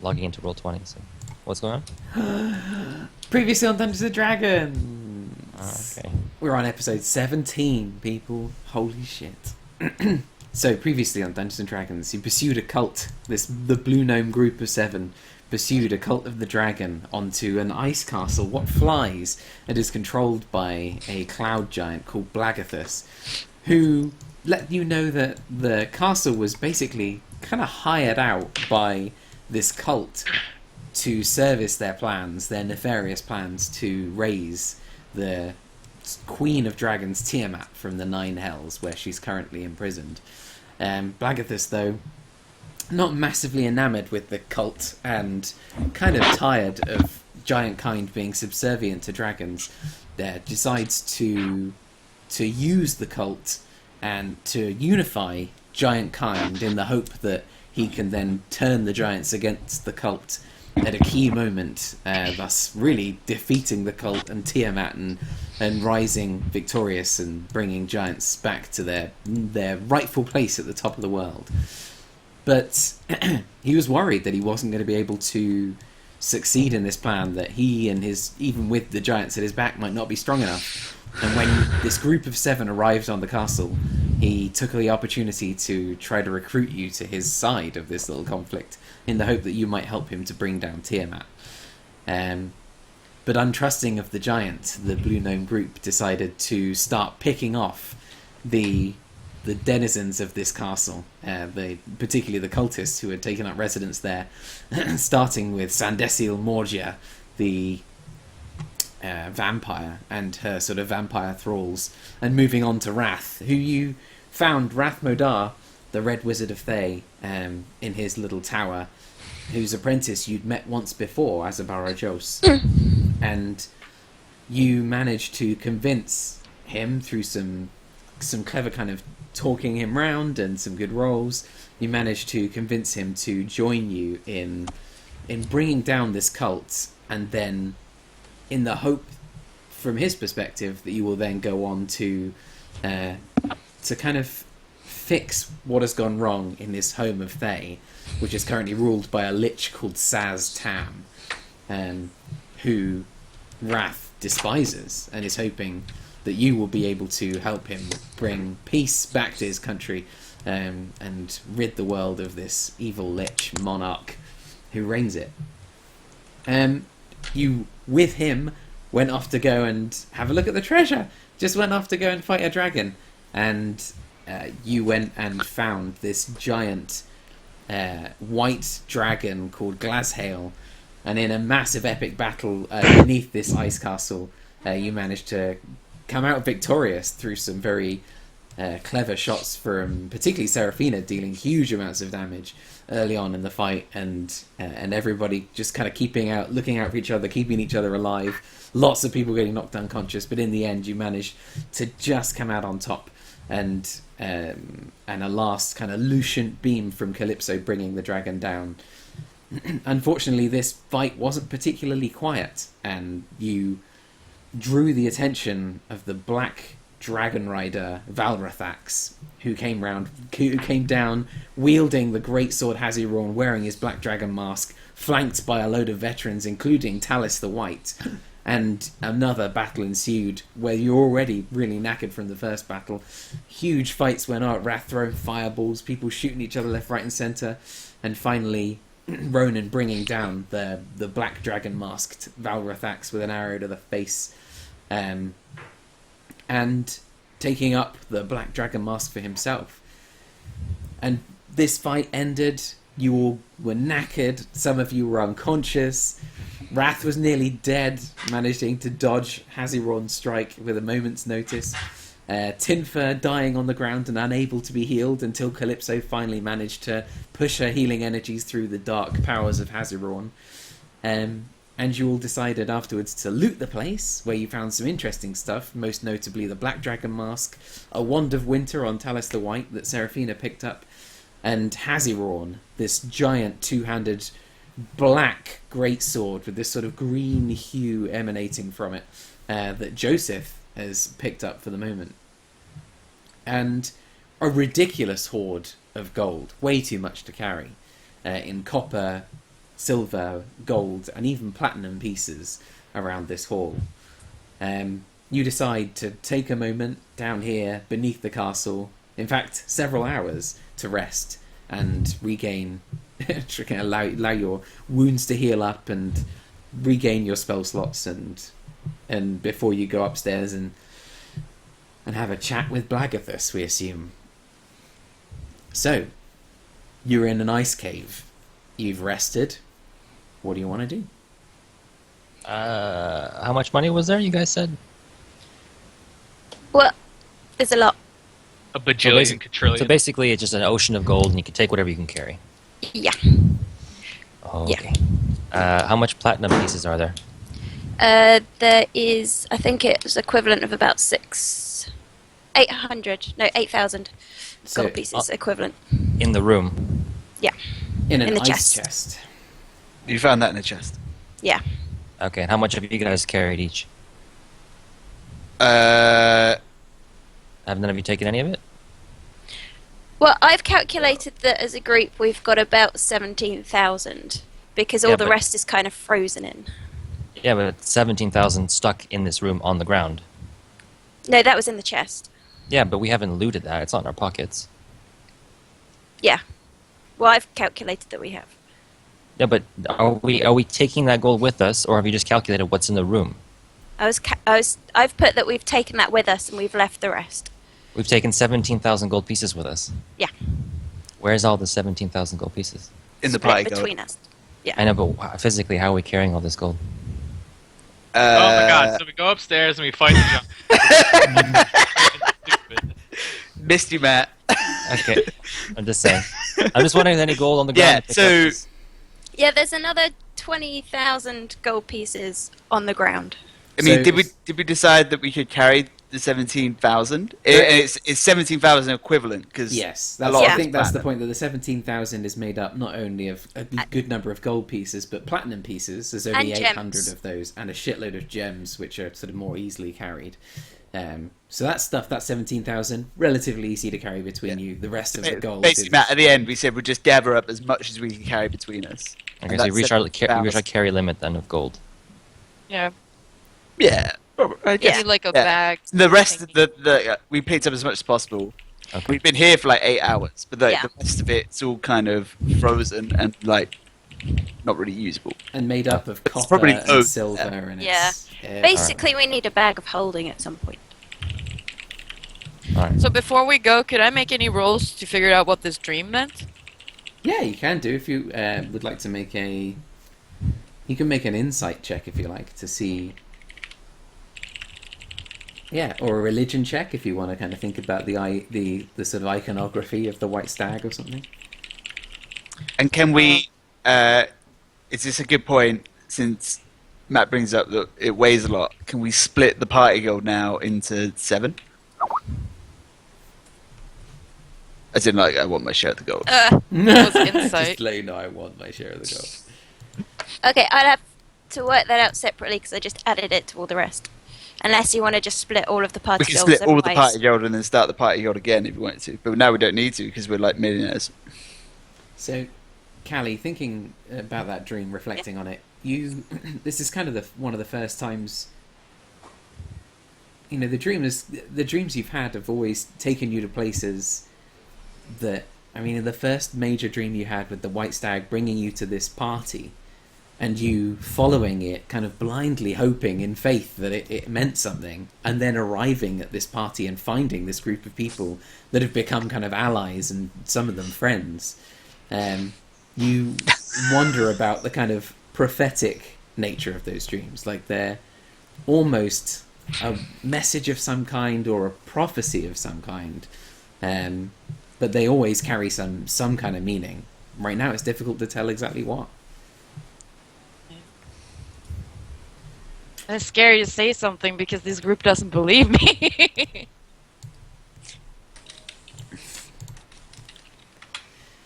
logging into Roll20. So, what's going on? Previously on Dungeons and Dragons. Okay. We're on episode 17, people. Holy shit. So, previously on Dungeons and Dragons, you pursued a cult. The Blue Gnome group of 7 pursued a cult of the dragon onto an ice castle, what flies, and is controlled by a cloud giant called Blagathus, who let you know that the castle was basically kind of hired out by this cult to service their plans, their nefarious plans to raise the Queen of Dragons Tiamat from the Nine Hells, where she's currently imprisoned. Blagathus, though, not massively enamoured with the cult and kind of tired of giant kind being subservient to dragons, decides to use the cult and to unify giant kind in the hope that he can then turn the giants against the cult at a key moment, thus really defeating the cult and Tiamat and rising victorious and bringing giants back to their rightful place at the top of the world. But he was worried that he wasn't going to be able to succeed in this plan, that he and his, even with the giants at his back, might not be strong enough. And when this group of 7 arrived on the castle, he took the opportunity to try to recruit you to his side of this little conflict, in the hope that you might help him to bring down Tiamat. But untrusting of the giant, the Blue Gnome group decided to start picking off the denizens of this castle, particularly the cultists who had taken up residence there, starting with Sandesil Morgia, the vampire, and her sort of vampire thralls, and moving on to Rath, who you found, Rath Modar, the Red Wizard of Thay, in his little tower, whose apprentice you'd met once before as a Barajos. And you managed to convince him through some clever kind of talking him round and some good rolls. You managed to convince him to join you in bringing down this cult, and then in the hope, from his perspective, that you will then go on to kind of fix what has gone wrong in this home of Thay, which is currently ruled by a Lich called Saz Tam, who Rath despises, and is hoping that you will be able to help him bring peace back to his country, and rid the world of this evil Lich monarch who reigns it. You, with him, went off to go and have a look at the treasure. Just went off to go and fight a dragon. And you went and found this giant white dragon called Glazhail. And in a massive epic battle beneath this ice castle, you managed to come out victorious through some very clever shots from particularly Seraphina, dealing huge amounts of damage early on in the fight, and everybody just kind of looking out for each other, keeping each other alive. Lots of people getting knocked unconscious, but in the end you managed to just come out on top, and a last kind of lucent beam from Calypso bringing the dragon down. Unfortunately, this fight wasn't particularly quiet, and you drew the attention of the black dragon rider Valrathax, who came down wielding the great sword Haziron, wearing his black dragon mask, flanked by a load of veterans, including Talis the White. And another battle ensued, where you're already really knackered from the first battle. Huge fights went on, Rath throwing fireballs, people shooting each other left, right and centre, and finally Ronan bringing down the black dragon masked Valrathax with an arrow to the face, and taking up the black dragon mask for himself. And this fight ended. You all were knackered. Some of you were unconscious. Rath was nearly dead, managing to dodge Haziron's strike with a moment's notice. Tinfer dying on the ground and unable to be healed until Calypso finally managed to push her healing energies through the dark powers of Haziron. And you all decided afterwards to loot the place, where you found some interesting stuff, most notably the Black Dragon Mask, a Wand of Winter on Talis the White that Seraphina picked up, and Haziron, this giant two-handed black greatsword with this sort of green hue emanating from it, that Joseph has picked up for the moment. And a ridiculous hoard of gold, way too much to carry, in copper, silver, gold, and even platinum pieces around this hall. You decide to take a moment down here beneath the castle, in fact, several hours to rest and regain, allow your wounds to heal up and regain your spell slots, and before you go upstairs and have a chat with Blagathus, we assume. So, you're in an ice cave. You've rested. What do you want to do? How much money was there, you guys said? Well, there's a lot. A bajillion quadrillion. So basically, it's just an ocean of gold, and you can take whatever you can carry. Yeah. Oh, okay. How much platinum pieces are there? There is, I think it's equivalent of about 8,000 So, gold pieces equivalent. In the room. Yeah. in an in the ice chest. You found that in a chest. Yeah. Okay, and how much have you guys carried each? Have none of you taken any of it? Well, I've calculated that as a group we've got about 17,000 because all Yeah, the but- rest is kind of frozen in. Yeah, but 17,000 stuck in this room on the ground. No, that was in the chest. Yeah, but we haven't looted that. It's not in our pockets. Yeah. Well, I've calculated that we have. Yeah, but are we taking that gold with us, or have you just calculated what's in the room? I've put that we've taken that with us and we've left the rest. We've taken 17,000 gold pieces with us. Yeah. Where's all the 17,000 gold pieces? In the Split party gold. between us. Yeah. I know, but physically, how are we carrying all this gold? Oh my god, so we go upstairs and we fight the junk. Stupid. Missed you, Matt. Okay, I'm just saying. I'm just wondering if there's any gold on the ground. Yeah, to pick so- up. Yeah, there's another 20,000 gold pieces on the ground. I mean, So- did we decide that we could carry the 17,000? It's 17,000 equivalent because Yes, a that's, lot I of think that's the platinum. point, that the 17,000 is made up not only of a good number of gold pieces, but platinum pieces. There's only And 800 gems. of those, and a shitload of gems, which are sort of more easily carried. So that stuff, that 17,000, relatively easy to carry between you. The rest of the gold Basically, is... Matt, at the end, we said we'd just gather up as much as we can carry between us. Okay, And so you that's reach our 17,000. carry limit then of gold. Yeah, Yeah, probably, I guess. maybe like a yeah. bag. The rest of the we picked up as much as possible. Okay. We've been here for like 8 hours, but Yeah. the rest of it's all kind of frozen and like not really usable. and made up of It's copper probably and gold, silver, yeah. and Yeah. it's... Basically, we need a bag of holding at some point. All right. So before we go, could I make any rolls to figure out what this dream meant? Yeah, you can do if you would like to make a... You can make an insight check if you like to see... Yeah, or a religion check if you want to kind of think about the sort of iconography of the white stag or something. And can we? Is this a good point? Since Matt brings up that it weighs a lot, can we split the party gold now into 7? As in, like, I want my share of the gold. Was insight. Just let you know I want my share of the gold. Okay, I'd have to work that out separately because I just added it to all the rest. Unless you want to just split all of the party We can gold split seven all of the ways. party gold and then start the party gold again if we wanted to. But now we don't need to because we're like millionaires. So, Callie, thinking about that dream, reflecting on it, you this is kind of one of the first times. You know, the dreams you've had have always taken you to places that, I mean, in the first major dream you had with the white stag bringing you to this party, and you following it, kind of blindly hoping in faith that it meant something, and then arriving at this party and finding this group of people that have become kind of allies and some of them friends. You wonder about the kind of prophetic nature of those dreams, like they're almost a message of some kind or a prophecy of some kind, but they always carry some kind of meaning. Right now it's difficult to tell exactly what. And it's scary to say something because this group doesn't believe me.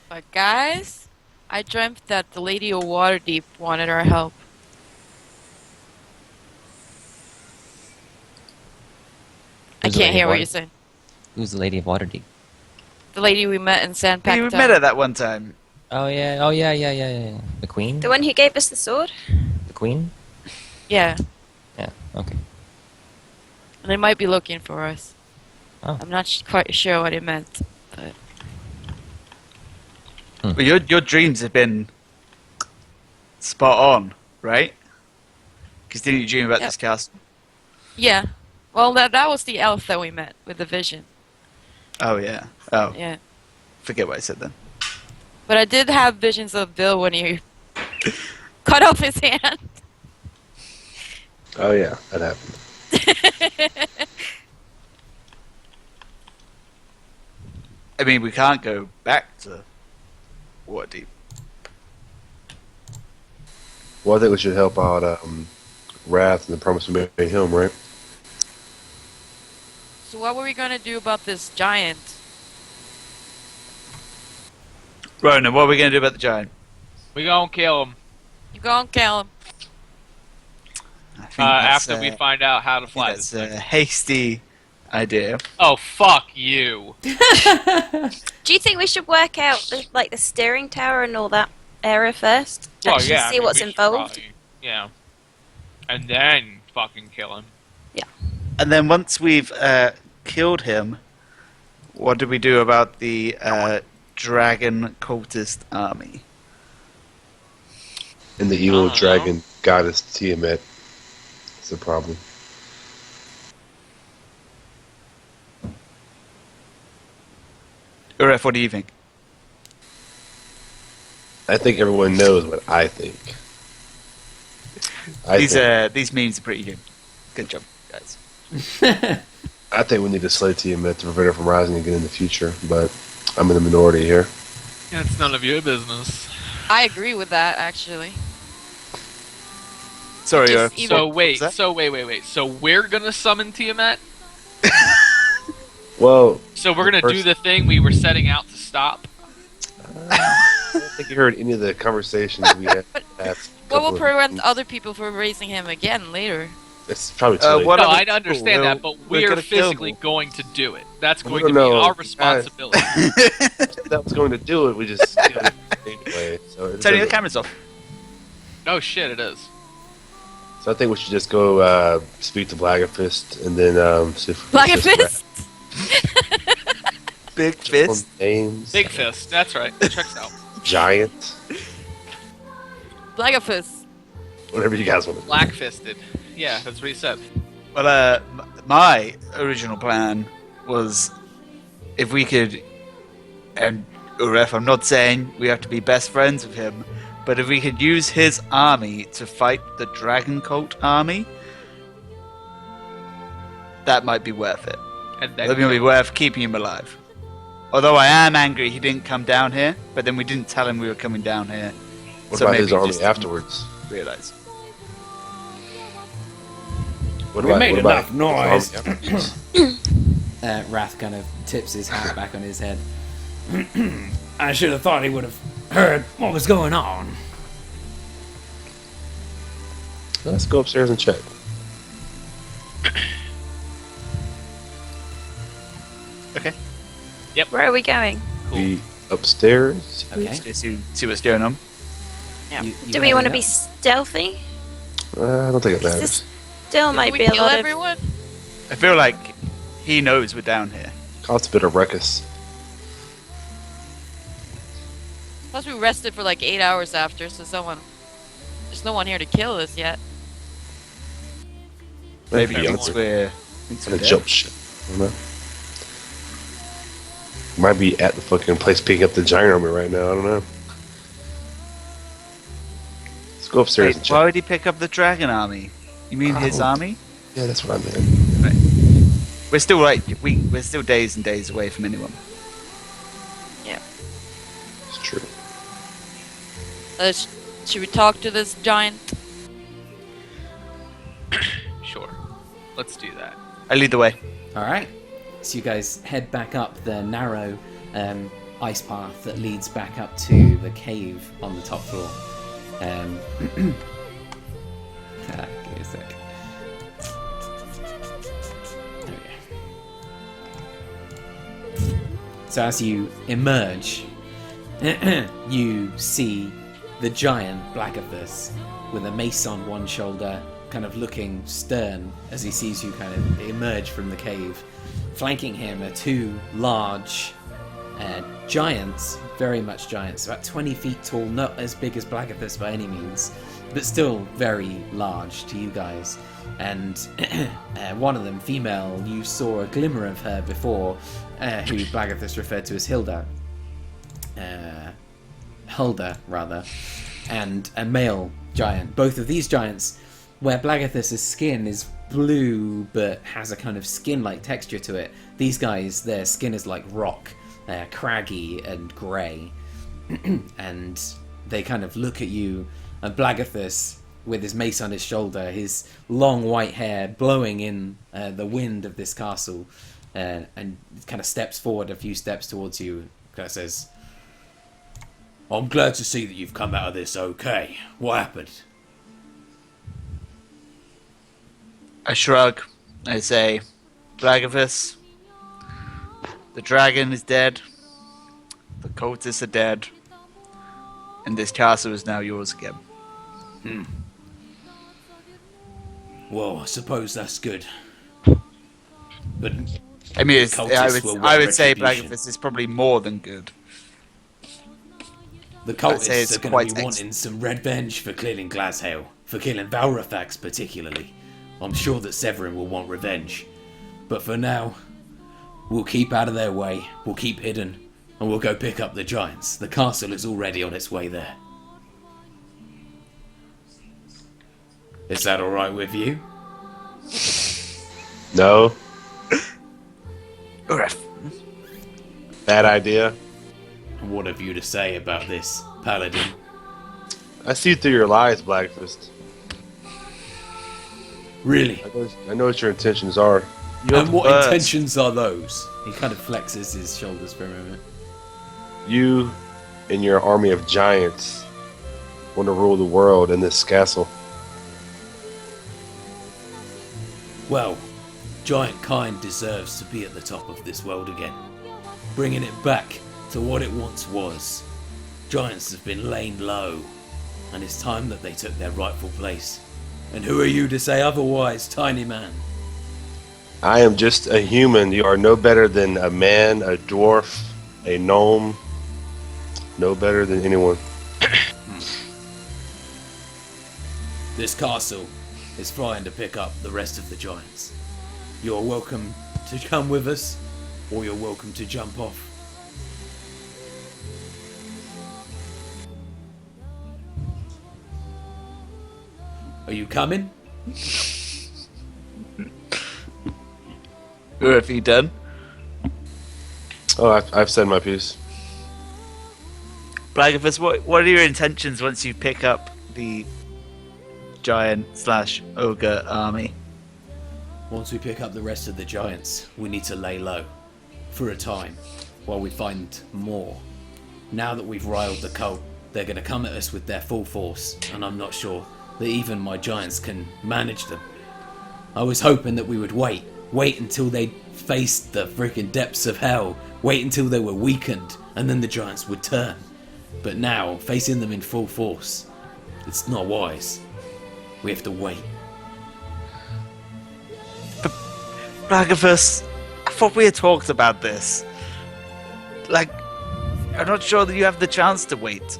But guys, I dreamt that the Lady of Waterdeep wanted our help. I Who's the can't Lady hear of what you're Waterdeep? saying. Who's the Lady of Waterdeep? The lady we met in We Sandpacktown. met her that one time. Oh yeah. The queen. The one who gave us the sword? The queen. Yeah, Yeah. Okay. and they might be looking for us. Oh. I'm not quite sure what it meant, but But your dreams have been spot on, right? Because didn't you dream about Yep. this castle? yeah. Well, that was the elf that we met with the vision. Oh yeah. Oh, Yeah, forget what I said then. but I did have visions of Bill when he cut off his hand. Oh yeah, that happened. I mean, we can't go back to Waterdeep. Well, I think we should help out Rath and the promise we made him, right? So what were we gonna do about this giant? Ronan, what are we going to do about the giant? We gonna kill him You go and kill him. I think that's, after we find out how to fly that's this a thing. hasty idea. Oh, fuck you. Do you think we should work out the steering tower and all that area first? Well, Actually yeah, I see mean, what's we should involved? probably- yeah. And then fucking kill him. And then once we've killed him, what do we do about the dragon cultist army? And the evil I don't know. dragon goddess Tiamat is the problem. Uref, what do you think? I think everyone knows what I think. These memes are pretty good. Good job, guys. I think we need to slay Tiamat to prevent her from rising again in the future, but I'm in the minority here. It's none of your business. I agree with that, actually. Sorry, Just Uref. evil. So What wait, was that? so wait. So we're gonna summon Tiamat? Well, So we're gonna do First- the thing we were setting out to stop? I don't think you heard any of the conversations we had. past What will couple of prevent meetings. other people from raising him again later? It's probably too late. what No, other I people? understand that, but We're we're gonna kill physically them. going to do it. That's We going don't to be know. our responsibility. If that was going to do it, we just killed it anyway. So, it Turning the doesn't- cameras off. Oh shit, it is. so I think we should just go speak to Blaggerfist and then see if we Like a can just fist? Big rap fist. names. Big fist. That's right. That checks out. Giant. Like a fist. Whatever you guys want to do. Black fisted. Yeah, that's what he said. Well, my original plan was if we could, and Uref, I'm not saying we have to be best friends with him, but if we could use his army to fight the Dragon Cult army, that might be worth it. And That might be worth keeping him alive. Although I am angry he didn't come down here, but then we didn't tell him we were coming down here. What So about maybe his he army just didn't afterwards? Realize. What We about, made what enough about noise. his army afterwards? Rath kind of tips his hat back on his head. I should have thought he would have heard what was going on. Let's go upstairs and check. Where are we going? We upstairs. Okay. Just to see what's going on. You Do we want to heading be up? stealthy? I don't think it 'Cause matters. this still might we be a kill lot of... everyone? I feel like he knows we're down here. Cause a bit of ruckus. Plus we rested for like 8 hours after, so there's no one here to kill us yet. Maybe Yeah, once we're once on we're a dead. jump ship. I don't know. Might be at the fucking place picking up the giant army right now. I don't know. Let's go upstairs Wait, and why check. would he pick up the dragon army? You mean his Oh. army? Yeah, that's what I meant. We're still we're still days and days away from anyone. It's true. Should we talk to this giant? Sure. Let's do that. I lead the way. All right. So you guys head back up the narrow ice path that leads back up to the cave on the top floor. Give me a sec. There we go. So as you emerge you see the giant Blagathus with a mace on one shoulder, kind of looking stern as he sees you kind of emerge from the cave. Flanking him are two large giants, very much giants, about 20 feet tall, not as big as Blagathus by any means, but still very large to you guys. And one of them, female, you saw a glimmer of her before, who Blagathus referred to as Hulda, rather, and a male giant. Both of these giants, where Blagathus' skin is blue but has a kind of skin-like texture to it, these guys, their skin is like rock, craggy and grey. And they kind of look at you, and Blagathus, with his mace on his shoulder, his long white hair blowing in the wind of this castle, and kind of steps forward a few steps towards you, kind of says, "I'm glad to see that you've come out of this okay. What happened?" I shrug. I say, Blagathus, the dragon is dead. The cultists are dead. And this castle is now yours again. Well, I suppose that's good. But I mean, cultists will want I would say retribution. Blagathus is probably more than good. The I'd say cultists it's are going quite to be wanting some revenge for killing Glazhail, for killing Valrafax particularly. I'm sure that Severin will want revenge. But for now, we'll keep out of their way, we'll keep hidden, and we'll go pick up the giants. The castle is already on its way there. Is that alright with you? No, Rath. bad idea. And what have you to say about this, Paladin? I see through your lies, Blackfist. Really? I know what your intentions are. And what worst. intentions are those? He kind of flexes his shoulders for a moment. You and your army of giants want to rule the world in this castle. Well, giant kind deserves to be at the top of this world again, bringing it back to what it once was. Giants have been laying low, and it's time that they took their rightful place. And who are you to say otherwise, tiny man? I am just a human. You are no better than a man, a dwarf, a gnome. No better than anyone. This castle is flying to pick up the rest of the giants. You're welcome to come with us, or you're welcome to jump off. Are you coming? Rath, you done? Oh, I've said my piece. Blagathus, what are your intentions once you pick up the giant/ogre army? Once we pick up the rest of the giants, we need to lay low. For a time, while we find more. Now that we've riled the cult, they're going to come at us with their full force, and I'm not sure that even my giants can manage them. I was hoping that we would wait until they faced the freaking depths of hell, wait until they were weakened, and then the giants would turn. But now, facing them in full force, it's not wise. We have to wait. Blagathus, I thought we had talked about this. Like, I'm not sure that you have the chance to wait.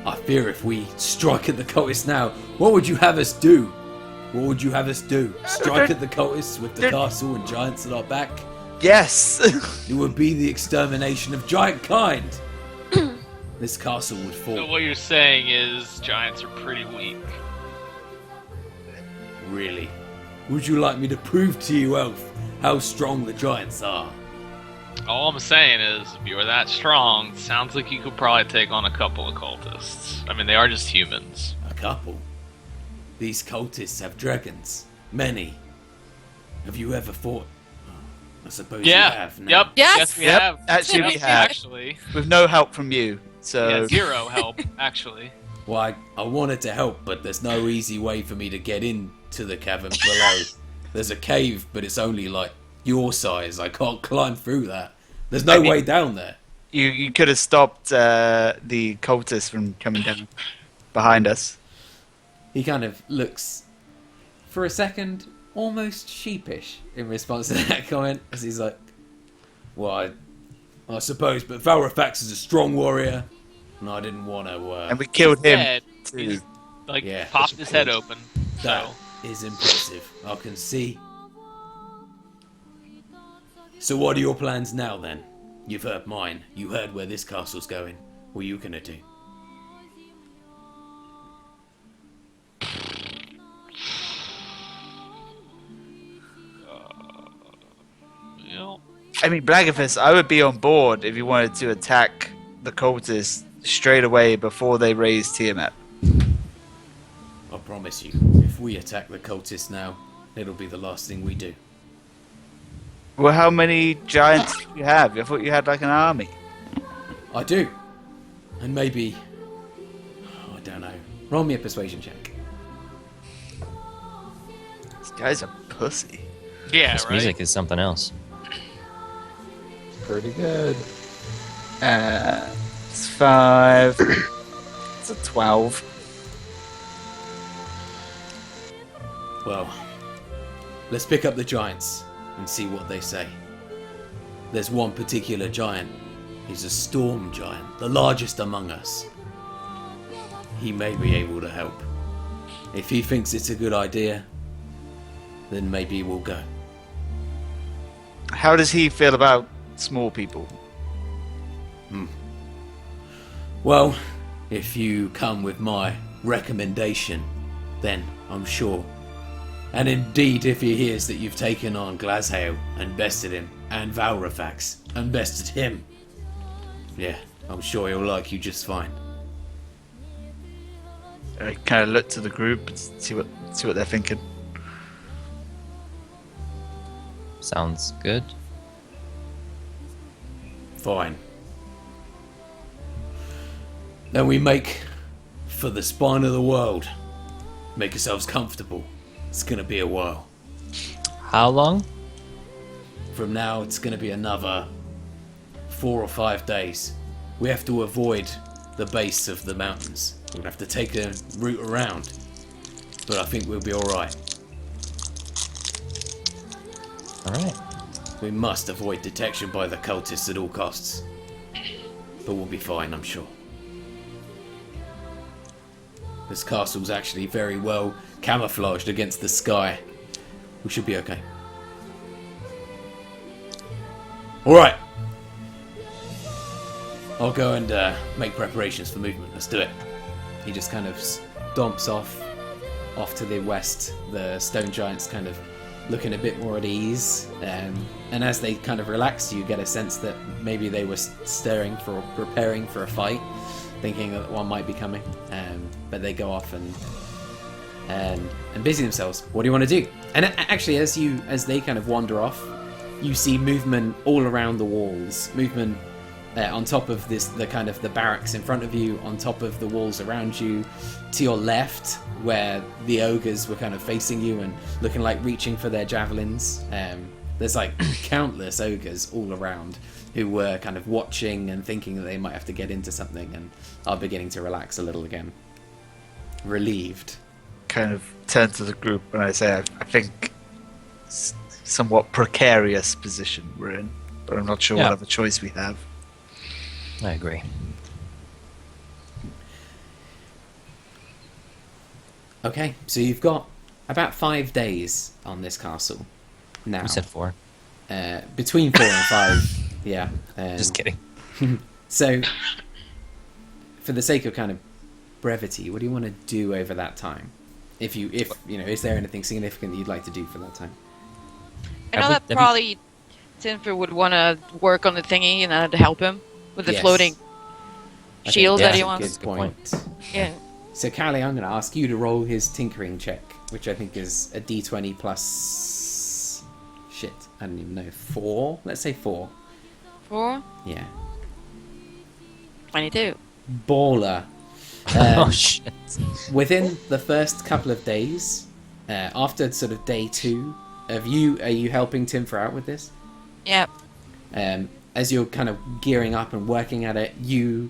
I fear if we strike at the cultists now, what would you have us do? What would you have us do? Strike at the cultists with the castle and giants at our back? Yes! It would be the extermination of giant kind. This castle would fall. So what you're saying is giants are pretty weak. Really? Would you like me to prove to you, Elf, how strong the giants are? All I'm saying is, if you were that strong, it sounds like you could probably take on a couple of cultists. I mean, they are just humans. A couple? These cultists have dragons. Many. Have you ever fought? I suppose you have now. Yep. Yes. Yes, we Yep. have. Actually, we Yes, have. Actually. With no help from you, so... Yeah, zero help, actually. Well, I wanted to help, but there's no easy way for me to get into the cavern below. There's a cave, but it's only like your size. I can't climb through that. There's no way down there. You could have stopped the cultists from coming down behind us. He kind of looks, for a second, almost sheepish in response to that comment, as he's like, well, I suppose, but Valrafax is a strong warrior, and I didn't want to... And we killed him. Dead. too. He just, like, Yeah. popped his head open. That So, is impressive, I can see. So what are your plans now, then? You've heard mine. You heard where this castle's going. What are you gonna do? you know, I mean, Blagafist, I would be on board if you wanted to attack the cultists straight away before they raise Tiamat. I promise you, if we attack the cultists now, it'll be the last thing we do. Well, how many giants do you have? I thought you had like an army. I do. And maybe... I don't know. Roll me a persuasion check. This guy's a pussy. yeah, This right. music is something else. Pretty good. It's 5. It's a 12. Well, let's pick up the giants and see what they say. There's one particular giant. He's a storm giant, the largest among us. He may be able to help. If he thinks it's a good idea, then maybe we'll go. How does he feel about small people? Well, if you come with my recommendation, then I'm sure. And indeed, if he hears that you've taken on Glazhael and bested him, and Valrafax and bested him, yeah, I'm sure he'll like you just fine. I kind of look to the group and see what they're thinking. Sounds good. Fine. Then we make for the spine of the world. Make yourselves comfortable. It's gonna be a while. How long? From now, it's gonna be another 4 or 5 days. We have to avoid the base of the mountains. We're gonna have to take a route around. But I think we'll be alright. Alright. We must avoid detection by the cultists at all costs. But we'll be fine, I'm sure. This castle's actually very well camouflaged against the sky. We should be okay. Alright. I'll go and make preparations for movement. Let's do it. He just kind of stomps off to the west. The stone giants kind of looking a bit more at ease. And as they kind of relax, you get a sense that maybe they were preparing for a fight, thinking that one might be coming. But they go off and busy themselves. What do you want to do? And actually, as they kind of wander off, you see movement all around the walls. Movement on top of the barracks in front of you, on top of the walls around you, to your left, where the ogres were kind of facing you and looking like reaching for their javelins. There's like countless ogres all around who were kind of watching and thinking that they might have to get into something and are beginning to relax a little again. Relieved. Kind of turn to the group and I say, I think somewhat precarious position we're in, but I'm not sure what other choice we have. I agree. Okay, so you've got about 5 days on this castle now. We said 4. Between 4 and 5, yeah. Just kidding. So, for the sake of kind of brevity, what do you want to do over that time? If you know, is there anything significant that you'd like to do for that time? I know Have we- that have we- probably Tinfer would want to work on the thingy and to help him with the Yes. floating I shield think that he that's a wants. Good point. Yeah. So, Callie, I'm going to ask you to roll his tinkering check, which I think is a d20 plus... Shit, I don't even know. 4? Let's say 4. 4? Yeah. 22. Baller. Oh shit. Within the first couple of days, after sort of day 2, are you helping Timfer out with this? Yep. as you're kind of gearing up and working at it, you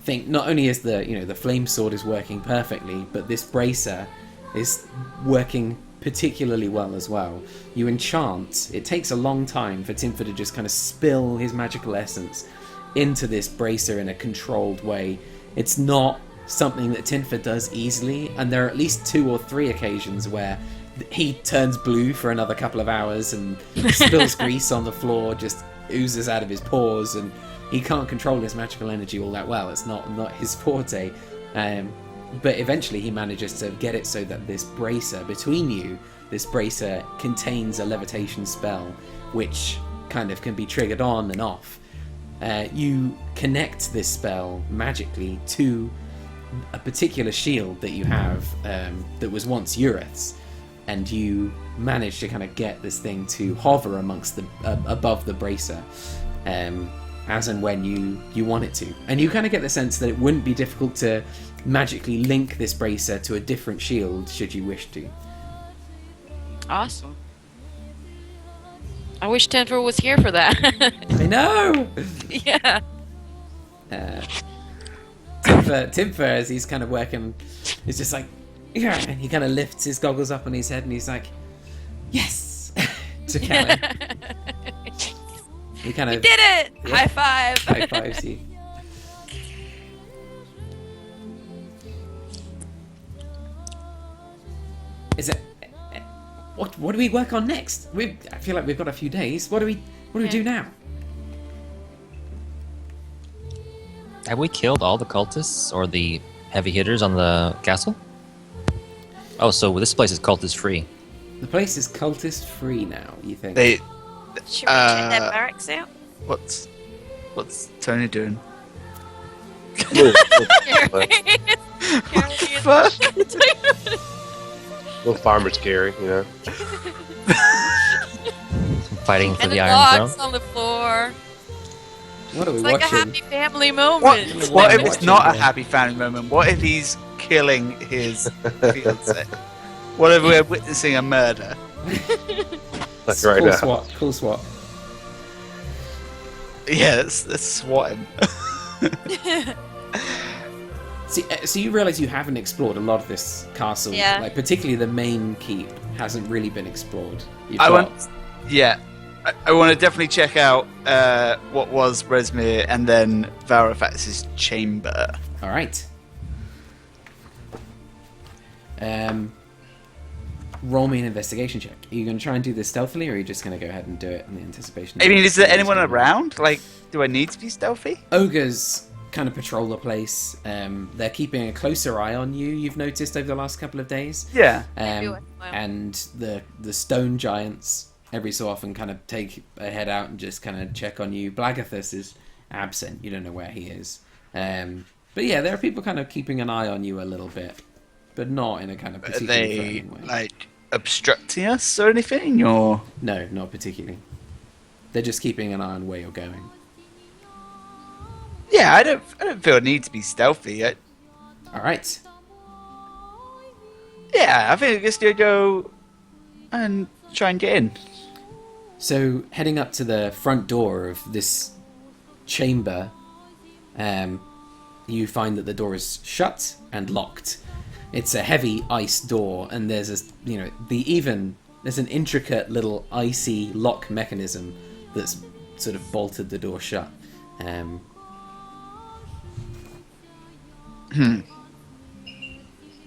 think not only is the flame sword is working perfectly, but this bracer is working particularly well as well. You enchant. It takes a long time for Timfer to just kind of spill his magical essence into this bracer in a controlled way. It's not something that Timfer does easily, and there are at least 2 or 3 occasions where he turns blue for another couple of hours and spills grease on the floor, just oozes out of his pores, and he can't control his magical energy all that well. It's not his forte. But eventually he manages to get it so that this bracer between you, this bracer contains a levitation spell, which kind of can be triggered on and off. You connect this spell magically to a particular shield that you have that was once Ureth's, and you manage to kind of get this thing to hover amongst the above the bracer, as and when you want it to. And you kind of get the sense that it wouldn't be difficult to magically link this bracer to a different shield should you wish to. Awesome. I wish Tenfer was here for that. I know! Yeah. Timfer, as he's kind of working, is just like, yeah, and he kind of lifts his goggles up on his head and he's like, yes! To Callum. He kind We of did it! Yeah. High five! high fives you. Is it? What do we work on next? I feel like we've got a few days. What do we do now? Have we killed all the cultists or the heavy hitters on the castle? Oh, so this place is cultist free. The place is cultist free now. You think? They. Should we check their barracks out? What's Tony doing? Fuck. Little farmer's carry, you know. Fighting for And the the Iron dogs Throne. on the floor. What are we It's like a watching? happy family What? moment. What if it's Watching not a the- happy family moment? What if he's killing his fiance? What if we're witnessing a murder? Like right cool now. swat. Cool swat. Yeah, let's swat him. See, so you realise you haven't explored a lot of this castle. Yeah. Like particularly the main keep hasn't really been explored. You've I got- want, yeah, I want to definitely check out what was Resmir and then Varafax's chamber. All right. Roll me an investigation check. Are you going to try and do this stealthily, or are you just going to go ahead and do it in the anticipation? I mean, is there that anyone it's gonna- around? Like, do I need to be stealthy? Ogres kind of patrol the place. They're keeping a closer eye on you. You've noticed over the last couple of days. Yeah. Maybe with my- And the stone giants every so often kind of take a head out and just kind of check on you. Blagathus is absent. You don't know where he is. But yeah, there are people kind of keeping an eye on you a little bit, but not in a kind of Are particularly they threatening way. like obstructing us or anything? Or No, not particularly. They're just keeping an eye on where you're going. yeah, I don't feel a need to be stealthy. All right. Yeah, I think I'm just gonna go and try and get in. So heading up to the front door of this chamber, you find that the door is shut and locked. It's a heavy ice door, and there's there's an intricate little icy lock mechanism that's sort of bolted the door shut.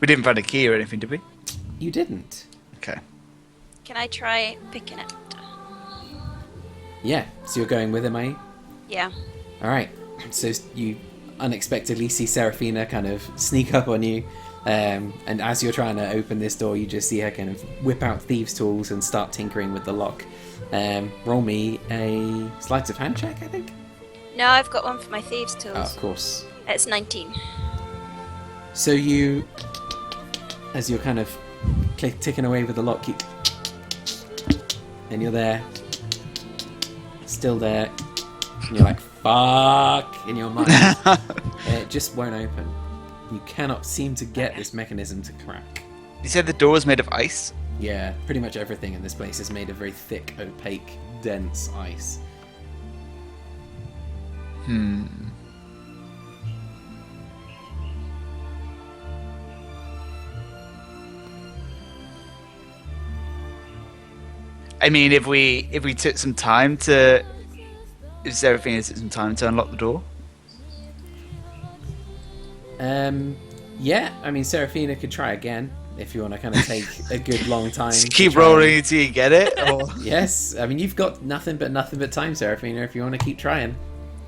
We didn't find a key or anything, did we? You didn't. Okay. Can I try picking it? Yeah. So you're going with him, are you? Yeah. All right. So you unexpectedly see Seraphina kind of sneak up on you, and as you're trying to open this door, you just see her kind of whip out thieves' tools and start tinkering with the lock. Roll me a sleight of hand check, I think. No, I've got one for my thieves' Oh, tools. of course. It's 19. So you, as you're kind of ticking away with the lock, and you're there, still there, and you're like, fuck, in your mind. It just won't open. You cannot seem to get this mechanism to crack. You said the door was made of ice? Yeah, pretty much everything in this place is made of very thick, opaque, dense ice. I mean, if we took some time to, if Seraphina took some time to unlock the door. Yeah, I mean, Seraphina could try again if you want to kind of take a good long time. Just to keep try rolling and- until you get it. Or... Yes, I mean, you've got nothing but time, Seraphina, if you want to keep trying.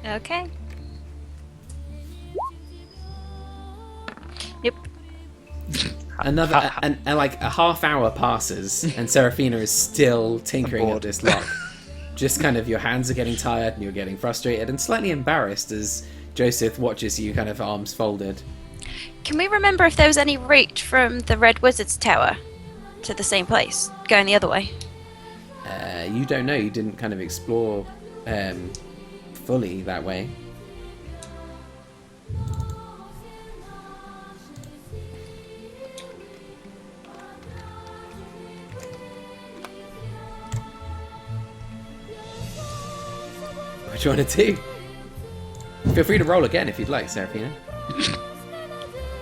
Okay. Yep. Another, and like a half hour passes, and Seraphina is still tinkering at bored. this lock. Just kind of your hands are getting tired, and you're getting frustrated and slightly embarrassed as Joseph watches you, kind of arms folded. Can we remember if there was any reach from the Red Wizard's Tower to the same place, going the other way? You don't know. You didn't kind of explore fully that way. What do you want to do? Feel free to roll again if you'd like, Seraphina. This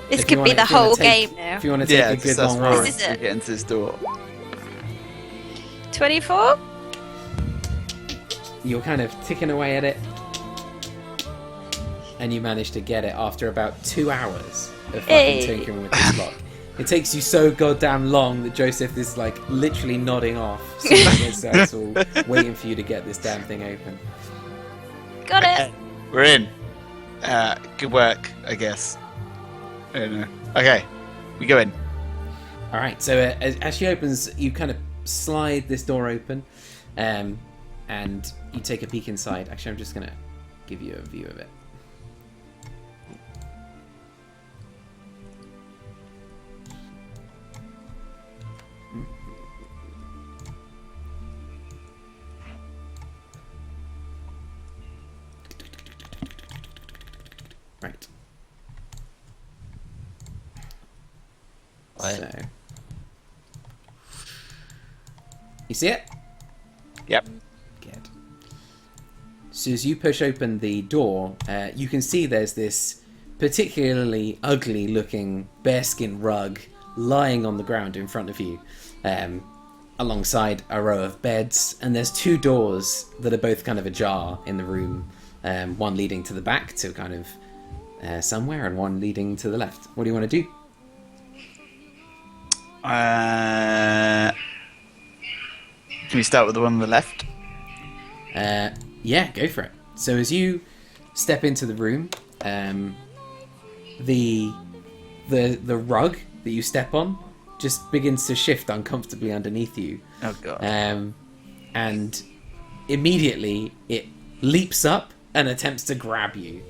If you could be wanna- the if you wanna whole take- game now. If you want to take Yeah, a just good us long rolling roll. This is to it. get into this door. 24? You're kind of ticking away at it, and you manage to get it after about 2 hours of fucking Hey. tinkering with this lock. It takes you so goddamn long that Joseph is like literally nodding off, so it's all waiting for you to get this damn thing open. Got it. We're in. Good work, I guess. I don't know. Okay, we go in. All right, so as she opens, you kind of slide this door open, and you take a peek inside. Actually, I'm just gonna give you a view of it. Right. What? So, you see it? Yep. Good. So as you push open the door, you can see there's this particularly ugly-looking bearskin rug lying on the ground in front of you, alongside a row of beds, and there's two doors that are both kind of ajar in the room, one leading to the back to kind of somewhere, and one leading to the left. What do you want to do? Can we start with the one on the left? Yeah, go for it. So as you step into the room, the rug that you step on just begins to shift uncomfortably underneath you, Oh god. and immediately it leaps up and attempts to grab you.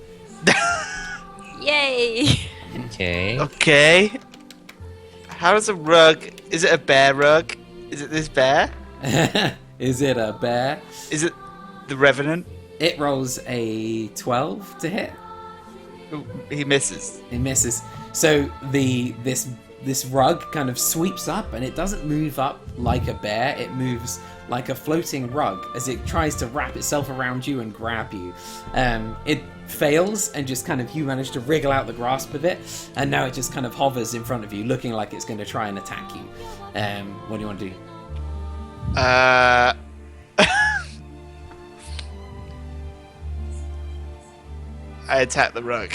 Yay! Okay. Okay. How does a rug? Is it a bear rug? Is it this bear? Is it a bear? Is it the Revenant? It rolls a 12 to hit. Ooh, he misses. It misses. So this rug kind of sweeps up, and it doesn't move up like a bear. It moves like a floating rug as it tries to wrap itself around you and grab you. It fails, and just kind of you manage to wriggle out the grasp of it, and now it just kind of hovers in front of you, looking like it's going to try and attack you. What do you want to do? I attack the rug.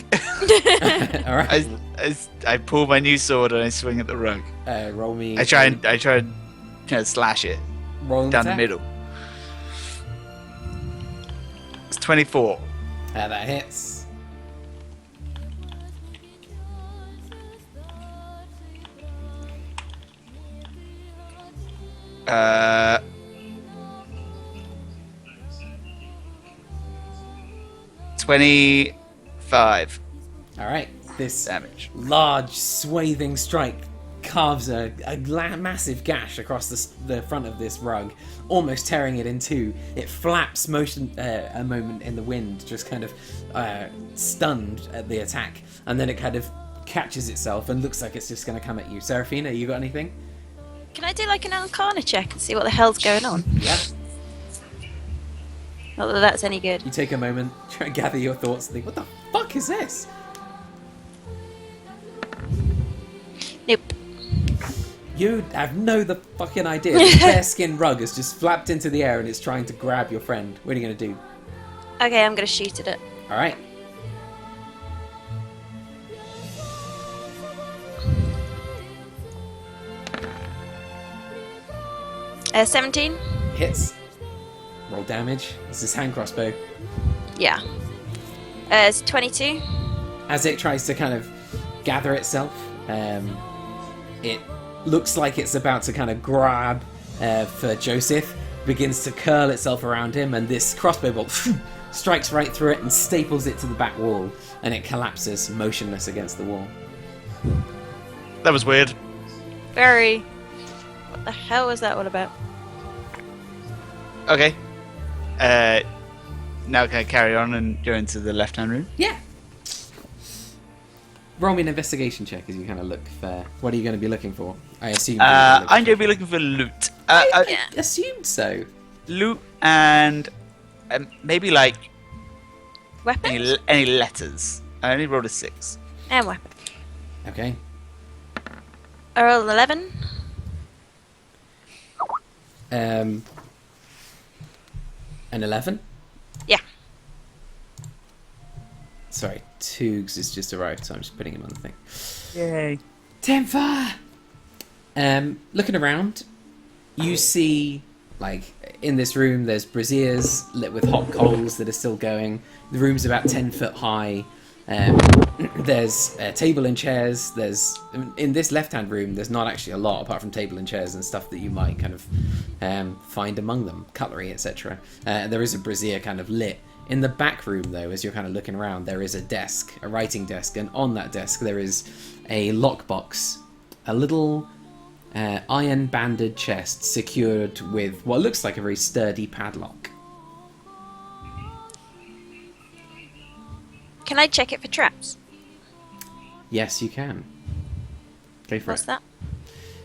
All right. I pull my new sword and I swing at the rug. Roll me. I try and slash it roll an down the attack. middle. It's 24. That hits. Uh, 25 All right. This damage. large, swathing strike carves a massive gash across the front of this rug, almost tearing it in two. It flaps a moment in the wind, just kind of stunned at the attack, and then it kind of catches itself and looks like it's just going to come at you. Seraphina, you got anything? Can I do like an Arcana check and see what the hell's going on? Yeah. Not that that's any good. You take a moment, try and gather your thoughts, and think, what the fuck is this? Nope. You have the fucking idea. This bearskin rug has just flapped into the air and it's trying to grab your friend. What are you going to do? Okay, I'm gonna shoot at it. Alright. Uh, 17? Hits. Roll damage. This is hand crossbow. Yeah. It's 22. As it tries to kind of gather itself, it looks like it's about to kind of grab for Joseph, begins to curl itself around him, and this crossbow bolt strikes right through it and staples it to the back wall, and it collapses motionless against the wall. That was weird. Very. What the hell was that all about? Okay. Now can I carry on and go into the left-hand room? Yeah. Roll me an investigation check as you kind of look for... What are you going to be looking for? I assume... I'm going to be looking for loot. I assumed so. Loot and maybe like Weapons? any letters. I only rolled a 6. And weapons. Okay. I rolled 11. An 11? Yeah. Sorry, Toogs has just arrived, so I'm just putting him on the thing. Yay. Timfer! Looking around, you see, like, in this room, there's braziers lit with hot coals that are still going. The room's about 10 foot high. There's a table and chairs. In this left-hand room, there's not actually a lot, apart from table and chairs and stuff that you might kind of find among them, cutlery, etc. There is a brazier kind of lit. In the back room, though, as you're kind of looking around, there is a desk, a writing desk, and on that desk there is a lockbox, a little iron-banded chest secured with what looks like a very sturdy padlock. Can I check it for traps? Yes, you can. Go for What's it. that?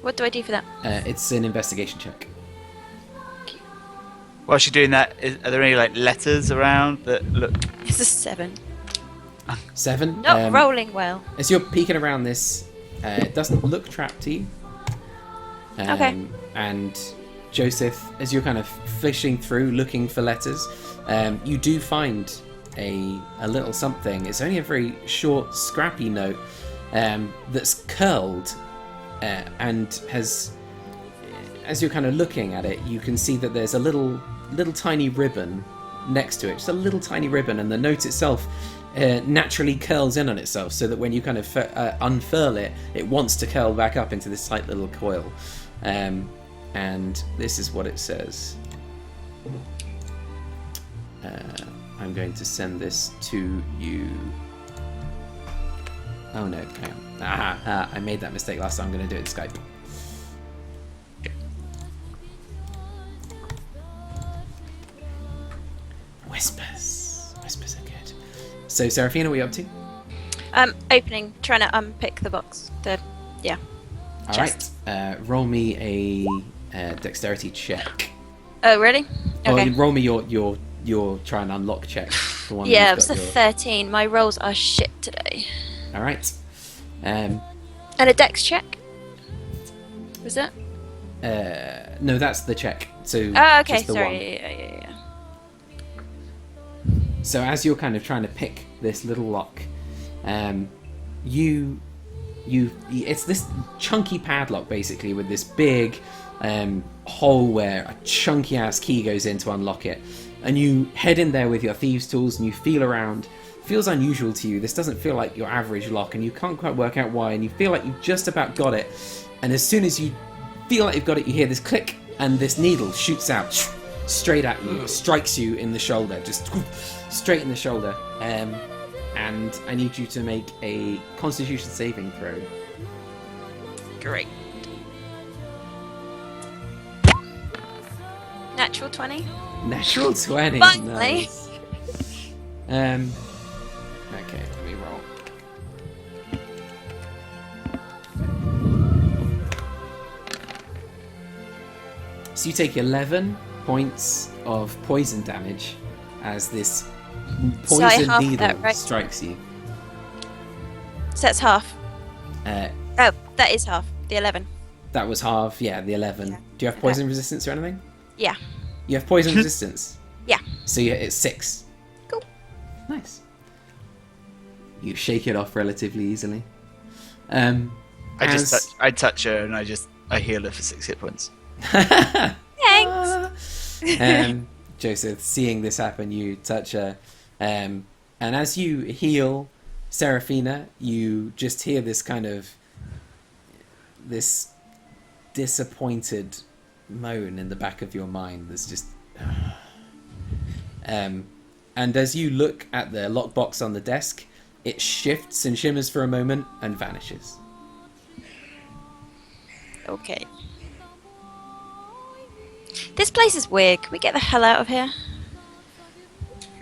What do I do for that? It's an investigation check. While she's doing that, are there any like letters around that look? It's a 7. 7. Not rolling well. As you're peeking around this, it doesn't look trapped to you. Okay. And Joseph, as you're kind of fishing through, looking for letters, you do find a little something. It's only a very short, scrappy note that's curled and has... As you're kind of looking at it, you can see that there's a little tiny ribbon next to it. Just a little tiny ribbon, and the note itself naturally curls in on itself, so that when you kind of unfurl it, it wants to curl back up into this tight little coil. And this is what it says. I'm going to send this to you. Oh no, hang on. I made that mistake last time. I'm going to do it in Skype. Whispers. Whispers are good. So, Seraphina, what are you up to? Opening, trying to unpick the box. Yeah. Alright. Roll me a dexterity check. Oh, really? Okay. Or roll me your try and unlock check. The one Yeah, it that's was a got 13. My rolls are shit today. Alright. And a dex check? Was it? No, that's the check. So, Oh, okay, just the sorry. one. Yeah. So as you're kind of trying to pick this little lock, it's this chunky padlock basically with this big hole where a chunky ass key goes in to unlock it, and you head in there with your thieves' tools and you feel around. It feels unusual to you. This doesn't feel like your average lock, and you can't quite work out why. And you feel like you've just about got it, and as soon as you feel like you've got it, you hear this click, and this needle shoots out straight at you, strikes you in the shoulder, just straight in the shoulder. And I need you to make a Constitution saving throw. Great. Natural 20? Natural 20. Finally. Nice. Okay, let me roll. So you take 11 points of poison damage as this So I poison half needle that, right? strikes you. So that's half. Uh, Oh, that is half. The 11. that was half, yeah, the 11. Yeah. Do you have poison resistance or anything? Yeah. You have poison resistance? Yeah. So it's 6. Cool. Nice. You shake it off relatively easily. I as- touch her and I heal her for 6 hit points. Thanks. Joseph, seeing this happen, you touch her, and as you heal Seraphina, you just hear this kind of this disappointed moan in the back of your mind. There's just, and as you look at the lockbox on the desk, it shifts and shimmers for a moment and vanishes. Okay. This place is weird. Can we get the hell out of here?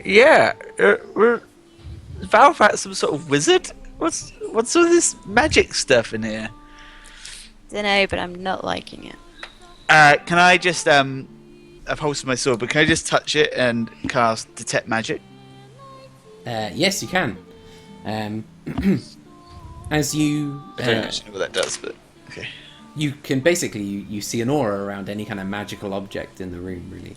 Yeah, we're Valvat some sort of wizard? What's all this magic stuff in here? Dunno, but I'm not liking it. Can I just I've holstered my sword, but can I just touch it and cast detect magic? Yes, you can. As you I don't actually know what that does, but okay. you can basically you see an aura around any kind of magical object in the room, really.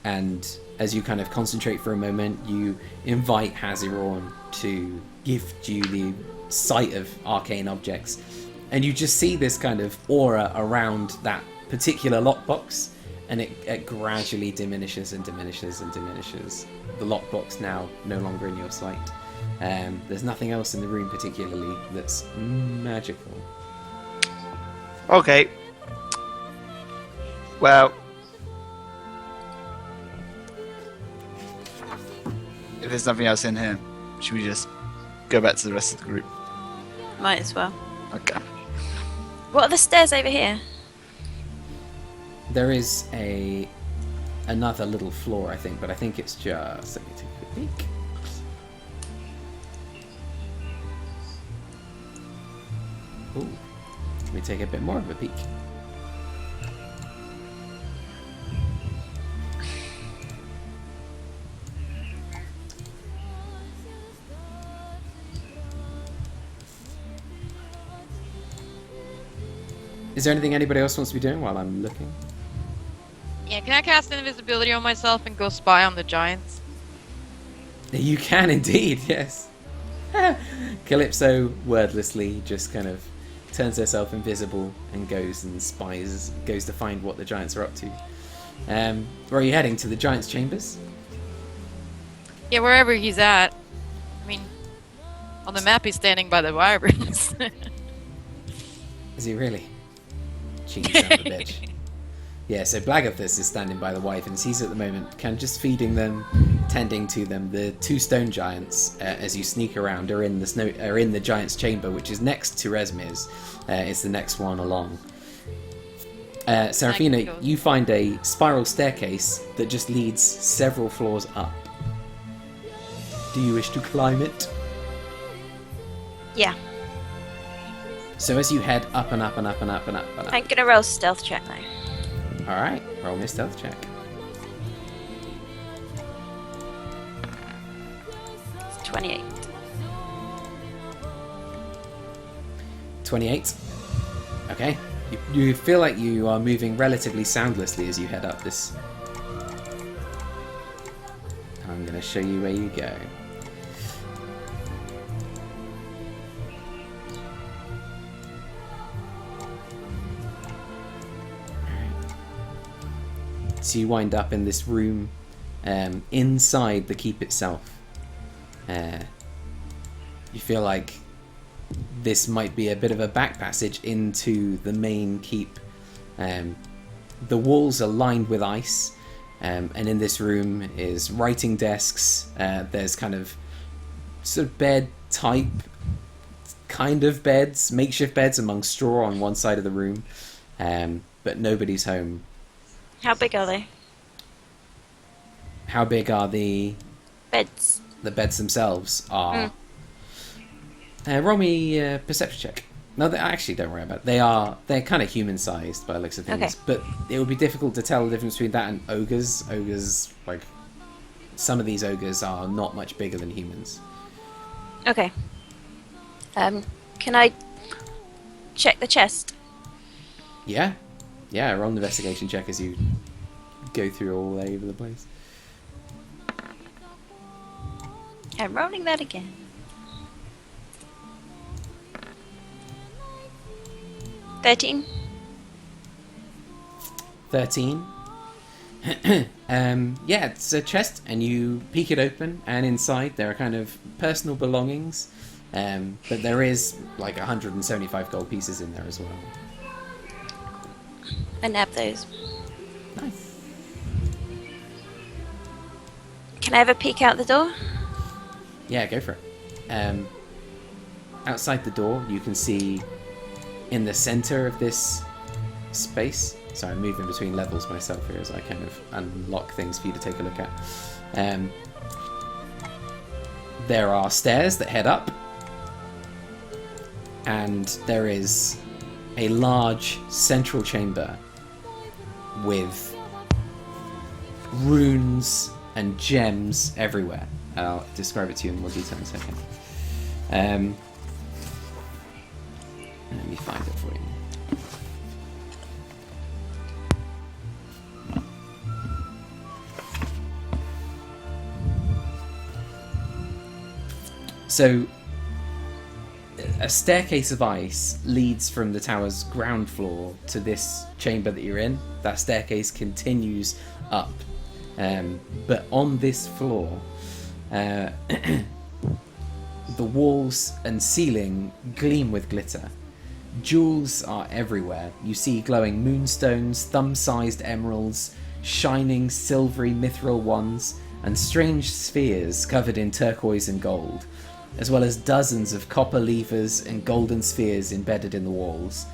And as you kind of concentrate for a moment, you invite Haziron to gift you the sight of arcane objects, and you just see this kind of aura around that particular lockbox, and it gradually diminishes and diminishes and diminishes. The lockbox now no longer in your sight. There's nothing else in the room particularly that's magical. Okay. Well, if there's nothing else in here, should we just go back to the rest of the group? Might as well. Okay. What are the stairs over here? There is another little floor, I think, but I think it's just... Let me take a quick peek. Ooh. Let me take a bit more of a peek. Is there anything anybody else wants to be doing while I'm looking? Yeah, can I cast invisibility on myself and go spy on the giants? You can indeed, yes. Calypso wordlessly just kind of turns herself invisible and goes to find what the giants are up to. Where are you heading? To the giants' chambers? Yeah, wherever he's at. I mean, on the map he's standing by the wyverns. Is he really? Cheeky son of a bitch. Yeah, so Blagathus is standing by the wyverns. He's at the moment just feeding them, tending to them. The 2 stone giants, as you sneak around, are in the giant's chamber, which is next to Resmir's. It's the next one along. Seraphina, you find a spiral staircase that just leads several floors up. Do you wish to climb it? Yeah. So as you head up and up and up and up and up and up. I'm gonna roll stealth check now. Alright, roll me a stealth check. It's 28. 28. Okay. You feel like you are moving relatively soundlessly as you head up this. I'm going to show you where you go. So you wind up in this room inside the keep itself. You feel like this might be a bit of a back passage into the main keep. The walls are lined with ice, and in this room is writing desks. There's kind of sort of bed type kind of beds, makeshift beds among straw on one side of the room, but nobody's home. How big are they? How big are the Beds. beds themselves? Roll me a perception check. No, actually, don't worry about it. They're kind of human-sized by the looks of things, Okay. but it would be difficult to tell the difference between that and ogres. Ogres, like, some of these ogres are not much bigger than humans. Okay. Can I check the chest? Yeah, roll an investigation check as you go through all over the place. I'm rolling that again. 13. 13. Yeah, it's a chest, and you peek it open, and inside there are kind of personal belongings, but there is like 175 gold pieces in there as well. I nab those. Nice. Can I have a peek out the door? Yeah, go for it. Outside the door, you can see in the center of this space. Sorry, I'm moving between levels myself here as I kind of unlock things for you to take a look at. There are stairs that head up, and there is a large central chamber with runes and gems everywhere. I'll describe it to you in more detail in a second. Let me find it for you. So, a staircase of ice leads from the tower's ground floor to this chamber that you're in. That staircase continues up. But on this floor, the walls and ceiling gleam with glitter. Jewels are everywhere. You see glowing moonstones, thumb-sized emeralds, shining silvery mithril wands, and strange spheres covered in turquoise and gold, as well as dozens of copper levers and golden spheres embedded in the walls.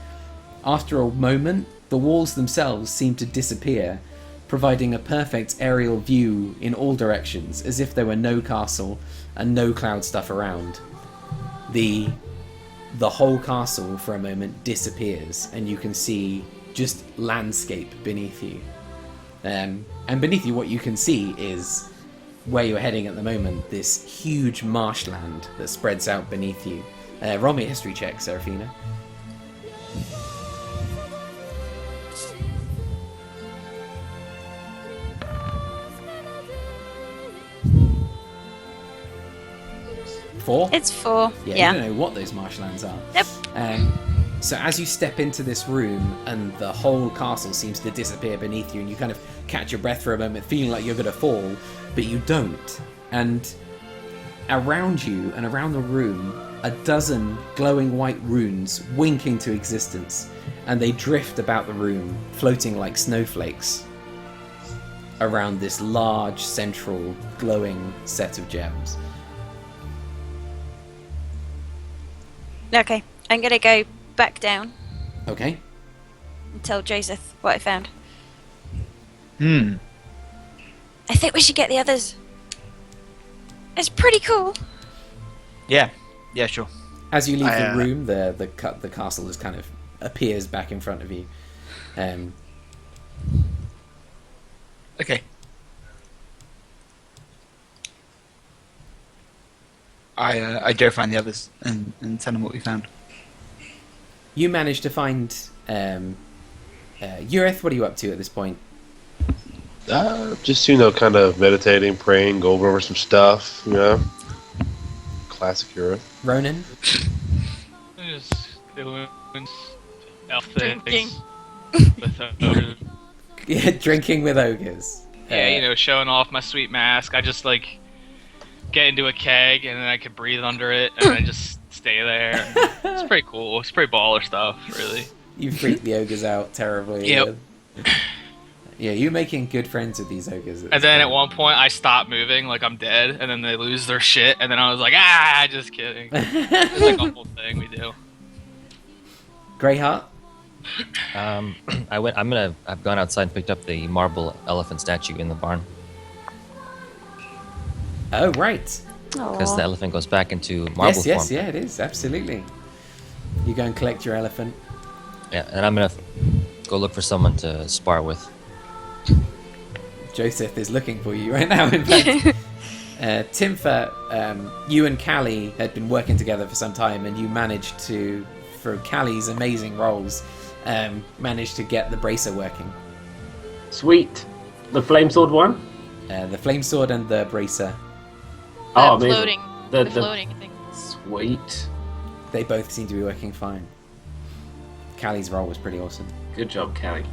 After a moment, the walls themselves seem to disappear, providing a perfect aerial view in all directions, as if there were no castle and no cloud stuff around. The whole castle for a moment disappears, and you can see just landscape beneath you. And beneath you, what you can see is where you're heading at the moment, this huge marshland that spreads out beneath you. Roll me a history check, Seraphina. Four? It's 4. You Yeah. don't know what those marshlands are. Yep. So as you step into this room and the whole castle seems to disappear beneath you, and you kind of catch your breath for a moment, feeling like you're going to fall, but you don't. And around you and around the room, a dozen glowing white runes wink into existence, and they drift about the room, floating like snowflakes around this large, central, glowing set of gems. Okay. I'm gonna go back down Okay. and tell Joseph what I found. Hmm. I think we should get the others. It's pretty cool. Yeah. Yeah, sure. As you leave the room, the castle just kind of appears back in front of you. Okay. I go find the others and tell them what we found. You manage to find Ureth. What are you up to at this point? Just, kind of meditating, praying, going over some stuff, Classic Europe. Ronan? Just doing elf Drinking. things with ogres. Yeah, drinking with ogres. Yeah, showing off my sweet mask. I just get into a keg and then I could breathe under it and I just stay there. It's pretty cool. It's pretty baller stuff, really. You freak the ogres out terribly. Yep. Yeah, you're making good friends with these ogres. And then at one point I stopped moving, like I'm dead, and then they lose their shit, and then I was like, just kidding. It's like a whole thing we do. Greyheart? I've gone outside and picked up the marble elephant statue in the barn. Oh, right. Because the elephant goes back into marble form. Yes, yeah, it is, absolutely. You go and collect your elephant. Yeah, and I'm gonna go look for someone to spar with. Joseph is looking for you right now. In fact, Timfer, you and Callie had been working together for some time, and you managed to, through Callie's amazing rolls, managed to get the bracer working. Sweet. The flame sword one? The flame sword and the bracer, Oh, The amazing. floating, The- the the- floating thing. Sweet. they both seem to be working fine. Callie's roll was pretty awesome. Good job, Kelly.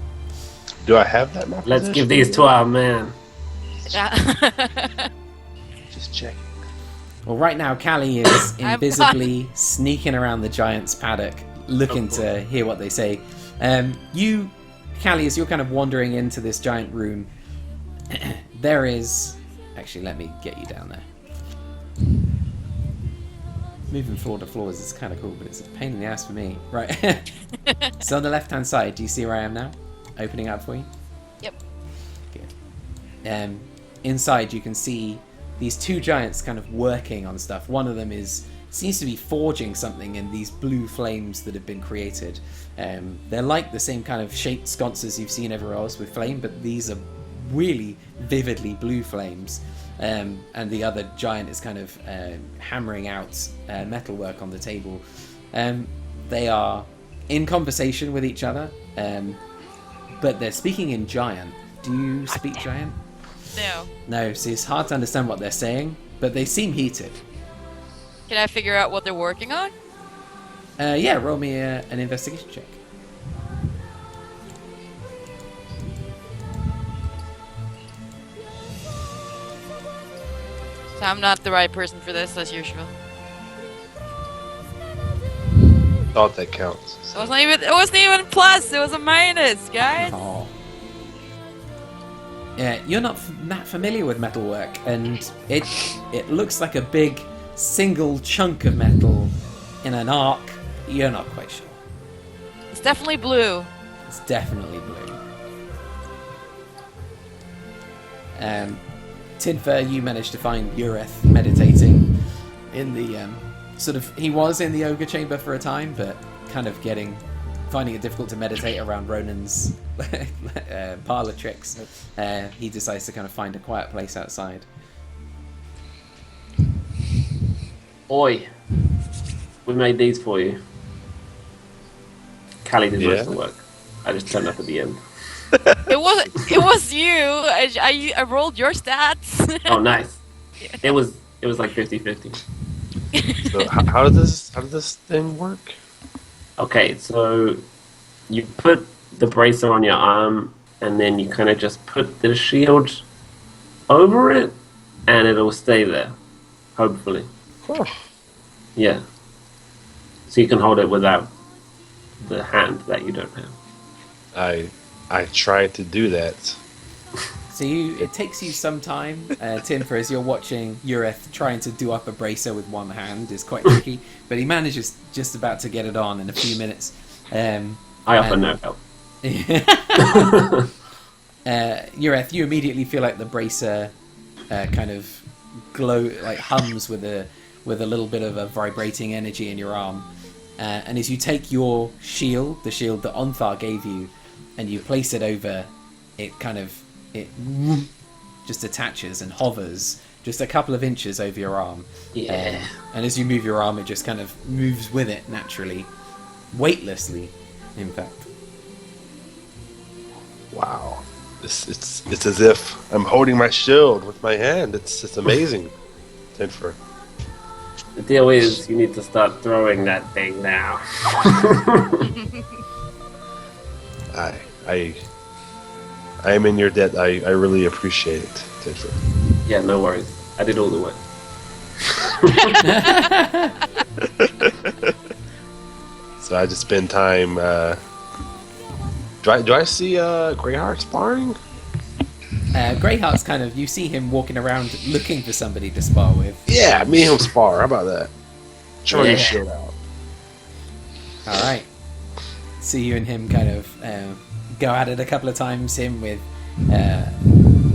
Do I have that map? Let's give these to our man. Yeah. Just check. Well, right now, Callie is I'm invisibly sneaking around the giant's paddock, looking to hear what they say. You, Callie, as you're kind of wandering into this giant room, there is... Actually, let me get you down there. Moving floor to floors is kind of cool, but it's a pain in the ass for me. Right. So on the left-hand side, do you see where I am now? Opening up for you? Yep. Good. Inside, you can see these two giants kind of working on stuff. One of them seems to be forging something in these blue flames that have been created. They're like the same kind of shaped sconces you've seen everywhere else with flame, but these are really vividly blue flames. And the other giant is kind of hammering out metalwork on the table. They are in conversation with each other, but they're speaking in giant. Do you speak giant? No. No, so it's hard to understand what they're saying, but they seem heated. Can I figure out what they're working on? Yeah, roll me an investigation check. So I'm not the right person for this, as usual. Thought that counts. It wasn't even plus. It was a minus, guys. Oh. Yeah, you're not that familiar with metalwork, and it looks like a big single chunk of metal in an arc. You're not quite sure. It's definitely blue. It's definitely blue. Tidfer, you managed to find Ureth meditating in the he was in the ogre chamber for a time, but kind of finding it difficult to meditate around Ronan's parlor tricks. He decides to kind of find a quiet place outside. Oi. We made these for you. Callie did most of the work. I just turned up at the end. It was you. I rolled your stats. Oh, nice. It was like 50-50. So how does this thing work? Okay, so you put the bracer on your arm, and then you kind of just put the shield over it, and it'll stay there, hopefully. Huh. Yeah. So you can hold it without the hand that you don't have. I tried to do that. So it takes you some time, Timfer, as you're watching Ureth trying to do up a bracer with one hand is quite tricky, but he manages just about to get it on in a few minutes. I offer no help. Ureth, you immediately feel like the bracer kind of hums with a little bit of a vibrating energy in your arm. And as you take your shield, the shield that Onthar gave you, and you place it over, it just attaches and hovers just a couple of inches over your arm. Yeah. And as you move your arm, it just kind of moves with it naturally, weightlessly, in fact. Wow. It's as if I'm holding my shield with my hand. It's amazing. Tinfer. The deal is, you need to start throwing that thing now. I am in your debt. I really appreciate it, Tinfer. Yeah, no worries. I did all the work. So I just spend time. Do I see Greyheart sparring? Greyheart's kind of, you see him walking around looking for somebody to spar with. Yeah, me and him spar. How about that? Try your Yeah. shit out. Alright. So you and him kind of go at it a couple of times. Him with,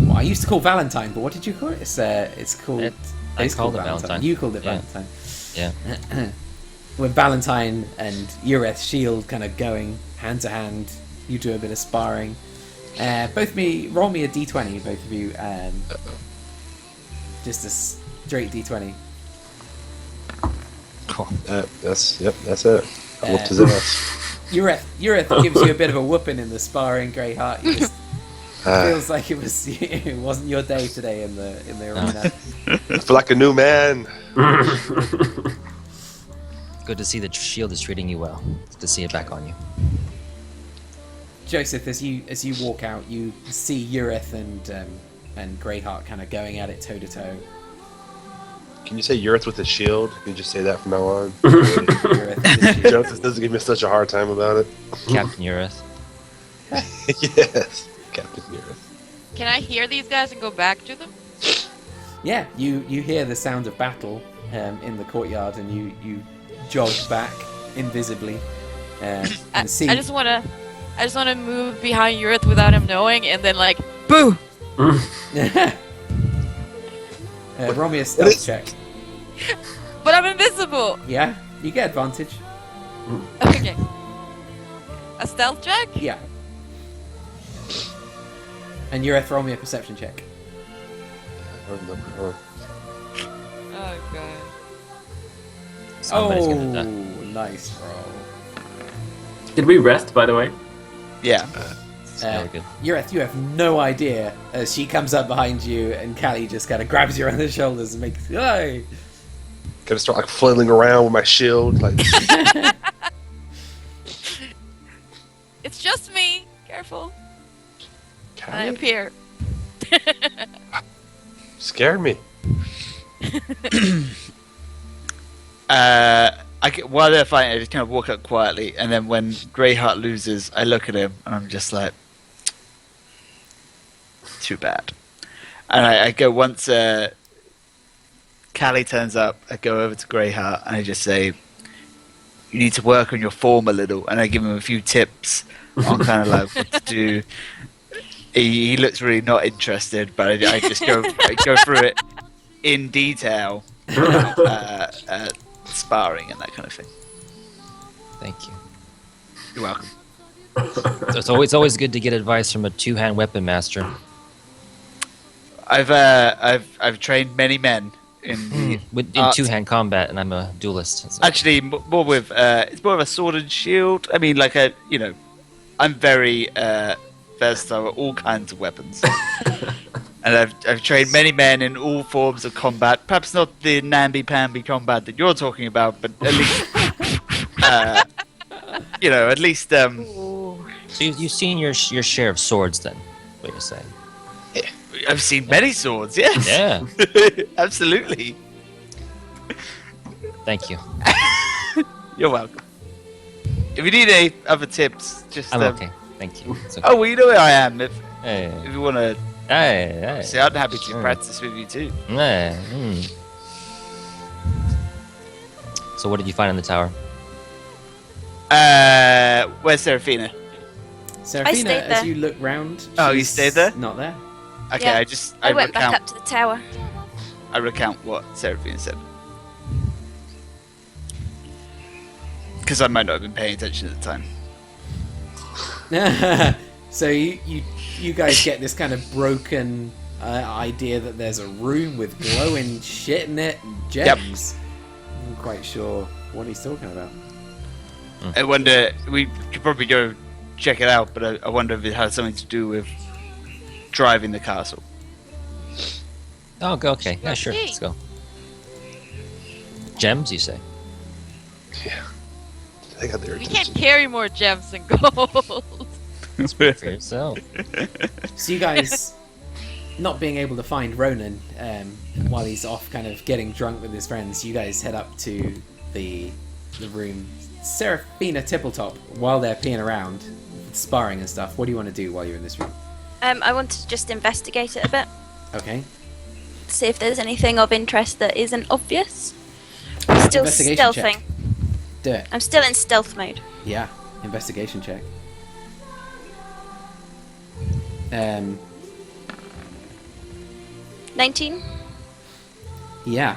what I used to call Valentine, but what did you call it? It's called... I it's called it Valentine. You called it Yeah. Valentine. Yeah. With Valentine and Ureth's shield kind of going hand to hand, you do a bit of sparring. Roll me a d20, both of you. Just a straight d20. Cool. That's it. Whooped his ass. Ureth gives you a bit of a whooping in the sparring, Greyheart. You just feels like it wasn't your day today in the arena. I feel like a new man. Good to see the shield is treating you well. Good to see it back on you. Joseph, as you walk out, you see Ureth and Greyheart kind of going at it toe to toe. Can you say Ureth with a shield? Can you just say that from now on? Ureth with his shield. Joseph doesn't give me such a hard time about it. Captain Ureth. Yes, Captain Ureth. Can I hear these guys and go back to them? Yeah, you hear the sound of battle in the courtyard, and you jog back invisibly and see. I just wanna move behind Urith without him knowing, and then like, boo! Roll me a stealth check. But I'm invisible. Yeah, you get advantage. Okay. A stealth check? Yeah. And Ureth, roll me a perception check. I don't remember. Oh god. Somebody's gonna die. Nice roll. Did we rest, by the way? Yeah. It's very good. Ureth, you have no idea as she comes up behind you, and Callie just kind of grabs you around the shoulders and makes hey. Gotta start like flailing around with my shield, like. It's just me. Careful. I Callie? appear. Scared me. While they're fighting, I just kind of walk up quietly, and then when Greyheart loses, I look at him and I'm just like, too bad. And I go once Callie turns up, I go over to Greyheart and I just say, you need to work on your form a little, and I give him a few tips on kind of like what to do. He looks really not interested, but I just go through it in detail, sparring and that kind of thing. Thank you. You're welcome. So it's always good to get advice from a two-hand weapon master. I've trained many men in the In art. two-hand combat, and I'm a duelist. So. Actually, more with it's more of a sword and shield. I mean, like I'm very versatile with all kinds of weapons, and I've trained many men in all forms of combat. Perhaps not the namby-pamby combat that you're talking about, but at least at least. So you've seen your share of swords, then? What you're saying? I've seen many swords. Yes. Yeah. Absolutely. Thank you. You're welcome. If you need any other tips, just I'm okay. Thank you. It's okay. Oh, well, you know where I am. If Hey, you want to, hey, see, I'm happy to Sure. practice with you too. hey. So what did you find in the tower? Where's Seraphina? Seraphina, stayed as there. you look round, Oh, you she's stayed there? Not there. Okay, Yeah, I I went recount. back up to the tower. I recount what Seraphina said. Because I might not have been paying attention at the time. So you guys get this kind of broken idea that there's a room with glowing shit in it and gems. I'm not quite sure what he's talking about. I wonder, we could probably go check it out, but I wonder if it has something to do with driving the castle. Oh, go. Okay. Yeah, sure. Okay. Let's go. Gems, you say? Yeah. I got their We attention. can't carry more gems and gold. Speak for yourself. So you guys, not being able to find Ronan while he's off kind of getting drunk with his friends, you guys head up to the room. Seraphina Tippletop, while they're peeing around, sparring and stuff, what do you want to do while you're in this room? I want to just investigate it a bit, Okay. see if there's anything of interest that isn't obvious. I'm still Investigation stealthing. check. Do it. I'm still in stealth mode. Yeah. Investigation check. 19? Yeah.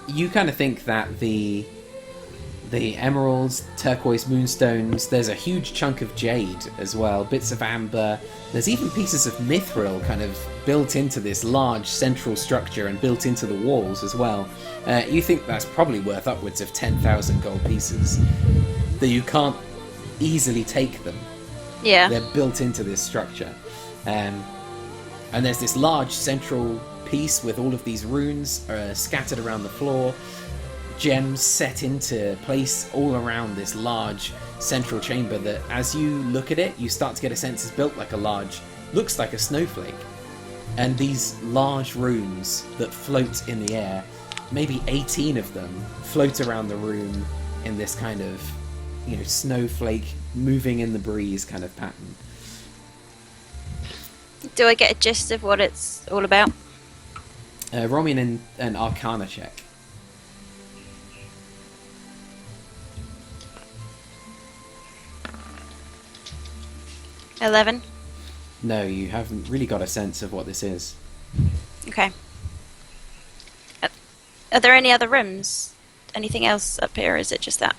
You kind of think that the the emeralds, turquoise moonstones. There's a huge chunk of jade as well, bits of amber. There's even pieces of mithril kind of built into this large central structure and built into the walls as well. You think that's probably worth upwards of 10,000 gold pieces. That you can't easily take them. Yeah. They're built into this structure. And there's this large central piece with all of these runes scattered around the floor. Gems set into place all around this large central chamber that, as you look at it, you start to get a sense it's built like looks like a snowflake. And these large runes that float in the air, maybe 18 of them, float around the room in this kind of, snowflake moving in the breeze kind of pattern. Do I get a gist of what it's all about? Roll me an Arcana check. $11. No, you haven't really got a sense of what this is. Okay. Are there any other rooms? Anything else up here, or is it just that?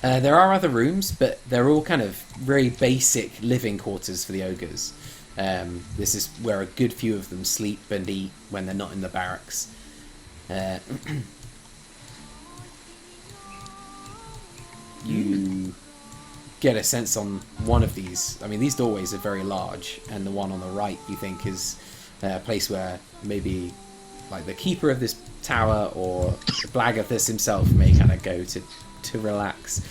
There are other rooms, but they're all kind of very basic living quarters for the ogres. This is where a good few of them sleep and eat when they're not in the barracks. You get a sense on one of these. I mean, these doorways are very large, and the one on the right you think is a place where maybe like the keeper of this tower or Blagathus himself may kind of go to relax.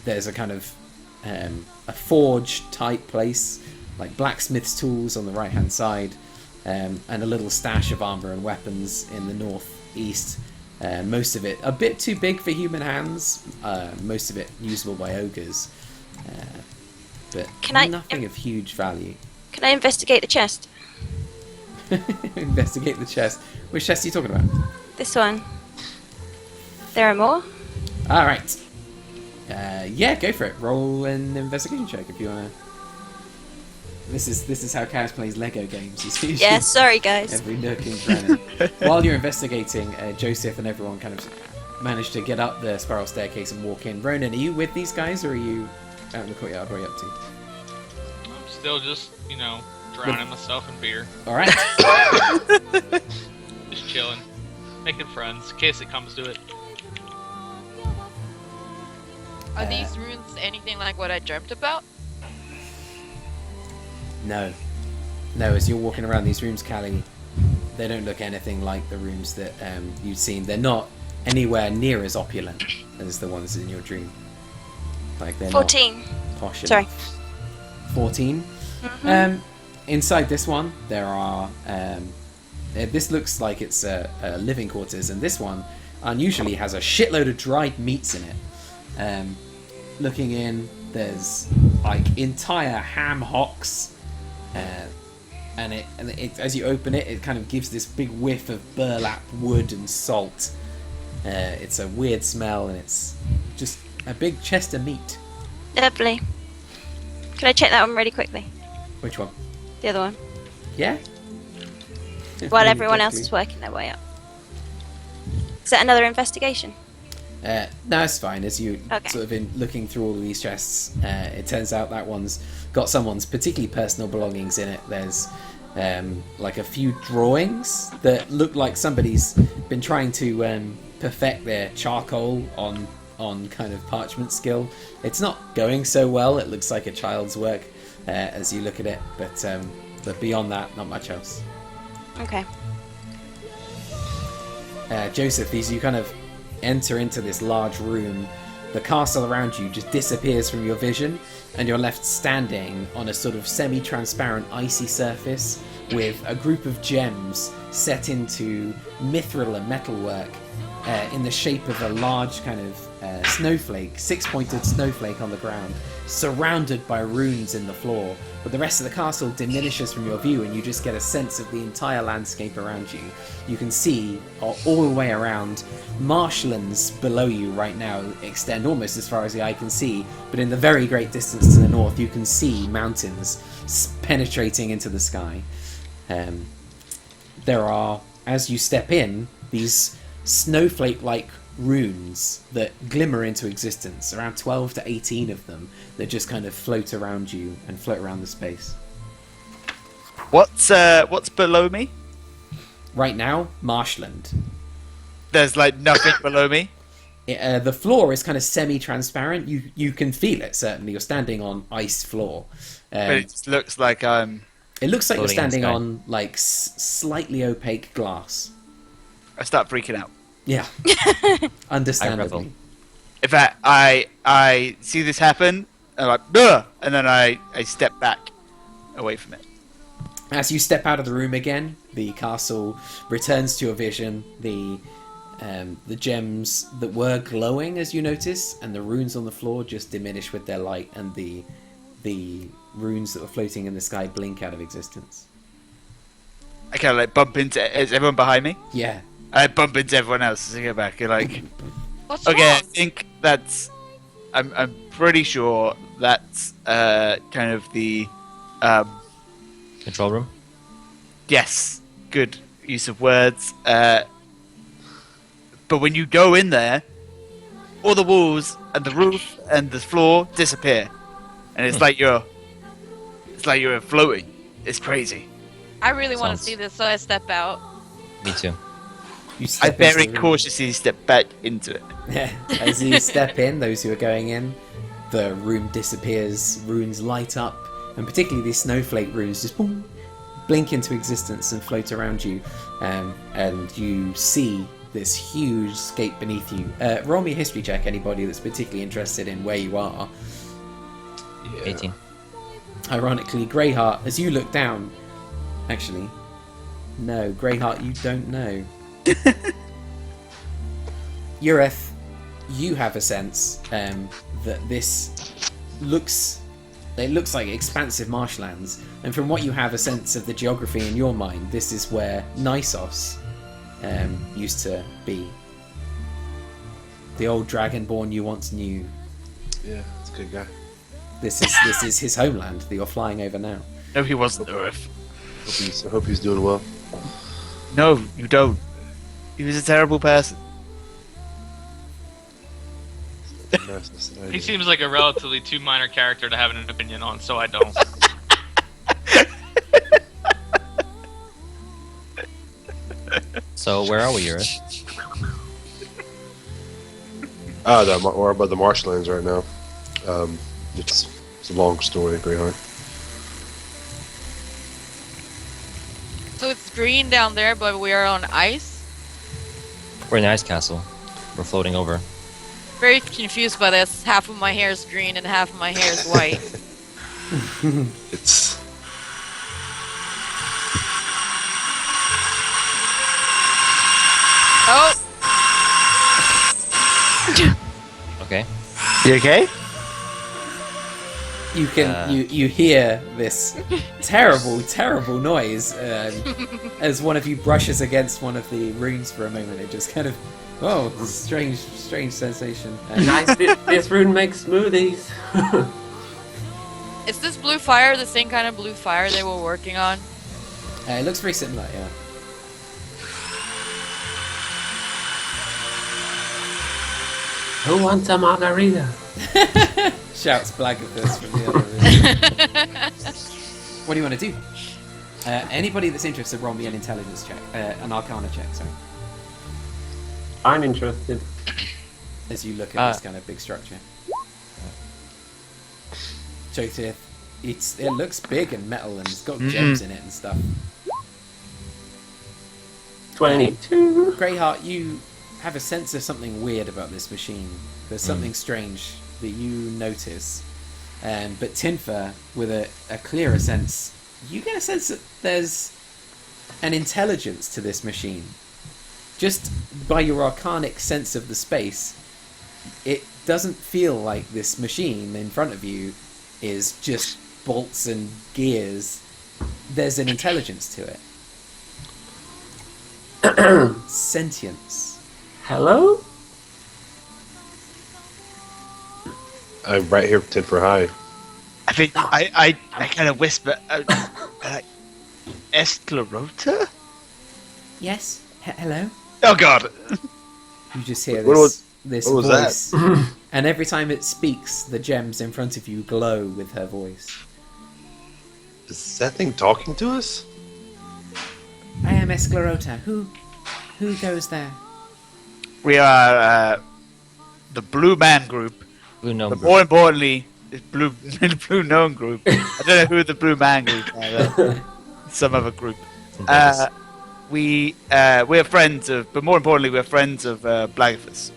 There's a kind of a forge type place, like blacksmith's tools on the right hand side, and a little stash of armor and weapons in the northeast. Most of it a bit too big for human hands, most of it usable by ogres, but nothing of huge value. Can I investigate the chest? Investigate the chest. Which chest are you talking about? This one. There are more? Alright. Yeah, go for it. Roll an investigation check if you wanna. This is how Kaz plays Lego games. Yeah, sorry guys. Every nook and cranny. While you're investigating, Joseph and everyone kind of manage to get up the spiral staircase and walk in. Ronan, are you with these guys, or are you out in the courtyard? What are you up to? I'm still just, drowning myself in beer. Alright. Just chilling. Making friends, in case it comes to it. Are these runes anything like what I dreamt about? No, as you're walking around these rooms, Callie, they don't look anything like the rooms that you've seen. They're not anywhere near as opulent as the ones in your dream. Like they're 14. not posh enough. Sorry. 14? Mm-hmm. Inside this one, there are... this looks like it's a living quarters, and this one unusually has a shitload of dried meats in it. Looking in, there's like entire ham hocks. And it, as you open it, it kind of gives this big whiff of burlap, wood, and salt. It's a weird smell, and it's just a big chest of meat. Lovely. Can I check that one really quickly? Which one? The other one. Yeah? While everyone else is working their way up. Is that another investigation? No, it's fine. As you Okay. sort of in looking through all of these chests, it turns out that one's got someone's particularly personal belongings in it. There's like a few drawings that look like somebody's been trying to perfect their charcoal on kind of parchment skill. It's not going so well. It looks like a child's work as you look at it, but beyond that, not much else. Okay. Joseph, as you kind of enter into this large room, the castle around you just disappears from your vision, and you're left standing on a sort of semi-transparent icy surface with a group of gems set into mithril and metalwork in the shape of a large kind of snowflake, six-pointed snowflake on the ground, surrounded by runes in the floor. But the rest of the castle diminishes from your view, and you just get a sense of the entire landscape around you. You can see all the way around, marshlands below you right now extend almost as far as the eye can see, but in the very great distance to the north you can see mountains penetrating into the sky. There are, as you step in, these snowflake-like runes that glimmer into existence, around 12 to 18 of them that just kind of float around you and float around the space. What's below me? Right now, marshland. There's like nothing below me. The floor is kind of semi-transparent. You can feel it, certainly. You're standing on ice floor. But it just looks like I'm. It looks like you're Floating in the standing sky. on like slightly opaque glass. I start freaking out. Yeah, understandably. In fact, I see this happen, and I'm like, "Ugh!" And then I step back away from it. As you step out of the room again, the castle returns to your vision. The gems that were glowing, as you notice, and the runes on the floor just diminish with their light, and the runes that were floating in the sky blink out of existence. I kind of like bump into. Is everyone behind me? Yeah. I bump into everyone else as I get back. And like, What's okay, I wrong? think that's. I'm pretty sure that's kind of the. Control room. Yes, good use of words. But when you go in there, all the walls and the roof and the floor disappear, and it's like you're floating. It's crazy. I really want to Sounds- see this, so I step out. Me too. You I step into very the room. cautiously step back into it. Yeah. As you step in, those who are going in, the room disappears, runes light up, and particularly these snowflake runes just boom, blink into existence and float around you, and you see this huge scape beneath you. Roll me a history check, anybody that's particularly interested in where you are. 18. Ironically, Greyheart, as you look down, actually, no, Greyheart, you don't know. Ureth, you have a sense that this looks like expansive marshlands, and from what you have a sense of the geography in your mind, this is where Nisos used to be. The old dragonborn you once knew. Yeah, that's a good guy. This is his homeland that you're flying over now. No, he wasn't Earth. I hope he's doing well. No, you don't. He was a terrible person. He seems like a relatively too minor character to have an opinion on, so I don't. So where are we, Yura? We're about the marshlands right now. It's a long story, Greyheart. So it's green down there, but we are on ice. We're in the ice castle. We're floating over. Very confused by this. Half of my hair is green and half of my hair is white. It's Oh, Okay. You okay? You can you hear this terrible noise as one of you brushes against one of the runes for a moment. It just kind of strange sensation. Nice. This rune makes smoothies. is this blue fire the same kind of blue fire they were working on? It looks very similar, yeah. Who wants a margarita? Shouts Blagathus from the other room. What do you want to do? Anybody that's interested, roll me an intelligence check, an arcana check, sorry, I'm interested. as you look at this kind of big structure. Jotith, it looks big and metal and it's got gems in it and stuff. 22. Greyheart, you have a sense of something weird about this machine. There's something strange that you notice. But Tinfa, with a clearer sense, you get a sense that there's an intelligence to this machine. Just by your arcanic sense of the space, it doesn't feel like this machine in front of you is just bolts and gears. There's an intelligence to it. Sentience. Hello? I'm right here, 10 for high. I think I kind of whisper, Esclerota? Yes. Hello. Oh God! You just hear What was- this what was voice, that? and every time it speaks, the gems in front of you glow with her voice. Is that thing talking to us? I am Esclerota. Who goes there? We are the Blue Man Group. Blue gnome But group. more importantly, the Blue Gnome Group. I don't know who the Blue Man Group are. Some other group. We're friends of, but more importantly, we're friends of Blagathus.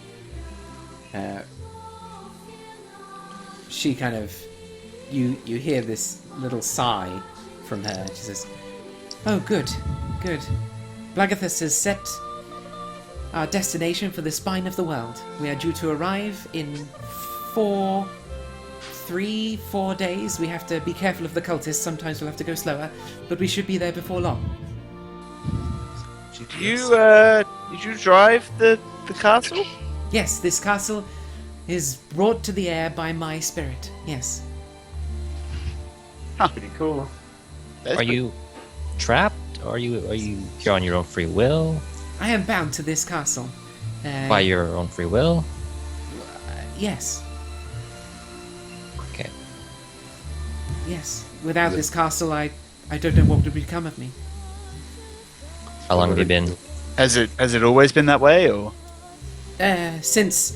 She kind of, you hear this little sigh from her. She says, "Oh, good. Blagathus has set our destination for the spine of the world. We are due to arrive in 4 days. We have to be careful of the cultists. Sometimes we'll have to go slower, but we should be there before long." Did you drive the castle? Yes, this castle is brought to the air by my spirit. Yes. Pretty cool. That's Are you trapped? Or are you here on your own free will? I am bound to this castle. By your own free will? Yes. Okay. Yes. Without this castle, I don't know what would become of me. How long have you been? Has it always been that way, or? Since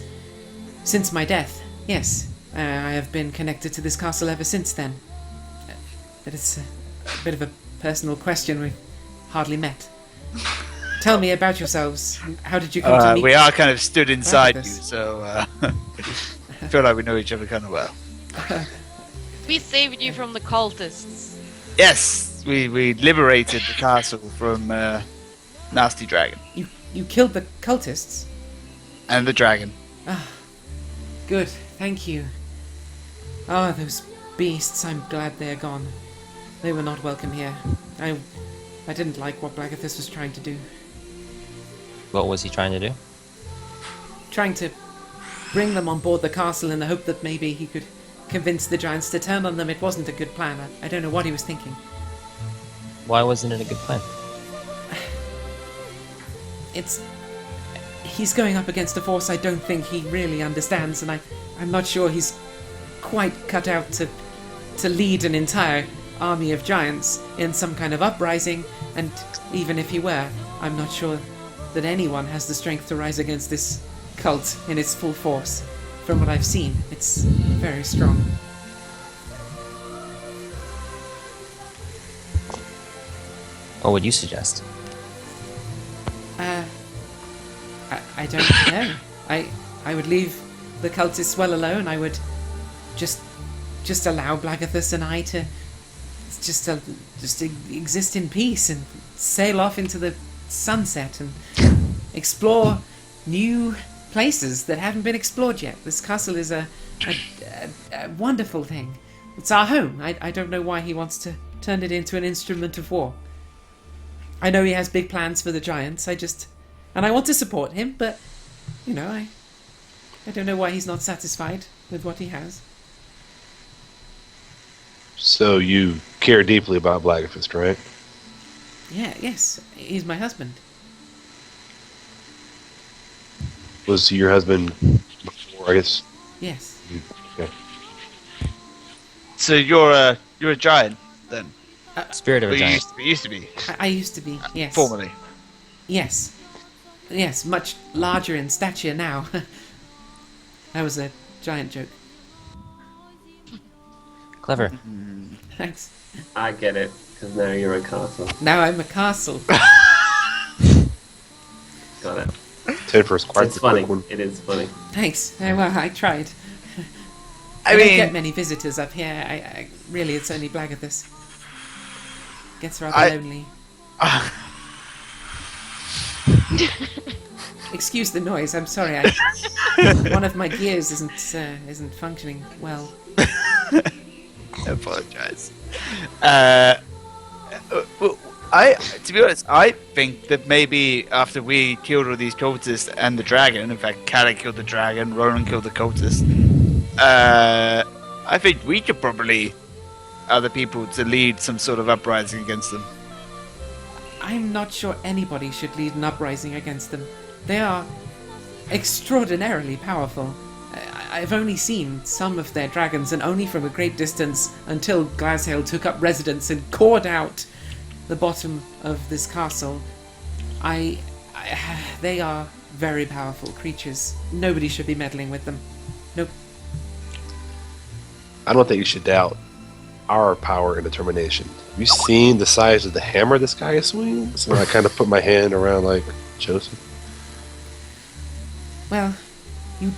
my death, yes. I have been connected to this castle ever since then. But it's a bit of a personal question. We've hardly met. Tell me about yourselves. How did you come to meet? We are kind of stood inside you, Blagathus? so I feel like we know each other kind of well. We saved you from the cultists. Yes, we liberated the castle from Nasty Dragon You killed the cultists? and the dragon. Good, thank you. Ah, those beasts, I'm glad they're gone. They were not welcome here. I didn't like what Blagathus was trying to do. What was he trying to do? Trying to bring them on board the castle in the hope that maybe he could convince the giants to turn on them. It wasn't a good plan. I don't know what he was thinking. Why wasn't it a good plan? He's going up against a force I don't think he really understands, and I'm not sure he's quite cut out to lead an entire army of giants in some kind of uprising, and even if he were, I'm not sure that anyone has the strength to rise against this cult in its full force. From what I've seen, it's very strong. What would you suggest? I don't know. I would leave the cultists well alone. I would just allow Blagathus and I to just exist in peace and sail off into the sunset and explore new places that haven't been explored yet. This castle is a wonderful thing. It's our home. I don't know why he wants to turn it into an instrument of war. I know he has big plans for the giants. And I want to support him, but I don't know why he's not satisfied with what he has. So you care deeply about Blagathus, right? Yeah, yes, he's my husband. Was he your husband before, I guess? Yes. Okay. So you're a giant then? Spirit of a Well, you giant. used to be. I used to be, yes. Formerly. Yes. Yes, much larger in stature now. That was a giant joke. Clever. Thanks. I get it, because now you're a castle. Now I'm a castle. Got it. Tenfer's quite It's the funny. quick one. It is funny. Thanks. Well, I tried. I I don't mean, get many visitors up here. I really, it's only Blagathus. Gets rather I- lonely. Excuse the noise. I'm sorry. One of my gears isn't functioning well. I apologize. To be honest, I think that maybe after we killed all these cultists and the dragon, in fact, Callie killed the dragon, Ronan killed the cultists, I think we could probably other people to lead some sort of uprising against them. I'm not sure anybody should lead an uprising against them. They are extraordinarily powerful. I've only seen some of their dragons, and only from a great distance, until Glashail took up residence and cored out the bottom of this castle. They are very powerful creatures. Nobody should be meddling with them. Nope. I don't think you should doubt our power and determination. Have you seen the size of the hammer this guy is swinging? So I kind of put my hand around like Joseph. Well, you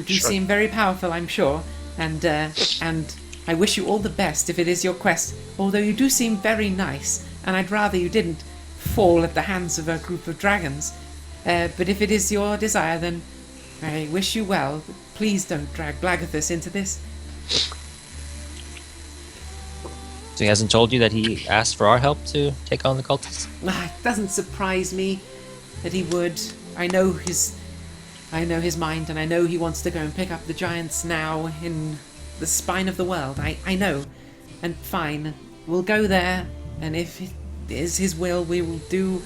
do seem very powerful, I'm sure, and I wish you all the best if it is your quest. Although you do seem very nice, and I'd rather you didn't fall at the hands of a group of dragons. But if it is your desire, then I wish you well. Please don't drag Blagathus into this. So he hasn't told you that he asked for our help to take on the cultists? It doesn't surprise me that he would. I know his mind, and I know he wants to go and pick up the giants now in the spine of the world. I know. And fine, we'll go there, and if it is his will, we will do.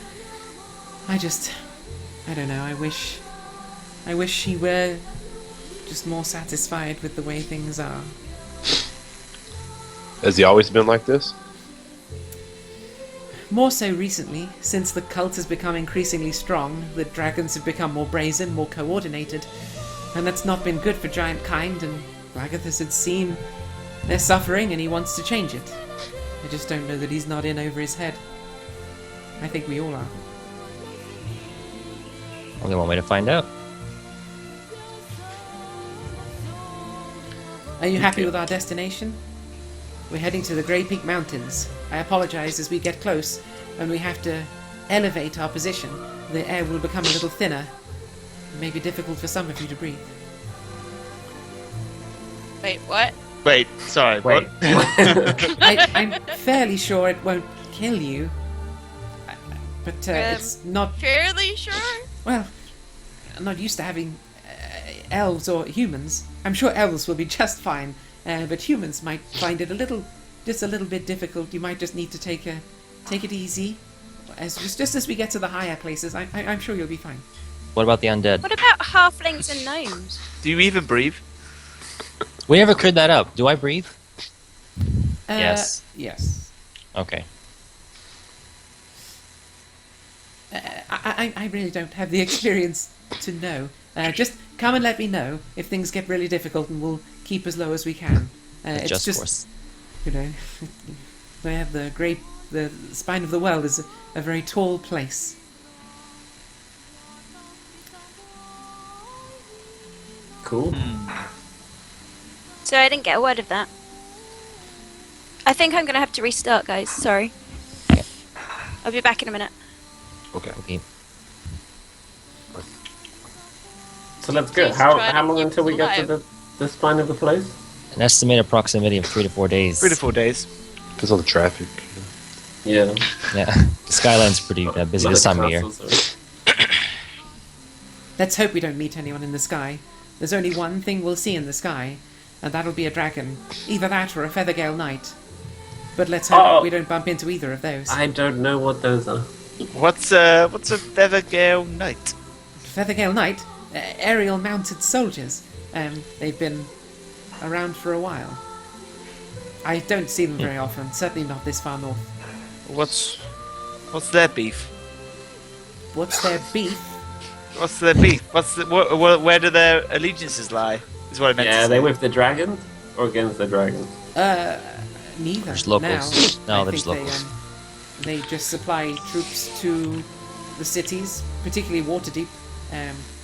I don't know, I wish he were just more satisfied with the way things are. Has he always been like this? More so recently, since the cult has become increasingly strong, the dragons have become more brazen, more coordinated, and that's not been good for giant kind, and Blagathus had seen their suffering and he wants to change it. I just don't know that he's not in over his head. I think we all are. Only one way to find out. Are you happy with our destination? We're heading to the Grey Peak Mountains. I apologize as we get close and we have to elevate our position. The air will become a little thinner. It may be difficult for some of you to breathe. Wait, what? Wait, sorry, Wait. what? I'm fairly sure it won't kill you. But it's not... Fairly sure? Well, I'm not used to having elves or humans. I'm sure elves will be just fine, but humans might find it just a little bit difficult. You might just need to take it easy. Just as we get to the higher places, I'm sure you'll be fine. What about the undead? What about halflings and gnomes? Do you even breathe? We never cleared that up. Do I breathe? Yes. Yes. Okay. I really don't have the experience to know. Just come and let me know if things get really difficult, and we'll keep as low as we can. It's Just course. You know, they have the spine of the world is a very tall place. Cool. So I didn't get a word of that. I think I'm going to have to restart, guys. Sorry. I'll be back in a minute. Okay. So let's go. Please try How to long keep until we get to alive. the spine of the place? An estimated proximity of 3 to 4 days. 3 to 4 days. Because of the traffic. Yeah. Yeah. The skyline's pretty busy this time of year. Let's hope we don't meet anyone in the sky. There's only one thing we'll see in the sky, and that'll be a dragon. Either that or a Feathergale Knight. But let's hope we don't bump into either of those. I don't know what those are. What's a Feathergale Knight? Feathergale Knight, aerial mounted soldiers. They've been around for a while. I don't see them very often, certainly not this far north. What's their beef? What's their beef? What's their beef? Where do their allegiances lie? Is what I meant to Yeah, say. are they with the dragons or against the dragons? Neither. Just locals. Now. No, I they're think just locals. They just supply troops to the cities, particularly Waterdeep.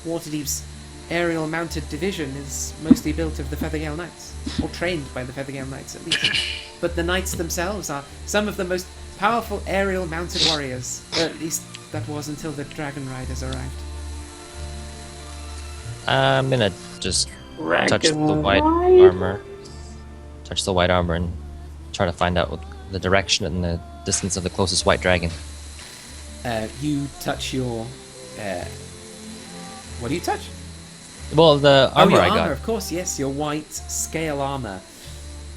Waterdeep's aerial mounted division is mostly built of the Feathergale Knights, or trained by the Feathergale Knights at least. But the knights themselves are some of the most powerful aerial mounted warriors. At least that was until the dragon riders arrived. I'm gonna just touch the Dragon white ride? armor. Touch the white armor and try to find out the direction and the distance of the closest white dragon. You touch your... what do you touch? Well, the armor your I armor, got. of course, yes, your white scale armor.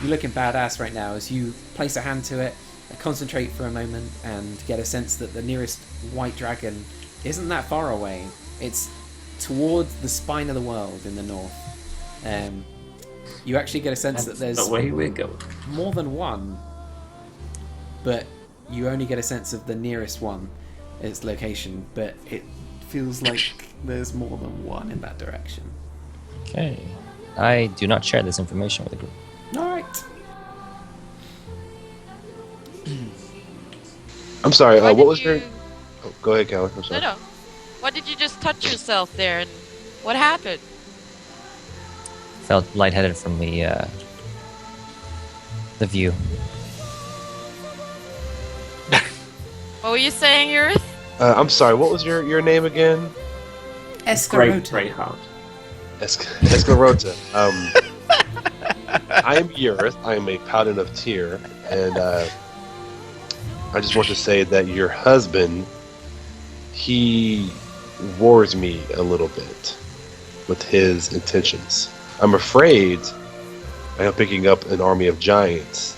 You're looking badass right now as you place a hand to it, concentrate for a moment, and get a sense that the nearest white dragon isn't that far away. It's towards the spine of the world in the north, you actually get a sense that there's the way we're going. more than one, but you only get a sense of the nearest one, its location, but it feels like there's more than one in that direction. Okay. I do not share this information with the group. Alright. I'm sorry. Why What did was your? you- Oh, go ahead, Callie. I'm No, sorry. no. Why did you just touch yourself there? And what happened? Felt lightheaded from the view. What were you saying, Eurith? I'm sorry. What was your name again? Escarota. Great heart. Escarota. I am Eurith. I am a paladin of Tyr, and I just want to say that your husband, he worries me a little bit with his intentions. I'm afraid, I am picking up an army of giants,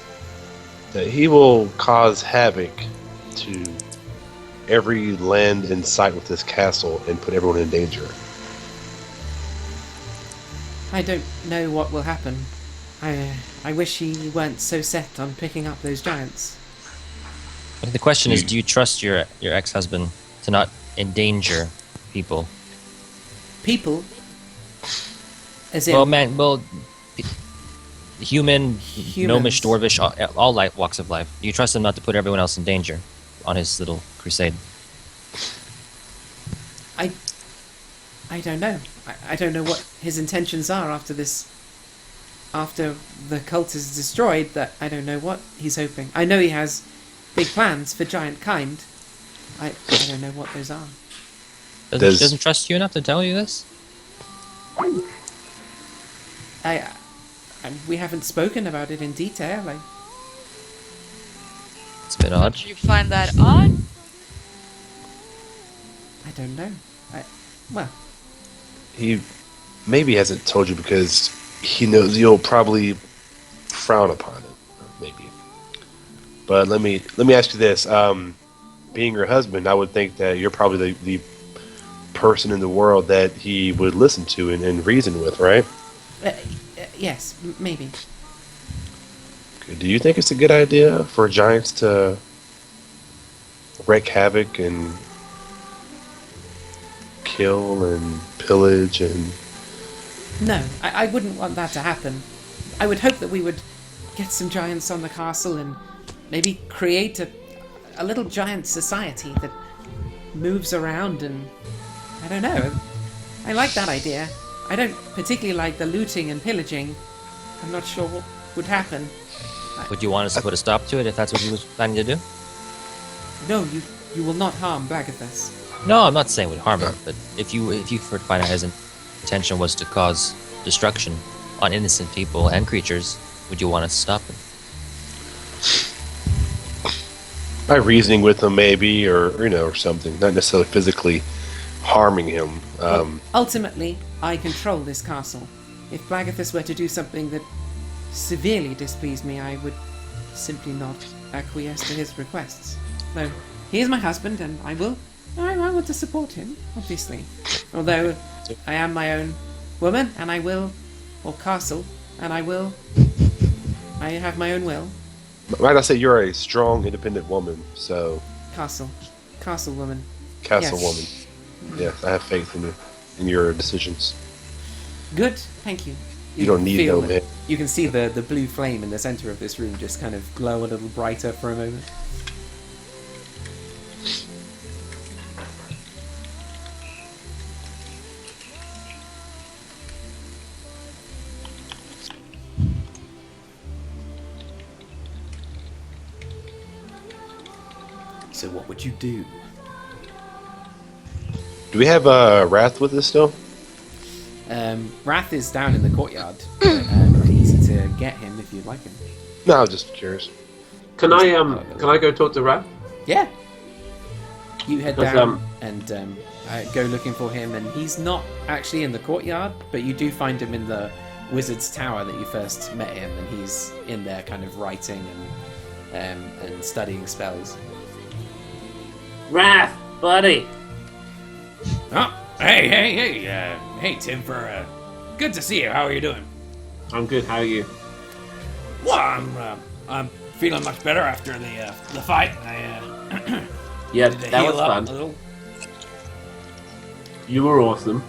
that he will cause havoc to every land in sight with this castle and put everyone in danger. I don't know what will happen. I wish he weren't so set on picking up those giants. The question is, do you trust your ex-husband to not endanger people? People? As in, Human, Humans. gnomish, dwarvish, all walks of life. Do you trust him not to put everyone else in danger on his little crusade? I don't know. I don't know what his intentions are after this. After the cult is destroyed, that I don't know what he's hoping. I know he has big plans for giant kind. I don't know what those are. Doesn't trust you enough to tell you this? We haven't spoken about it in detail. It's a bit odd. Did you find that odd? I don't know. Well, He maybe hasn't told you because he knows you'll probably frown upon it, maybe. But let me ask you this: being your husband, I would think that you're probably the person in the world that he would listen to and reason with, right? yes, maybe. Do you think it's a good idea for giants to wreak havoc and kill and pillage and... No, I wouldn't want that to happen. I would hope that we would get some giants on the castle and maybe create a little giant society that moves around and... I don't know. I like that idea. I don't particularly like the looting and pillaging. I'm not sure what would happen. Would you want us to put a stop to it if that's what he was planning to do? No, you will not harm Blagathus. No, I'm not saying we'd harm him, but if you were to find out his intention was to cause destruction on innocent people and creatures, would you want us to stop him? By reasoning with him, maybe, or or something. Not necessarily physically harming him. Ultimately, I control this castle. If Blagathus were to do something that severely displeased me, I would simply not acquiesce to his requests. No, he is my husband, and I want to support him, obviously. Although I am my own woman, and or castle, and I have my own will. Might I say you're a strong, independent woman, so... Castle woman. Castle Yes. woman. Yes, I have faith in your decisions. Good, thank you. You don't need feel no that- man. You can see the blue flame in the center of this room just kind of glow a little brighter for a moment. So what would you do? Do we have Rath with us still? Rath is down in the courtyard. But, easy to get him if you'd like him. No, I was just curious. Can I go talk to Rath? Yeah. You head Does, down and go looking for him, and he's not actually in the courtyard, but you do find him in the wizard's tower that you first met him, and he's in there kind of writing and studying spells. Rath, buddy. Oh, Hey, Tim. Good to see you. How are you doing? I'm good. How are you? Well, I'm feeling much better after the fight. Yeah, Did that heal was up fun. a little. You were awesome.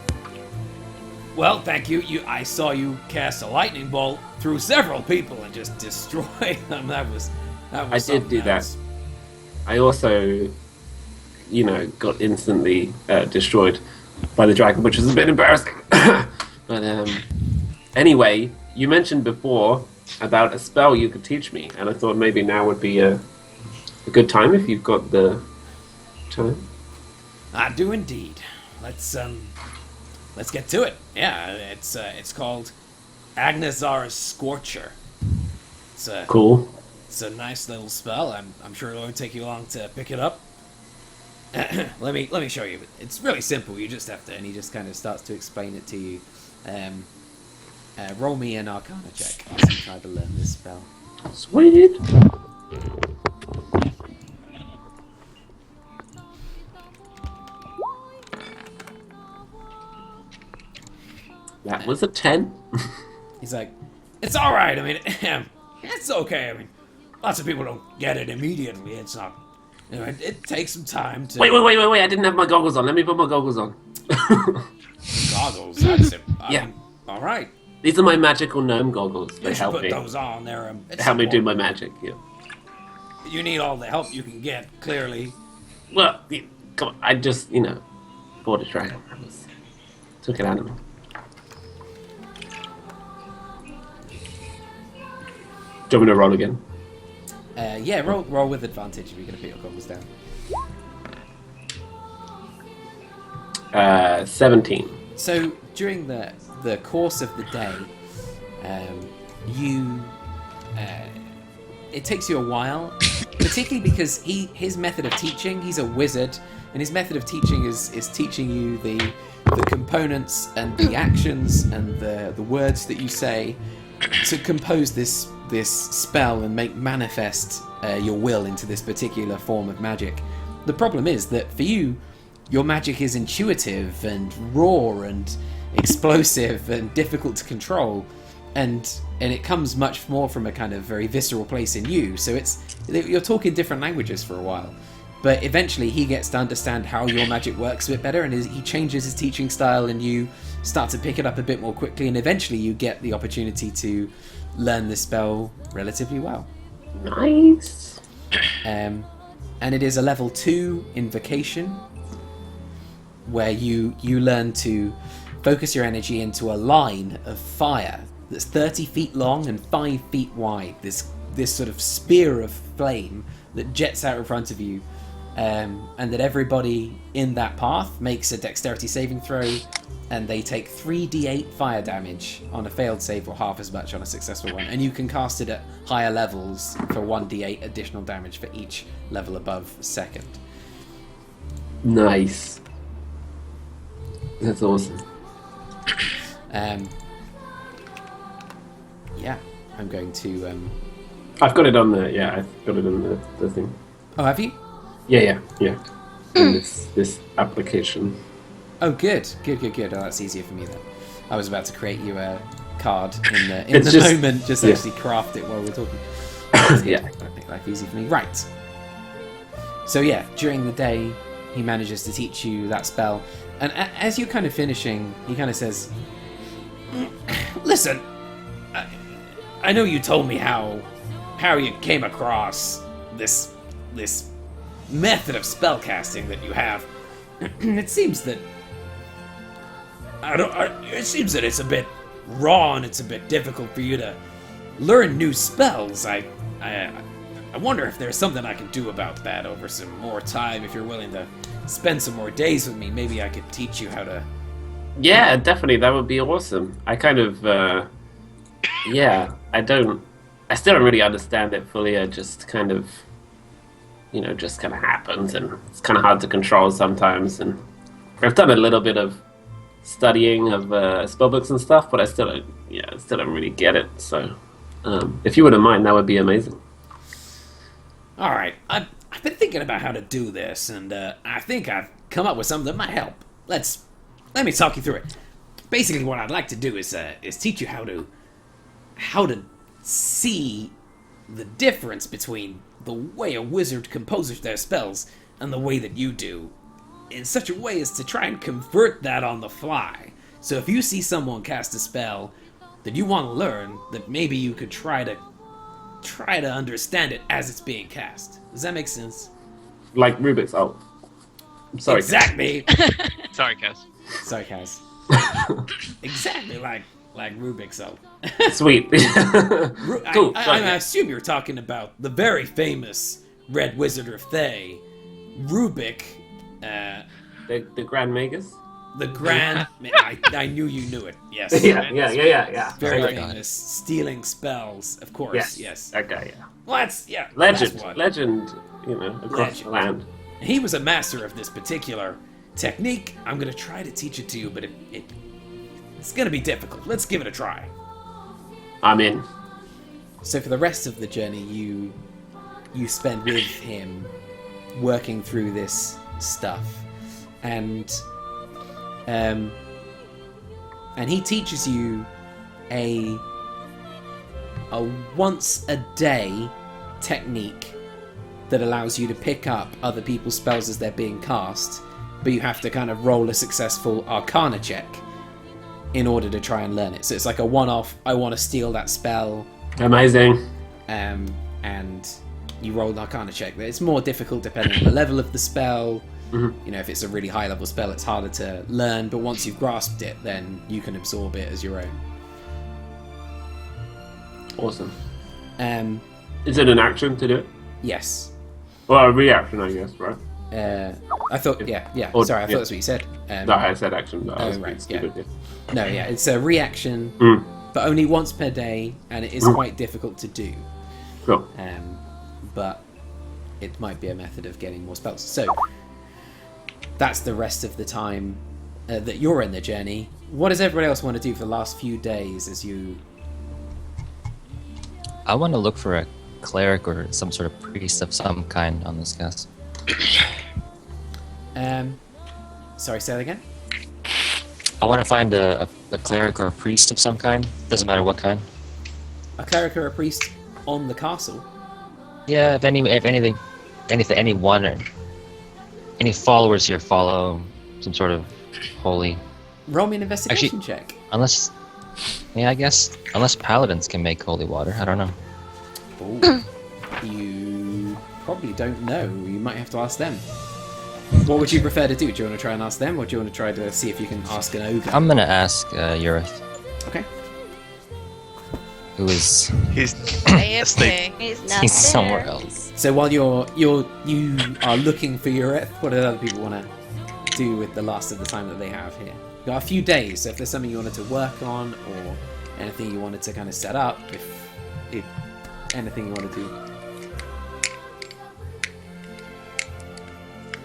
Well, thank you. I saw you cast a lightning bolt through several people and just destroy them. That was I did something do that. else. I also, got instantly destroyed by the dragon, which was a bit embarrassing. But anyway, you mentioned before about a spell you could teach me, and I thought maybe now would be a good time if you've got the time. I do indeed. Let's get to it. Yeah, it's called Agnazar's Scorcher. Cool. It's a nice little spell. I'm sure it won't take you long to pick it up. let me show you. It's really simple. You just have to, and he just kind of starts to explain it to you. Roll me an Arcana check as you try to learn this spell. Sweet. That was a 10. He's like, it's all right. I mean, it's okay. I mean, lots of people don't get it immediately. It's not. It takes some time to. Wait! I didn't have my goggles on. Let me put my goggles on. Goggles. That's it. Yeah. All right. These are my magical gnome goggles. They You should help put me. those on there. They help me do my magic. Yeah. You need all the help you can get. Clearly. Well, come on. I just, fought a dragon. Took it out of me. Do you want me to roll again? Yeah. Roll with advantage if you're gonna put your goggles down. 17. So during the course of the day, it takes you a while, particularly because his method of teaching, he's a wizard, and his method of teaching is teaching you the components and the actions and the words that you say to compose this spell and make manifest your will into this particular form of magic. The problem is that for you, your magic is intuitive and raw and explosive and difficult to control, and it comes much more from a kind of very visceral place in you. So you're talking different languages for a while, but eventually he gets to understand how your magic works a bit better, and he changes his teaching style, and you start to pick it up a bit more quickly, and eventually you get the opportunity to learn the spell relatively well. Nice. And it is a level 2 invocation where you learn to focus your energy into a line of fire that's 30 feet long and 5 feet wide. This sort of spear of flame that jets out in front of you, and that everybody in that path makes a dexterity saving throw, and they take 3d8 fire damage on a failed save, or half as much on a successful one. And you can cast it at higher levels for 1d8 additional damage for each level above second. Nice. That's awesome. Yeah, I'm going to. I've got it on the. Yeah, I've got it on the thing. Oh, have you? Yeah. In this application. Oh, good. Oh, that's easier for me then. I was about to create you a card in the It's just- moment, just yeah. actually craft it while we're talking. That's good. Yeah. That'll make life easy for me. Right. So yeah, during the day, he manages to teach you that spell, and as you're kind of finishing, he kind of says, "Listen, I know you told me how you came across this method of spellcasting that you have. It seems that it seems that it's a bit raw and it's a bit difficult for you to learn new spells. I wonder if there's something I can do about that over some more time. If you're willing to spend some more days with me, maybe I could teach you how to." Yeah, definitely. That would be awesome. I kind of. I still don't really understand it fully. I just kind of. Just kind of happens, and it's kind of hard to control sometimes. And I've done a little bit of studying of spellbooks and stuff, but I still don't really get it. So, if you wouldn't mind, that would be amazing. All right, I've been thinking about how to do this, and I think I've come up with something that might help. Let's let me talk you through it. Basically, what I'd like to do is teach you how to see the difference between the way a wizard composes their spells and the way that you do, in such a way as to try and convert that on the fly. So if you see someone cast a spell that you want to learn, that maybe you could try to understand it as it's being cast. Does that make sense? Like Rubik's. Oh, I'm sorry. Exactly. Sorry, Cass. Sorry, Kaz. Exactly like Rubik's Cube. Sweet. Cool. I assume you're talking about the very famous Red Wizard of Thay, Rubik. The Grand Magus. The Grand. I knew you knew it. Yes. Yeah. Very Oh my famous stealing spells, of course. Yes. That guy. Yeah. Well, that's Legend. That's what. Legend. Across the land. He was a master of this particular technique. I'm gonna try to teach it to you, but it's gonna be difficult. Let's give it a try. I'm in. So for the rest of the journey, you spend with him, working through this stuff, and he teaches you a once a day technique that allows you to pick up other people's spells as they're being cast, but you have to kind of roll a successful Arcana check in order to try and learn it. So it's like a one-off, I want to steal that spell, Amazing. and you roll an Arcana check. It's more difficult depending on the level of the spell. Mm-hmm. You know, if it's a really high-level spell, it's harder to learn, but once you've grasped it, then you can absorb it as your own. Awesome. Um, Is it an action to do it? yes. Well, a reaction, I guess, right? I thought, yeah. Or- Sorry, I thought yeah. that's what you said. No, I said action. But I was right, being stupid. No, yeah, it's a reaction, Mm. but only once per day, and it is quite difficult to do. Cool. But it might be a method of getting more spells. So that's the rest of the time that you're in the journey. What does everybody else want to do for the last few days as you... I want to look for a cleric or some sort of priest of some kind on this castle. Sorry, say that again? I want to find a cleric or a priest of some kind. Doesn't matter what kind. A cleric or a priest on the castle? Yeah, if anything, anyone or any followers here follow some sort of holy. Roll me an investigation check. Unless, yeah, I guess unless paladins can make holy water. I don't know. Ooh. You probably don't know. You might have to ask them. What would you prefer to do? Do you want to try and ask them, or do you want to try to see if you can ask an ogre? I'm gonna ask Urath, Okay. who is He's AFK. He's not he's somewhere there. else. So while you are looking for Ureth, what do other people want to do with the last of the time that they have here? You've got a few days, so if there's something you wanted to work on, or anything you wanted to kind of set up, if anything you want to do.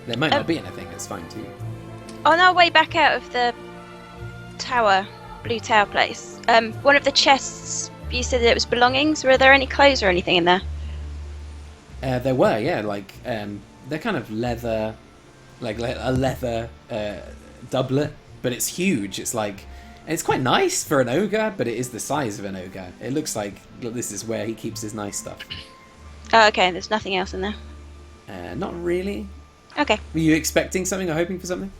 There might not be anything, it's fine too. On our way back out of the tower, blue tower place, one of the chests, you said that it was belongings. Were there any clothes or anything in there? There were, yeah, like, they're kind of leather, like a leather doublet, but it's huge. It's like, it's quite nice for an ogre, but it is the size of an ogre. It looks like this is where he keeps his nice stuff. Oh, okay. There's nothing else in there. Not really. Okay. Were you expecting something or hoping for something?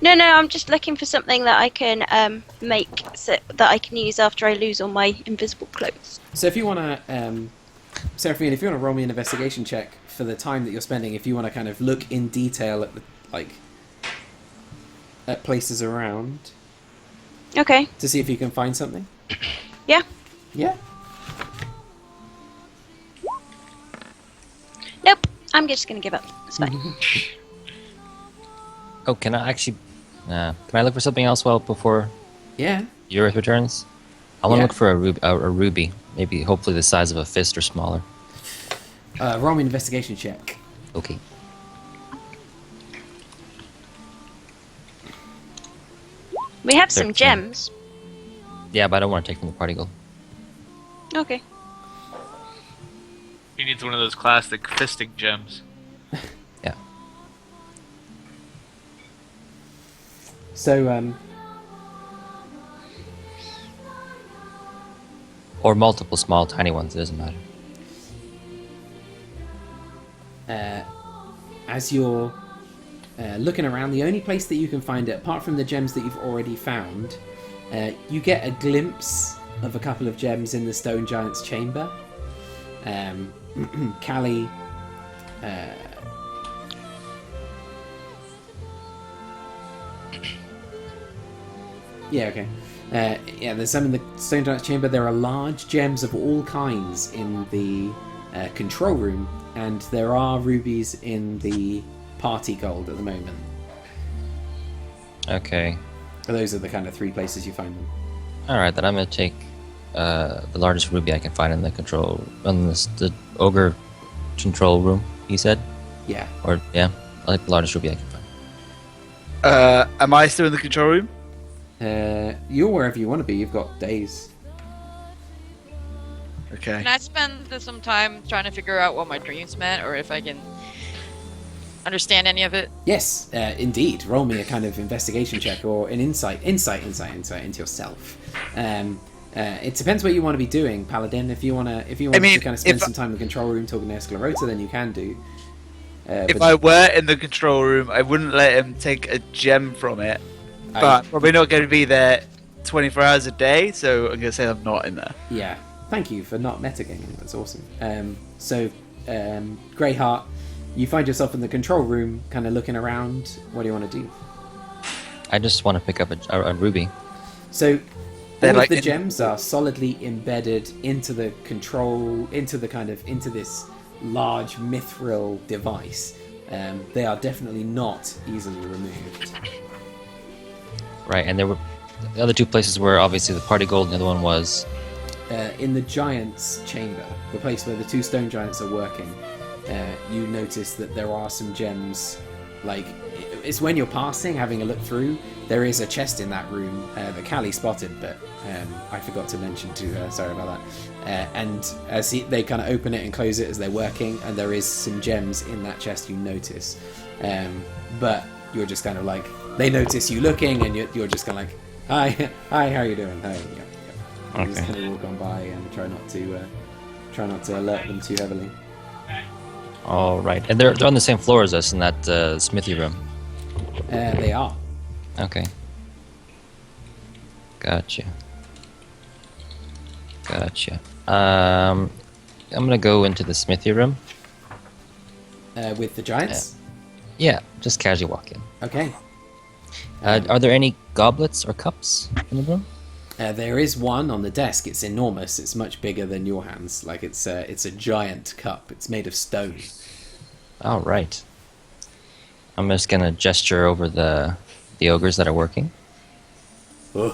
No, I'm just looking for something that I can make so that I can use after I lose all my invisible clothes. So if you want to, Seraphine, if you want to roll me an investigation check for the time that you're spending, if you want to kind of look in detail at the, at places around Okay. to see if you can find something. Yeah. Yeah. Nope. I'm just gonna give up. It's fine. Oh, can I actually? Can I look for something else before Yeah. Urath returns? I want to Yeah. look for a ruby, maybe hopefully the size of a fist or smaller. Roll me an investigation check. Okay. We have some 13. gems. Yeah, but I don't want to take from the party gold. Okay. He needs one of those classic fisting gems. Yeah. So Or multiple small, tiny ones. It doesn't matter. As you're looking around, the only place that you can find it, apart from the gems that you've already found, you get a glimpse of a couple of gems in the Stone Giant's chamber. Callie... yeah, okay. Yeah, there's some in the Stone Giant's chamber. There are large gems of all kinds in the control room, and there are rubies in the party gold at the moment. Okay. So those are the kind of three places you find them. Alright, then I'm gonna take the largest ruby I can find in the the ogre control room, he said? Yeah. Or, yeah, I like the largest ruby I can find. Am I still in the control room? You're wherever you want to be. You've got days. Okay. Can I spend some time trying to figure out what my dreams meant, or if I can understand any of it? Yes, indeed. Roll me a kind of investigation check or an insight into yourself. It depends what you want to be doing, Paladin. If you want to kind of spend some time in the control room talking to Esclarota, then you can do. If I were in the control room, I wouldn't let him take a gem from it. But probably not going to be there 24 hours a day, so I'm going to say I'm not in there. Yeah. Thank you for not metagaming. That's awesome. Greyheart, you find yourself in the control room, kind of looking around. What do you want to do? I just want to pick up a ruby. So, They're all like of the gems are solidly embedded into the control, into this large mithril device. They are definitely not easily removed. Right, and there were the other two places were obviously the party gold, and the other one was in the giant's chamber, the place where the two stone giants are working. You notice that there are some gems. Like, it's when you're passing, having a look through, there is a chest in that room that Callie spotted, but I forgot to mention to her. Sorry about that. And as they kind of open it and close it as they're working, and there is some gems in that chest you notice. But you're just kind of like, they notice you looking, and you're just kind of like, hi, how you doing? Hi, yeah. You just kind of walk on by and try not to alert them too heavily. all right, and they're on the same floor as us in that smithy room. They are. Okay. Gotcha. I'm gonna go into the smithy room. With the giants? Yeah, just casually walk in. Okay. Are there any goblets or cups in the room? There is one on the desk. It's enormous. It's much bigger than your hands. Like, it's a giant cup. It's made of stone. All right. I'm just gonna gesture over the ogres that are working. And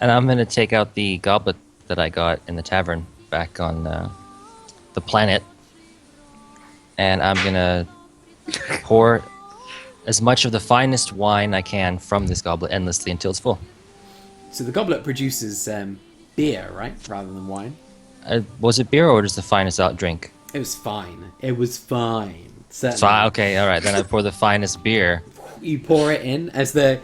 I'm gonna take out the goblet that I got in the tavern back on the planet, and I'm gonna pour as much of the finest wine I can from this goblet endlessly until it's full. So the goblet produces beer, right, rather than wine. Was it beer or just the finest out drink? It was fine. It was fine. Certainly. So okay, all right. Then I pour the finest beer. You pour it in as the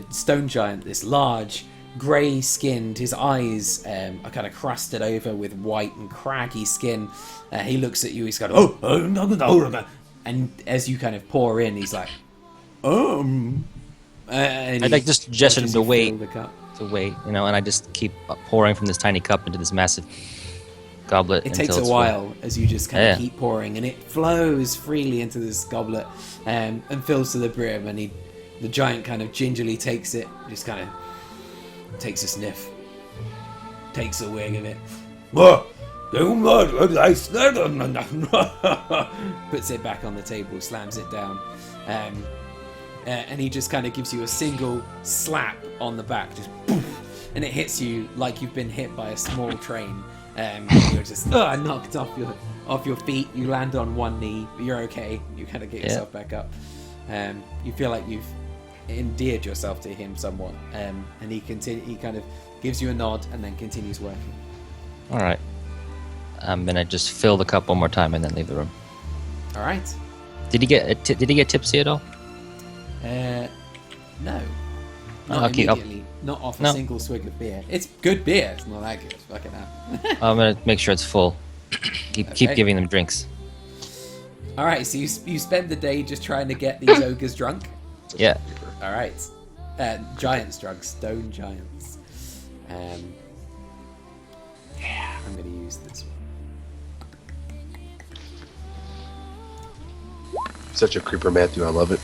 stone giant, this large, grey-skinned, his eyes are kind of crusted over with white and craggy skin. He looks at you. He's got and as you kind of pour in, he's like, and I like just gesture him to wait. The cup. To wait, and I just keep pouring from this tiny cup into this massive goblet. It takes a while as you just kind of keep pouring, and it flows freely into this goblet and fills to the brim. And the giant kind of gingerly takes it, just kind of takes a sniff, takes a wig of it, puts it back on the table, slams it down, and he just kind of gives you a single slap on the back, just poof, and it hits you like you've been hit by a small train. You're just knocked off your feet. You land on one knee, but you're okay. You kind of get yourself back up. You feel like you've endeared yourself to him somewhat, and he kind of gives you a nod and then continues working. All right. I'm gonna just fill the cup one more time and then leave the room. All right. Did he get tipsy at all? No. Not Okay, I'll- immediately. Not off a No. single swig of beer. It's good beer. It's not that good. Fucking hell. I'm gonna make sure it's full. Keep Okay. giving them drinks. All right. So you spend the day just trying to get these ogres drunk. Yeah. All right. Giants drunk. Stone giants. Yeah. I'm gonna use this one. Such a creeper, Matthew. I love it.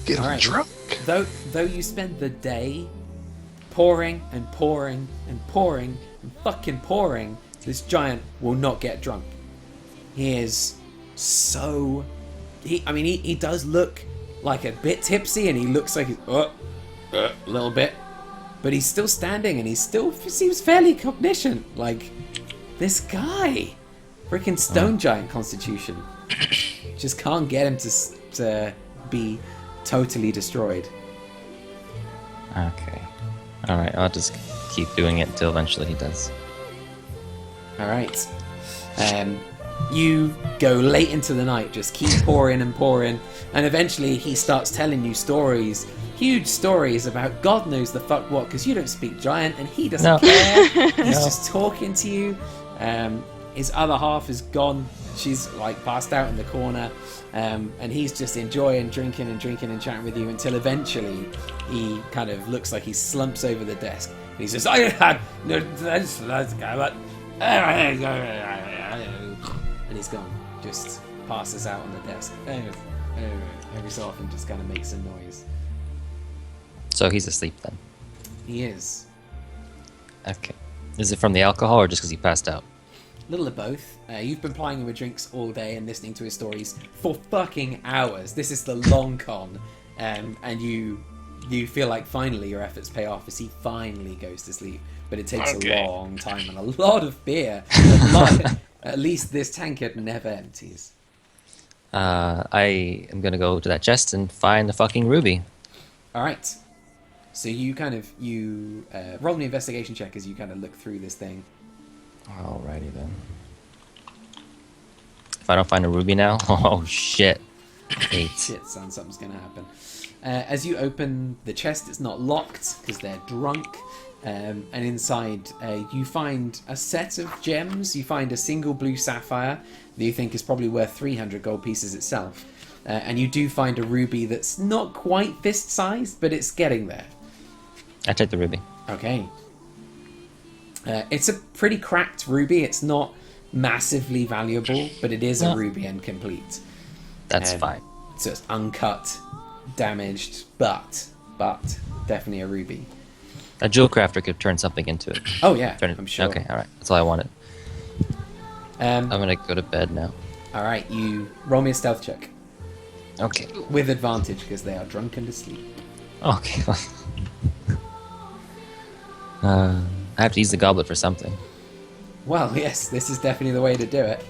Get him All right. drunk. Though you spend the day pouring and pouring and pouring and fucking pouring, this giant will not get drunk. He is so... He does look like a bit tipsy, and he looks like he's... a little bit. But he's still standing, and he still seems fairly cognizant. Like, this guy. Freaking stone giant constitution. Just can't get him to be totally destroyed. Okay. All right. I'll just keep doing it until eventually he does. All right. You go late into the night, just keep pouring and pouring, and eventually he starts telling you stories, huge stories about God knows the fuck what, because you don't speak giant and he doesn't No. care. He's No. just talking to you. His other half is gone. She's like passed out in the corner, and he's just enjoying drinking and chatting with you until eventually he kind of looks like he slumps over the desk. And he says, "I had no, that's but." And he's gone. Just passes out on the desk. Every so often just kind of makes a noise. So he's asleep then. He is. Okay. Is it from the alcohol or just because he passed out? Little of both. You've been plying him with drinks all day and listening to his stories for fucking hours. This is the long con. And you feel like finally your efforts pay off as he finally goes to sleep. But it takes a long time and a lot of beer. At least this tankard never empties. I am gonna go to that chest and find the fucking ruby. Alright. So you roll an investigation check as you kind of look through this thing. Alrighty then. If I don't find a ruby now, oh shit. 8. Shit, son, something's gonna happen. As you open the chest, it's not locked because they're drunk. And inside, you find a set of gems. You find a single blue sapphire that you think is probably worth 300 gold pieces itself. And you do find a ruby that's not quite fist-sized, but it's getting there. I take the ruby. Okay. It's a pretty cracked ruby. It's not massively valuable, but it is a ruby and complete. That's fine. So it's uncut, damaged, but definitely a ruby. A jewel crafter could turn something into it. Oh yeah, Turn it. I'm sure. Okay, alright. That's all I wanted. I'm gonna go to bed now. All right, you roll me a stealth check Okay. with advantage because they are drunk and asleep. Okay. I have to use the goblet for something. Well, yes, this is definitely the way to do it.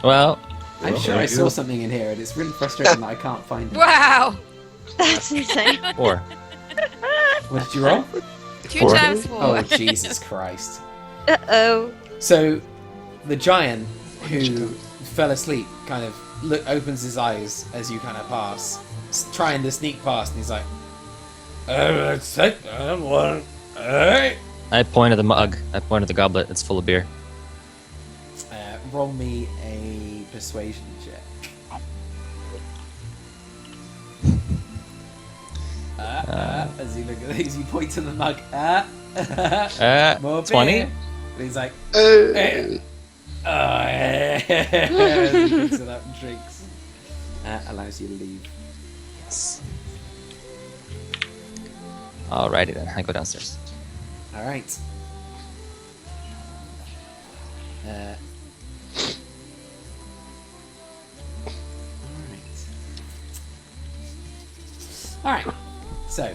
Well, I'm sure I saw something in here, and it's really frustrating that I can't find it. Wow! That's insane. 4. What did you roll? 2 4. times 4. Oh, Jesus Christ. Uh-oh. So, the giant who fell asleep kind of opens his eyes as you kind of pass, trying to sneak past, and he's like, I point at the mug. I point at the goblet. It's full of beer. roll me a persuasion check. As you look at these, you point to the mug. More 20? beer. And he's like, as he picks it up and drinks. Allows you to leave. Yes. Alrighty then. I go downstairs. All right. All right. So,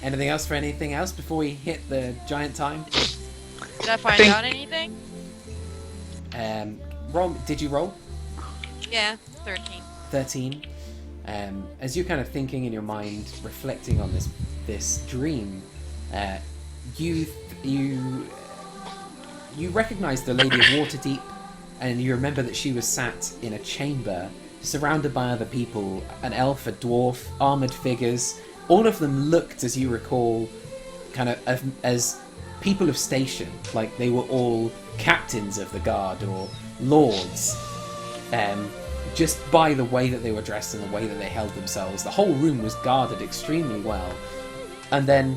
anything else for anything else before we hit the giant time? Did I find think- out anything? Roll. Did you roll? Yeah, 13. 13. As you're kind of thinking in your mind, reflecting on this dream, you recognize the Lady of Waterdeep, and you remember that she was sat in a chamber surrounded by other people, an elf, a dwarf, armoured figures. All of them looked, as you recall, kind of as people of station, like they were all captains of the guard or lords. Just by the way that they were dressed and the way that they held themselves, the whole room was guarded extremely well. And then,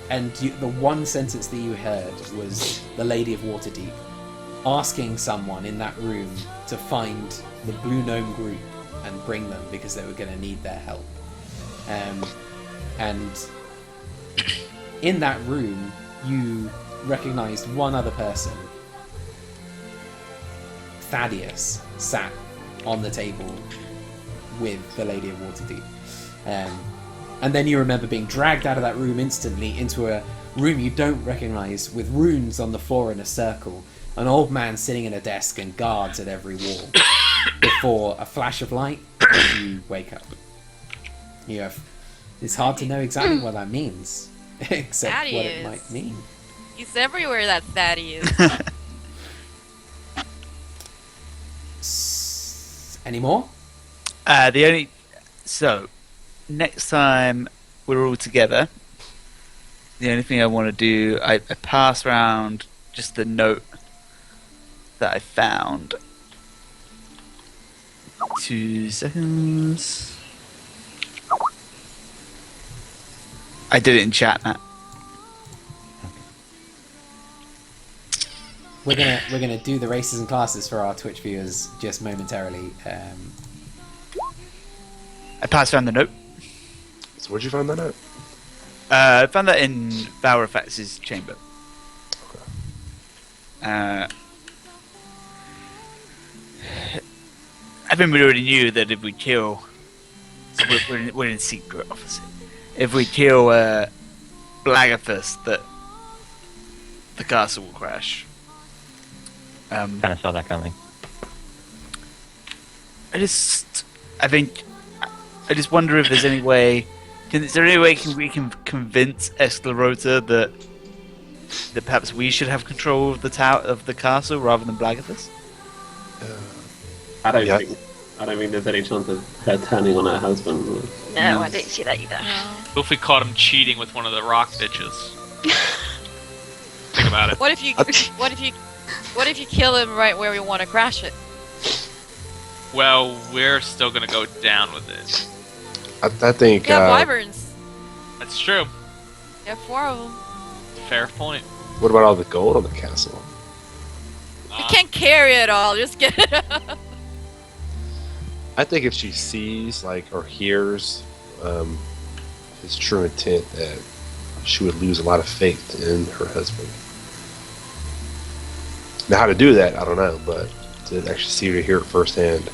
the one sentence that you heard was the Lady of Waterdeep asking someone in that room to find the Blue Gnome group and bring them because they were going to need their help. And in that room, you recognised one other person. Thaddeus sat on the table with the Lady of Waterdeep. And then you remember being dragged out of that room instantly into a room you don't recognise with runes on the floor in a circle, an old man sitting in a desk and guards at every wall before a flash of light and you wake up. It's hard to know exactly what that means, except what it might mean. He's everywhere, that Thaddeus. Any more? So, next time we're all together, the only thing I want to do, I pass around just the note that I found. 2 seconds. I did it in chat, Matt. We're gonna do the races and classes for our Twitch viewers just momentarily. I passed around the note. So where'd you find that out? I found that in Valrafax's chamber. I think we already knew that if we kill... So we're in secret, obviously. If we kill Blagathus, that the castle will crash. Kind of saw that coming. I just wonder if there's any way... Is there any way we can convince Esclerota that perhaps we should have control of the castle rather than Blagathus? I don't think there's any chance of her turning on her husband. No, I didn't see that either. What if we caught him cheating with one of the rock bitches? Think about it. What if you kill him right where we want to crash it? Well, we're still gonna go down with it. I think. You have wyverns. That's true. You have 4 of them. Fair point. What about all the gold on the castle? You can't carry it all. Just get it up. I think if she sees, or hears his true intent, that she would lose a lot of faith in her husband. Now, how to do that, I don't know, but to actually see her hear it firsthand.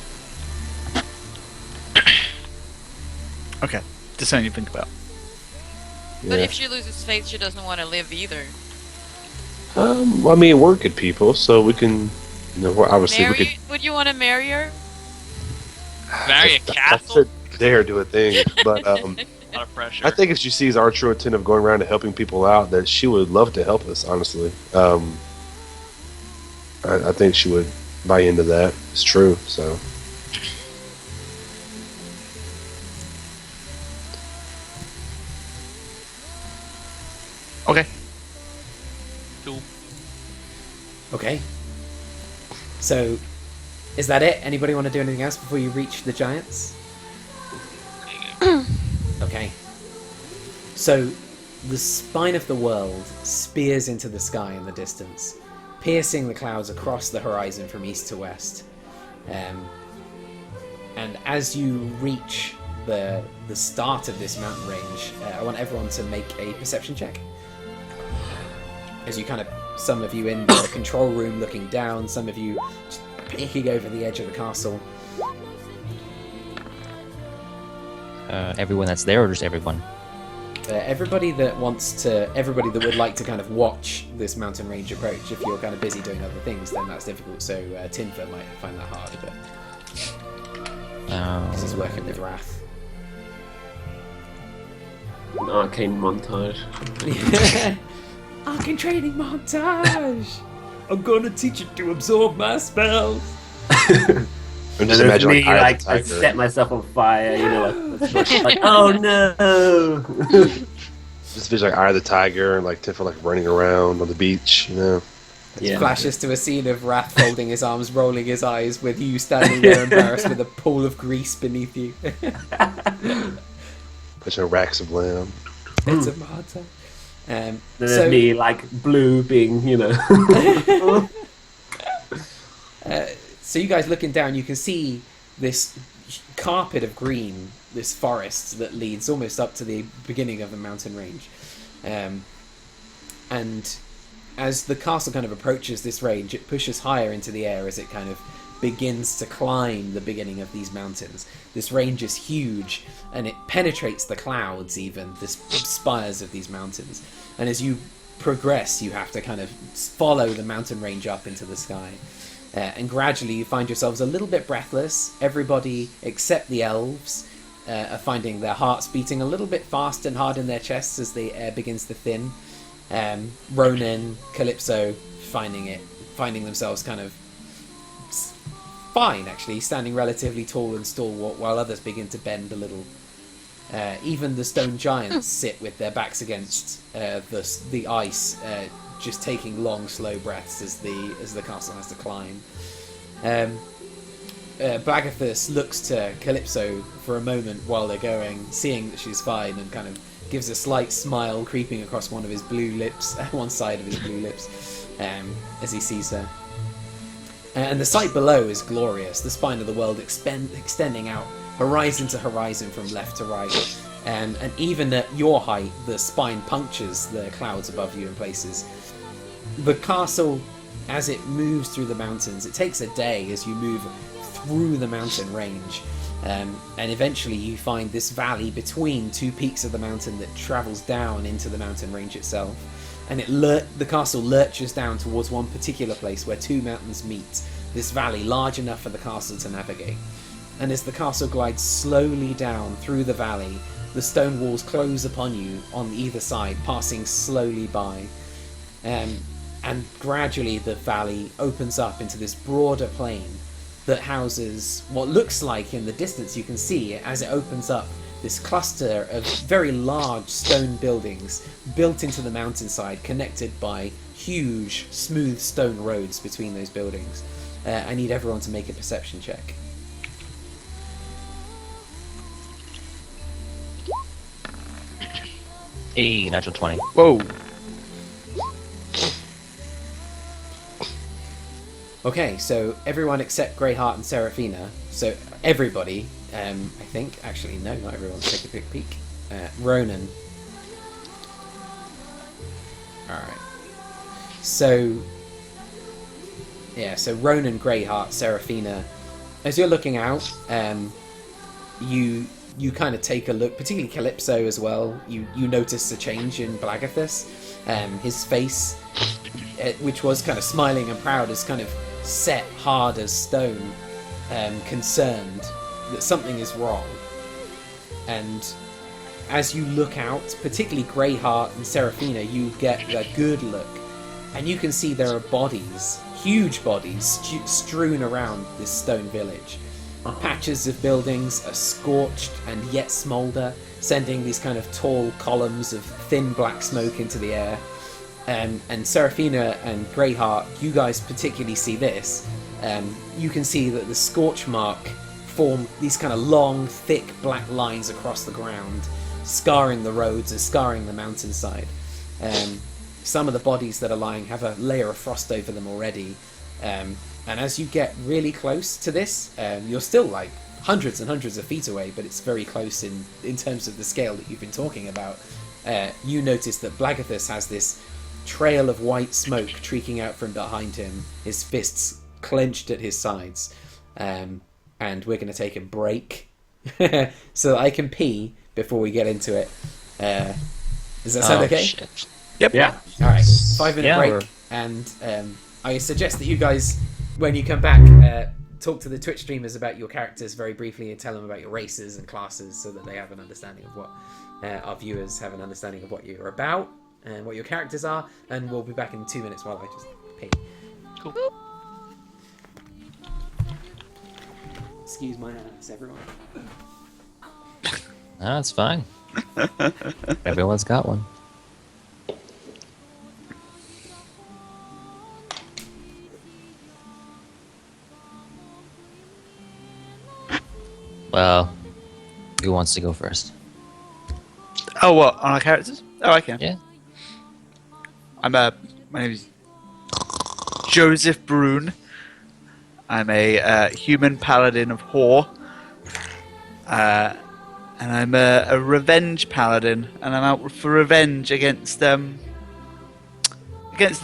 Okay, just something to think about. But Yeah. if she loses faith, she doesn't want to live either. I mean, we're good people, so we can, obviously we could. Would you want to marry her? Marry a castle? I dare do a thing, but A lot of pressure. I think if she sees our true intent of going around and helping people out, that she would love to help us. Honestly, I think she would buy into that. It's true. So, Okay. Cool. Okay. So, is that it? Anybody want to do anything else before you reach the giants? Okay. So, the spine of the world spears into the sky in the distance, piercing the clouds across the horizon from east to west. And as you reach the start of this mountain range, I want everyone to make a perception check. As you some of you in the control room looking down, some of you just peeking over the edge of the castle. Everyone that's there, or just everyone? Everybody that would like to watch this mountain range approach. If you're busy doing other things, then that's difficult. So Tinfa might find that hard, but this is working with Rath. An arcane montage. Arcane training montage. I'm gonna teach you to absorb my spells. I'm And just there's imagine me, Eye of like, the I Tiger. set myself on fire, you know, like oh no! Just vision like Eye of the Tiger and like Tifa like running around on the beach, you know. Yeah. Flashes to a scene of Rath folding his arms, rolling his eyes, with you standing there embarrassed with a pool of grease beneath you. Pushing racks of lamb. It's a martyr. Then there's me, like, blue being, you know. So you guys looking down, you can see this carpet of green, this forest that leads almost up to the beginning of the mountain range. And as the castle kind of approaches this range, it pushes higher into the air as it kind of begins to climb the beginning of these mountains. This range is huge, and it penetrates the clouds even, the spires of these mountains. And as you progress, you have to kind of follow the mountain range up into the sky. And gradually you find yourselves a little bit breathless. Everybody except the elves are finding their hearts beating a little bit fast and hard in their chests as the air begins to thin. Ronan, Calypso finding themselves kind of fine, actually, standing relatively tall and stalwart, while others begin to bend a little. Even the stone giants sit with their backs against the ice, just taking long, slow breaths as the castle has to climb. Blagathus looks to Calypso for a moment while they're going, seeing that she's fine, and kind of gives a slight smile creeping across one of his blue lips, one side of his blue lips, as he sees her. And the sight below is glorious, the spine of the world extending out horizon to horizon from left to right. And even at your height, the spine punctures the clouds above you in places. The castle, as it moves through the mountains, it takes a day as you move through the mountain range. And eventually you find this valley between two peaks of the mountain that travels down into the mountain range itself. And the castle lurches down towards one particular place where two mountains meet. This valley large enough for the castle to navigate. And as the castle glides slowly down through the valley, the stone walls close upon you on either side, passing slowly by. And gradually the valley opens up into this broader plain that houses what looks like, in the distance you can see as it opens up, this cluster of very large stone buildings built into the mountainside, connected by huge, smooth stone roads between those buildings. I need everyone to make a perception check. Hey, natural 20. Whoa. Okay, so everyone except Greyheart and Seraphina. So everybody, I think. Actually, no, not everyone. Let's take a quick peek. Ronan. Alright. So, yeah, so Ronan, Greyheart, Seraphina. As you're looking out, you kind of take a look, particularly Calypso as well. You notice a change in Blagathus. His face, which was kind of smiling and proud, is kind of set hard as stone, concerned that something is wrong. And as you look out, particularly Greyheart and Seraphina, you get a good look, and you can see there are bodies, huge bodies, strewn around this stone village. Patches of buildings are scorched and yet smoulder, sending these kind of tall columns of thin black smoke into the air. And Seraphina and Greyheart, you guys particularly see this. You can see that the scorch mark form these kind of long, thick black lines across the ground, scarring the roads and scarring the mountainside. Some of the bodies that are lying have a layer of frost over them already. And as you get really close to this, you're still like hundreds and hundreds of feet away, but it's very close in terms of the scale that you've been talking about. You notice that Blagathus has this trail of white smoke streaking out from behind him, his fists clenched at his sides. And we're going to take a break so that I can pee before we get into it. Does that sound okay? Shit. Yep. Yeah. Alright, 5-minute Yeah, break. we're- And I suggest that you guys, when you come back, talk to the Twitch streamers about your characters very briefly and tell them about your races and classes so that they have an understanding of what our viewers have an understanding of what you're about and what your characters are. And we'll be back in 2 minutes while I just pee. Cool. Excuse my ass, everyone. No, it's fine. Everyone's got one. Well, who wants to go first? Oh, what? On our characters? Oh, I can. Yeah. My name is Joseph Brune. I'm a human paladin of Hor. And I'm a revenge paladin, and I'm out for revenge against the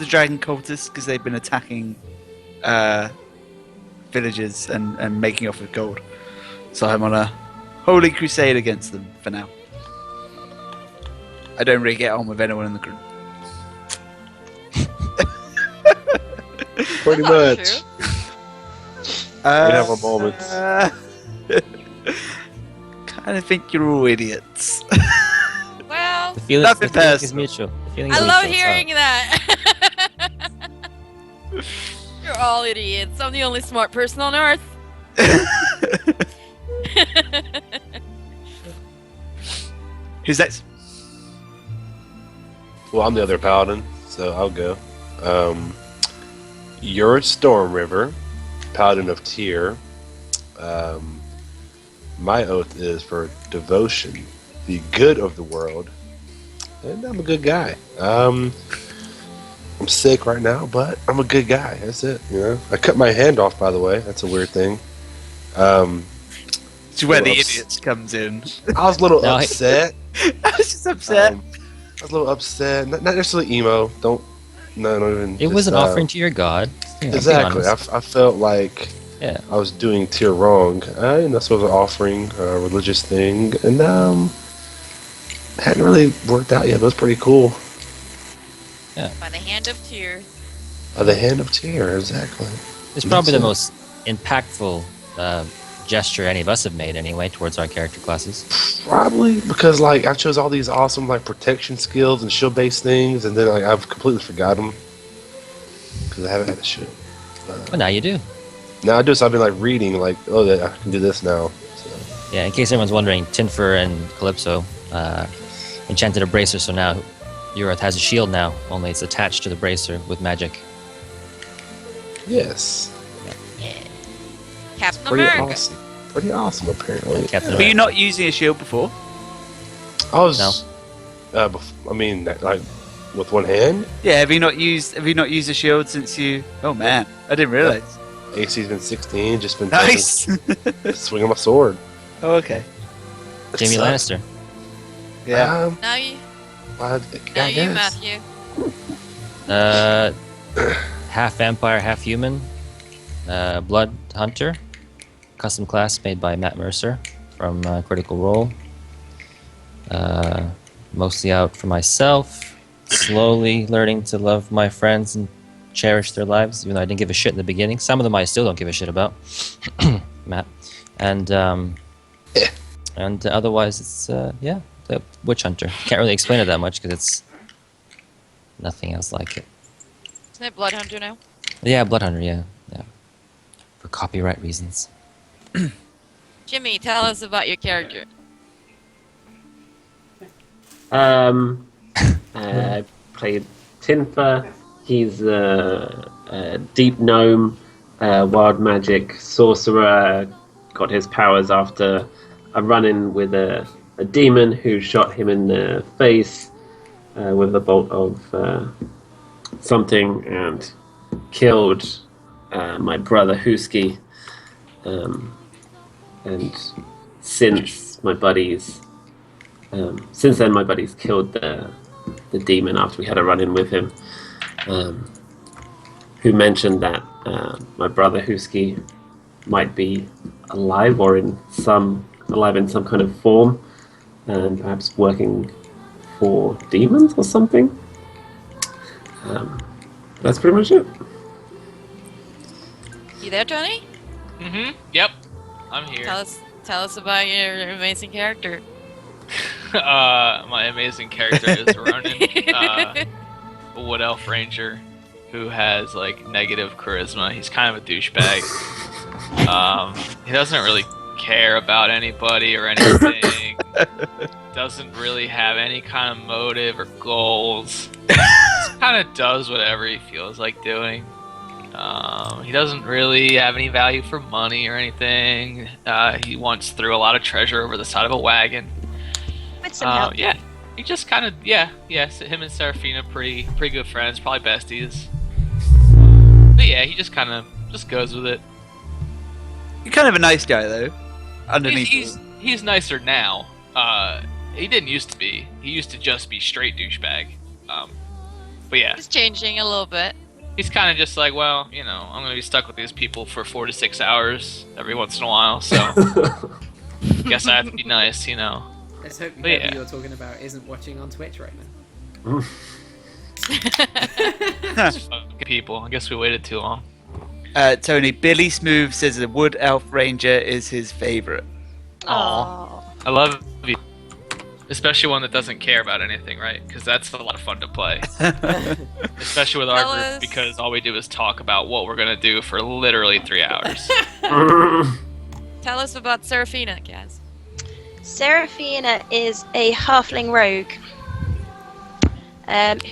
dragon cultists because they've been attacking villages and making off with gold. So I'm on a holy crusade against them for now. I don't really get on with anyone in the group. Pretty That's not much. true. We have our moments. Kind of think you're all idiots. Well, The feeling, Nothing the feeling is personal. mutual. The feeling I is love mutual, hearing that. You're all idiots. I'm the only smart person on Earth. Who's next? Well, I'm the other paladin, so I'll go. You're Storm River, paladin of Tyr. My oath is for devotion, the good of the world, and I'm a good guy. I'm sick right now, but I'm a good guy. That's it. You know, I cut my hand off, by the way. That's a weird thing. It's where the Well, idiots comes in. I was a little No, upset. I was just upset. I was a little upset. Not necessarily emo. Not even. It was just, an offering to your god. You know, be Exactly. honest. I felt like Yeah. I was doing Tyr wrong. And that's what I was offering, a religious thing. And it hadn't really worked out yet, but it was pretty cool. By the hand of Tyr. The hand of Tyr, exactly. It's probably the That's most impactful gesture any of us have made, anyway, towards our character classes. Probably because like I chose all these awesome like protection skills and shield-based things, and then like I've completely forgot them because I haven't had a shield. But now you do. Now I do, so I've been like reading, like, oh, I can do this now. So. Yeah, in case everyone's wondering, Tinfer and Calypso enchanted a bracer, so now Urath has a shield now, only it's attached to the bracer with magic. Yes, Captain pretty America. awesome. Pretty awesome, apparently. Captain Were you America. not using a shield before? I was, I mean, like with one hand. Yeah. Have you not used a shield since you? Oh man, I didn't realize. AC's been 16, just been Nice. swinging my sword. Oh, okay. Jamie So, Lannister. Yeah. Now you, I now you, guess. Matthew. Half vampire, half human. Blood Hunter. Custom class made by Matt Mercer from Critical Role. Mostly out for myself. Slowly learning to love my friends and cherish their lives, even though I didn't give a shit in the beginning. Some of them I still don't give a shit about. Matt. And otherwise it's the Witch Hunter. Can't really explain it that much because it's nothing else like it. Isn't it Blood Hunter now? Yeah, Blood Hunter, yeah. For copyright reasons. Jimmy, tell us about your character. I played Tinfer. He's a deep gnome, wild magic sorcerer. Got his powers after a run-in with a demon who shot him in the face with a bolt of something and killed my brother Husky. And since then, my buddies killed the demon after we had a run-in with him. Who mentioned that my brother Husky might be alive in some kind of form, and perhaps working for demons or something. That's pretty much it. You there, Tony? Mm-hmm. Yep. I'm here. Tell us about your amazing character. My amazing character is Ronan, a Wood Elf Ranger who has like negative charisma. He's kind of a douchebag. He doesn't really care about anybody or anything. Doesn't really have any kind of motive or goals. Just kind of does whatever he feels like doing. He doesn't really have any value for money or anything. He once threw a lot of treasure over the side of a wagon. With some help. Yeah, he just kind of him and Seraphina pretty good friends, probably besties. But yeah, he just kind of just goes with it. You're kind of a nice guy, though. Underneath. He's nicer now. He didn't used to be. He used to just be straight douchebag. But yeah, It's changing a little bit. he's kind of just like, well, you know, I'm gonna be stuck with these people for 4 to 6 hours every once in a while, so guess I have to be nice, you know. Let's hope But yeah. whoever you're talking about isn't watching on Twitch right now. Fucking people. I guess we waited too long. Tony, Billy Smooth says the Wood Elf Ranger is his favorite. Aw. I love you. Especially one that doesn't care about anything, right? Because that's a lot of fun to play. Especially with our Tell group, us. because all we do is talk about what we're gonna do for literally 3 hours. Tell us about Seraphina, Kaz. Seraphina is a halfling rogue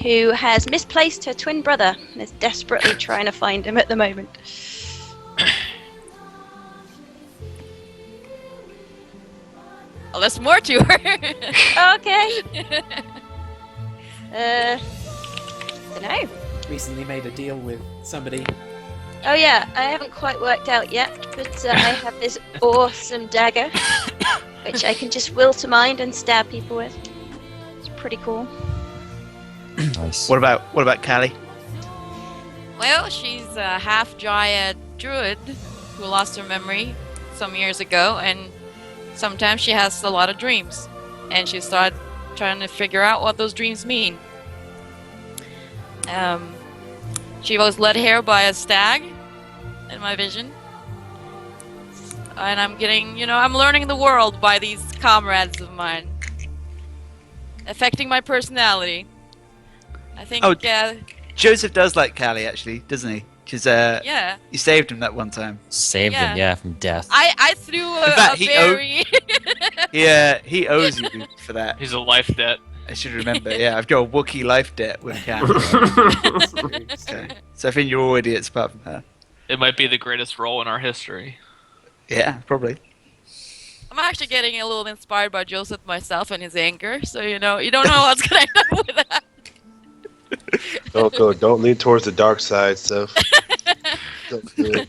who has misplaced her twin brother and is desperately trying to find him at the moment. Oh, there's more to her. Okay. Dunno. Recently made a deal with somebody. Oh yeah, I haven't quite worked out yet, but I have this awesome dagger, which I can just will to mind and stab people with. It's pretty cool. Nice. What about Callie? Well, she's a half-giant druid who lost her memory some years ago, and sometimes she has a lot of dreams. And she started trying to figure out what those dreams mean. She was led here by a stag, in my vision. And I'm getting, I'm learning the world by these comrades of mine. Affecting my personality. I think, Oh, Joseph does like Callie, actually, doesn't he? Because yeah. you saved him that one time. Saved Yeah. him, yeah, from death. I threw a fact, he very... He owes you for that. He's a life debt. I should remember. Yeah, I've got a Wookiee life debt with Callie. Okay. So I think you're all idiots apart from her. It might be the greatest role in our history. Yeah, probably. I'm actually getting a little inspired by Joseph myself and his anger, so you don't know what's gonna end up with that. Don't lean towards the dark side, Seth. Don't do it.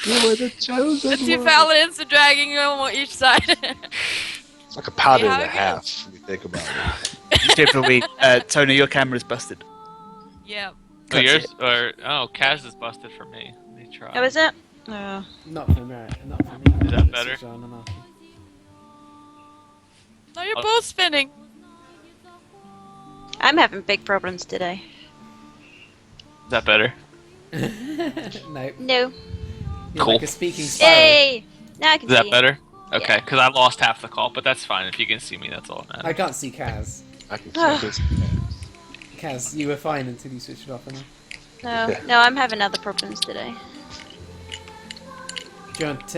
You are the chosen The two one. paladins are dragging on each side. It's like a powder Yeah, and a how it half, when you think about it. Definitely. Tony, your camera's busted. Yeah. Oh, yours or Kaz is busted for me. Let me try. Oh, is it? Oh. Not for me. Not for me. Is that better? No, you're Oh. both spinning. I'm having big problems today. Is that better? No. No. You're Cool. like a speaking sparrow. Yay! Now I can Is that see. better? Okay, Yeah. because I lost half the call, but that's fine. If you can see me, that's all that I matters. can't see Kaz. I can keep this. Kaz, you were fine until you switched it off. No, I'm having other problems today. Do you want,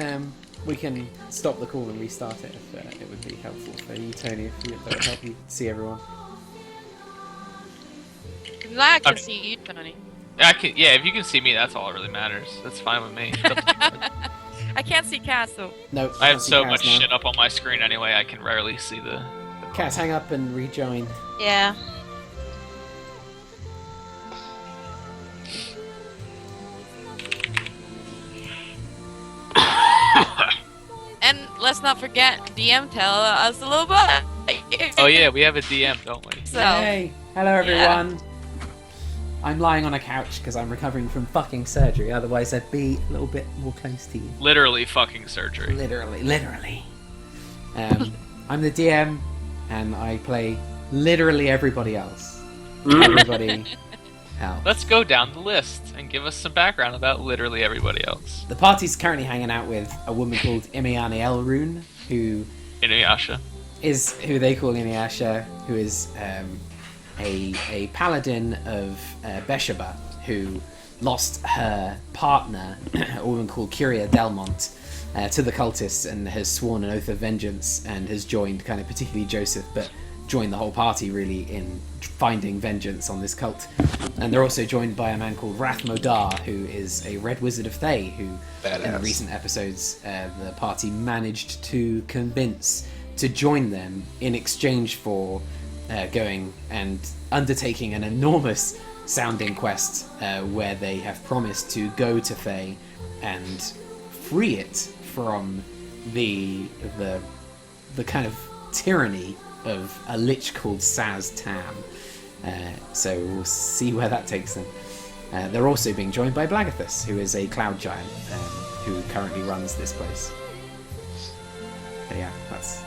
we can stop the call and restart it if it would be helpful for you, Tony, if that would help you see everyone. I can Okay. see you, Tony. Yeah, if you can see me, that's all that really matters. That's fine with me. I can't see Cass though. No, I have can't see so Kaz much now. shit up on my screen anyway, I can rarely see the Kaz, hang up and rejoin. Yeah. And let's not forget, DM tell us a little bit. Oh yeah, we have a DM, don't we? So, Hey, hello everyone. I'm lying on a couch because I'm recovering from fucking surgery. Otherwise, I'd be a little bit more close to you. Literally fucking surgery. Literally. I'm the DM, and I play literally everybody else. Everybody else. Let's go down the list and give us some background about literally everybody else. The party's currently hanging out with a woman called Imiani Elrune, who Inuyasha. is who they call Inuyasha, who is a paladin of Beshaba, who lost her partner, a woman called Curia Delmont, to the cultists and has sworn an oath of vengeance and has joined, kind of particularly Joseph, but joined the whole party really in finding vengeance on this cult. And they're also joined by a man called Rath Modar, who is a red wizard of Thay, who in the recent episodes the party managed to convince to join them in exchange for going and undertaking an enormous sounding quest where they have promised to go to Thay and free it from the kind of tyranny of a lich called Saz Tam. So we'll see where that takes them. They're also being joined by Blagathus, who is a cloud giant who currently runs this place. But yeah, that's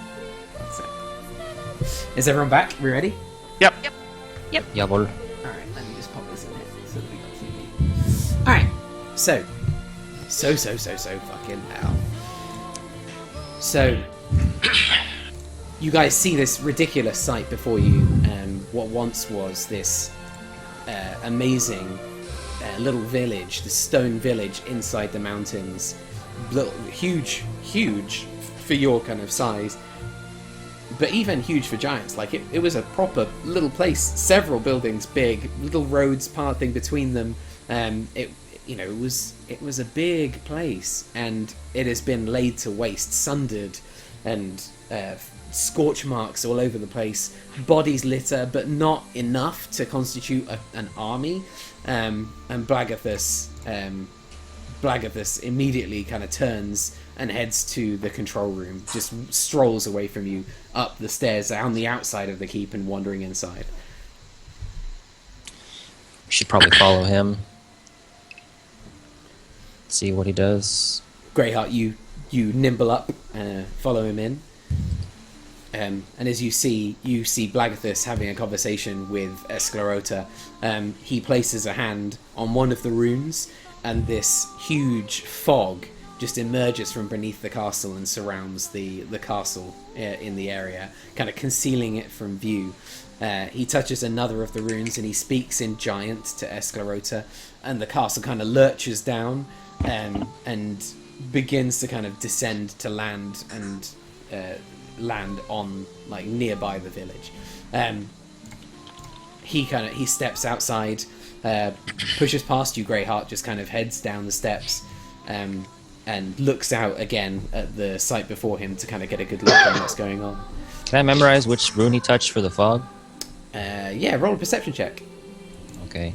it. Is everyone back? We ready? Yep. Yeah, well, Alright, let me just pop this in here so that we got TV. Alright, so fucking hell. So, you guys see this ridiculous sight before you, what once was this amazing little village, the stone village inside the mountains. Huge for your kind of size, but even huge for giants. Like it was a proper little place, several buildings big, little roads parting between them. It was a big place, and it has been laid to waste, sundered, and scorch marks all over the place. Bodies litter, but not enough to constitute an army. And Blagathus immediately kind of turns and heads to the control room, just strolls away from you up the stairs on the outside of the keep and wandering inside. we should probably follow him. See what he does. Greyheart, you nimble up, follow him in. And as you see Blagathus having a conversation with Esclerota. He places a hand on one of the runes, and this huge fog just emerges from beneath the castle and surrounds the castle in the area, kind of concealing it from view. He touches another of the runes and he speaks in Giant to Esclerota, and the castle kind of lurches down and begins to kind of descend to land and land on like nearby the village. He steps outside, pushes past you, Greyheart, just kind of heads down the steps, and looks out again at the site before him to kind of get a good look at what's going on. Can I memorize which rune he touched for the fog? Yeah, roll a perception check. Okay.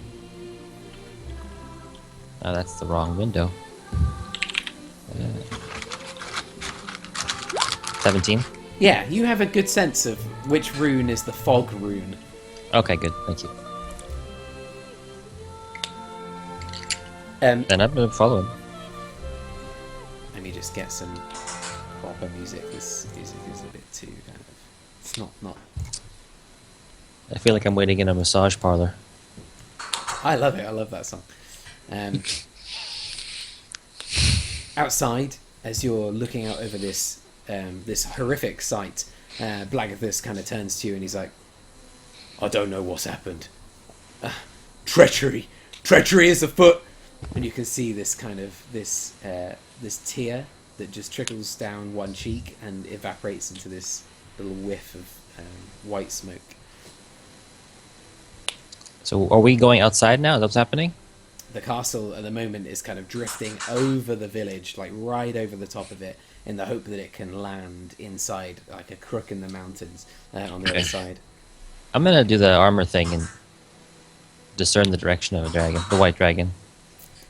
Oh, that's the wrong window. 17. Yeah, you have a good sense of which rune is the fog rune. Okay, good. Thank you. Let Then I'm gonna follow him. me just get some proper music. This music is a bit too kind of... It's not... I feel like I'm waiting in a massage parlor. I love it. I love that song. Outside, as you're looking out over this this horrific sight, Blagathus kind of turns to you and he's like, "I don't know what's happened. Treachery is afoot." And you can see this kind of this tear that just trickles down one cheek and evaporates into this little whiff of white smoke. So are we going outside now? Is that what's happening? The castle at the moment is kind of drifting over the village, like right over the top of it, in the hope that it can land inside, like a crook in the mountains on the other side. I'm gonna do the armor thing and discern the direction of a dragon, the white dragon.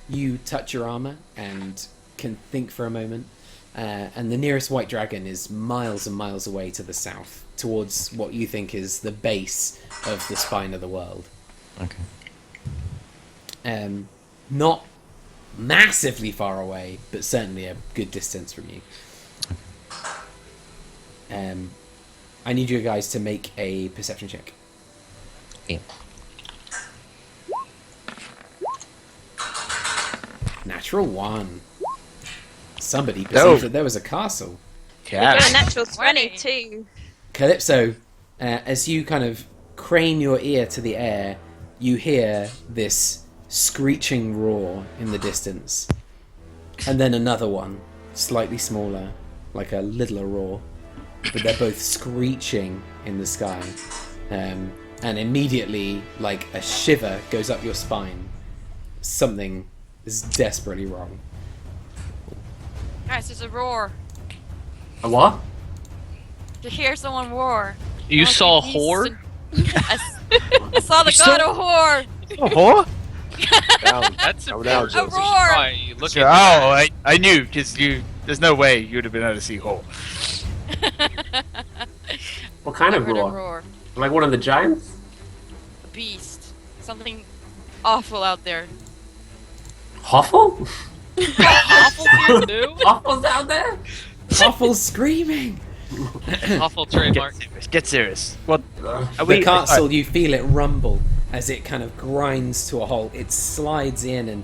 You touch your armor and can think for a moment, and the nearest white dragon is miles and miles away to the south, towards what you think is the base of the spine of the world. Okay. Not massively far away, but certainly a good distance from you. I need you guys to make a perception check. Yeah. Natural 1. Somebody perceived that there was a castle. Yeah. Got a natural 22. Calypso, as you kind of crane your ear to the air, you hear this screeching roar in the distance, and then another one, slightly smaller, like a littler roar, but they're both screeching in the sky. And immediately, like a shiver goes up your spine. Something is desperately wrong. Guys, there's a roar. A what? To hear someone roar. You I want saw a to be whore? I saw the god of whore. Oh, whore? Down. That's a Down now, A Joseph. roar. Right, look Sure. at Oh, I knew, because there's no way you'd have been able to see whore. What kind I of heard a roar? roar. Like one of the giants? A beast. Something awful out there. Hoffle? awful here too. Hoffle's out there? Awful screaming! Awful trademark. Get serious. What? Are The we? castle, you feel it rumble as it kind of grinds to a halt. It slides in and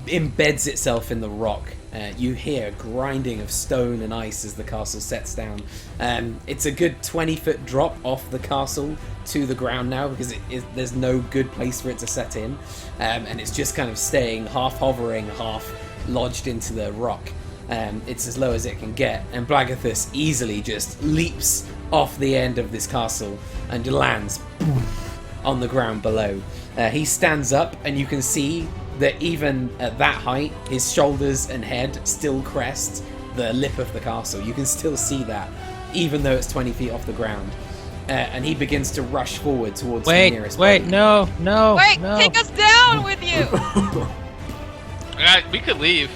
embeds itself in the rock. You hear grinding of stone and ice as the castle sets down. It's a good 20-foot drop off the castle to the ground now because there's no good place for it to set in. And it's just kind of staying half hovering, half lodged into the rock. It's as low as it can get, and Blagathus easily just leaps off the end of this castle and lands on the ground below. He stands up, and you can see that even at that height, his shoulders and head still crest the lip of the castle. You can still see that, even though it's 20 feet off the ground. And he begins to rush forward towards the nearest body. No, Wait, no. take us down with you! We could leave.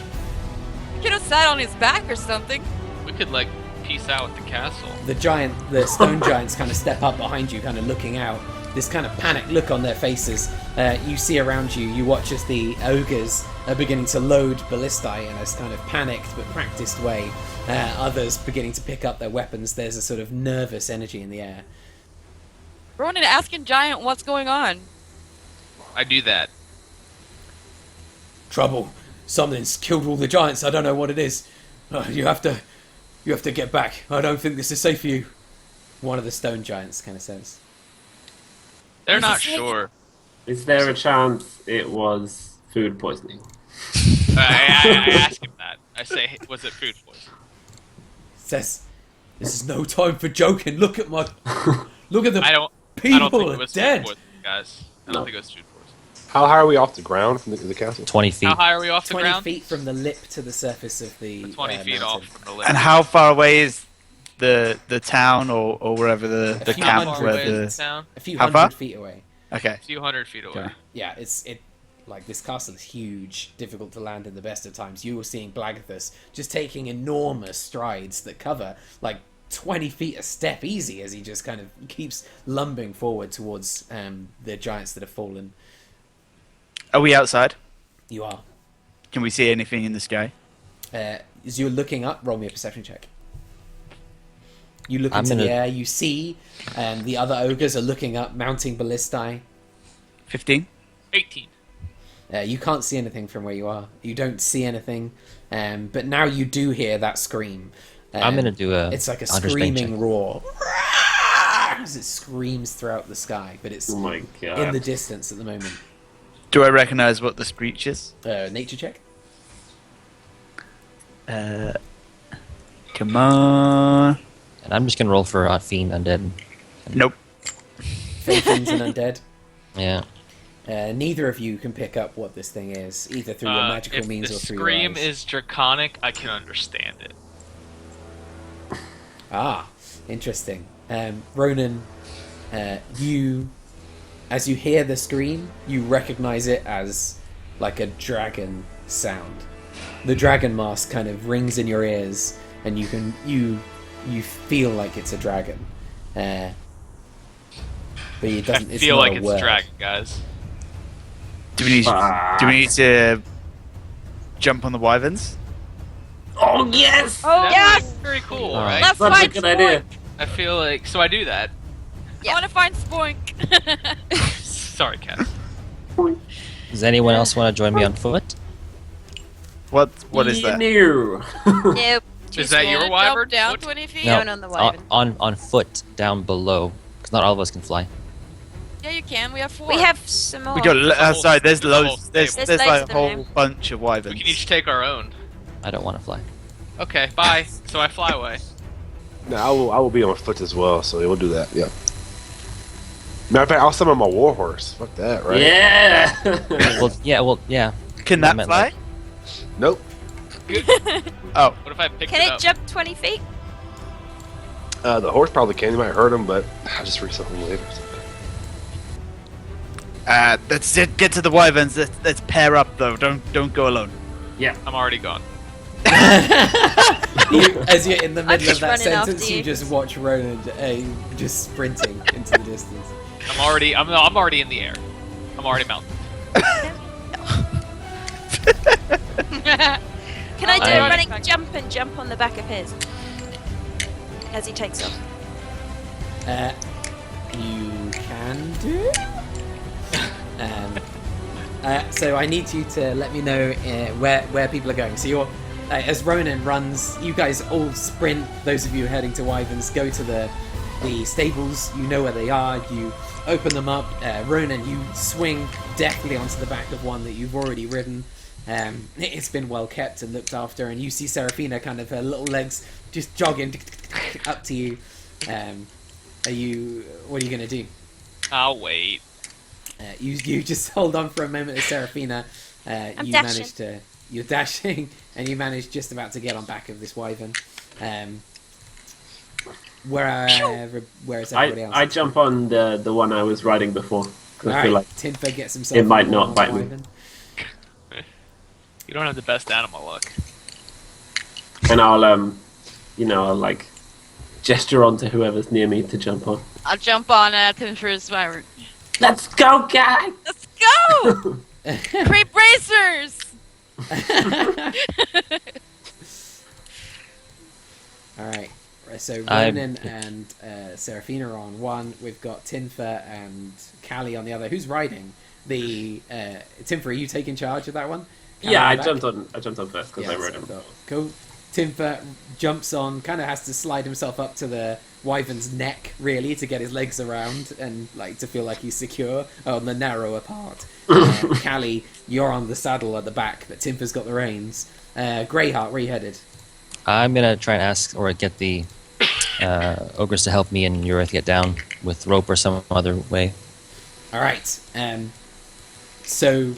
You could have sat on his back or something. We could like peace out with the castle. The stone giants kind of step up behind you, kind of looking out. This kind of panicked look on their faces. You see around you, you watch as the ogres are beginning to load ballistae in a kind of panicked but practiced way. Others beginning to pick up their weapons. There's a sort of nervous energy in the air. Ronan asking Giant what's going on. I do that. Trouble. Something's killed all the giants. I don't know what it is. You have to get back. I don't think this is safe for you. One of the stone giants kind of says. They're Is not it safe? sure. Is there a chance it was food poisoning? I ask him that. I say, was it food poisoning? Says, this is no time for joking. Look at the I don't people think it are was dead. food poisoning, guys. I don't think it was food poisoning. How high are we off the ground from the castle? 20 feet. How high are we off the 20 ground? feet from the lip to the surface of the 20 feet off mountain. from the lip. And how far away is the town or wherever the few How camp far hundred where away is the? the town? A few How far? hundred feet away. Okay. A few hundred feet away. Okay. Yeah, like this castle is huge, difficult to land in the best of times. You were seeing Blagathus just taking enormous strides that cover like 20 feet a step easy as he just kind of keeps lumbering forward towards the giants that have fallen. Are we outside? You are. Can we see anything in the sky? As you're looking up, roll me a perception check. You look I'm into the gonna- air, you see the other ogres are looking up, mounting ballistae. 15. 18. You can't see anything from where you are. You don't see anything, but now you do hear that scream. I'm gonna do a It's like a understand screaming check. roar as it screams throughout the sky, but it's Oh my in god. the distance at the moment. Do I recognize what the screech is? Nature check. Come on. And I'm just gonna roll for Fiend Undead. Nope. Faithings and undead. Yeah. Neither of you can pick up what this thing is, either through your magical if means the or through scream your eyes. is draconic, I can understand it. Ah, interesting. Ronan, as you hear the scream, you recognize it as like a dragon sound. The dragon mask kind of rings in your ears, and you feel like it's a dragon. But it doesn't. I It's feel not like a it's word. a dragon, guys. Do we need to jump on the wyverns? Oh yes! Oh, That yes! would be very cool, Oh. right? Let's That's a find good Spoink! idea. I feel like so. I do that. I want to find Spoink! Sorry, Cat. Does anyone else want to join me on foot? What is that? No. Nope. Is that your Wanna wyvern? jump down What? 20 feet? No, Down on the wyvern. on foot down below, because not all of us can fly. Yeah, you can. We have 4. We have some more. We got. Sorry, there's the whole loads. There's stable. There's like loads a of them whole now. bunch of wyverns. We can each take our own. I don't want to fly. Okay, bye. So I fly away. No, I will be on foot as well, so we'll do that. Yeah. Matter of fact, I'll summon my war horse. Fuck that, right? Yeah. Well, yeah. Can I that meant, fly? like- Nope. Oh, What if I picked Can it it up? jump 20 feet? The horse probably can. You might hurt him, but I'll just read something later. let's get to the wyverns. Let's pair up though. Don't go alone. I'm already gone. As you're in the middle of just that running after sentence, you you. just watch Ronan just sprinting into the distance. I'm already in the air. I'm already mounted. Can I do I- a running jump and jump on the back of his? As he takes off. You can do. So I need you to let me know where people are going. So you're, as Ronan runs, you guys all sprint. Those of you heading to Wyverns, go to the stables. You know where they are. You open them up. Ronan, you swing deftly onto the back of one that you've already ridden. It's been well kept and looked after, and you see Seraphina, kind of her little legs just jogging up to you. What are you gonna do? I'll wait. You just hold on for a moment as Seraphina. You dashing. manage to. You're dashing, and you manage just about to get on back of this wyvern. Where is everybody else? I jump on the one I was riding before. 'Cause I feel Alright, like Tinfa gets himself. it might on not the bite me. wyvern. You don't have the best animal luck. and I'll like gesture onto whoever's near me to jump on. I'll jump on him for his wyvern. Let's go, guys! Let's go! Creep racers! Alright, so I- Ronan and Seraphina are on one. We've got Tinfa and Callie on the other. Who's riding? The Tinfa, are you taking charge of that one? Callie Yeah, on I the back? jumped on first because I rode him. Cool. Tinfa jumps on, kind of has to slide himself up to the wyvern's neck, really, to get his legs around and like to feel like he's secure on the narrower part. Callie, you're on the saddle at the back, but Tinfa's got the reins. Greyheart, where are you headed? I'm gonna try and ask or get the ogres to help me and Urith get down with rope or some other way. All right. So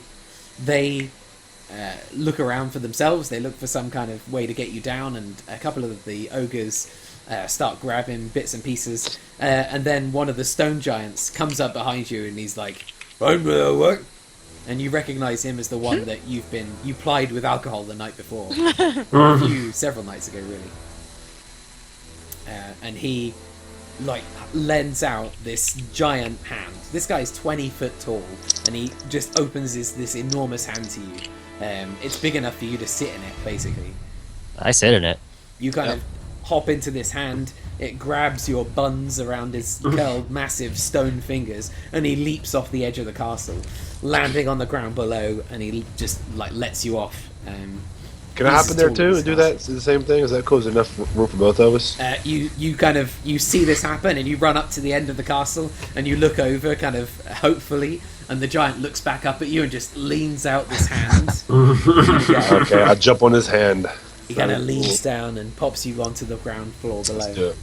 they look around for themselves. They look for some kind of way to get you down, and a couple of the ogres start grabbing bits and pieces. And then one of the stone giants comes up behind you, and he's like, "Find me a work." And you recognise him as the one that you plied with alcohol the night before, several nights ago, really. And he like lends out this giant hand. This guy's 20 foot tall, and he just opens this enormous hand to you. It's big enough for you to sit in it, basically. I sit in it. You kind of hop into this hand. It grabs your buns around his curled, massive stone fingers, and he leaps off the edge of the castle, landing on the ground below, and he just like lets you off. Can I hop in there too and do that? The same thing? Is that close enough room for both of us? You see this happen, and you run up to the end of the castle, and you look over, kind of hopefully, and the giant looks back up at you and just leans out this hand. Okay, I jump on his hand. He kind of leans down and pops you onto the ground floor below. Let's do it.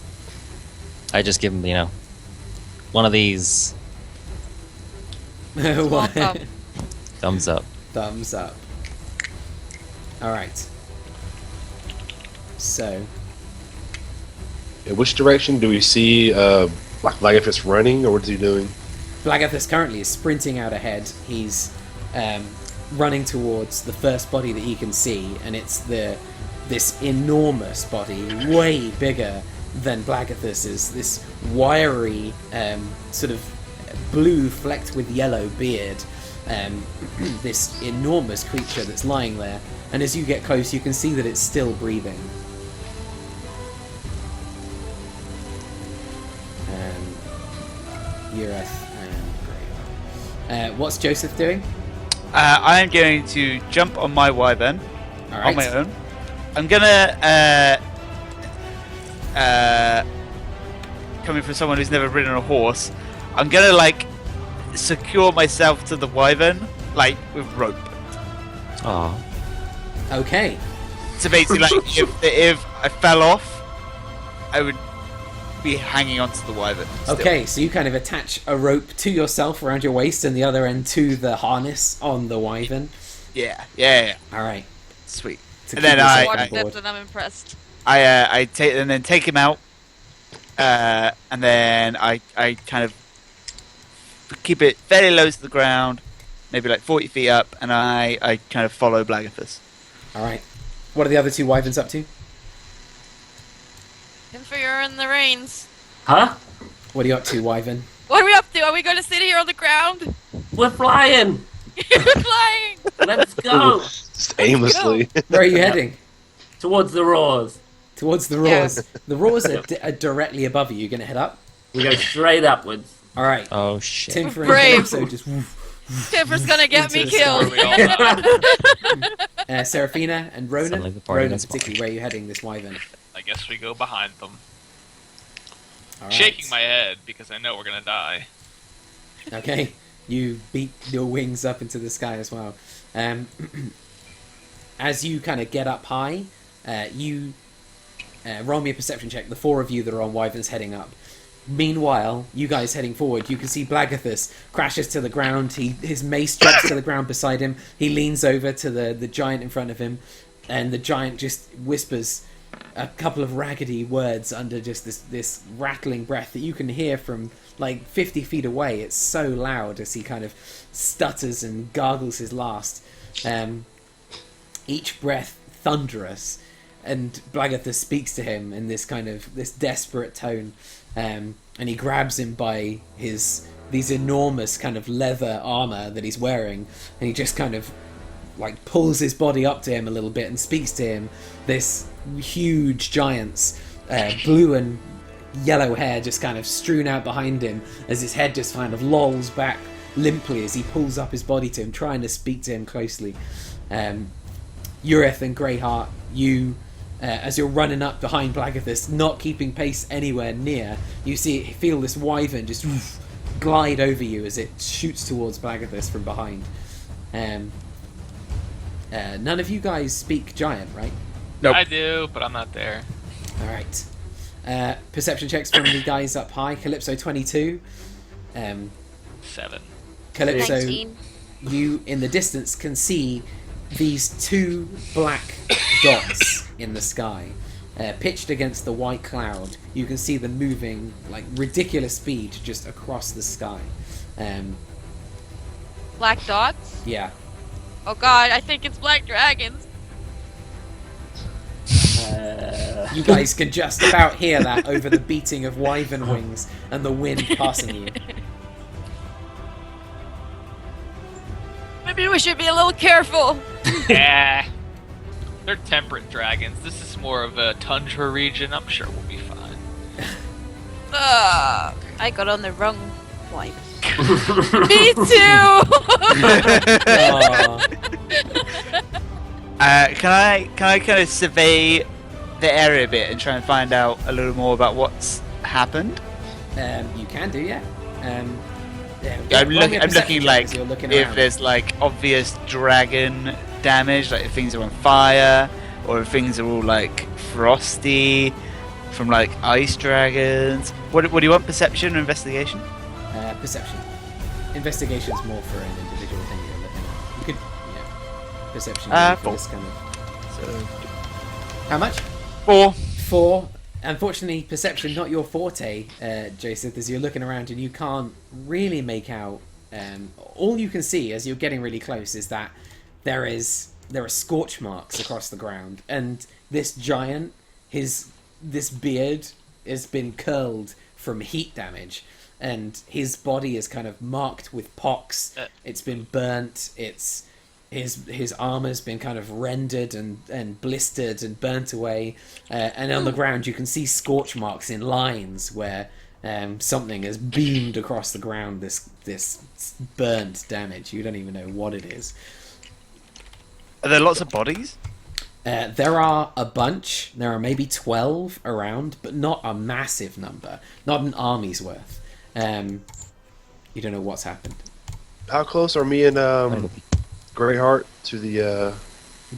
I just give him, one of these What? thumb. thumbs up. Thumbs up. Alright. So, In which direction do we see, like if it's running, or what is he doing? Blagathus currently is sprinting out ahead. He's running towards the first body that he can see, and it's this enormous body, way bigger than Blagathus's. This wiry, sort of blue flecked with yellow beard. This enormous creature that's lying there, and as you get close, you can see that it's still breathing. Ureth and Grey. What's Joseph doing? I am going to jump on my wyvern All on my own. I'm gonna coming from someone who's never ridden a horse. I'm gonna like secure myself to the wyvern, like with rope. Oh. Okay. So basically, like if I fell off, I would be hanging onto the wyvern. Still. Okay, so you kind of attach a rope to yourself around your waist and the other end to the harness on the wyvern. Yeah. All right. Sweet. To And keep then yourself Watch on board. this and I'm impressed. I take him out, and then I kind of keep it fairly low to the ground, maybe like 40 feet up, and I kind of follow Blagathus. All right. What are the other two wyverns up to? Configuring the reins. Huh? What are you up to, wyvern? What are we up to? Are we going to sit here on the ground? We're flying. You're flying. Let's go Just aimlessly. Where are you heading? towards the roars. Towards the roars. The roars are directly above you. You're going to head up? We go straight upwards. All right. Oh shit. Timfer and Brave. Calypso just... woof. Timber's going to get Into me the killed. We all die. Seraphina and Ronan. Sound like the party Ronan that's particularly, where are you heading this wyvern? I guess we go behind them. All right. Shaking my head because I know we're gonna die. Okay. You beat your wings up into the sky as well. As you kind of get up high, you roll me a perception check. The four of you that are on wyverns heading up. Meanwhile, you guys heading forward, you can see Blagathus crashes to the ground. His mace drops to the ground beside him. He leans over to the giant in front of him, and the giant just whispers a couple of raggedy words under just this rattling breath that you can hear from like 50 feet away. It's so loud as he kind of stutters and gargles his last. Each breath thunderous, and Blagathus speaks to him in this desperate tone. And he grabs him by these enormous kind of leather armor that he's wearing, and he just kind of like pulls his body up to him a little bit and speaks to him. This huge giant's blue and yellow hair just kind of strewn out behind him as his head just kind of lolls back limply as he pulls up his body to him, trying to speak to him closely. Ureth and Greyheart, you... as you're running up behind Blagathus, not keeping pace anywhere near, you feel this wyvern just glide over you as it shoots towards Blagathus from behind. None of you guys speak giant, right? Nope. I do, but I'm not there. All right. Perception checks from the guys up high. Calypso 22. 7. Calypso, 19. you in the distance can see these two black dots in the sky, pitched against the white cloud. You can see them moving like ridiculous speed just across the sky. Black dots? Yeah. Oh god, I think it's black dragons. You guys can just about hear that over the beating of wyvern wings and the wind passing you. Maybe we should be a little careful. Yeah. They're temperate dragons. This is more of a tundra region. I'm sure we'll be fine. I got on the wrong one. Me too. Aw. Can I kind of survey the area a bit and try and find out a little more about what's happened? You can do, yeah. I'm roll me a looking perception check like as you're looking if around. there's like obvious dragon damage, like if things are on fire, or if things are all like frosty from like ice dragons. What do you want? Perception or investigation? Perception. Investigation's more for an individual thing you're looking at. You could, yeah. Perception for four. this kind of... So, How much? 4. 4. Unfortunately, perception not your forte, Joseph, as you're looking around and you can't really make out. All you can see as you're getting really close is that there are scorch marks across the ground, and this giant, this beard has been curled from heat damage, and his body is kind of marked with pox. It's been burnt. His armor's been kind of rendered and blistered and burnt away, and on the ground you can see scorch marks in lines where something has beamed across the ground. This burnt damage. You don't even know what it is. Are there lots of bodies? There are a bunch. There are maybe 12 around, but not a massive number. Not an army's worth. You don't know what's happened. how close are me and Greyheart to the?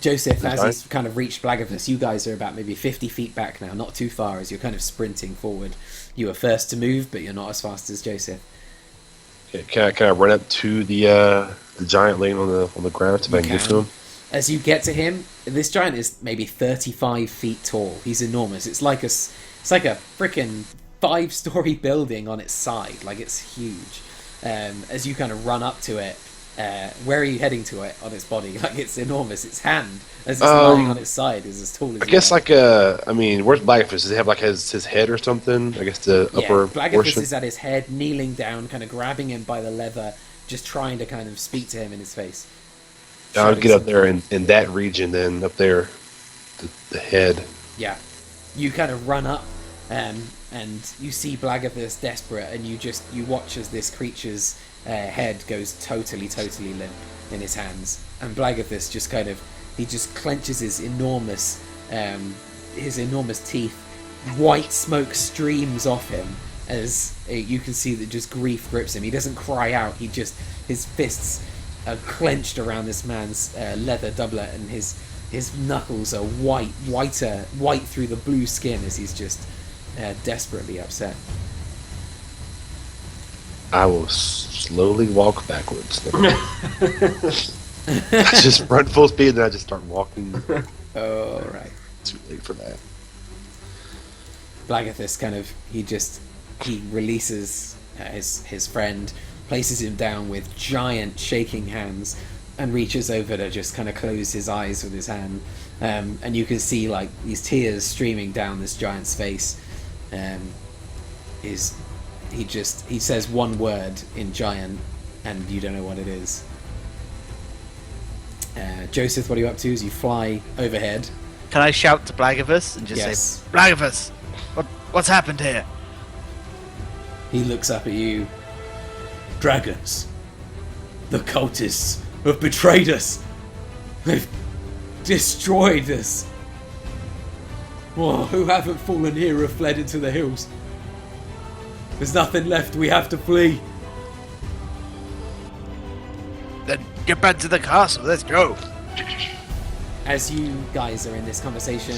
Joseph, as Right. he's kind of reached Blagathus, you guys are about maybe 50 feet back now, not too far, as you're kind of sprinting forward. You were first to move, but you're not as fast as Joseph. Okay, can I run up to the giant laying on the ground if I can get to him? As you get to him, this giant is maybe 35 feet tall. He's enormous. It's like a freaking 5-story building on its side. Like, it's huge. As you kind of run up to it, where are you heading to it on its body? Like, it's enormous. Its hand, as it's lying on its side, is as tall as I guess are. I mean, where's Blackfish? Does he have like his head or something? I guess the upper Blagathus portion. is at his head, kneeling down, kind of grabbing him by the leather, just trying to kind of speak to him in his face. I would get up there in that region, then up there, the head. Yeah. You kind of run up, and you see Blagathus desperate, and you watch as this creature's head goes totally limp in his hands, and Blagathus just he just clenches his enormous teeth. White smoke streams off him as you can see that just grief grips him. He doesn't cry out. His fists are clenched around this man's leather doublet, and his knuckles are white through the blue skin as he's just desperately upset. I will slowly walk backwards. I just run full speed, and then I just start walking. All right. Too late for that. Blagathus he releases his friend, places him down with giant shaking hands, and reaches over to just kind of close his eyes with his hand. And you can see like these tears streaming down this giant's face. He says one word in giant, and you don't know what it is. Joseph, what are you up to as you fly overhead? Can I shout to Blagathus and just Yes. say, Blagathus, what's happened here? He looks up at you. Dragons. The cultists have betrayed us. They've destroyed us. Who haven't fallen here have fled into the hills. There's nothing left. We have to flee. Then get back to the castle, let's go. As you guys are in this conversation,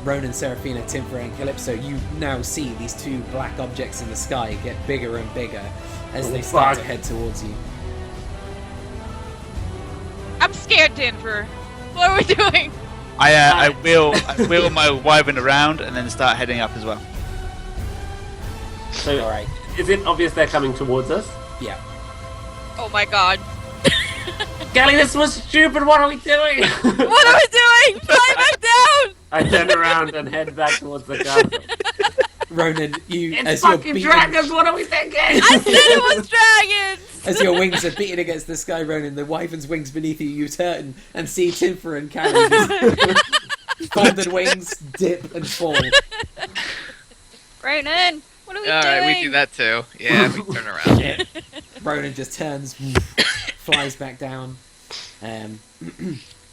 Ronan, Seraphina, Timfer, and Calypso, you now see these two black objects in the sky get bigger and bigger as they start to head towards you. I'm scared, Denver. What are we doing? I wheel my wyvern around and then start heading up as well. So, Alright. is it obvious they're coming towards us? Yeah. Oh my god. Gally, this was stupid. What are we doing? What are we doing? Fly back down! I turn around and head back towards the castle. Ronan, It's as you're fucking beating, dragons. What are we thinking? I said it was dragons! as your wings are beating against the sky, Ronan, the wyvern's wings beneath you, you turn and see Timfer and Callie just folded wings dip and fall. Ronan, what are we doing? Alright, we do that too. Yeah, we turn around. Ronan just turns, flies back down.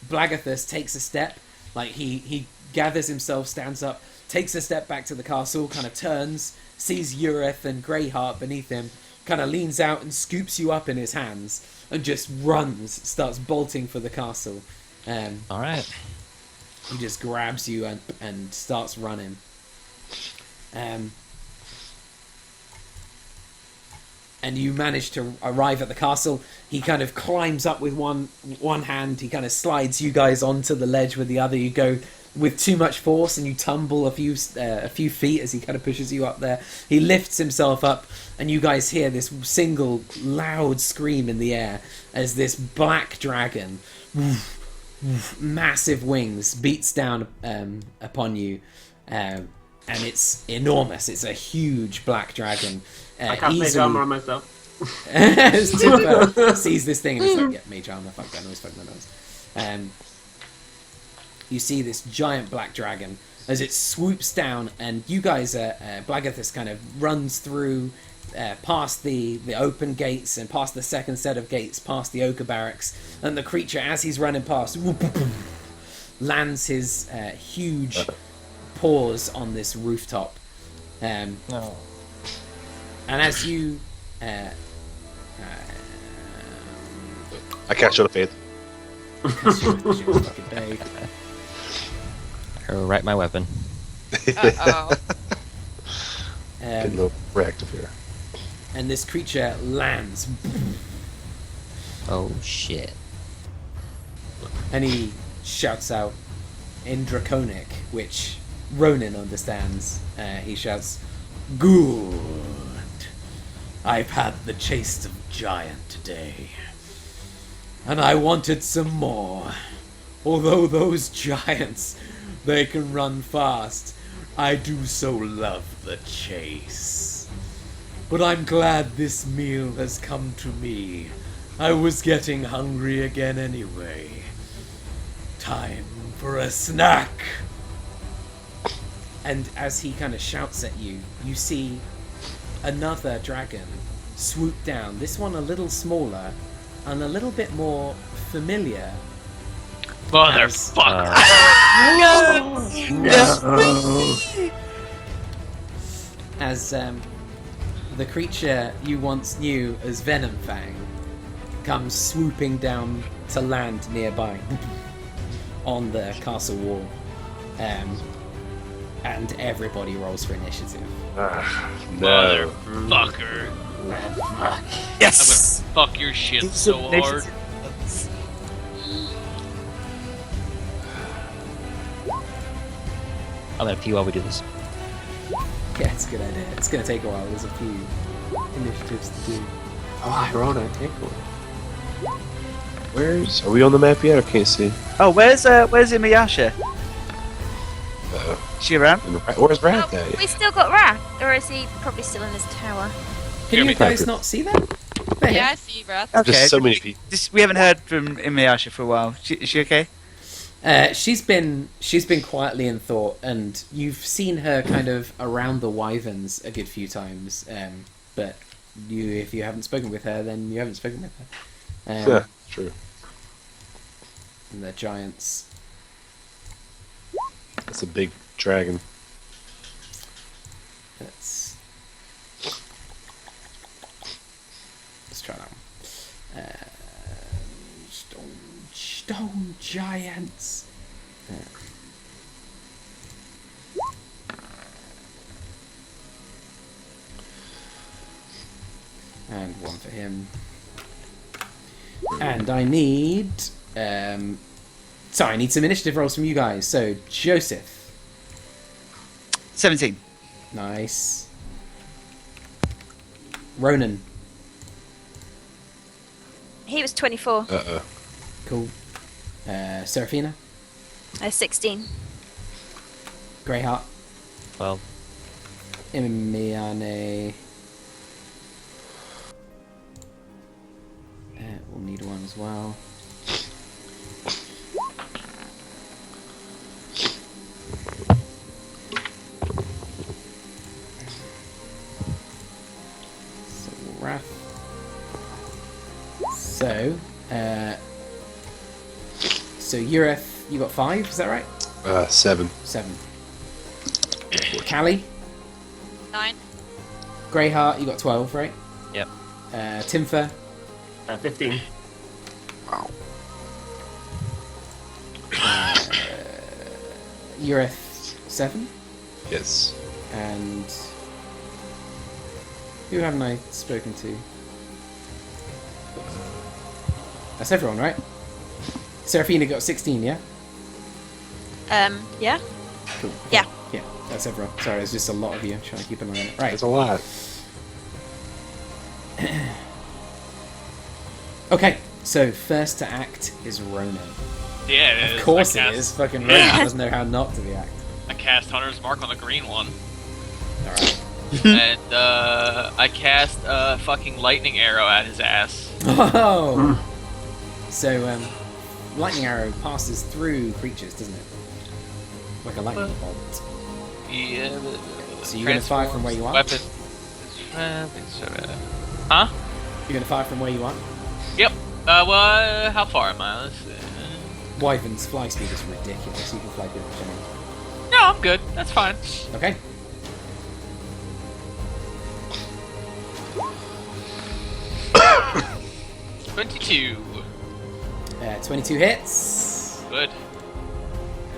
Blagathus takes a step, like he gathers himself, stands up, takes a step back to the castle, kind of turns, sees Ureth and Greyheart beneath him, kind of leans out and scoops you up in his hands, and just runs, starts bolting for the castle. All right. He just grabs you and starts running. And you manage to arrive at the castle. He kind of climbs up with one hand. He kind of slides you guys onto the ledge with the other. You go with too much force and you tumble a few feet as he kind of pushes you up there. He lifts himself up, and you guys hear this single loud scream in the air as this black dragon, massive wings, beats down upon you. And it's enormous. It's a huge black dragon. I can't make armor on myself. As Timber sees this thing and it's like, yeah, mage armor, fuck that noise. You see this giant black dragon as it swoops down, and you guys, Blagathus kind of runs through, past the open gates and past the second set of gates, past the ochre barracks, and the creature, as he's running past, lands his huge paws on this rooftop. No. And as you I cast Shield of Faith. Fucking day. Right, my weapon. Uh-oh. Getting a Um, little reactive here. and this creature lands, Oh shit. and he shouts out in Draconic, which Ronan understands. He shouts, "Good. I've had the chase of giant today, and I wanted some more. Although those giants, they can run fast, I do so love the chase. But I'm glad this meal has come to me. I was getting hungry again anyway. Time for a snack." And as he kind of shouts at you, you see another dragon swoop down. This one a little smaller and a little bit more familiar. Motherfucker. As the creature you once knew as Venom Fang comes swooping down to land nearby on the castle wall. And everybody rolls for initiative. No. Motherfucker. Yes. I'm gonna fuck your shit so hard. I'm gonna pee while we do this. Yeah, it's a good idea. It's going to take a while. There's a few initiatives to do. Oh, Ironic. Are we on the map yet? I can't see. Oh, where's Inuyasha? Is she around? Where's Rath Oh, at? we still got Rath, or is he probably still in his tower? Can you me guys not see that? There. Yeah, I see, Rath. Okay. Just so many people. We haven't heard from Inuyasha for a while. Is she okay? She's been quietly in thought, and you've seen her kind of around the wyverns a good few times. But if you haven't spoken with her, then you haven't spoken with her. Yeah, true. And the giants. That's a big dragon. Let's try that one. Stone giants. And one for him. And I need I need some initiative rolls from you guys. So Joseph. 17. Nice. Ronan. He was 24. Uh-oh. Cool. Seraphina. 16. Greyheart. Well, Imiane. We'll need one as well. So Rath. So Ureth, you got 5, is that right? 7. 7. Callie, 9. Greyheart, you got 12, right? yep. Timfer, 15. Ureth, 7. Yes. And who haven't I spoken to? That's everyone, right? Seraphina got 16, yeah? Yeah. Cool. Yeah. Yeah, that's everyone. Sorry, there's just a lot of you. I'm trying to keep an eye on it. Right. That's a lot. Okay, so first to act is Ronan. Yeah, it is. Of course I it cast, is. Fucking Ronan doesn't know how not to react. I cast Hunter's Mark on the green one. Alright. And I cast a fucking lightning arrow at his ass. Oh! So, lightning arrow passes through creatures, doesn't it? Like a lightning bolt. Yeah. So you're gonna fire from where you are? Weapon. Huh? You're gonna fire from where you are? Yep. Well, how far am I? Let's see. Wyvern's fly speed is ridiculous. You can fly pretty much anywhere. No, I'm good. That's fine. Okay. $22. 22 hits. Good.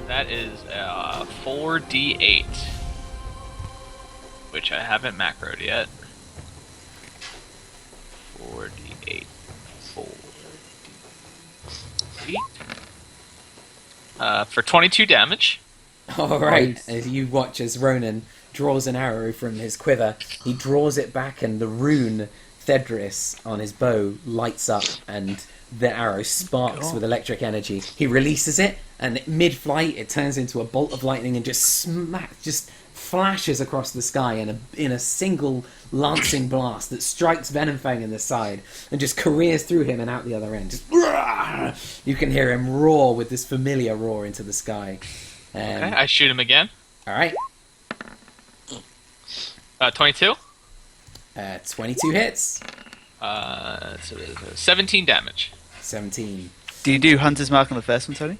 That is 4d8, which I haven't macroed yet. 4d8. 4d8. For 22 damage. Alright, Nice. as you watch as Ronan draws an arrow from his quiver, he draws it back and the rune Thedris on his bow lights up and the arrow sparks with electric energy. He releases it and mid-flight it turns into a bolt of lightning and just flashes across the sky in a single lancing blast that strikes Venomfang in the side and just careers through him and out the other end. Just, you can hear him roar with this familiar roar into the sky. Okay, I shoot him again. Alright, 22. 22 hits. So 17 damage. 17. Do you do Hunter's Mark on the first one, Tony?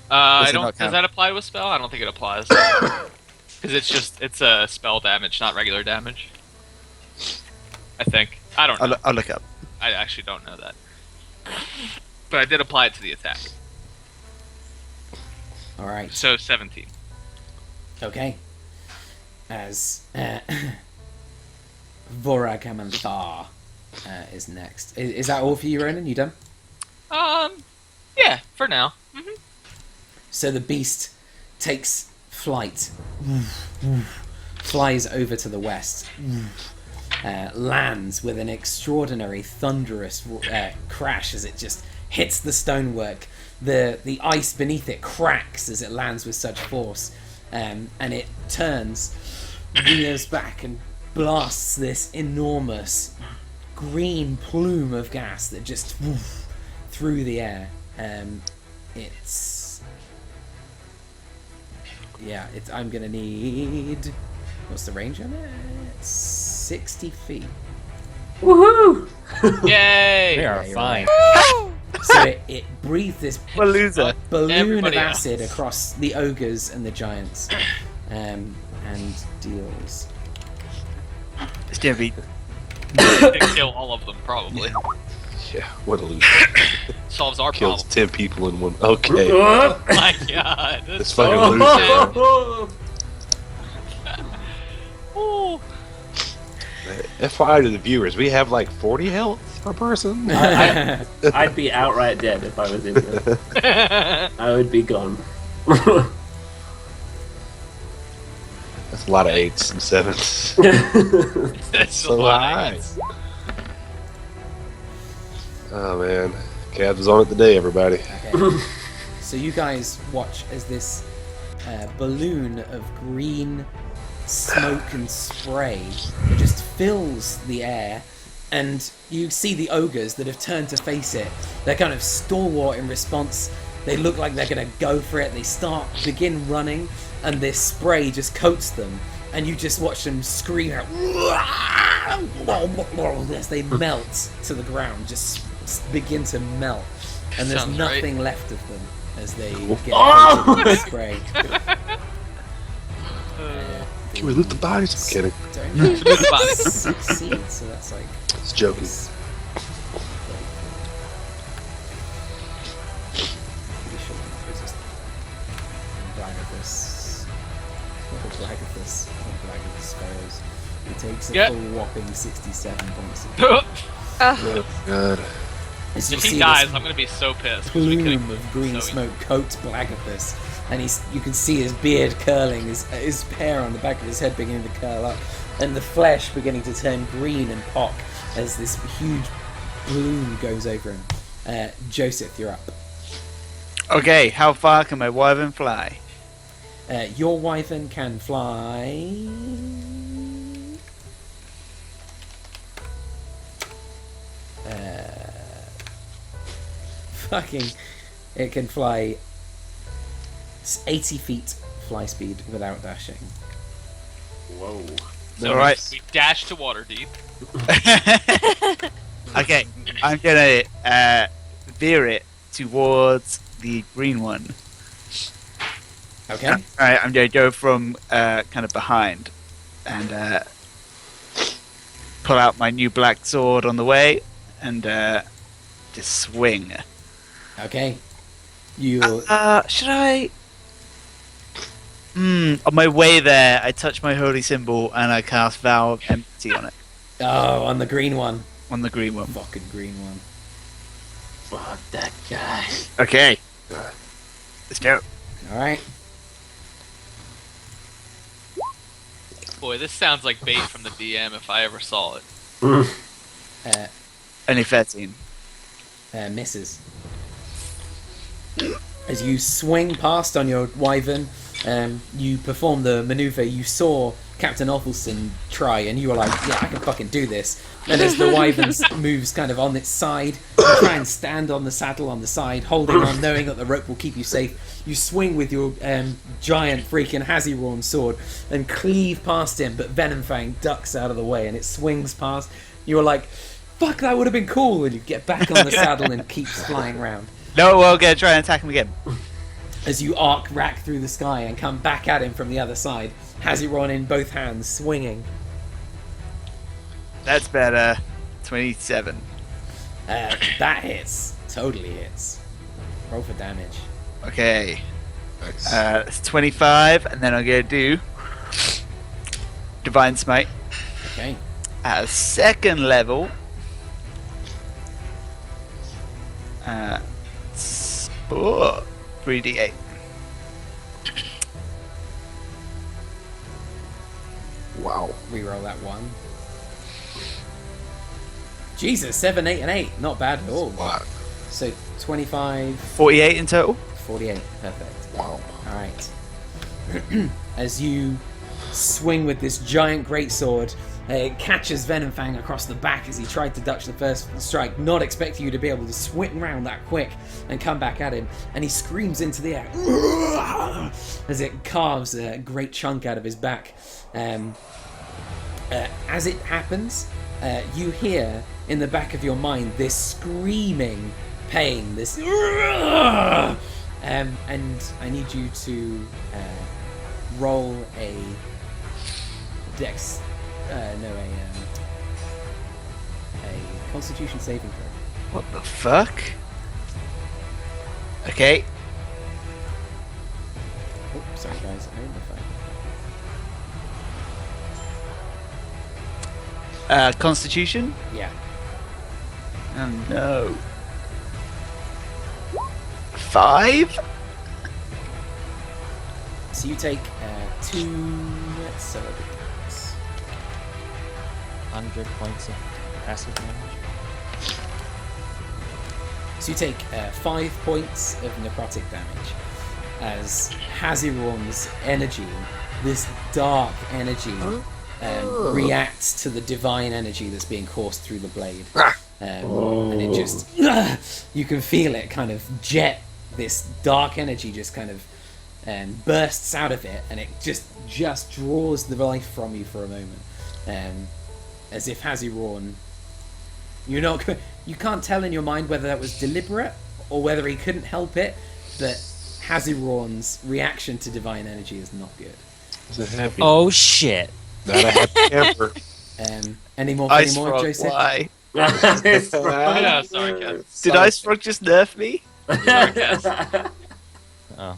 I it don't. not Does count? that apply to a spell? I don't think it applies. Because it's a spell damage, not regular damage. I think. I don't know. I'll look up. I actually don't know that. But I did apply it to the attack. Alright, So 17. okay. As Voragamanthar is next. Is that all for you, Ronan? You done? Yeah, for now. So the beast takes flight, flies over to the west, lands with an extraordinary thunderous crash as it just hits the stonework. The ice beneath it cracks as it lands with such force, and it turns, rears back and blasts this enormous green plume of gas that just through the air. I'm gonna need. What's the range on it? 60 feet. Woohoo! Yay! They are you're fine. So it breathes this Loser. balloon Everybody of else. acid across the ogres and the giants, and deals. It's gonna be. Kill all of them, probably. Yeah, what a loser. Solves our Kills problem. 10 people in one. Okay. My god. This That's fucking so loser. sad. Ooh. FYI to the viewers, we have like 40 health per person. I'd be outright dead if I was in there. I would be gone. That's a lot of 8s and 7s. That's So a lot of high. hits. Oh man. Cavs was on it today, everybody. Okay. So you guys watch as this balloon of green smoke and spray that just fills the air, and you see the ogres that have turned to face it. They're kind of stalwart in response. They look like they're going to go for it. They begin running, and this spray just coats them, and you just watch them scream out as they melt to the ground, just begin to melt, and there's Sounds nothing left of them as they get Oh! coated with spray. Can we loot the bodies? I'm kidding. Don't Loot the bodies. succeed, so that's like It's joking. Blagathus fails. He takes a Yeah. full whopping 67 points. Oh god. As you If he see dies, this I'm gonna be so pissed. 'cause we plume could've- of green so smoke coats Blagathus, and you can see his beard curling, his hair on the back of his head beginning to curl up, and the flesh beginning to turn green and pop as this huge bloom goes over him. Joseph, you're up. Okay, how far can my wyvern fly? Your wyvern can fly. It can fly 80 feet fly speed without dashing. Whoa. So Alright. we dash to Waterdeep. Okay, I'm gonna veer it towards the green one. Okay. Alright, I'm gonna go from kind of behind and pull out my new black sword on the way and just swing. Okay. You. Should I? On my way there, I touch my holy symbol and I cast Vow of Empty on it, Oh, on the green one. on the green one. Fucking green one. Fuck that guy. Okay. Let's go. Alright. Boy, this sounds like bait from the DM if I ever saw it. Uh, Only 13. misses. As you swing past on your wyvern, you perform the maneuver you saw Captain Offleston try, and you were like, yeah, I can fucking do this. And as the wyvern moves kind of on its side, you try and stand on the saddle on the side, holding on, knowing that the rope will keep you safe. You swing with your giant freaking Haziron sword and cleave past him, but Venomfang ducks out of the way and it swings past. You were like, fuck, that would have been cool. And you get back on the saddle and keeps flying around. No, we're gonna try and attack him again. As you rack through the sky and come back at him from the other side, Haziron in both hands, swinging. That's better. 27. That hits. Totally hits. Roll for damage. Okay. Nice. It's 25, and then I'm gonna do Divine Smite Okay. at a second level. 3d8. Wow. Reroll that one. Jesus, 7, 8, and 8. Not bad at all. Wow. So 25, 48 in total. 48. Perfect. Wow. Alright. As you swing with this giant greatsword, it catches Venomfang across the back as he tried to dodge the first strike, not expecting you to be able to swing round that quick and come back at him. And he screams into the air as it carves a great chunk out of his back. As it happens, you hear in the back of your mind this screaming pain, this and I need you to roll a dex, a Constitution saving throw. What the fuck? Okay. Oh, sorry guys, I own the phone. Constitution? Yeah. Oh no. 5? So you take 2. Let's have a look at this. 100 points of passive damage. So you take 5 points of necrotic damage as Haziron's energy, this dark energy, reacts to the divine energy that's being coursed through the blade. And it just, you can feel it kind of jet, this dark energy just kind of bursts out of it, and it just draws the life from you for a moment. As if Haziron, you can't tell in your mind whether that was deliberate or whether he couldn't help it, but Haziron's reaction to divine energy is not good. It's a happy. Oh shit! Not a happy camper. Any more, Ice Joseph? Frog, why? Yeah, sorry, Ken. Did Ice Frog just nerf me? Oh.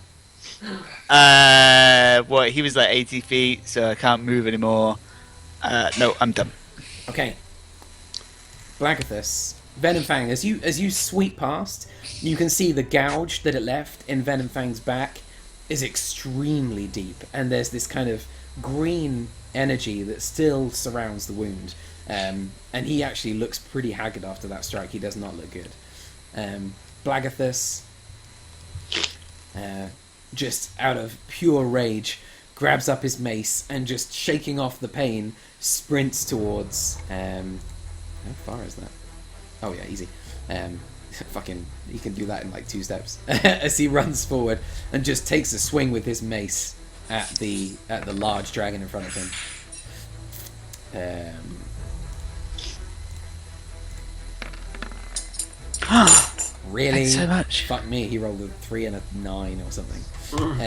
What? He was like 80 feet, so I can't move anymore. No, I'm done. Okay. Blagathus, Venomfang, as you sweep past, you can see the gouge that it left in Venomfang's back is extremely deep, and there's this kind of green energy that still surrounds the wound. And he actually looks pretty haggard after that strike. He does not look good. Blagathus, just out of pure rage, grabs up his mace and just shaking off the pain, sprints towards... how far is that? Oh yeah, easy. Fucking, he can do that in like 2 steps. As he runs forward and just takes a swing with his mace at the large dragon in front of him. Really? Thanks so much. Fuck me, he rolled a 3 and a 9 or something.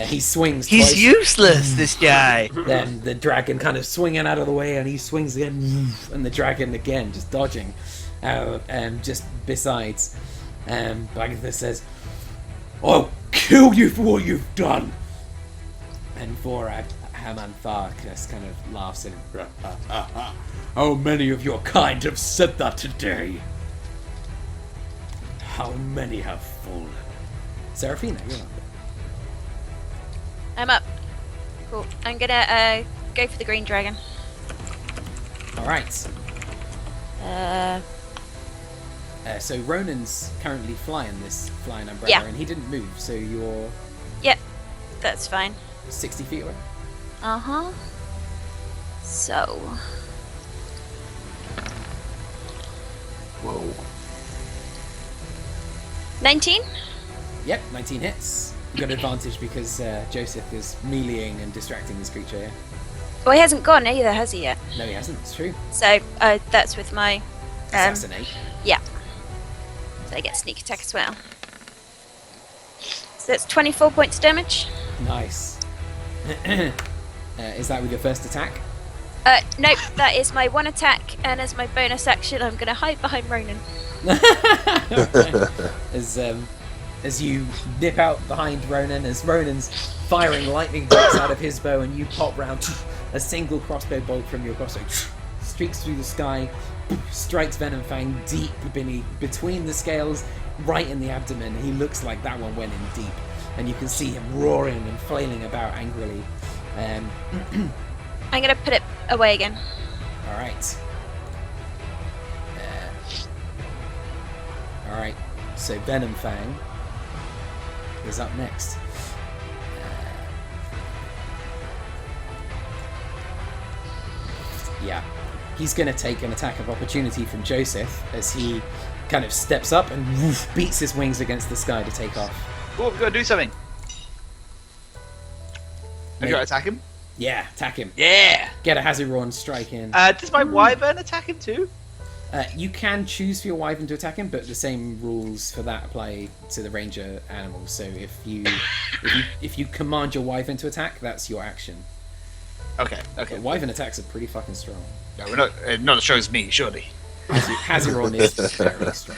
He swings He's twice. useless, this guy. Then the dragon kind of swinging out of the way, and he swings again, and the dragon again just dodging, just besides. Bagatha says, "I'll kill you for what you've done." And Vorag Hamanthark just kind of laughs at him. How many of your kind have said that today? How many have fallen? Seraphina, you're up. I'm up. Cool. I'm gonna go for the green dragon. Alright. So Ronan's currently flying this flying umbrella, Yeah. and he didn't move, so you're Yep, that's fine. 60 feet away. Uh-huh. So, Whoa. 19? Yep, 19 hits. You got advantage because Joseph is meleeing and distracting this creature. Yeah? Well, he hasn't gone either, has he yet? No, he hasn't. It's true. So, that's with my... Assassinate. Yeah. So I get sneak attack as well. So that's 24 points damage. Nice. Is that with your first attack? Nope, that is my one attack, and as my bonus action, I'm gonna hide behind Ronan. As you nip out behind Ronan, as Ronan's firing lightning bolts out of his bow, and you pop round, a single crossbow bolt from your crossbow streaks through the sky, strikes Venomfang deep between the scales, right in the abdomen. He looks like that one went in deep, and you can see him roaring and flailing about angrily. I'm gonna put it away again. Alright. Alright, so Venomfang is up next. Yeah. He's going to take an attack of opportunity from Joseph as he kind of steps up and woof, beats his wings against the sky to take off. Oh, we've got to do something. Have you got to attack him? Yeah, attack him. Yeah! Get a Hazuron strike in. Does my wyvern attack him too? You can choose for your wyvern to attack him, but the same rules for that apply to the ranger animals. So if you command your wyvern to attack, that's your action. Okay. But wyvern attacks are pretty fucking strong. No, we're not as strong as me, surely. Hazuron is very strong.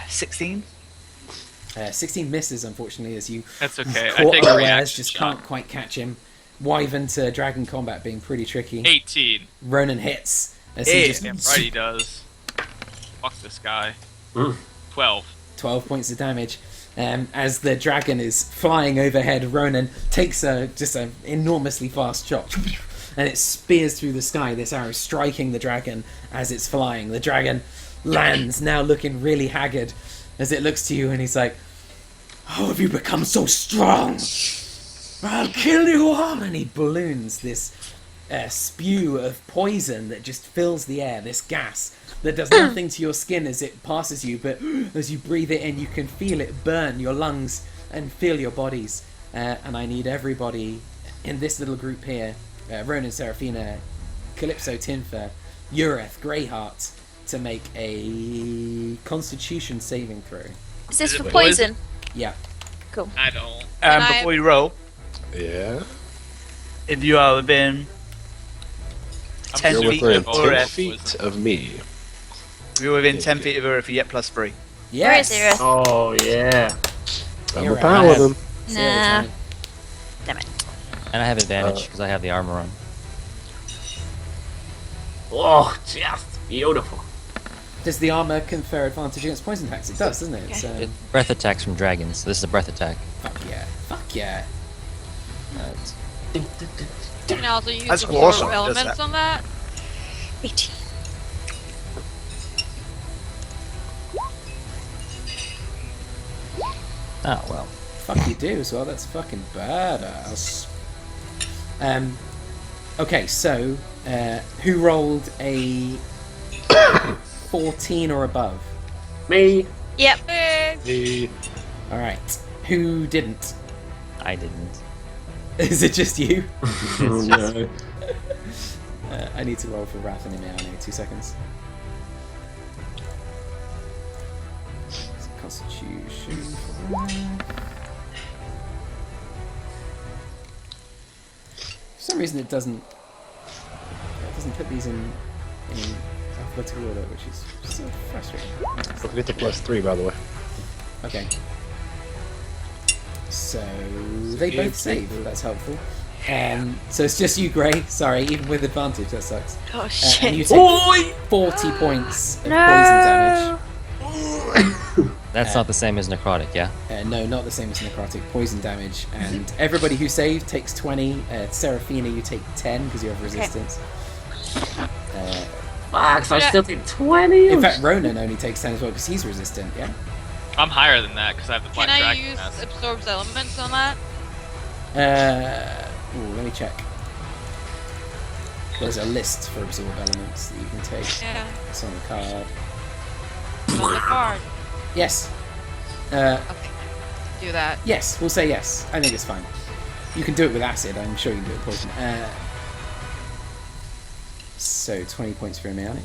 16? 16 misses, unfortunately, as you That's okay. I caught take a unawares, reaction just shot. can't quite catch him. Wyvern to dragon combat being pretty tricky. 18. Ronan hits as Hey, he just Damn right he does. Fuck this guy. Mm. 12. 12 points of damage. As the dragon is flying overhead, Ronan takes just an enormously fast shot, and it spears through the sky. This arrow striking the dragon as it's flying. The dragon lands, now looking really haggard, as it looks to you, and he's like, "How have you become so strong? I'll kill you all!" And he balloons this spew of poison that just fills the air, this gas that does nothing to your skin as it passes you, but as you breathe it in, you can feel it burn your lungs and fill your bodies. And I need everybody in this little group here, Ronan, Seraphina, Calypso, Tinfer, Ureth, Greyheart, to make a Constitution saving throw. Is this Is for it poison? Yeah. Cool. I don't. I- Before you roll, Yeah. if you are within I'm 10 You're feet within of 10 Ureth, feet of me. if you're within 10 feet of Ureth, you get +3. Yes. Where is Ureth? Oh, yeah. I'm You're a right. paladin. Nah. Damn it. And I have advantage because I have the armor on. Oh, just beautiful. Does the armor confer advantage against poison attacks? It does, doesn't it? It's, It, breath attacks from dragons. So this is a breath attack. fuck yeah. Fuck yeah. It's- You can also use That's absorb awesome, does elements that. on that. 18. oh well. Fuck you do as well. That's fucking badass. Okay, so who rolled a 14 or above? Me. Yep. The All right. Who didn't? I didn't. Is it just you? Oh, no. I need to roll for Rath and Imeane. 2 seconds. Constitution. For some reason, it doesn't put these in alphabetical order, which is so frustrating. Don't forget the +3, by the way. Okay. So they both save. That's helpful. So it's just you, Gray. Sorry, even with advantage, that sucks. Oh And shit. you take 40 points of poison damage. That's not the same as necrotic, yeah? No, not the same as necrotic. Poison damage. And everybody who saved takes 20. Seraphina, you take 10 because you have resistance. Fuck, so I still take 20? In fact, Ronan only takes 10 as well because he's resistant, yeah? I'm higher than that because I have the black Can I dragon use mask. absorbs elements on that? Let me check. There's a list for absorb elements that you can take. Yeah. It's on the card. On the card. Yes. Okay. Do that. Yes, we'll say yes. I think it's fine. You can do it with acid. I'm sure you can do it with poison. So 20 points for Emiane.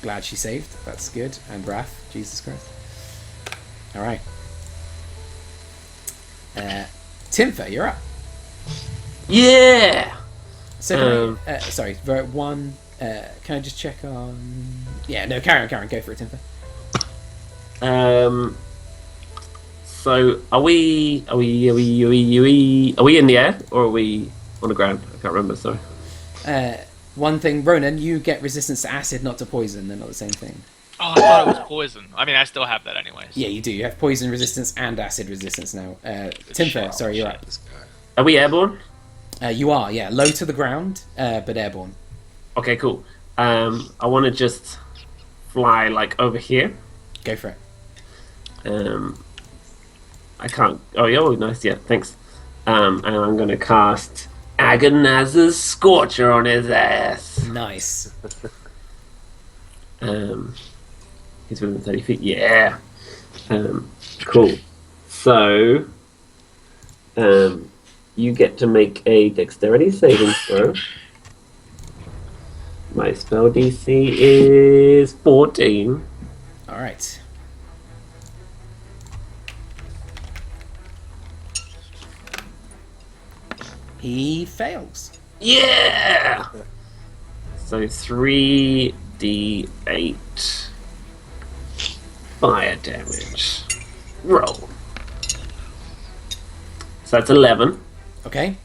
Glad she saved. That's good. And Rath. Jesus Christ. All right. Timfer, you're up. Yeah! So sorry, vote 1. Can I just check on? Yeah, no. Karen, go for it, Timfer. So are we in the air or are we on the ground? I can't remember. Sorry. One thing, Ronan, you get resistance to acid, not to poison. They're not the same thing. Oh, I thought it was poison. I mean, I still have that anyways. Yeah, you do. You have poison resistance and acid resistance now. Timfer, sorry, you're up. This guy. Are we airborne? You are, yeah, low to the ground, but airborne. Okay, cool. I want to just fly like over here. Go for it. I can't. Oh, yeah, nice. Yeah, thanks. And I'm gonna cast Agonizer's Scorcher on his ass. Nice. He's within 30 feet. Yeah. Cool. So, you get to make a dexterity saving throw. My spell DC is 14. All right. He fails. Yeah! So 3d8 fire damage. Roll. So that's 11. Okay.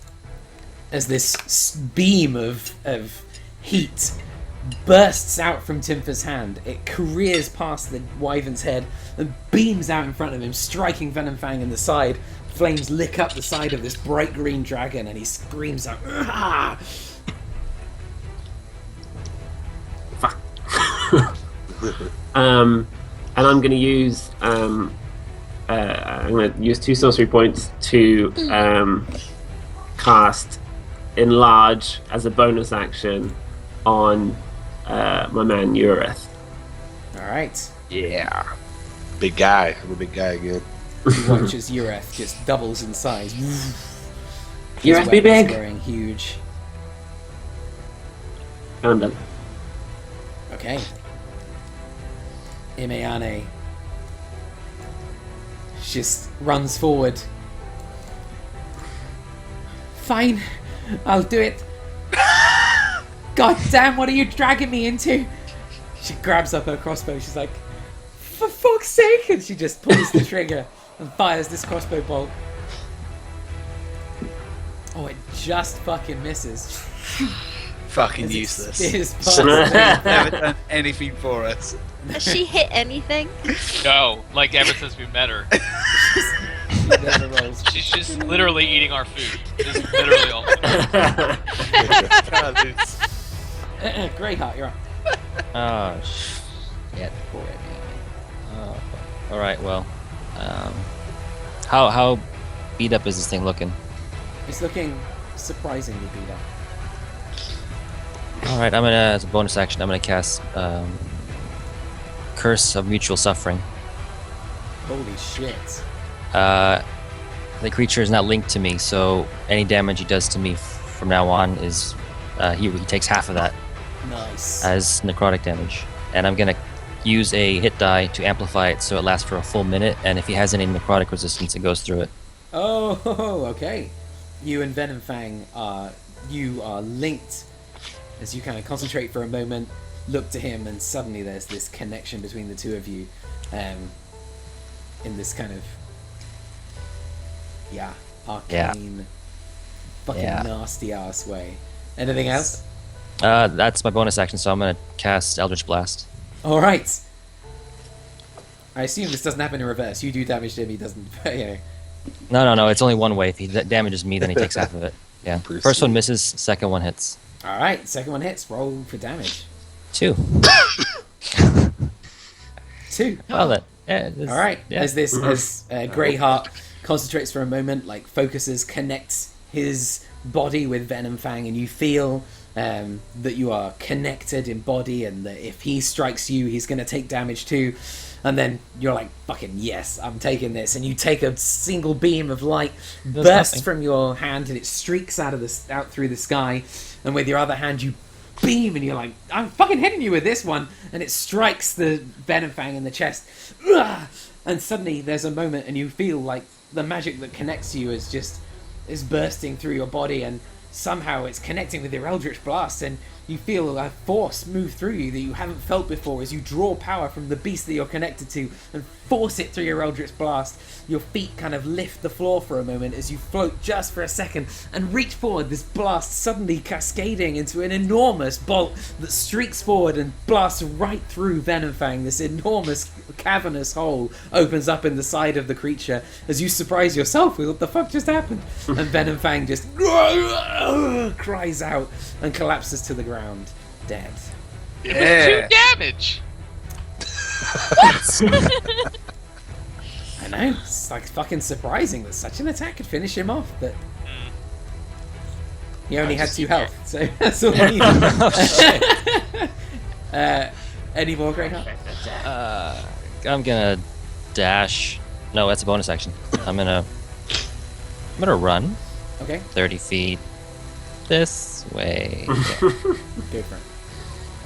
As this beam of heat bursts out from Timfer's hand, it careers past the wyvern's head and beams out in front of him, striking Venomfang in the side. Flames lick up the side of this bright green dragon, and he screams out, "Ah!" Fuck. And I'm going to use 2 sorcery points to cast Enlarge as a bonus action on my man Ureth. All right. Yeah. Big guy. I'm a big guy again. You watch as Ureth just doubles in size. His Ureth be weapon's big. growing huge. And I'm done. Okay. Imeane just runs forward. Fine, I'll do it. God damn, what are you dragging me into? She grabs up her crossbow. She's like, for fuck's sake! And she just pulls the trigger and fires this crossbow bolt. Oh, it just fucking misses. Fucking As it useless. spears past her. Never done anything for us. Has she hit anything? No, like ever since we met her. She never rolls. She's just literally eating our food. Just literally all. Greyheart, you're up. Oh, shit. Poor Imeane. Oh, all right. Well, how beat up is this thing looking? It's looking surprisingly beat up. All right. I'm gonna, as a bonus action, I'm gonna cast Curse of Mutual Suffering. Holy shit. The creature is not linked to me, so any damage he does to me from now on is he takes half of that Nice. as necrotic damage. And I'm gonna use a hit die to amplify it so it lasts for a full minute, and if he has any necrotic resistance, it goes through it. Oh, okay. You and Venomfang are linked as you kind of concentrate for a moment, look to him, and suddenly there's this connection between the two of you, in this kind of arcane, fucking nasty ass way. Anything else? That's my bonus action, so I'm gonna cast Eldritch Blast. All right. I assume this doesn't happen in reverse. You do damage to him, he doesn't. No, it's only one way. If he damages me, then he takes half of it. Yeah. First one misses, second one hits. All right, second one hits. Roll for damage. 2. 2. Well, that. All right. Yeah. As Greyheart concentrates for a moment, like focuses, connects his body with Venom Fang, and you feel that you are connected in body, and that if he strikes you, he's going to take damage too. And then you're like, fucking yes, I'm taking this. And you take a single beam of light, bursts from your hand, and it streaks out through the sky. And with your other hand, you beam, and you're like, I'm fucking hitting you with this one. And it strikes the Venom Fang in the chest. And suddenly there's a moment, and you feel like the magic that connects you is bursting through your body, and somehow it's connecting with your Eldritch Blast, and you feel a force move through you that you haven't felt before as you draw power from the beast that you're connected to and force it through your Eldritch Blast. Your feet kind of lift the floor for a moment as you float just for a second and reach forward, this blast suddenly cascading into an enormous bolt that streaks forward and blasts right through Venom Fang. This enormous cavernous hole opens up in the side of the creature as you surprise yourself with what the fuck just happened. And Venom Fang just cries out and collapses to the ground, dead. It was 2 damage. I know, it's like fucking surprising that such an attack could finish him off, but he only had 2 health, so that's all I need. Any more Greyheart? I'm gonna dash. No, that's a bonus action. I'm gonna run Okay, 30 feet this way. go for it.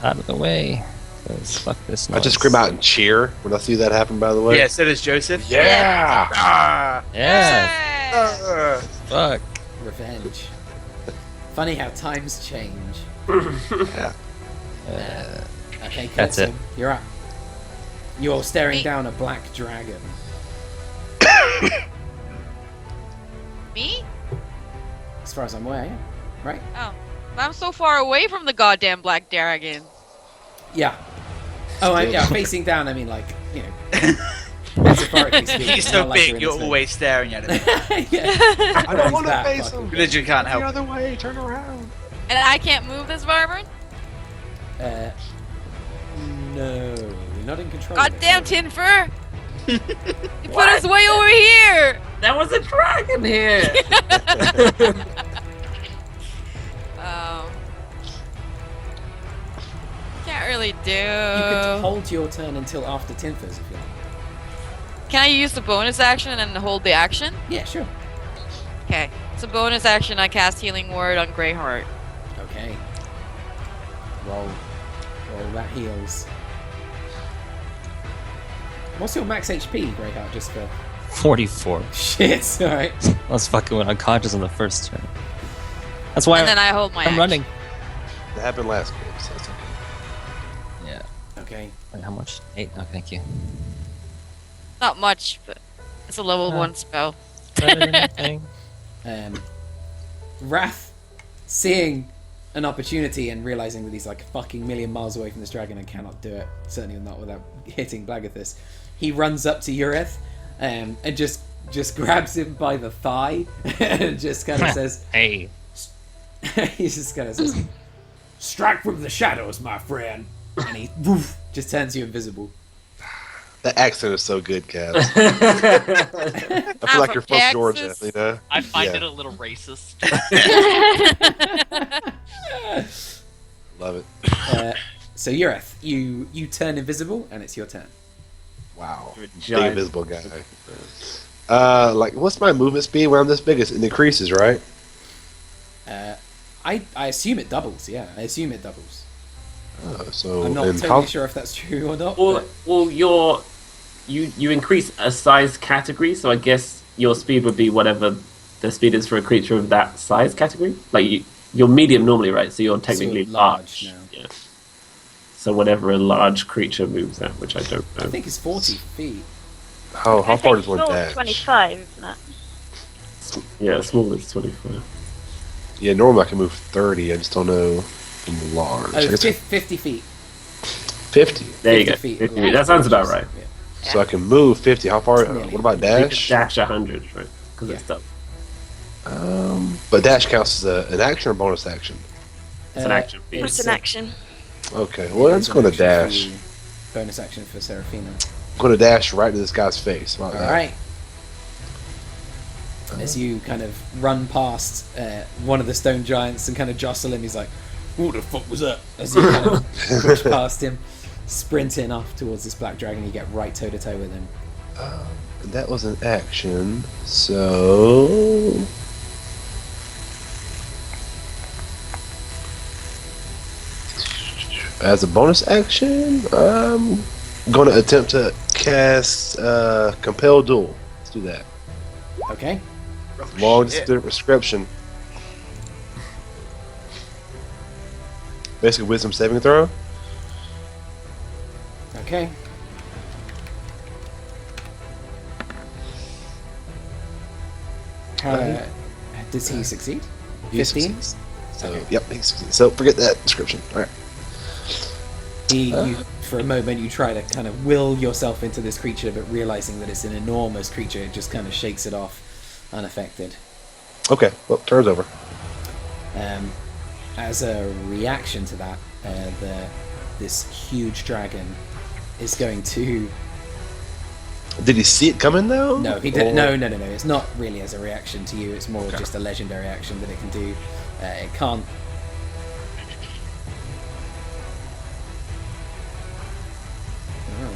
Out of the way. 'Cause fuck this noise. I just scream out and cheer when I see that happen, by the way. Yeah, so does Joseph. Yeah! Ah. Yeah. Fuck. Revenge. Funny how times change. Yeah. Okay, That's Calypso, it. you're up. You're staring down a black dragon. Me? As far as I'm aware, yeah. Right? Oh. I'm so far away from the goddamn black dragon. Yeah. Oh, yeah, facing down, I mean, like, you know, metaphorically speaking. He's so not like big, in you're his face. always staring at him. Yeah. I don't want to that face fucking him. Religion can't The help. other way, turn around. And I can't move this Wyvern? No, you're not in control. Goddamn Tin Fur! You put us way over here! There was a dragon here. Can't really do. You can hold your turn until after Tinfers if you like. Can I use the bonus action and hold the action? Yeah, sure. Okay. So bonus action, I cast Healing Word on Greyheart. Okay. Roll that heals. What's your max HP, Greyheart, just for... 44. Shit, alright. I was fucking went unconscious on the first turn. That's why And then I hold my I'm action. running. That happened last game, so it's okay. Yeah. Okay. Wait, how much? 8. Oh, thank you. Not much, but it's a level 1 spell. Better than nothing. Rath, seeing an opportunity and realizing that he's like a fucking million miles away from this dragon and cannot do it, certainly not without hitting Blagathis, he runs up to Ureth and just grabs him by the thigh and just kind of says, Hey. he just kind of says, "Strike from the shadows, my friend," and he woof, just turns you invisible. That accent is so good, Cav. I feel I'm like you're from Texas. Georgia, you know? I find Yeah. it a little racist. Love it. So Ureth, you turn invisible and it's your turn. Wow. Big Giant. invisible guy. Like, what's my movement speed when I'm this big? It increases, right? I assume it doubles. Yeah, I assume it doubles. Oh, so I'm not and totally how- sure if that's true or not. Well, you increase a size category, so I guess your speed would be whatever the speed is for a creature of that size category. Like You're medium normally, right? So you're technically you're large now. Yeah. So whenever a large creature moves that, which I don't know. I think it's 40 feet. How I far think does one small dash? 25, isn't it? Yeah, small is 25. Yeah, normally I can move 30. I just don't know from large. I Oh, guess 50 feet. 50. There you 50 go. feet 50 large That sounds about creatures. right. Yeah. So I can move 50. How far? Nearly. What about You can dash? dash 100, right? Because Yeah. it's double. But dash counts as an action or bonus action. It's an action feat. It's an action. Okay, well I'm just going to dash. Bonus action for Seraphina. I'm going to dash right to this guy's face. How about that? Alright. As you kind of run past one of the stone giants and kind of jostle him, he's like, "What the fuck was that?" As you kind of push past him, sprinting off towards this black dragon, you get right toe to toe with him. That was an action, so as a bonus action, I'm going to attempt to cast Compel Duel. Let's do that. Okay. Long Shit. description. Basically, wisdom saving throw. Okay. Does he succeed? He 15? succeeds. So, Okay. yep, he succeeds. So forget that description. All right. You, for a moment, you try to kind of will yourself into this creature, but realizing that it's an enormous creature, it just kind of shakes it off, unaffected. Okay. Well, turn's over. As a reaction to that, this huge dragon is going to. Did he see it coming though? No, he did. Or- No. It's not really as a reaction to you. It's more just a legendary action that it can do. It can't. Oh.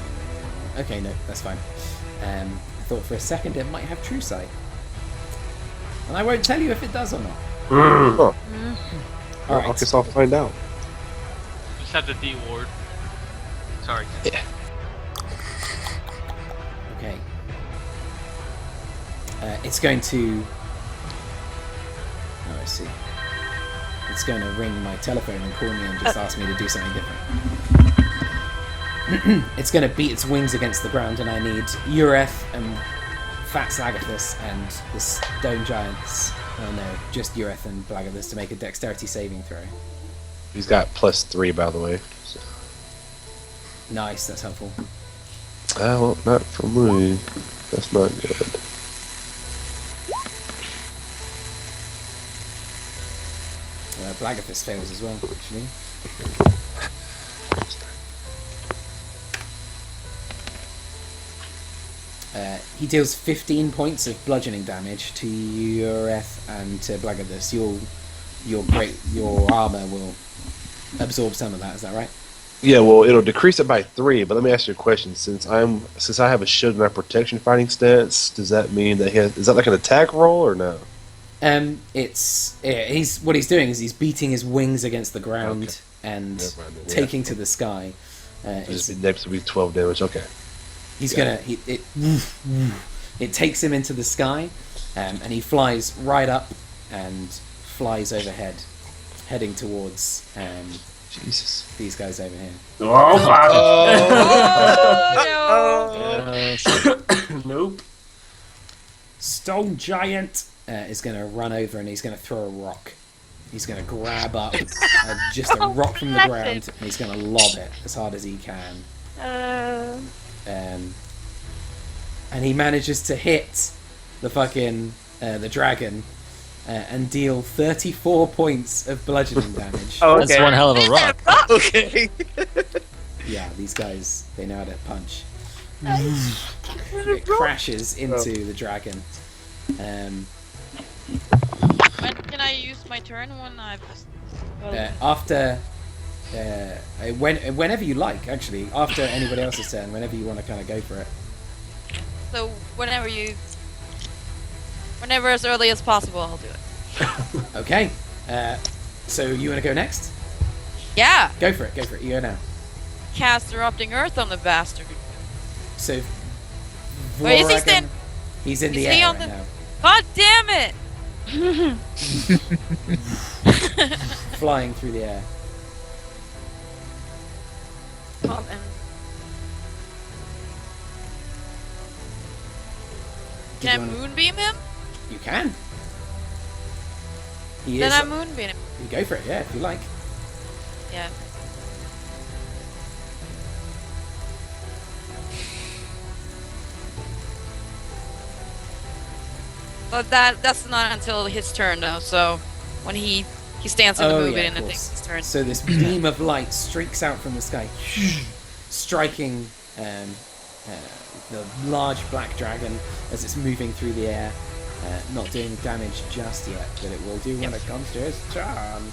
Okay, no, that's fine. I thought for a second it might have true sight, and I won't tell you if it does or not. Mm. Huh. All I right. guess I'll find out. Just have the D ward. Sorry. Okay. It's going to. Oh, I see. It's going to ring my telephone and call me and just ask me to do something different. It's going to beat its wings against the ground, and I need Ureth and Fat Slagathus and the Stone Giants. Oh no, just Ureth and Blagathus to make a dexterity saving throw. He's got +3, by the way. So. Nice, that's helpful. Well, not for me. That's not good. Blagathus fails as well, actually. He deals 15 points of bludgeoning damage to Ureth and to Blagathus. Your armor will absorb some of that. Is that right? Yeah, well, it'll decrease it by 3. But let me ask you a question: since I have a shield and a protection fighting stance, does that mean that is that like an attack roll or no? What he's doing is he's beating his wings against the ground Okay. and Never mind then, yeah. taking to the sky. Next will be 12 damage. Okay. He's Yeah. it takes him into the sky, and he flies right up and flies overhead, heading towards Jesus. these guys over here. Oh, fuck. Oh, Nope. Stone Giant is going to run over and he's going to throw a rock. He's going to grab up just a rock from the Bless ground him. and he's going to lob it as hard as he can. And he manages to hit the fucking the dragon and deal 34 points of bludgeoning damage. Oh, That's okay. one hell of a rock. Okay. Yeah, these guys, they know how to punch. It crashes into the dragon. when can I use my turn when I've... Whenever you like, actually, after anybody else's turn, whenever you want to kind of go for it. So whenever as early as possible, I'll do it. Okay. So you want to go next? Yeah! Go for it. You go now. Cast Erupting Earth on the bastard. So. Wait, is he Voragam- stand- He's in is the he air on right the- now. God damn it! flying through the air. Oh, and Did can I you wanna- moonbeam him? You can. He Then is. I moonbeam him. You go for it, yeah, if you like. Yeah. But that's not until his turn though. So when he stands in the movie and of it takes course. his turn. So this beam of light streaks out from the sky, striking the large black dragon as it's moving through the air. Not doing damage just yet, but it will do when it comes to its turn.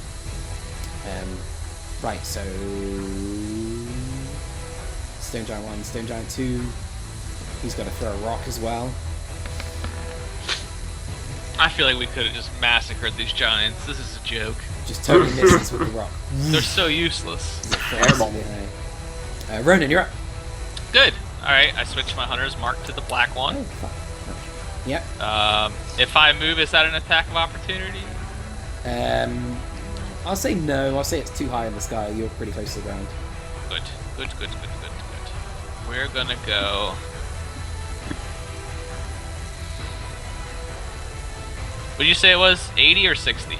Right, so Stone Giant 1, Stone Giant 2. He's got to throw a rock as well. I feel like we could have just massacred these giants. This is a joke. Just totally misses with the rock. They're so useless. Terrible. Ronan, you're up. Good. Alright, I switched my hunter's mark to the black Oh, one. fuck. Yep. If I move, is that an attack of opportunity? I'll say no. I'll say it's too high in the sky. You're pretty close to the ground. Good. We're gonna go... Would you say it was 80 or 60?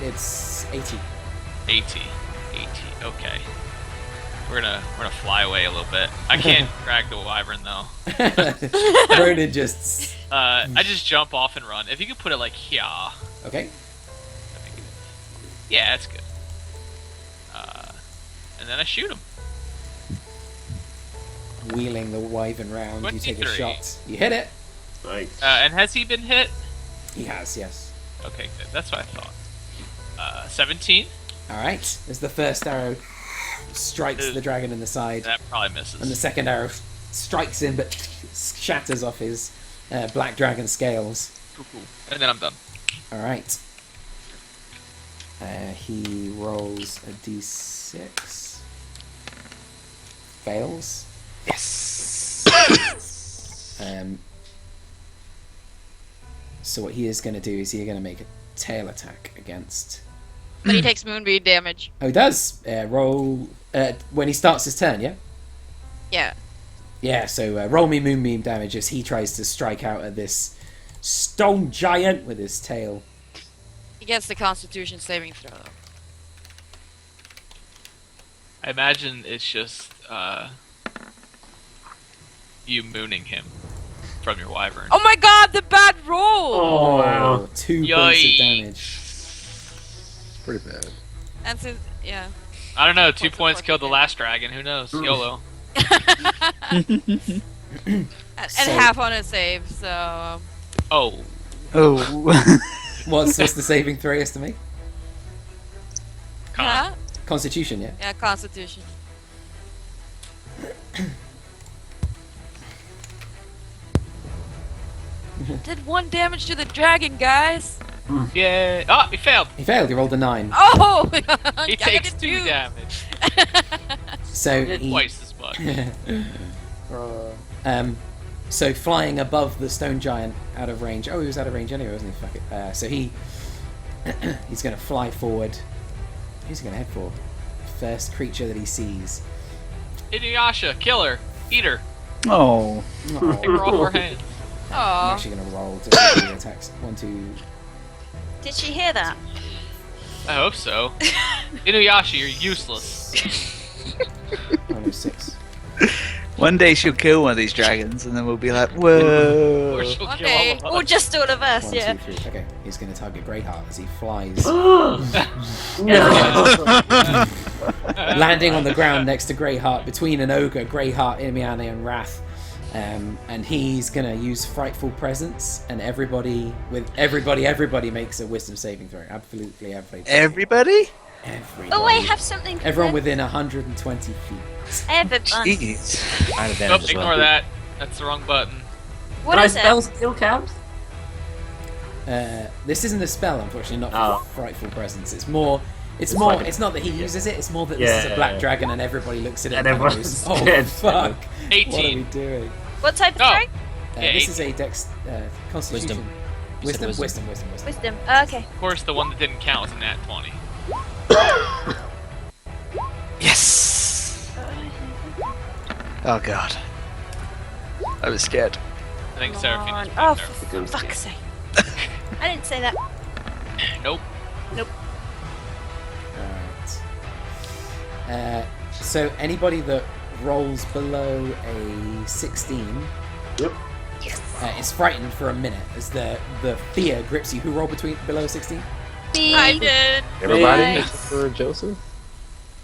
It's 80. 80. Okay. We're gonna fly away a little bit. I can't drag the wyvern though. Ronan just. I just jump off and run. If you could put it like here. Okay. that'd be good. Yeah, that's good. And then I shoot him. Wheeling the wyvern round, you take a 23. shot. You hit it. Nice. And has he been hit? He has, yes. Okay, good. That's what I thought. 17. Alright. As the first arrow strikes the dragon in the side, That probably misses. and the second arrow strikes him but shatters off his black dragon scales. Cool. And then I'm done. Alright. He rolls a d6. Fails. Yes. So what he is going to do is he's going to make a tail attack against... But he takes moonbeam damage. Oh, he does! Roll... when he starts his turn, yeah? Yeah. Yeah, so roll me moonbeam damage as he tries to strike out at this stone giant with his tail. He gets the Constitution saving throw. I imagine it's just you mooning him from your wyvern. Oh my god, the bad roll! Oh, wow. 2 points of Yikes. damage. Pretty bad. That's it, yeah. I don't know. 2 Points of points killed the fucking last dragon. Who knows? YOLO. And So- half on a save, so... Oh. Oh. What's the saving throw he has to make? Con. Huh? Constitution, yeah? Yeah, Constitution. Did 1 damage to the dragon, guys. Yeah. Oh, he failed. He failed, he rolled a 9. Oh! He I takes did 2 too. damage. So he... Twice as much. So flying above the stone giant out of range. Oh, he was out of range anyway, wasn't he? Fuck it. So he's going to fly forward. Who's he going to head for? First creature that he sees. Inuyasha, killer, eater. Oh. Take her off our hands. I'm Aw. actually going to roll to see the attacks. 1, 2. Did she hear that? I hope so. Inuyasha, you're useless. 106. One day she'll kill one of these dragons, and then we'll be like, whoa. Or she'll kill Okay. all of us. Or just all of us, 1, yeah. 2, 3. Okay, he's going to target Greyheart as he flies, No. landing on the ground next to Greyheart, between an ogre, Greyheart, Imiane, and Rath. And he's going to use Frightful Presence, and everybody makes a Wisdom saving throw. Absolutely everybody. Everybody? Everybody. Oh, I have something. for Everyone them. within 120 feet. Everybody. Jeez. I have Nope, advantage as ignore well. that. That's the wrong button. What Can I is it? spell skill caps? This isn't a spell, unfortunately, not for Oh. Frightful Presence. It's more. It's like a- not that he uses it. It's more that this is a Yeah. black dragon, and everybody looks at it And and goes, everyone's "Oh scared." fuck! What are we 18. doing?" What type of Oh. throw? Yeah, This is a Dex Constitution. Wisdom. said Wisdom. Wisdom. Okay. Of course, the one that didn't count was a nat 20. Yes! Oh god. I was scared. I think Come Seraphine on. is Oh, there. for fuck's sake. I didn't say that. Nope. Alright. So anybody that rolls below a 16 Yep. is frightened for a minute as the fear grips you. Who rolled below 16? I did. Everybody Nice. except for Joseph?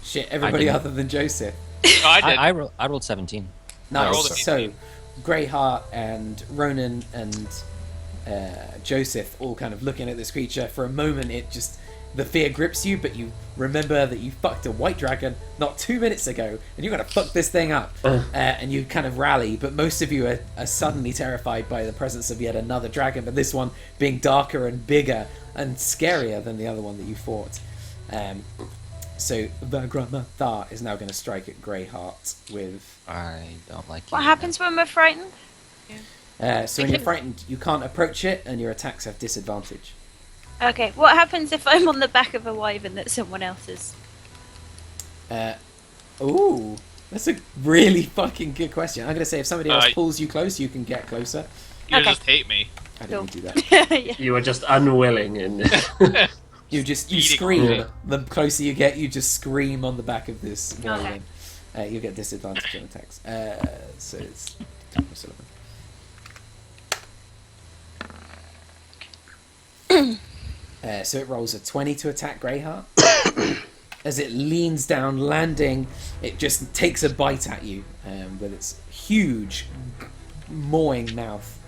Shit, everybody didn't. other than Joseph. Oh, I did. I rolled 17. Nice. rolled a So, Greyheart and Ronan and Joseph all kind of looking at this creature. For a moment, the fear grips you, but you remember that you fucked a white dragon not 2 minutes ago, and you're gonna fuck this thing up. And you kind of rally, but most of you are suddenly terrified by the presence of yet another dragon, but this one being darker and bigger and scarier than the other one that you fought. So Vagramathar is now going to strike at Greyheart with... I don't like What it. happens when we're frightened? So when you're frightened, you can't approach it, and your attacks have disadvantage. Okay. What happens if I'm on the back of a wyvern that someone else is? Ooh, that's a really fucking good question. I'm going to say if somebody else Uh, pulls you close, you can get closer. You Okay. just hate me. I didn't do that. Yeah. You were just unwilling and You Eating scream. away. The closer you get, you just scream on the back of this Okay. wyvern. You get disadvantage on attacks. So it's... So it rolls a 20 to attack Greyheart. As it leans down, landing, it just takes a bite at you with its huge, mawing mouth.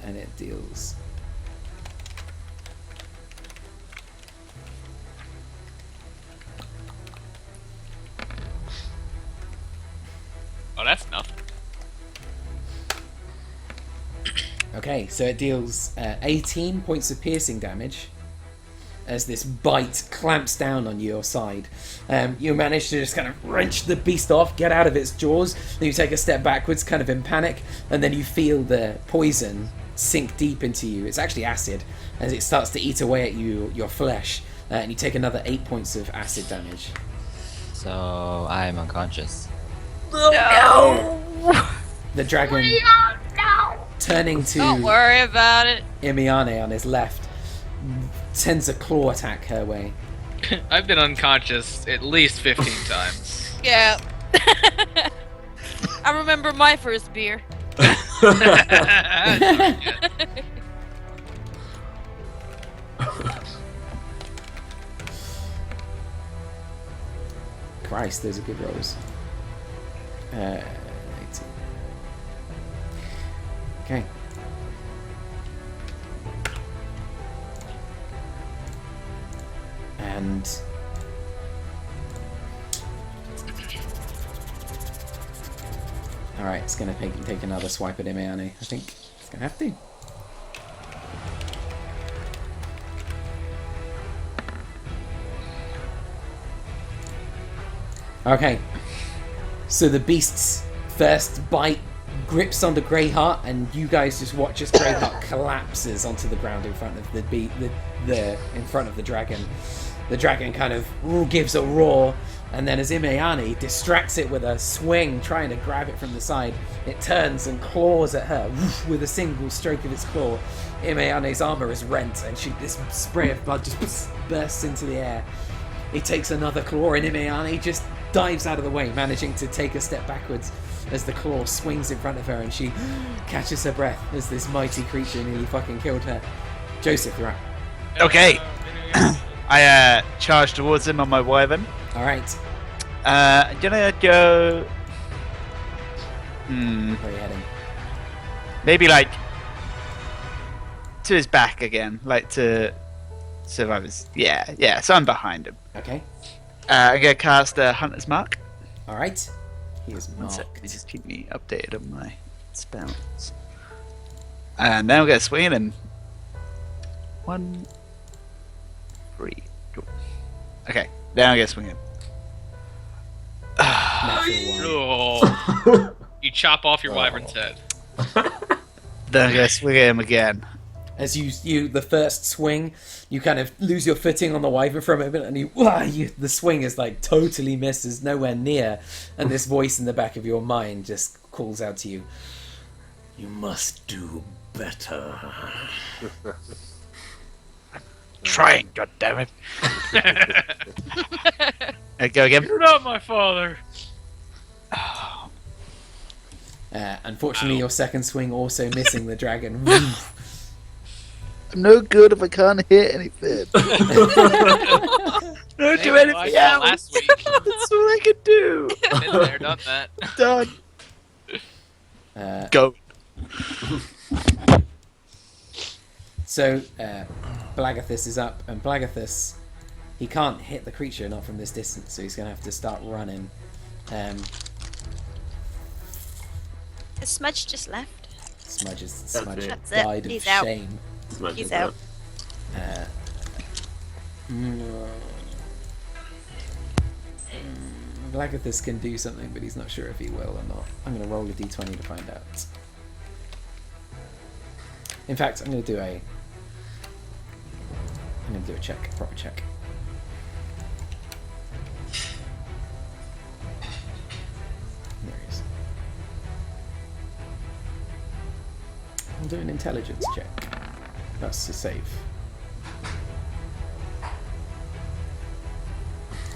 And it deals... Oh, that's nothing. Okay, so it deals 18 points of piercing damage as this bite clamps down on your side. You manage to just kind of wrench the beast off, get out of its jaws, then you take a step backwards, kind of in panic, and then you feel the poison sink deep into you. It's actually acid, as it starts to eat away at your flesh, and you take another 8 points of acid damage. So I'm unconscious. The dragon, turning to Don't worry about it. Imiane on his left, sends a claw attack her way. I've been unconscious at least 15 times. Yeah. I remember my first beer. Christ, those are good rolls. 18. Okay. And alright, it's gonna take another swipe at Imiane. I think it's gonna have to. Okay. So the beast's first bite grips onto Greyheart, and you guys just watch as Greyheart collapses onto the ground in front of in front of the dragon. The dragon kind of gives a roar, and then as Imiane distracts it with a swing, trying to grab it from the side, it turns and claws at her with a single stroke of its claw. Imiane's armor is rent, and this spray of blood just bursts into the air. He takes another claw, and Imiane just dives out of the way, managing to take a step backwards as the claw swings in front of her, and she catches her breath as this mighty creature nearly fucking killed her. Joseph, you're up. Okay. I charge towards him on my wyvern. All right. I'm gonna go. Where are you heading? Maybe like to his back again, like to survivors. Yeah. So I'm behind him. Okay. I'm gonna cast a Hunter's Mark. All right. He is One sec, marked. just keep me updated on my spells. And then I'm gonna swing at him. 1, 3, 2. Okay, then I'm gonna swing him. Natural one. Oh. You chop off your wyvern's head. Then I'm gonna swing at him again. As you the first swing, you kind of lose your footing on the wyvern for a moment, and the swing is like totally misses, nowhere near, and this voice in the back of your mind just calls out to you, "You must do better." Trying, goddammit. Go again. You're not my father. Unfortunately, your second swing also missing the dragon. I'm no good if I can't hit anything. Don't do Maybe I anything did else. last week. That's all I can do. Been there, done that. Done. Go. So, Blagathus is up, and Blagathus, he can't hit the creature, not from this distance, so he's going to have to start running. The smudge just left. Smudge it. That's it. died of He's out. shame. Smash He's it out. Blagathus can do something, but he's not sure if he will or not. I'm going to roll a d20 to find out. In fact, I'm going to do a check, a proper check. There he is. I'll do an intelligence check. That's a save.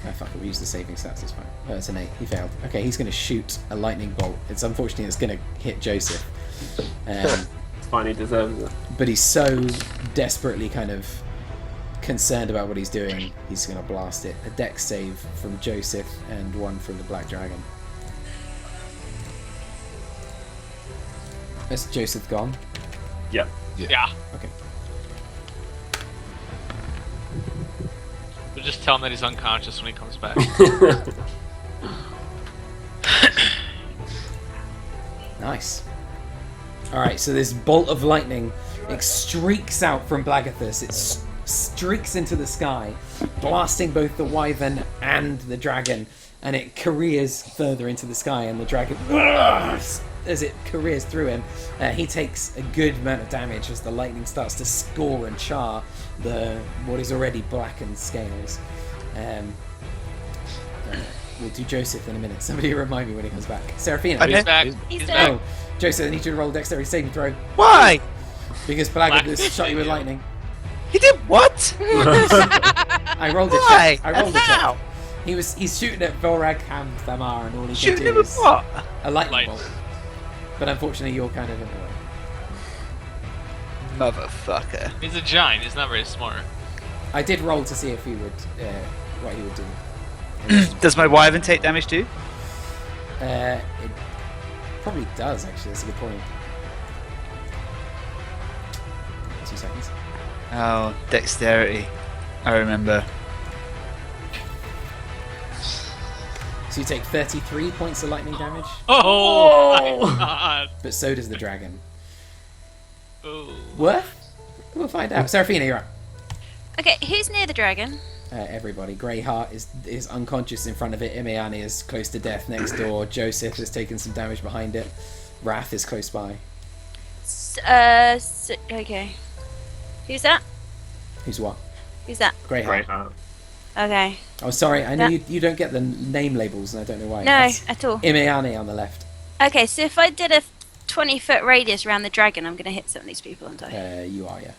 Oh, fuck it, we use the saving stats, that's fine. Oh, it's an 8, he failed. Okay, he's going to shoot a lightning bolt. It's unfortunately it's going to hit Joseph. It's fine, he deserves it. But he's so desperately kind of concerned about what he's doing, he's going to blast it. A dex save from Joseph and one from the Black Dragon. Is Joseph gone? Yeah. Yeah. Okay. We'll just tell him that he's unconscious when he comes back. Nice. Alright, so this bolt of lightning, it streaks out from Blagathus. It streaks into the sky, blasting both the wyvern and the dragon, and it careers further into the sky, and the dragon, as it careers through him, he takes a good amount of damage as the lightning starts to score and char what is already blackened scales. We'll do Joseph in a minute. Somebody remind me when he comes back. Seraphina. He's back. He's He's back. back. Oh, Joseph, I need you to roll a dexterity saving throw. Why? Because Blagathus shot you with lightning. He did what? I rolled a Why? check. I rolled a How? check. He's shooting at Vorag Ham Thamar, and all he Shooting can him do with is what? a lightning Light. bolt. But unfortunately, you're kind of in the way. Motherfucker. He's a giant. He's not very smart. I did roll to see if he would, what he would do. Does my wyvern take damage too? It probably does, actually. That's a good point. 2 seconds. Oh, dexterity. I remember. So you take 33 points of lightning damage, Oh my god. but so does the dragon. Ooh. Worth? We'll find out. Seraphina, you're up. Okay, who's near the dragon? Everybody. Greyheart is unconscious in front of it. Imeani is close to death next door. Joseph has taken some damage behind it. Rath is close by. Okay. Who's that? Who's what? Who's that? Greyheart. Great heart. Okay. Oh, sorry. I know That- you don't get the name labels, and I don't know why. No, That's at all. Imeani on the left. Okay, so if I did a 20-foot radius around the dragon, I'm going to hit some of these people and die. You are, yeah.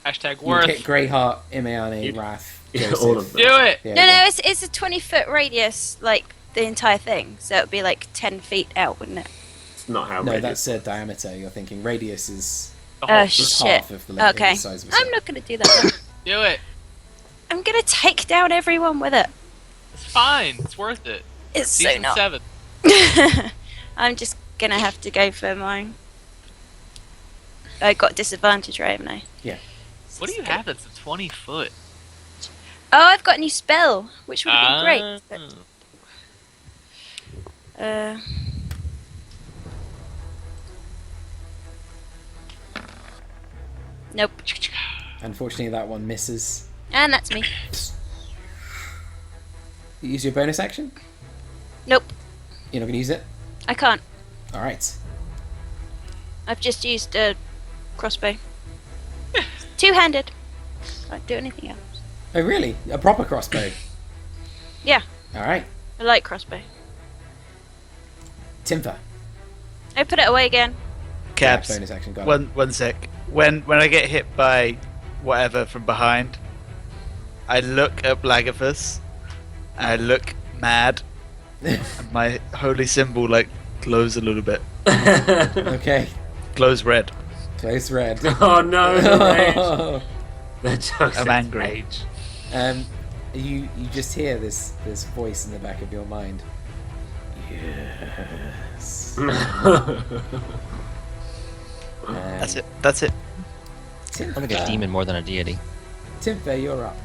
Hashtag You worth. hit Greyheart, Imeani, You- Rath, Yeah, Joseph. all of them. Do it. Yeah, No, yeah. no, it's a 20-foot radius, like the entire thing. So it would be like 10 feet out, wouldn't it? It's not how No, radius. that's diameter. You're thinking radius is The Oh, whole- just shit. half of the length Okay. of the size of a I'm circle. not going to do that. Do it. I'm going to take down everyone with it. It's fine. It's worth it. It's so Season not. 7. I'm just going to have to go for mine. I got disadvantage, right, haven't I? Yeah. What do you have that's a 20 foot? Oh, I've got a new spell, which would have been great. But, nope. Unfortunately, that one misses. And that's me. You use your bonus action? Nope. You're not going to use it? I can't. Alright. I've just used a crossbow. two-handed. Can't do anything else. Oh, really? A proper crossbow? Yeah, All right. I like crossbow. Timfer. I put it away again. Caps. Yeah, bonus action, got it. One sec. When I get hit by whatever from behind, I look at Blagathus. I look mad. And my holy symbol like glows a little bit. Okay. Glows red. Close red. Oh no, the rage. The jokes I'm at angry. rage. You just hear this voice in the back of your mind. Yes. That's it. That's it. I'm like a demon more than a deity. Timfer, you're up.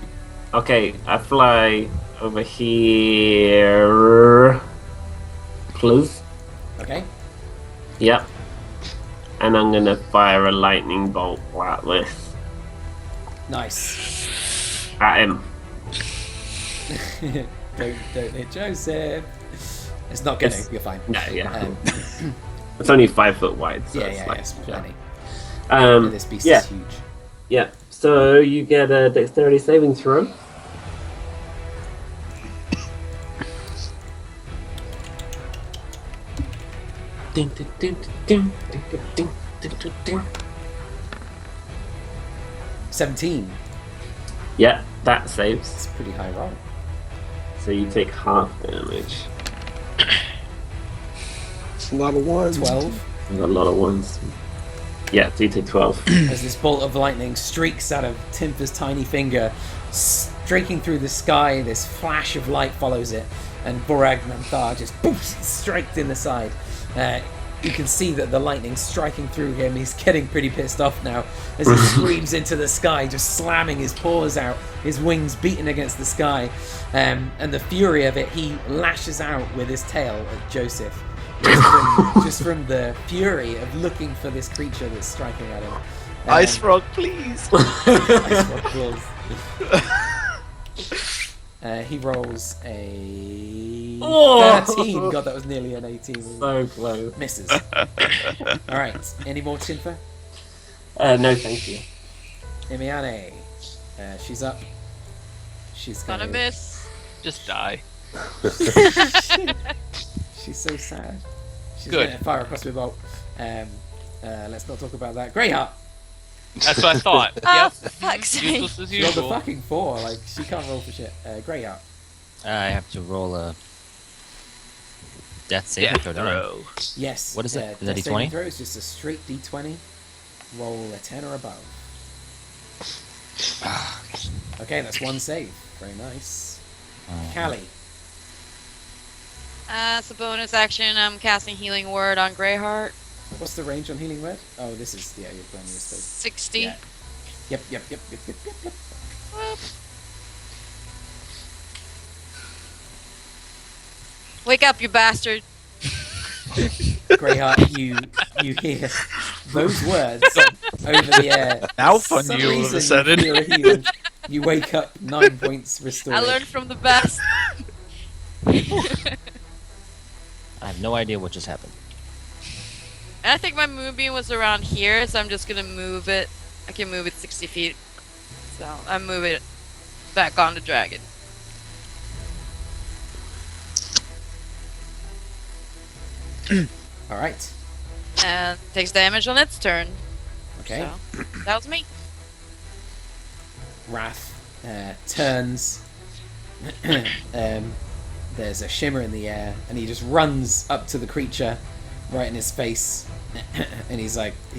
Okay, I fly over here. Please. Okay. Yep. And I'm gonna fire a lightning bolt like this Nice. at him. don't hit Joseph. It's not gonna. It's- You're fine. No, yeah. Um, It's only 5 foot wide, so yeah, it's yeah, like yes, plenty. Um, This beast yeah, is huge. yeah. So you get a dexterity saving throw. Ding, ding, ding, ding, ding, ding, ding, ding, ding. 17. Yeah, that saves. It's a pretty high roll. So you take half damage. It's a lot of ones. 12. There's a lot of ones. Yeah, so you take 12. As this bolt of lightning streaks out of Timfer's tiny finger, streaking through the sky, this flash of light follows it, and Borag Nanthar just boom, striked in the side. You can see that the lightning striking through him, he's getting pretty pissed off now as he screams into the sky, just slamming his paws out, his wings beating against the sky. And the fury of it, he lashes out with his tail at Joseph. Just from the fury of looking for this creature that's striking at him. Ice Frog, please. Ice Rock kills. He rolls a Oh! 13. God, that was nearly an 18. So close. Misses. Alright, any more Tinfa? No, thank you. Imiane. She's up. She's Gonna gonna miss. Just die. She's so sad. She's Good. gonna fire across with bolt. Let's not talk about that. Greyheart. That's what I thought. Oh, Yep. for fuck's sake. Useless as She rolled a usual. fucking 4. Like, she can't roll for shit. Greyheart. I have to roll a death saving Death throw, don't I? throw. Yes. What is it? Is that death saving D20? throw is just a straight D20. Roll a 10 or above. Okay, that's one save. Very nice. Callie. As a bonus action, I'm casting Healing Word on Greyheart. What's the range on Healing Word? Oh, this is, yeah, you're playing this thing. 60. Yeah. Yep. Whoop. Wake up, you bastard. Greyheart, you hear those words over the air. Now For fun some you all of reason, a sudden. You, feel a healing. You wake up 9 points restored. I learned from the best. I have no idea what just happened. And I think my moonbeam was around here, so I'm just gonna move it. I can move it 60 feet. So I move it back on the dragon. All right. And takes damage on its turn. Okay. So that was me. Rath turns. There's a shimmer in the air, and he just runs up to the creature, right in his face, and he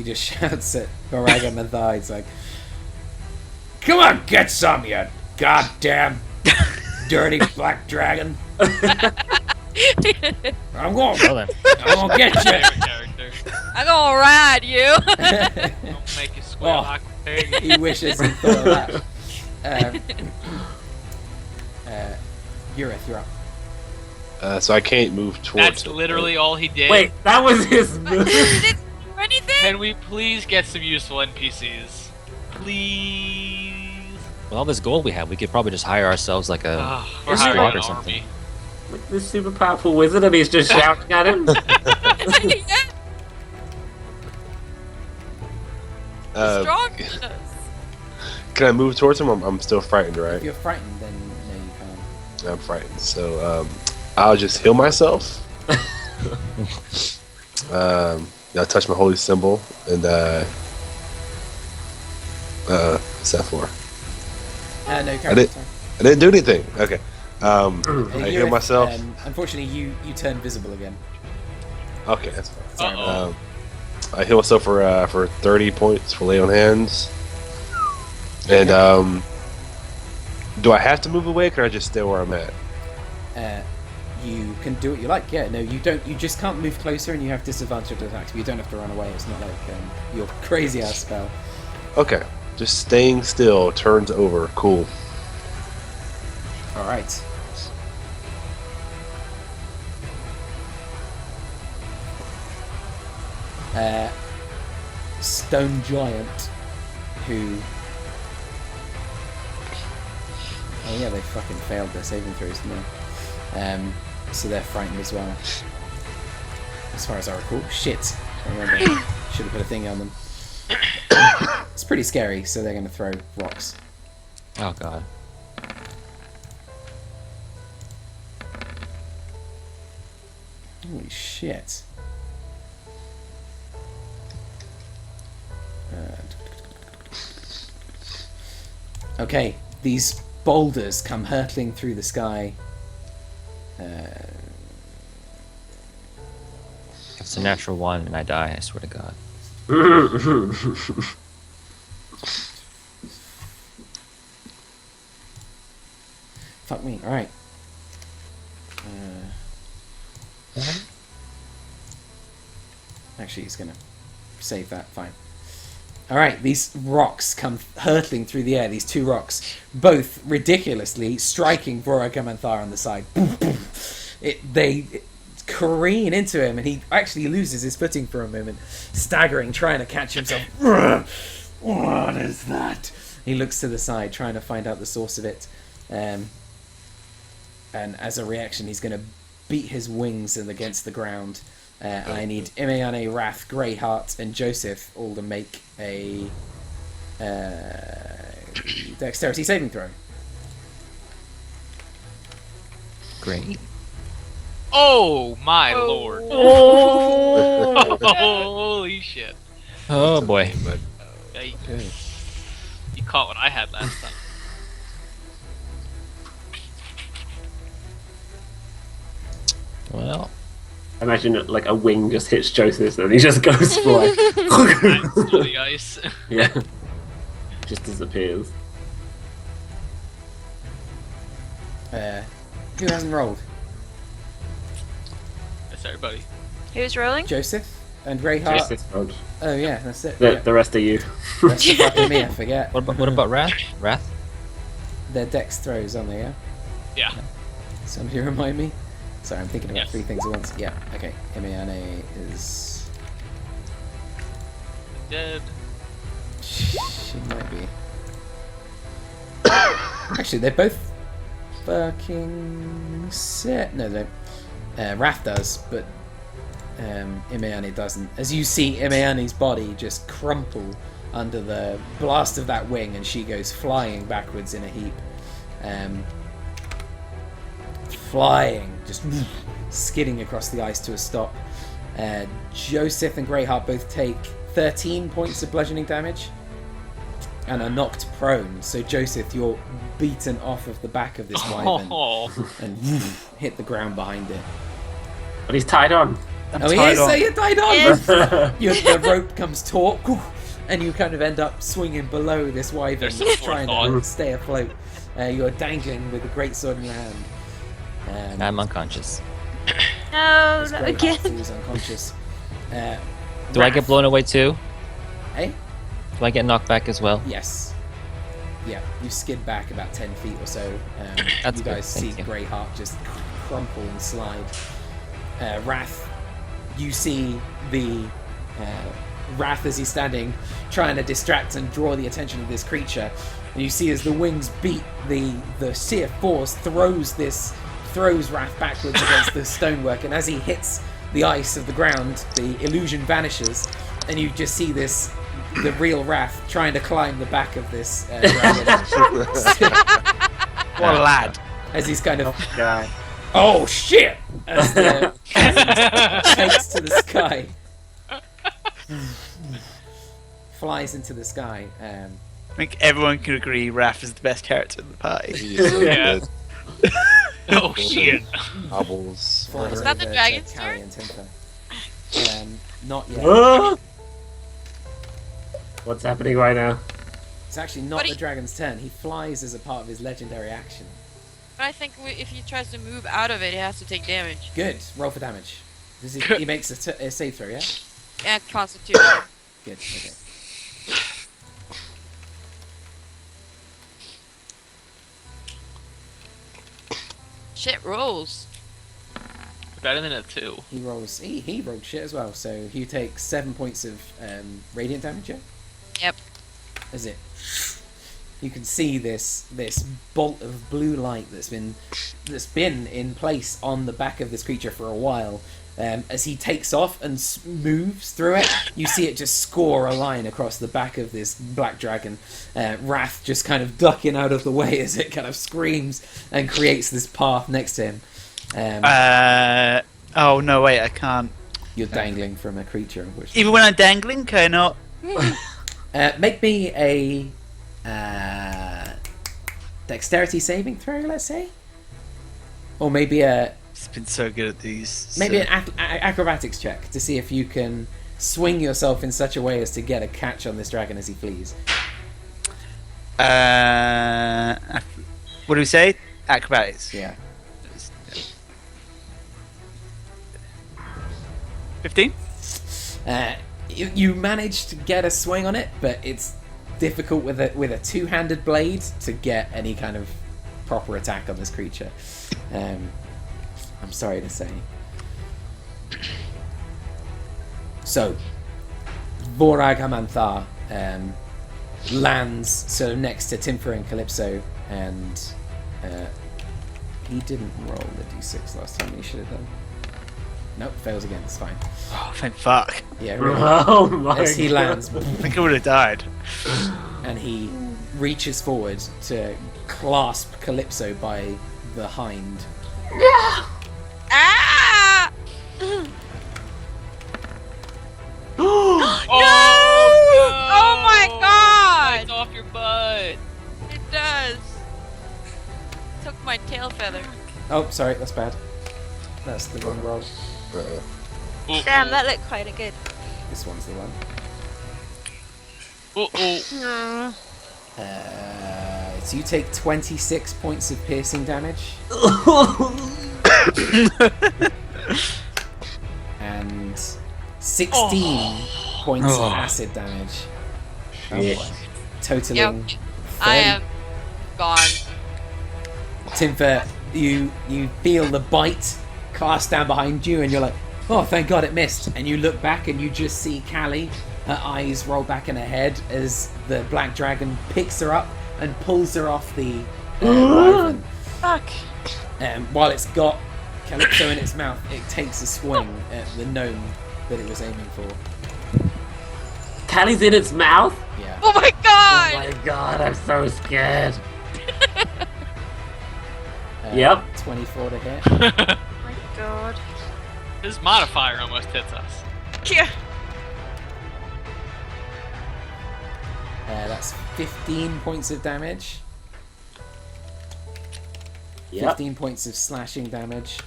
just shouts at Baraga Mathai. He's like, "Come on, get some, you goddamn dirty black dragon! I'm gonna get you." Favorite character. I'm gonna ride you. Don't make you squeal Oh. like a pig. He wishes he thought of that. Urith, you're up. So I can't move towards That's him, literally all he did. Wait, that was his move. You didn't do anything? Can we please get some useful NPCs? Please. With all this gold we have, we could probably just hire ourselves like a. Ah, we're a hiring squad an or something. army. Like this super powerful wizard, and he's just shouting at him. Strong. Can I move towards him? I'm still frightened, right? If you're frightened, then no, you can't. I'm frightened. So I'll just heal myself. I'll touch my holy symbol and what's that for? No, I carry on. didn't do anything. Okay. I You're- heal myself. Unfortunately, you turn visible again. Okay, that's fine. Sorry about Uh-oh. I heal myself for 30 points for lay on hands. And do I have to move away, or can I just stay where I'm at? You can do what you like. Yeah, no, you don't. You just can't move closer, and you have disadvantage to attacks. But you don't have to run away. It's not like your crazy ass spell. Okay, just staying still turns over. Cool. All right. Stone giant, who. Oh yeah, they fucking failed their saving throws, didn't they? So they're frightened as well. As far as I recall. Shit. I remember. Should have put a thing on them. It's pretty scary, so they're going to throw rocks. Oh god. Holy shit. Okay, these boulders come hurtling through the sky. If it's a natural 1 and I die, I swear to god. Fuck me, alright. Actually, he's gonna save that, fine. Alright, these rocks come hurtling through the air, these two rocks, both ridiculously striking Vorokamanthar on the side. They careen into him, and he actually loses his footing for a moment, staggering, trying to catch himself. What is that? He looks to the side, trying to find out the source of it. And as a reaction, he's going to beat his wings against the ground. I need Imeane, Rath, Greyheart, and Joseph all to make a dexterity saving throw. Great. Oh my lord! Oh! Holy shit! Oh boy. But Yeah, you caught what I had last time. Well, Imagine it, like a wing just hits Joseph and he just goes flying. Lands through the ice. Yeah. Just disappears. Who hasn't rolled? That's everybody. Who's rolling? Joseph and Greyheart. Joseph rolled. Oh yeah, that's it. The, Yeah. the rest of you. Rest of fucking me, I forget. what about Rath? Rath? Their dex throws on there, yeah? Yeah. Somebody remind me? Sorry, I'm thinking about Yes. three things at once. Yeah, okay. Imeane is... Dead. She might be. Actually, they're both fucking set. No, they don't. Rath does, but Imeane doesn't. As you see Imeane's body just crumple under the blast of that wing, and she goes flying backwards in a heap. Flying, just skidding across the ice to a stop. Joseph and Greyheart both take 13 points of bludgeoning damage and are knocked prone. So Joseph, you're beaten off of the back of this wyvern Oh, and hit the ground behind it. But he's tied on. Oh, yes, so you're tied on! Yes. The rope comes taut, and you kind of end up swinging below this wyvern, There's some trying to forethought. stay afloat. You're dangling with a great sword in your hand. I'm unconscious. No, It's not Greyheart, again. who's unconscious. Do I get blown away too? Hey? Do I get knocked back as well? Yes. Yeah, you skid back about 10 feet or so. That's you good, guys see thank you. Greyheart just crumple and slide. Rath, you see the Rath as he's standing, trying to distract and draw the attention of this creature. And you see as the wings beat, the sheer force throws Rath backwards against the stonework, and as he hits the ice of the ground, the illusion vanishes, and you just see this the real Rath trying to climb the back of this dragon. What a lad. As he's kind of, Guy. oh shit! As the takes to the sky. Flies into the sky. I think everyone can agree Rath is the best character in the party. He is so Yeah. good. Oh shit! Hobbles. Flies Is that the over dragon's to Callie turn? and Tinker. Not yet. What's happening right now? It's actually not What the do you- dragon's turn. He flies as a part of his legendary action. But I think if he tries to move out of it, he has to take damage. Good. Roll for damage. He makes a save throw, yeah? And Constitution. Good. Okay. Shit rolls. Better than a 2. He rolls. He rolled shit as well. So he takes 7 points of radiant damage. Yeah. Yep. As it, you can see this bolt of blue light that's been in place on the back of this creature for a while. As he takes off and moves through it, you see it just score a line across the back of this black dragon. Rath just kind of ducking out of the way as it kind of screams and creates this path next to him. Oh no, wait, I can't. You're dangling from a creature, which Even when I'm dangling, can I not? make me a dexterity saving throw, let's say, or maybe It's been so good at these. maybe so- an acrobatics check to see if you can swing yourself in such a way as to get a catch on this dragon as he flees. What do we say? Acrobatics. Yeah. 15? You manage to get a swing on it, but it's difficult with a two-handed blade to get any kind of proper attack on this creature. I'm sorry to say. So, Voraghamantha lands sort of next to Timfer and Calypso, and he didn't roll the d6 last time. He should have done. Nope, fails again. It's fine. Oh, thank fuck. Yeah, really. Oh my As he God. lands, I think I would have died. and he reaches forward to clasp Calypso by the hind. Ah! Oh, Oh my god! It's off your butt. It does. Took my tail feather. Oh, sorry, that's bad. That's the wrong roll. Damn, that looked quite good. This one's the one. So you take 26 points of piercing damage. And 16 points of acid damage. Shit. Totaling Yep. I 30. am gone. Timfer, you feel the bite cast down behind you, and you're like, oh, thank God it missed. And you look back and you just see Callie, her eyes roll back in her head as the black dragon picks her up and pulls her off the wyvern. Fuck. While it's got Calypso in its mouth, it takes a swing at the gnome that it was aiming for. Callie's in its mouth? Yeah. Oh my Oh god! my god, I'm so scared. Uh, Yep. 24 to hit. Oh my god. His modifier almost hits us. Yeah. That's 15 points of damage. Yep. 15 points of slashing damage.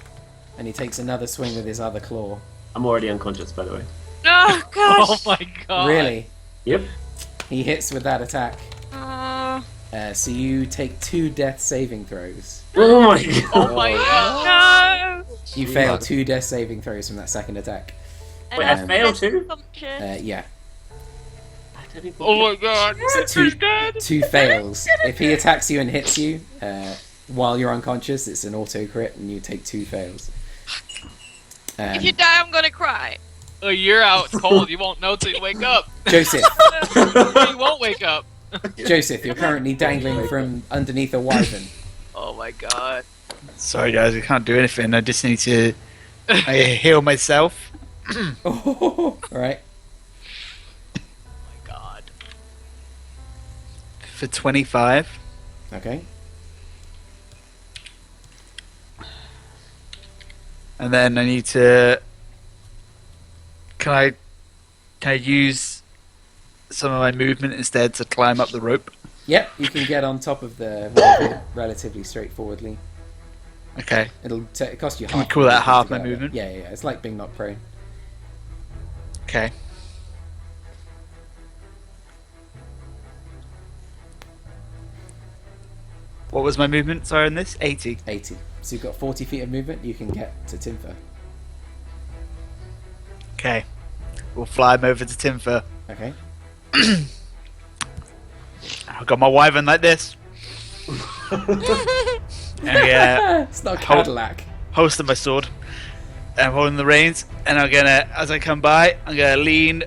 And he takes another swing with his other claw. I'm already unconscious, by the way. Oh gosh. Oh my god. Really? Yep. He hits with that attack. Oh, So you take 2 death saving throws. Oh my god. Oh my god. no. You fail 2 death saving throws from that second attack. Wait, I failed too? Yeah. Oh my god. Two, dead. 2 fails. If he attacks you and hits you while you're unconscious, it's an auto crit and you take 2 fails. If you die, I'm gonna cry. Oh, you're out cold. You won't know till you wake up. Joseph, You won't wake up. Joseph, you're currently dangling from underneath a wyvern. Oh my god. Sorry guys, I can't do anything. I just need to heal myself. Alright. God. for 25. Okay. And then I need to. Can I use some of my movement instead to climb up the rope? Yep, you can get on top of the wyvern relatively straightforwardly. Okay. It'll cost you half. Can we call that movement half to my get there. movement? Yeah. It's like being knocked prone. Okay. What was my movement? Sorry, in this 80. 80. So you've got 40 feet of movement. You can get to Timfer. Okay. We'll fly him over to Timfer. Okay. I've got my wyvern like this. And It's not a Hold- Cadillac. holster my sword. I'm holding the reins, and I'm gonna, as I come by, I'm gonna lean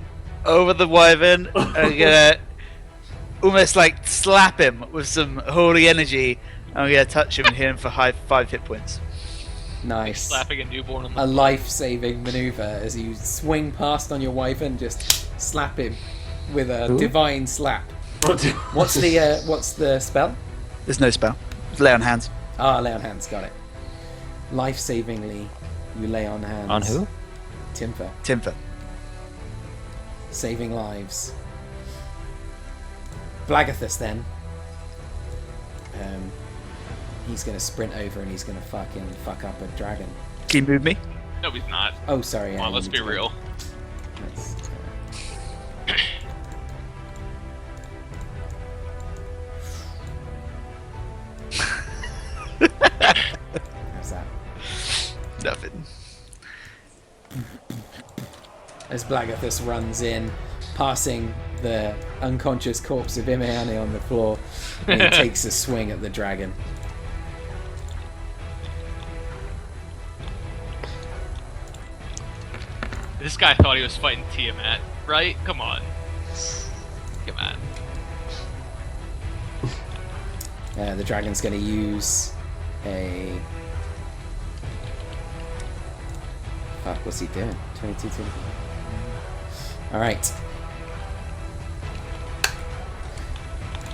over the wyvern. I'm gonna almost like slap him with some holy energy. I'm gonna touch him and hit him for 5 hit points. Nice. Slapping a newborn on the A life-saving maneuver as you swing past on your wyvern, just slap him with a divine slap. What's the spell? There's no spell. It's lay on hands. Ah, lay on hands. Got it. Life-savingly, you lay on hands. On who? Timfer. Timfer. Saving lives. Blagathus then. He's gonna sprint over and he's gonna fucking fuck up a dragon. Can you move me? No, he's not. Oh, sorry. Come yeah, on, you let's need be to- real. Let's, how's that? Nothing. As Blagathus runs in, passing the unconscious corpse of Imeane on the floor, and he takes a swing at the dragon. This guy thought he was fighting Tiamat, right? Come on. Come on. The dragon's going to use a... Fuck, what's he doing? 22, 25. Alright.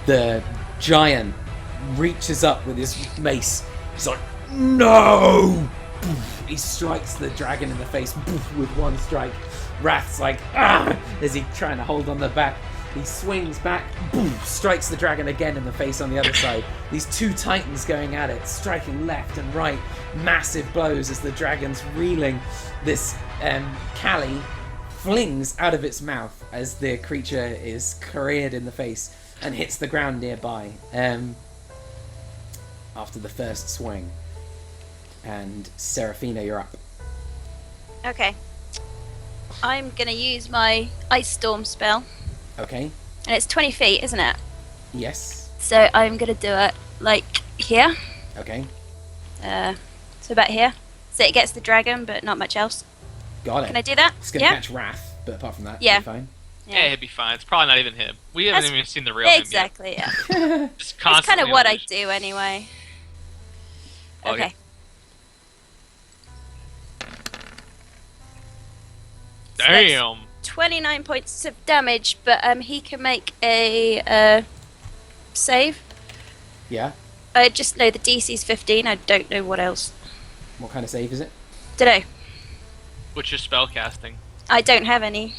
The giant reaches up with his mace. He's like, no! He strikes the dragon in the face with one strike. Rath's like, ah! As he trying to hold on the back. He swings back, strikes the dragon again in the face on the other side. These two titans going at it, striking left and right. Massive blows as the dragon's reeling. This Cali flings out of its mouth as the creature is careered in the face and hits the ground nearby after the first swing. And Seraphina, you're up. Okay. I'm gonna use my Ice Storm spell. Okay. And it's 20 feet, isn't it? Yes. So I'm gonna do it like here. Okay. So about here. So it gets the dragon, but not much else. Got it. Can I do that? It's gonna Yeah. catch Rath, but apart from that, Yeah. you're fine. Yeah, he'd be fine. It's probably not even him. We haven't That's- even seen the real him yet. Exactly, yeah. Just That's kind constantly of what I illusion. do anyway. Okay. Okay. So that's Damn. 29 points of damage, but he can make a save. Yeah. I just know the DC's 15. I don't know what else. What kind of save is it? Dunno. What's your spell casting? I don't have any.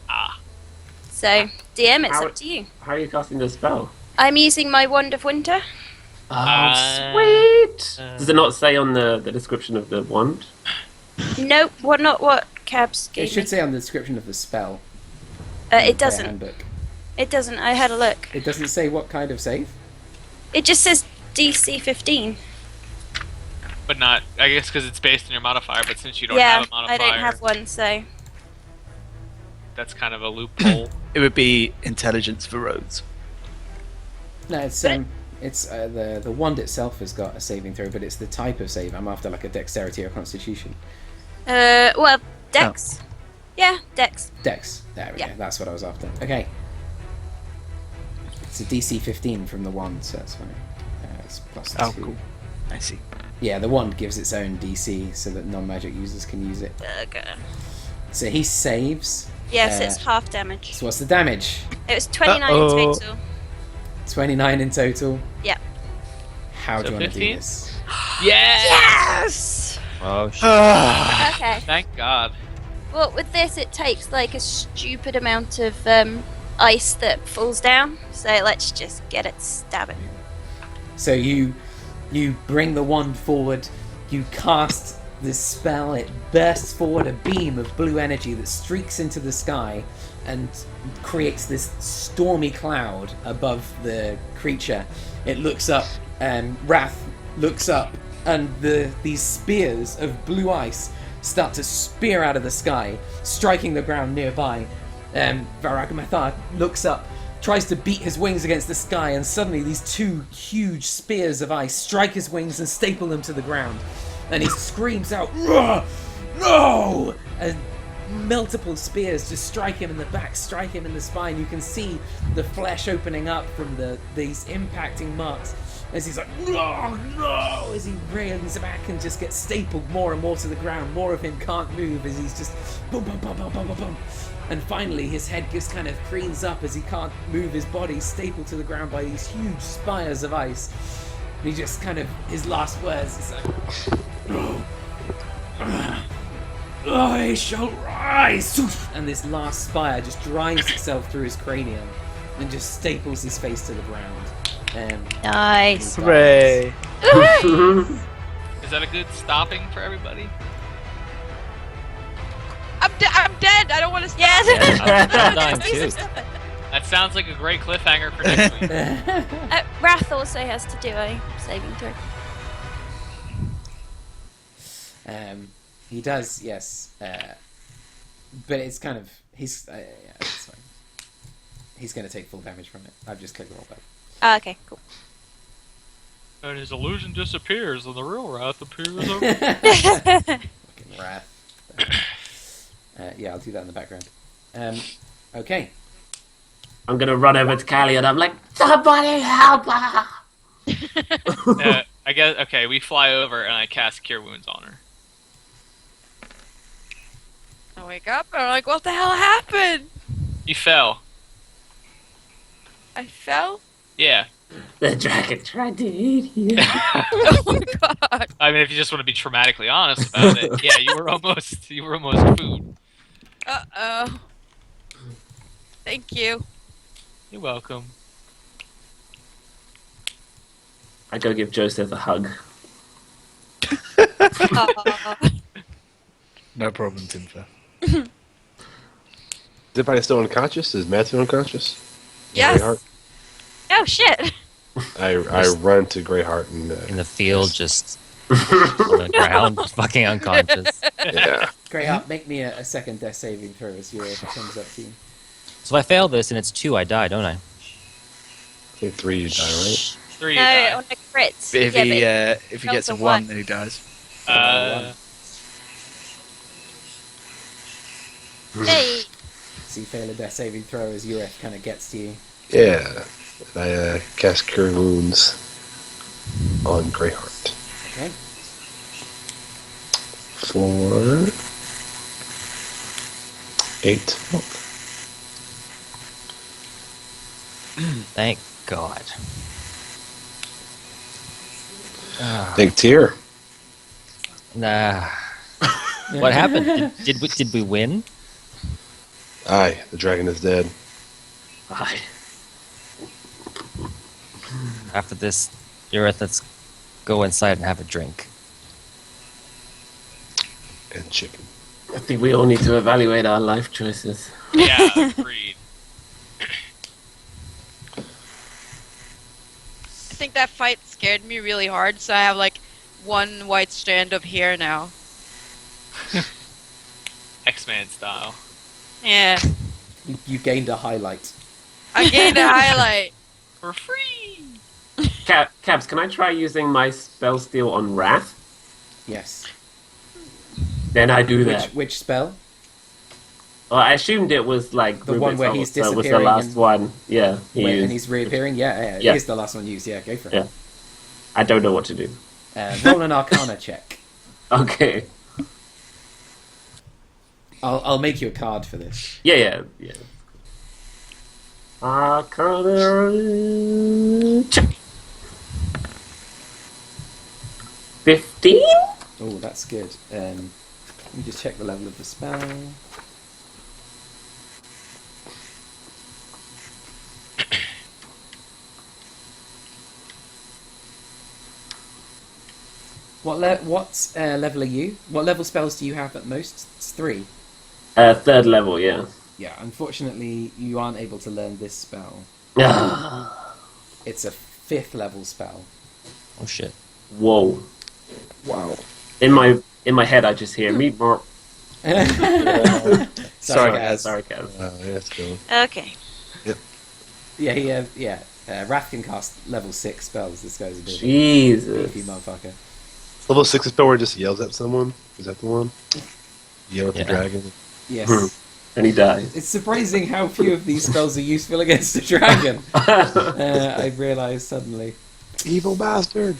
Ah. So, DM, it's How- up to you. How are you casting the spell? I'm using my Wand of Winter. Sweet! Does it not say on the description of the wand? Nope, not what Cabs It gave should me. say on the description of the spell. It in the doesn't. handbook. It doesn't. I had a look. It doesn't say what kind of save. It just says DC 15. But not, I guess because it's based on your modifier, but since you don't Yeah, have a modifier, I don't have one, so... that's kind of a loophole. It would be intelligence for roads. No, it's the wand itself has got a saving throw, but it's the type of save. I'm after like a dexterity or constitution. Well, Dex. Yeah, Dex. Dex. There we Yeah. go. That's what I was after. Okay. It's a DC 15 from the wand, so that's fine. It's plus Oh, 2. cool. I see. Yeah, the wand gives its own DC so that non-magic users can use it. Okay. So he saves. Yes, it's half damage. So what's the damage? It was 29 Uh-oh. in total. 29 in total. Yeah. How do So you want to do 15? this? Yes! Oh shit. Okay. Thank God. Well, with this, it takes like a stupid amount of ice that falls down. So let's just get it stabbing. So you bring the wand forward, you cast this spell, it bursts forward a beam of blue energy that streaks into the sky and creates this stormy cloud above the creature. It looks up, Rath looks up, and these spears of blue ice start to spear out of the sky, striking the ground nearby. Varagamathar looks up, tries to beat his wings against the sky, and suddenly these two huge spears of ice strike his wings and staple them to the ground. And he screams out, "No!" And multiple spears just strike him in the back, strike him in the spine. You can see the flesh opening up from these impacting marks as he's like, "No, no!" as he rears back and just gets stapled more and more to the ground. More of him can't move as he's just boom, boom, boom, boom, boom, boom, boom. And finally, his head just kind of creens up as he can't move his body, stapled to the ground by these huge spires of ice. And he just kind of, his last words is like, "I shall rise!" And this last spire just drives itself through his cranium and just staples his face to the ground. Nice. Hooray! Is that a good stopping for everybody? I'm dead. I don't want to stop. Yes. I'm dying Please too. stop it. That sounds like a great cliffhanger for next week. Rath also has to do a saving throw. He does, yes. But it's kind of, he's, yeah, it's fine. He's going to take full damage from it. I've just clicked roll back. Okay, cool. And his illusion disappears and the real Rath appears over. Fucking Wrath. Yeah, I'll do that in the background. Okay. I'm gonna run over to Callie and I'm like, somebody help her! I guess, okay, we fly over and I cast Cure Wounds on her. I wake up and I'm like, what the hell happened? You fell. I fell? Yeah. The dragon tried to eat you. Oh my god. I mean, if you just want to be traumatically honest about it, yeah, you were almost food. Uh-oh. Thank you. You're welcome. I go give Joseph a hug. No problem, Timfer. Is everybody still unconscious? Is Matthew unconscious? Yes. Greyheart? Oh shit! I run to Greyheart and In the field, just on the ground, fucking unconscious. yeah. Greyheart, make me a second death saving throw as your comes up to you. So if I fail this and it's 2, I die, don't I? I think 3 you die, right? 3 you No, die. on a crit. If yeah, he but if he rolls gets a a 1, one. then he dies. Hey. So you fail a death saving throw as Ureth kind of gets to you. Yeah. I cast Cure Wounds on Greyheart. Okay. For 8. Thank God. Big tear. Nah. What happened? Did we win? Aye, the dragon is dead. Aye. After this, Ureth, let's go inside and have a drink. And chicken. I think we all need to evaluate our life choices. Yeah, agreed. I think that fight scared me really hard, so I have like one white strand of hair now. X-Man style. Yeah. You gained a highlight. I gained a highlight. For free! Cabs, can I try using my spell steal on Rath? Yes. Then I do that. Which spell? Well, I assumed it was like The one where Rubik's he's Alpha, so it was the disappearing last and- one. Yeah, he Wait, used. and he's reappearing? Yeah, Yeah. it is the last one used. Yeah, go for it. Yeah. I don't know what to do. Roll an Arcana check. Okay. I'll make you a card for this. Yeah. Arcana check. 15? Oh, that's good. Let me just check the level of the spell. What level are you? What level spells do you have at most? It's 3. Third level, yeah. Yeah, unfortunately, you aren't able to learn this spell. It's a 5th level spell. Oh shit. Whoa. Wow. In my head, I just hear meat more. Sorry, guys. Sorry, Kaz. Yeah, that's cool. Okay. Yeah. Rath can cast level 6 spells. This guy's a bit Jesus. beefy motherfucker. Level 6 spell where it just yells at someone? Is that the one? Yell at the Yeah. dragon? Yes. And he dies. It's surprising how few of these spells are useful against a dragon. I realised suddenly. Evil bastard!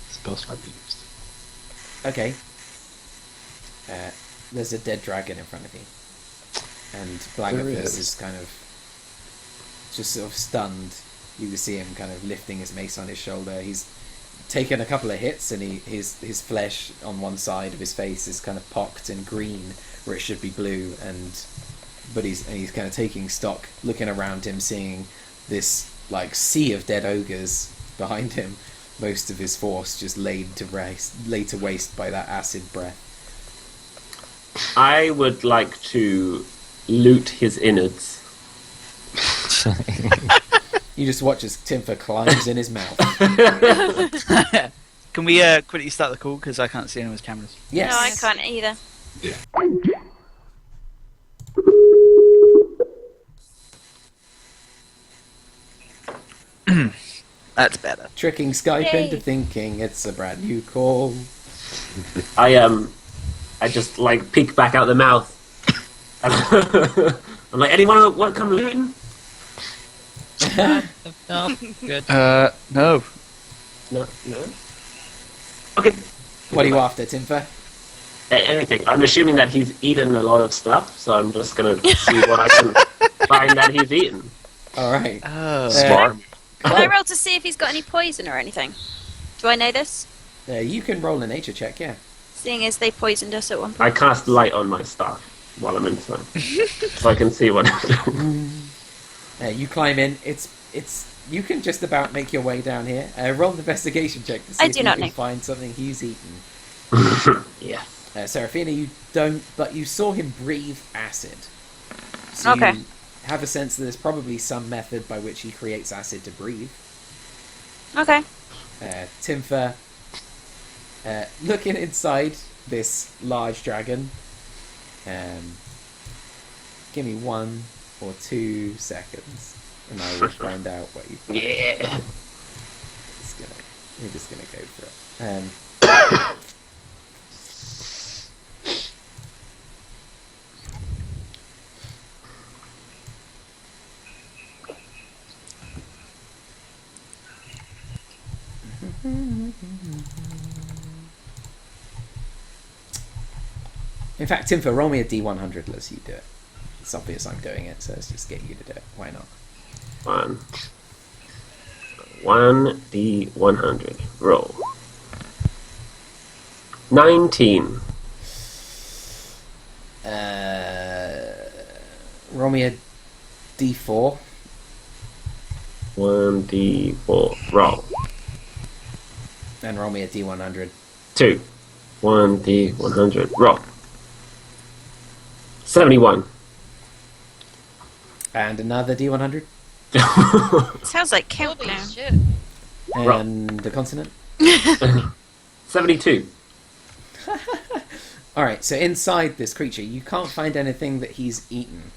Spells might be used. Okay. There's a dead dragon in front of you. And Blaggerfist is kind of just sort of stunned. You can see him kind of lifting his mace on his shoulder. He's taken a couple of hits, and his flesh on one side of his face is kind of pocked and green where it should be blue, but he's kind of taking stock, looking around him, seeing this like sea of dead ogres behind him, most of his force just laid to waste by that acid breath. I would like to loot his innards. You just watch as Timfer climbs in his mouth. Can we quickly start the call because I can't see anyone's cameras? Yes. No, I can't either. That's better. Tricking Skype Yay. into thinking it's a brand new call. I just like peek back out the mouth. I'm like, anyone want to come looting? No, good. No. No. Okay. What are you after, Timfer? Anything. I'm assuming that he's eaten a lot of stuff, so I'm just gonna see what I can find that he's eaten. All right. Oh. Smart. Can I roll to see if he's got any poison or anything? Do I know this? You can roll a nature check, yeah. Seeing as they poisoned us at one I point. cast light on my staff while I'm inside, so I can see what I'm doing. You climb in. It's you can just about make your way down here. Roll an investigation check to see I if do you not can know. find something he's eaten. Yeah. Seraphina, you don't, but you saw him breathe acid. So Okay. you have a sense that there's probably some method by which he creates acid to breathe. Okay. Timfer, looking inside this large dragon, give me 1 or 2 seconds, and I will find out what you find. Yeah. We're just gonna go for it. In fact, Timfer, roll me a D100. Let's you do it. It's obvious I'm doing it, so let's just get you to do it. Why not? 1d100. Roll. 19. Roll me a D4. 1d4. Roll. And roll me a D100. 2. 1d100. Roll. 71. And another D100. Sounds like Holy countdown. shit. And the consonant. 72. Alright, so inside this creature, you can't find anything that he's eaten.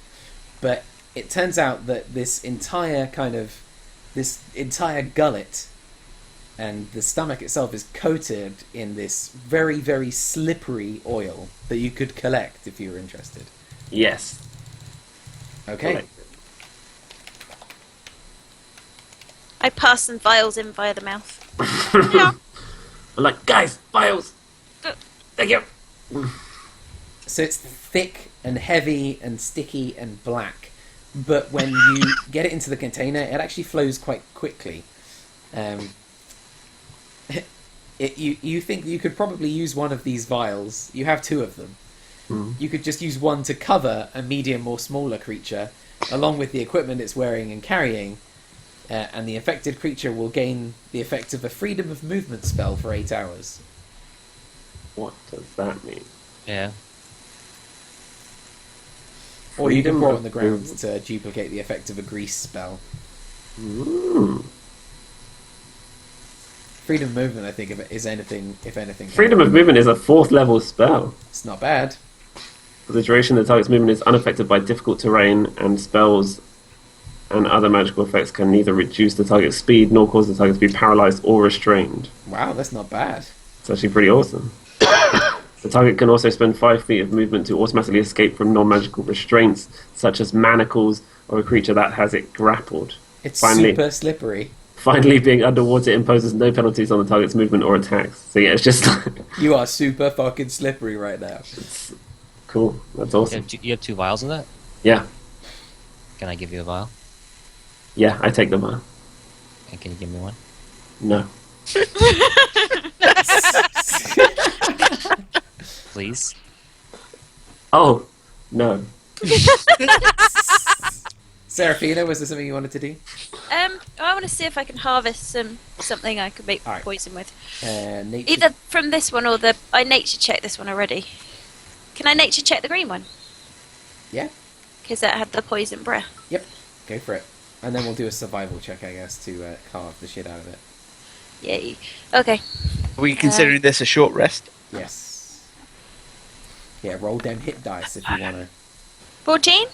But it turns out that this entire gullet and the stomach itself is coated in this very, very slippery oil that you could collect if you were interested. Yes. Okay. I pass some vials in via the mouth. Yeah. I'm like, guys, files. Thank you. So it's thick and heavy and sticky and black. but when you get it into the container, it actually flows quite quickly. You think you could probably use one of these vials. You have 2 of them. You could just use one to cover a medium or smaller creature, along with the equipment it's wearing and carrying, and the affected creature will gain the effect of a freedom of movement spell for 8 hours. What does that mean? Yeah. Or you can Freedom pour it of on the ground movement. to duplicate the effect of a grease spell. Ooh. Freedom of movement, I think, is anything. If anything, Freedom of movement is a 4th level spell. It's not bad. For the duration, the target's movement is unaffected by difficult terrain, and spells and other magical effects can neither reduce the target's speed nor cause the target to be paralyzed or restrained. Wow, that's not bad. It's actually pretty awesome. The target can also spend 5 feet of movement to automatically escape from non-magical restraints, such as manacles or a creature that has it grappled. It's Finally. super slippery. Finally, being underwater imposes no penalties on the target's movement or attacks. So yeah, it's just You are super fucking slippery right now. cool. That's You awesome. have 2 vials in that? Yeah, Can I give you a vial? yeah, I take them out. And can you give me one? No. Please? Oh, no. Serafina, was there something you wanted to do? I want to see if I can harvest something I could make Alright. poison with. Nature. Either from this one or I nature checked this one already. Can I nature check the green one? Yeah. Because that had the poison breath. Yep. Go for it. And then we'll do a survival check, I guess, to carve the shit out of it. Yay. Okay. Are we considering this a short rest? Yes. Yeah, roll them hit dice if you wanna. 14?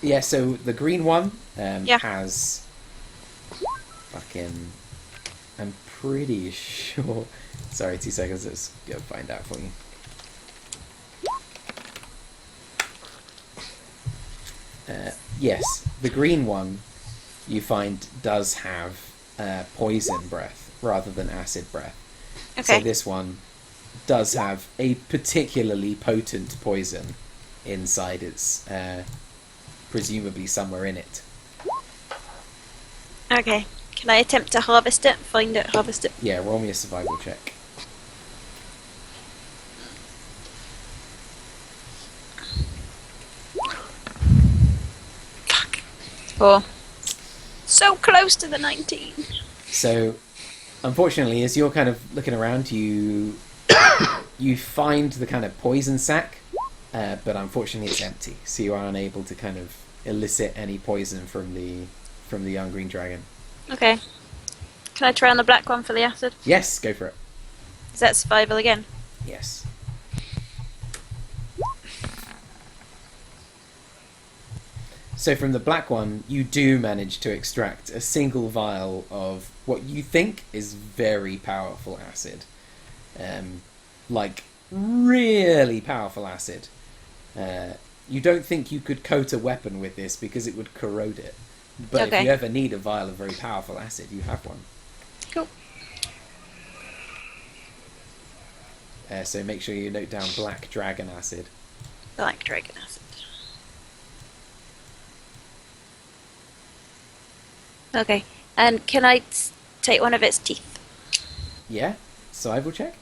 Yeah, so the green one Yeah. has fucking. I'm pretty sure. Sorry, 2 seconds. Let's go find out for you. Yes, the green one you find does have poison breath rather than acid breath. Okay. So this one does have a particularly potent poison inside its, presumably somewhere in it. Okay. Can I attempt to harvest it? Find it, harvest it. Yeah, roll me a survival check. Fuck. 4. So close to the 19. So, unfortunately, as you're kind of looking around, you find the kind of poison sac, but unfortunately it's empty. So you are unable to kind of elicit any poison from the young green dragon. Okay. Can I try on the black one for the acid? Yes, go for it. Is that survival again? Yes. So from the black one, you do manage to extract a single vial of what you think is very powerful acid. Like, really powerful acid. You don't think you could coat a weapon with this because it would corrode it. But Okay. if you ever need a vial of very powerful acid, you have one. Cool. So make sure you note down black dragon acid. Black dragon acid. Okay. And can I take one of its teeth? Yeah? Survival check?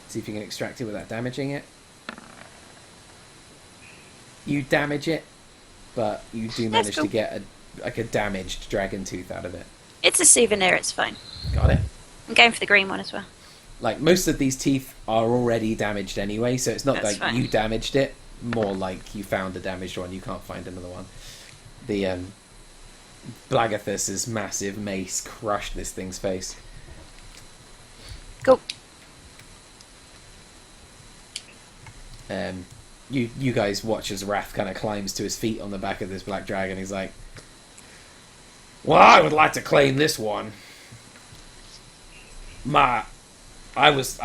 See if you can extract it without damaging it. You damage it, but you do That's manage cool. to get a damaged dragon tooth out of it. It's a souvenir, it's fine. Got it. I'm going for the green one as well. Like, most of these teeth are already damaged anyway, so it's not That's like fine. you damaged it, more like you found a damaged one, you can't find another one. The, Blagathus's massive mace crushed this thing's face. Cool. You guys watch as Rath kind of climbs to his feet on the back of this black dragon. He's like, "Well, I would like to claim this one. I was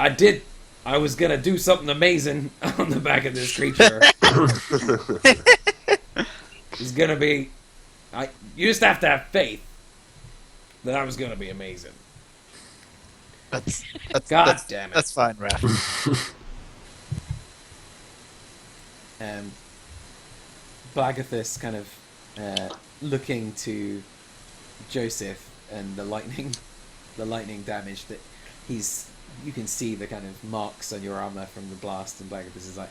gonna do something amazing on the back of this creature. It's gonna be, you just have to have faith that I was gonna be amazing." That's God that's, damn it. That's fine, Rath. Blagathus kind of looking to Joseph and the lightning damage that you can see the kind of marks on your armor from the blast, and Blagathus is like,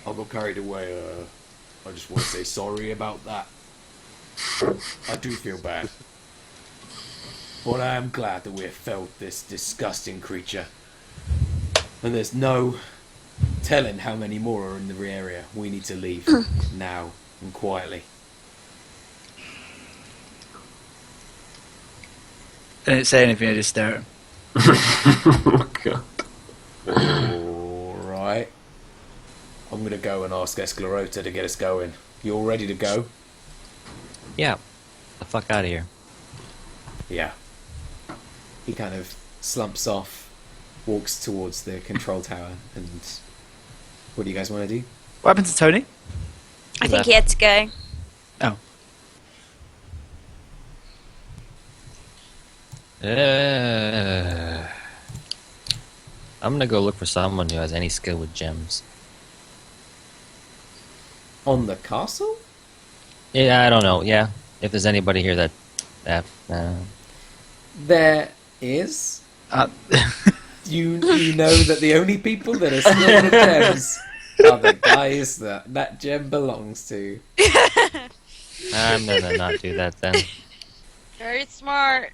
I got carried away. I just want to say sorry about that. I do feel bad, but I am glad that we have felled this disgusting creature, and there's no telling how many more are in the area. We need to leave now and quietly. I didn't say anything, I just stare at him. Oh, God. Alright. I'm gonna go and ask Esclarota to get us going. You all ready to go? Yeah. The fuck out of here. Yeah. He kind of slumps off, walks towards the control tower, and what do you guys want to do? What happened to Tony? I think he had to go. Oh. I'm gonna go look for someone who has any skill with gems. On the castle? Yeah, I don't know. Yeah, if there's anybody here that There is. Uh, You know that the only people that are skilled with gems are the guys that gem belongs to. I'm gonna not do that then. Very smart.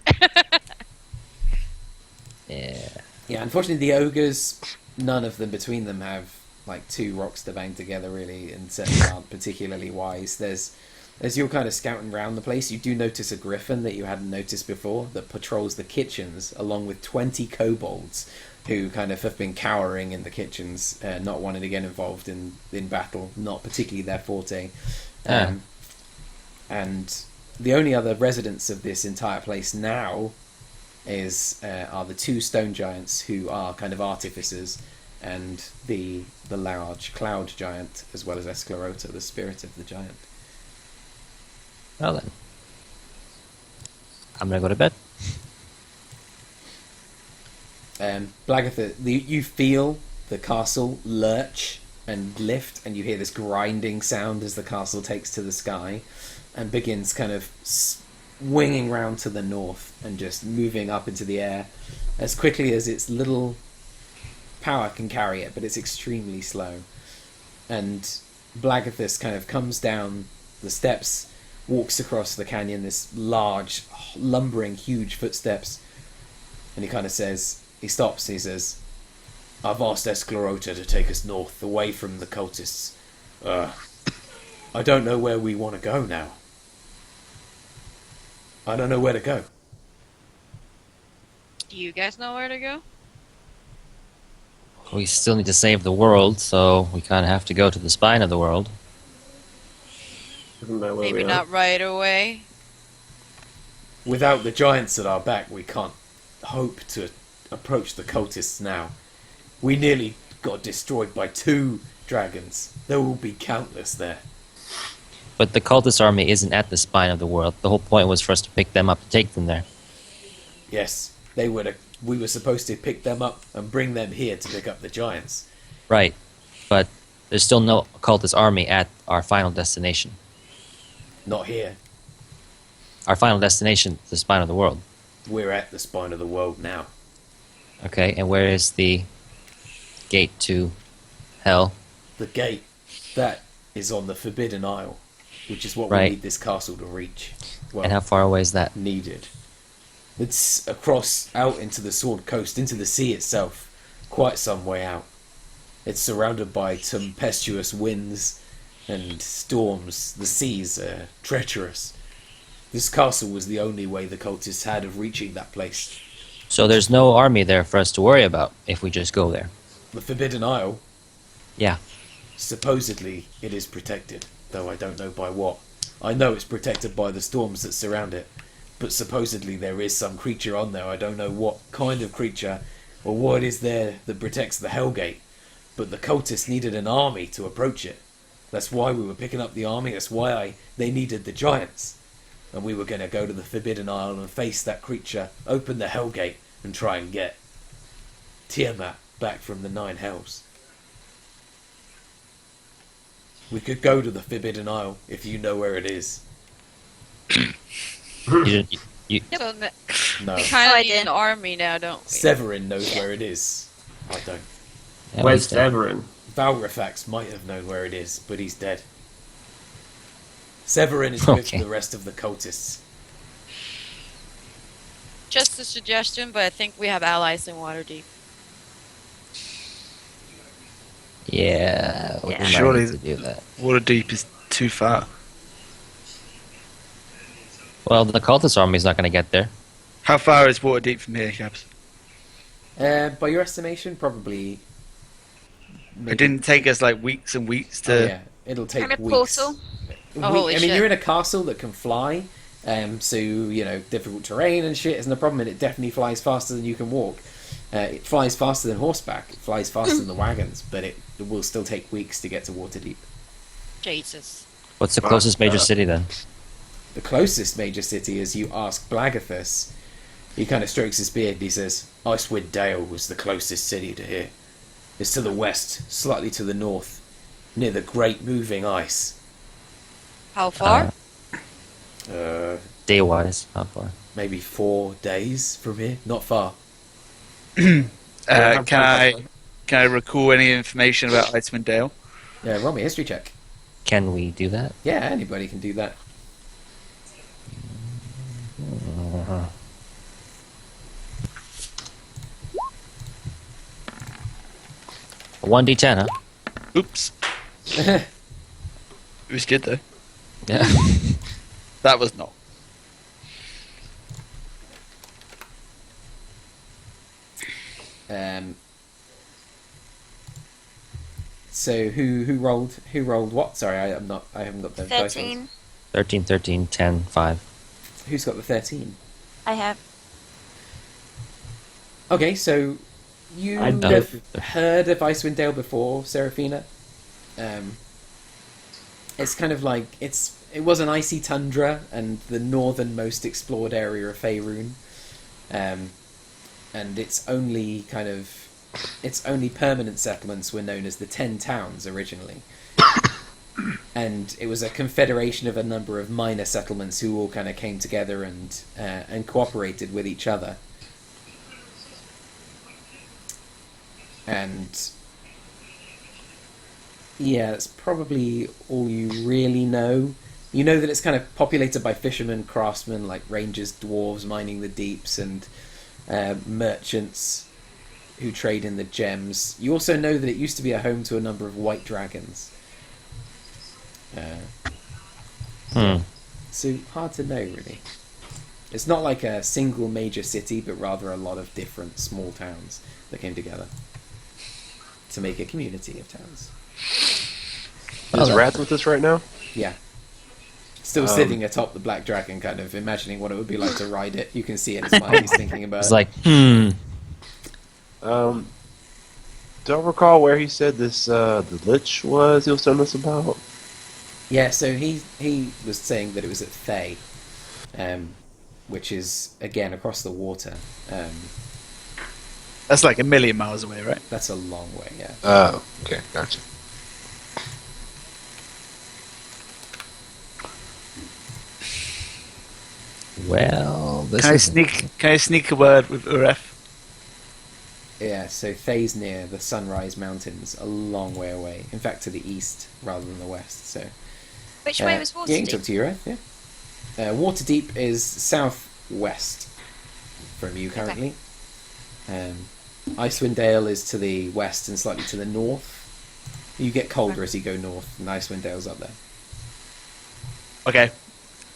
Yeah. Yeah, unfortunately, the ogres, none of them between them have like two rocks to bang together, really, and certainly aren't particularly wise. As you're kind of scouting around the place, you do notice a griffin that you hadn't noticed before that patrols the kitchens, along with 20 kobolds who kind of have been cowering in the kitchens, not wanting to get involved in battle, not particularly their forte. And the only other residents of this entire place now are the two stone giants who are kind of artificers, and the large cloud giant, as well as Esclarota, the spirit of the giant. Well then, I'm gonna go to bed. Blagathus, you feel the castle lurch and lift, and you hear this grinding sound as the castle takes to the sky and begins kind of winging round to the north and just moving up into the air as quickly as its little power can carry it, but it's extremely slow. And Blagathus kind of comes down the steps, walks across the canyon, this large, lumbering, huge footsteps, and he kind of says, he stops, he says, I've asked Esclarota to take us north, away from the cultists. I don't know where we want to go now. I don't know where to go. Do you guys know where to go? We still need to save the world, so we kind of have to go to the spine of the world. Isn't that where Maybe we not right away. Without the giants at our back, we can't hope to approach the cultists now. We nearly got destroyed by 2 dragons. There will be countless there. But the cultist army isn't at the spine of the world. The whole point was for us to pick them up and take them there. Yes, we were supposed to pick them up and bring them here to pick up the giants. Right. But there's still no cultist army at our final destination. Not here. Our final destination is the spine of the world. We're at the spine of the world now. Okay, and where is the gate to hell? The gate, that is on the Forbidden Isle, which is what Right. we need this castle to reach. Well, And how far away is that? needed. It's across, out into the Sword Coast, into the sea itself, quite some way out. It's surrounded by tempestuous winds and storms. The seas are treacherous. This castle was the only way the cultists had of reaching that place. So there's no army there for us to worry about if we just go there. The Forbidden Isle, Yeah. supposedly it is protected, though I don't know by what. I know it's protected by the storms that surround it, but supposedly there is some creature on there. I don't know what kind of creature or what is there that protects the Hellgate, but the cultists needed an army to approach it. That's why we were picking up the army. That's why they needed the giants. And we were going to go to the Forbidden Isle and face that creature, open the Hellgate, and try and get Tiamat back from the 9 Hells. We could go to the Forbidden Isle if you know where it is. You, you, So No. we kind No of idea. need an army now, don't we? Severin knows where it is. I don't. yeah, Where's he's dead. Severin? Valrifax might have known where it is, but he's dead. Severin is with Okay. the rest of the cultists. Just a suggestion, but I think we have allies in Waterdeep. Yeah, we Yeah. might Surely- need to do that. Waterdeep is too far. Well, the cultist army's not going to get there. How far is Waterdeep from here, Cabs? By your estimation, probably. It didn't take us like weeks and weeks to. Oh, yeah, it'll take I'm a weeks. portal. Oh, holy I mean, shit. you're in a castle that can fly, so you know difficult terrain and shit isn't a problem. And it definitely flies faster than you can walk. It flies faster than horseback. It flies faster than the wagons, but it will still take weeks to get to Waterdeep. Jesus. What's the closest major city then? The closest major city is you ask Blagathus. He kind of strokes his beard and he says, Icewind Dale was the closest city to here. It's to the west, slightly to the north, near the great moving ice. How far? Day wise, how far? Maybe 4 days from here. Not far. Can I recall any information about Icewind Dale? Yeah, roll me a history check. Can we do that? Yeah, anybody can do that. A 1d10, huh? Oops. It was good though. Yeah. That was not. So who rolled what? Sorry, I haven't got the dice rolls. 13. 13, 13, 10, 5. Who's got the 13? I have. Okay, so you I don't. have heard of Icewind Dale before, Seraphina. It's kind of like it was an icy tundra and the northernmost explored area of Faerun, and its only permanent settlements were known as the 10 Towns originally. And it was a confederation of a number of minor settlements who all kind of came together and cooperated with each other. And yeah, that's probably all you really know. You know that it's kind of populated by fishermen, craftsmen, like rangers, dwarves mining the deeps, and merchants who trade in the gems. You also know that it used to be a home to a number of white dragons. So hard to know, really. It's not like a single major city, but rather a lot of different small towns that came together to make a community of towns. Is Rath with us right now? Yeah. Still sitting atop the black dragon, kind of imagining what it would be like to ride it. You can see in his mind he's thinking about It's it. like, Don't recall where he said this the Lich was he was telling us about. Yeah, so he was saying that it was at Thay, which is, again, across the water. That's like a million miles away, right? That's a long way, yeah. Oh, okay, gotcha. well, this Can I is sneak a word with Uref? Yeah, so Thay's near the Sunrise Mountains, a long way away. In fact, to the east rather than the west. So Which way was Yeah, you can talk Waterdeep? to Rath, yeah. Waterdeep is southwest from you currently. Icewind Dale is to the west and slightly to the north. You get colder as you go north, and Icewind Dale's up there. Okay.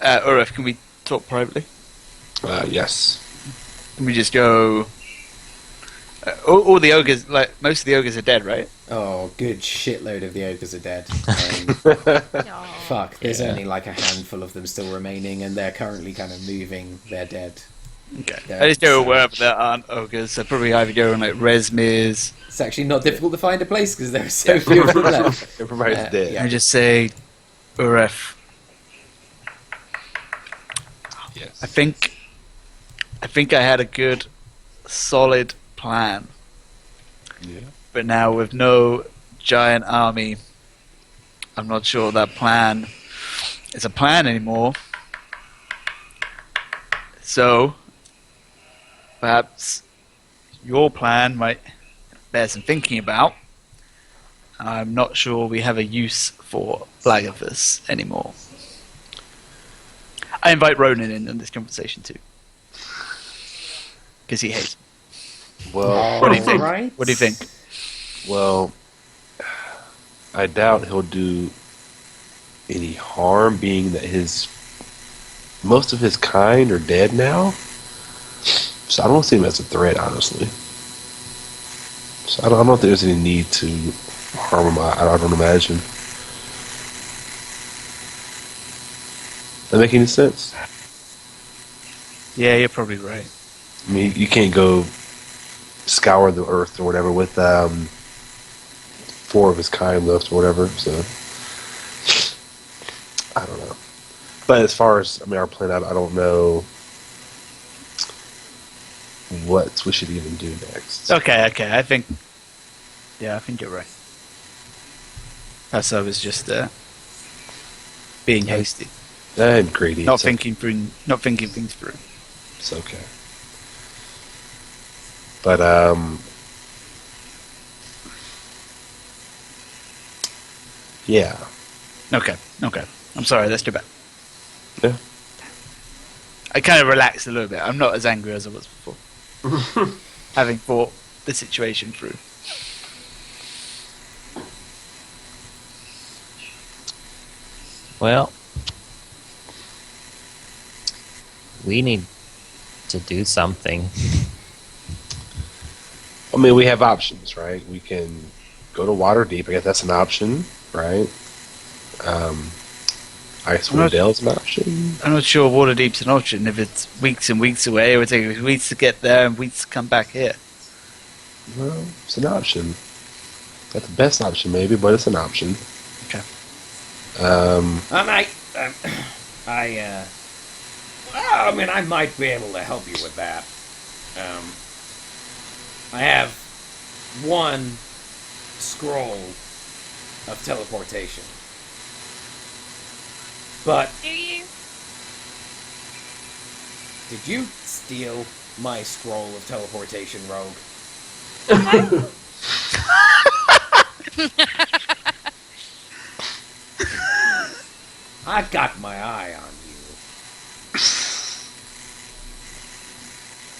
Uref, can we talk privately? Yes. Can we just go... all the ogres, like, most of the ogres are dead, right? Oh, good shitload of the ogres are dead. Fuck, there's Yeah. only like a handful of them still remaining, and they're currently kind of moving their dead. Okay. Yeah, I just know so- wherever there aren't ogres, so probably either go on like Resmirs. It's actually not difficult to find a place because there are so few of them left. Everybody's dead. yeah. I just say, Uref, Yes. I think I had a good, solid plan, Yeah. but now with no giant army, I'm not sure that plan is a plan anymore. So, perhaps your plan might bear some thinking about. I'm not sure we have a use for Blagathus anymore. I invite Ronan in this conversation too. Because he hates me. Well, What do you think? Alright. What do you think? well, I doubt he'll do any harm, being that most of his kind are dead now. So I don't see him as a threat, honestly. So I don't think there's any need to harm him. I don't imagine. That make any sense? Yeah, you're probably right. I mean, you can't go scour the earth or whatever with 4 of his kind left or whatever. So I don't know. But as far as our plan, I don't know what we should even do next. Okay. I think you're right. Perhaps I was just being hasty, And greedy. not It's thinking things through. It's okay. But yeah. Okay. I'm sorry, that's too bad. Yeah. I kind of relaxed a little bit. I'm not as angry as I was before. Having thought the situation through. Well, we need to do something. I mean, we have options, right? We can go to Waterdeep. I guess that's an option, right? Icewind Dale's an option. I'm not sure Waterdeep's an option. If it's weeks and weeks away, it would take weeks to get there and weeks to come back here. Well, it's an option. Not the best option, maybe, but it's an option. Okay. I mean, I might be able to help you with that. I have 1 scroll of teleportation. But Do you? did you steal my scroll of teleportation, Rogue? I got my eye on you.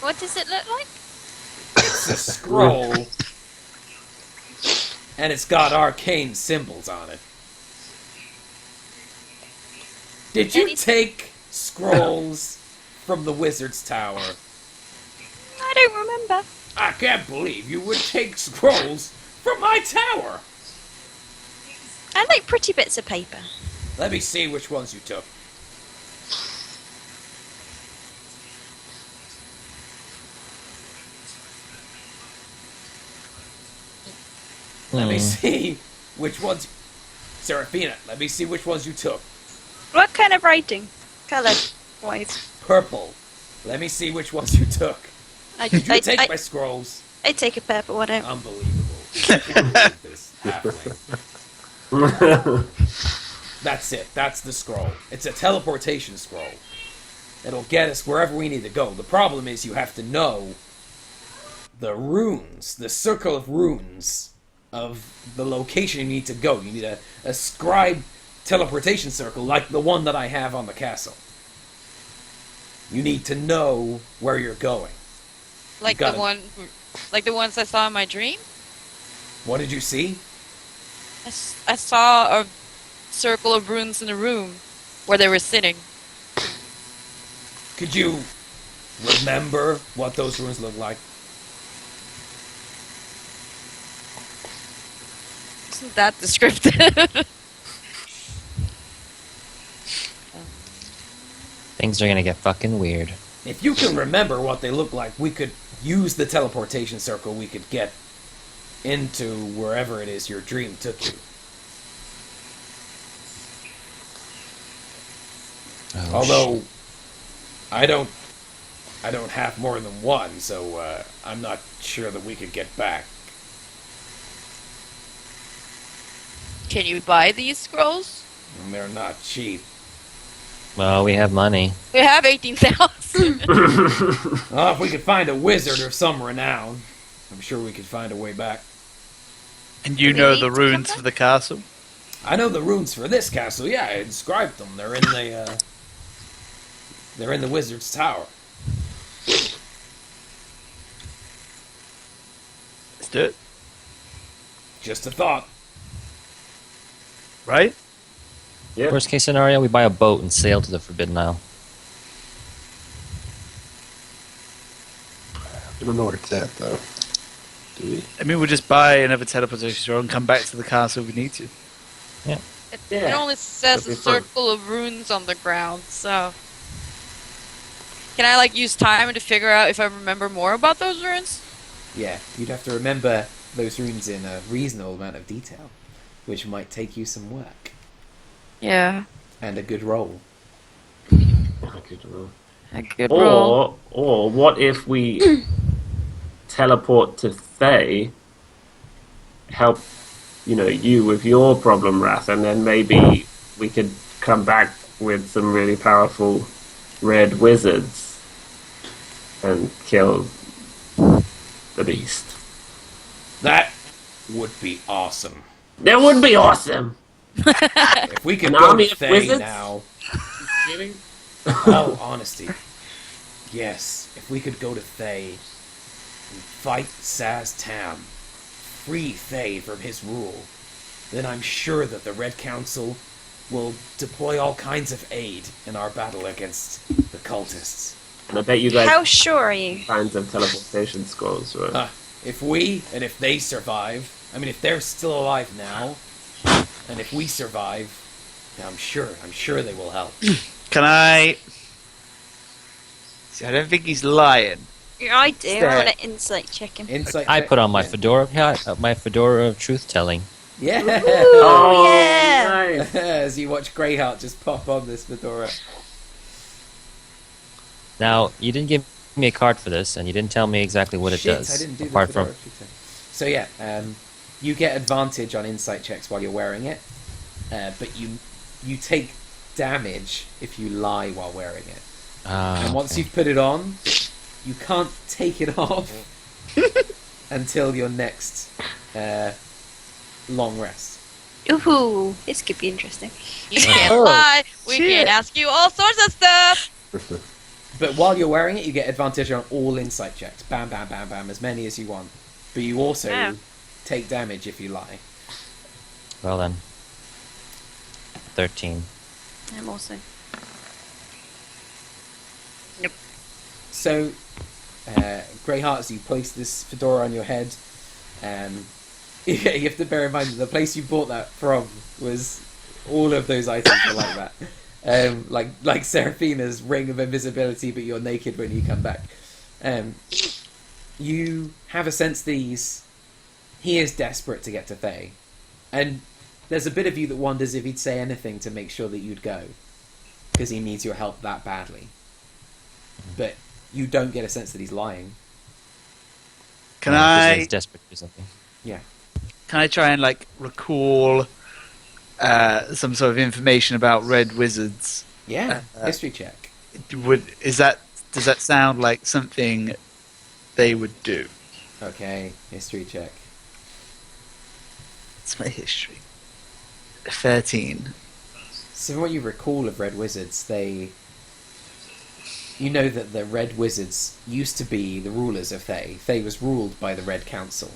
What does it look like? It's a scroll, and it's got arcane symbols on it. Did you take scrolls from the wizard's tower? I don't remember. I can't believe you would take scrolls from my tower. I like pretty bits of paper. Let me see which ones you took. Let me see which ones... Seraphina, let me see which ones you took. What kind of writing? Colour wise. Purple. Let me see which ones you took. Did you take my scrolls? I take a purple one out. Unbelievable. I can't believe this halfling. That's it. That's the scroll. It's a teleportation scroll. It'll get us wherever we need to go. The problem is you have to know the runes, the circle of runes of the location you need to go. You need a scribe teleportation circle like the one that I have on the castle. You need to know where you're going. Like got the it. like the ones I saw in my dream? What did you see? I saw a circle of runes in the room where they were sitting. Could you remember what those runes look like? Isn't that descriptive? Things are gonna get fucking weird. If you can remember what they look like, we could use the teleportation circle. We could get into wherever it is your dream took you. Oh, Although, I don't have more than one, so I'm not sure that we could get back. Can you buy these scrolls? And they're not cheap. Well, we have money. We have 18,000. Oh, if we could find a wizard of some renown, I'm sure we could find a way back. And you Do we know need the to runes come for the castle? I know the runes for this castle. Yeah, I inscribed them. They're in the wizard's tower. Let's do it. Just a thought. Right? Yeah. Worst case scenario, we buy a boat and sail to the Forbidden Isle. I don't know where it's at, though. Do we? I mean, we'll just buy another teleportation scroll and come back to the castle if we need to. It only says That'd a be fun. circle of runes on the ground, so... Can I, like, use time to figure out if I remember more about those runes? Yeah, you'd have to remember those runes in a reasonable amount of detail, which might take you some work Yeah. and a good roll. A good roll. Or what if we teleport to Thay, help, you with your problem, Rath, and then maybe we could come back with some really powerful red wizards and kill the beast. That would be awesome. That would be awesome. If we could An go army to of Thay wizards? now. Kidding? Oh, honesty. Yes, if we could go to Thay and fight Saz Tam, free Thay from his rule, then I'm sure that the Red Council will deploy all kinds of aid in our battle against the cultists. And I bet you guys How sure are you? kinds of teleportation scrolls, right? Huh. If we, and if they survive, I mean, if they're still alive now, and if we survive, then I'm sure they will help. Can I... See, I don't think he's lying. Yeah, I do. Stare. I want to insight check him. Insight I check- put on my yeah. fedora hat, my fedora of truth telling. Yeah! Oh, yeah. Nice. As you watch Greyheart just pop on this fedora. Now, you didn't give me a card for this, and you didn't tell me exactly what it Shit, does. I didn't do the apart fedora from feature. So yeah, you get advantage on insight checks while you're wearing it, but you take damage if you lie while wearing it. And once okay. you've put it on, you can't take it off until your next long rest. Ooh, this could be interesting. You can't Oh, lie. We shit. can ask you all sorts of stuff. But while you're wearing it, you get advantage on all insight checks. Bam, bam, bam, bam, as many as you want. But you also Yeah. take damage if you lie. Well then. 13. I'm also. So, Greyheart, as you place this fedora on your head, you have to bear in mind that the place you bought that from was all of those items were like that. Like Seraphina's ring of invisibility, but you're naked when you come back. You have a sense that he is desperate to get to Thay, and there's a bit of you that wonders if he'd say anything to make sure that you'd go, because he needs your help that badly. But you don't get a sense that he's lying. Can Because I... he's desperate to do something. Yeah. Can I try and recall some sort of information about red wizards? Yeah. History check. Does that sound like something they would do? Okay. History check. It's my history. 13. So from what you recall of Red Wizards, you know that the Red Wizards used to be the rulers of Thay. Thay was ruled by the Red Council,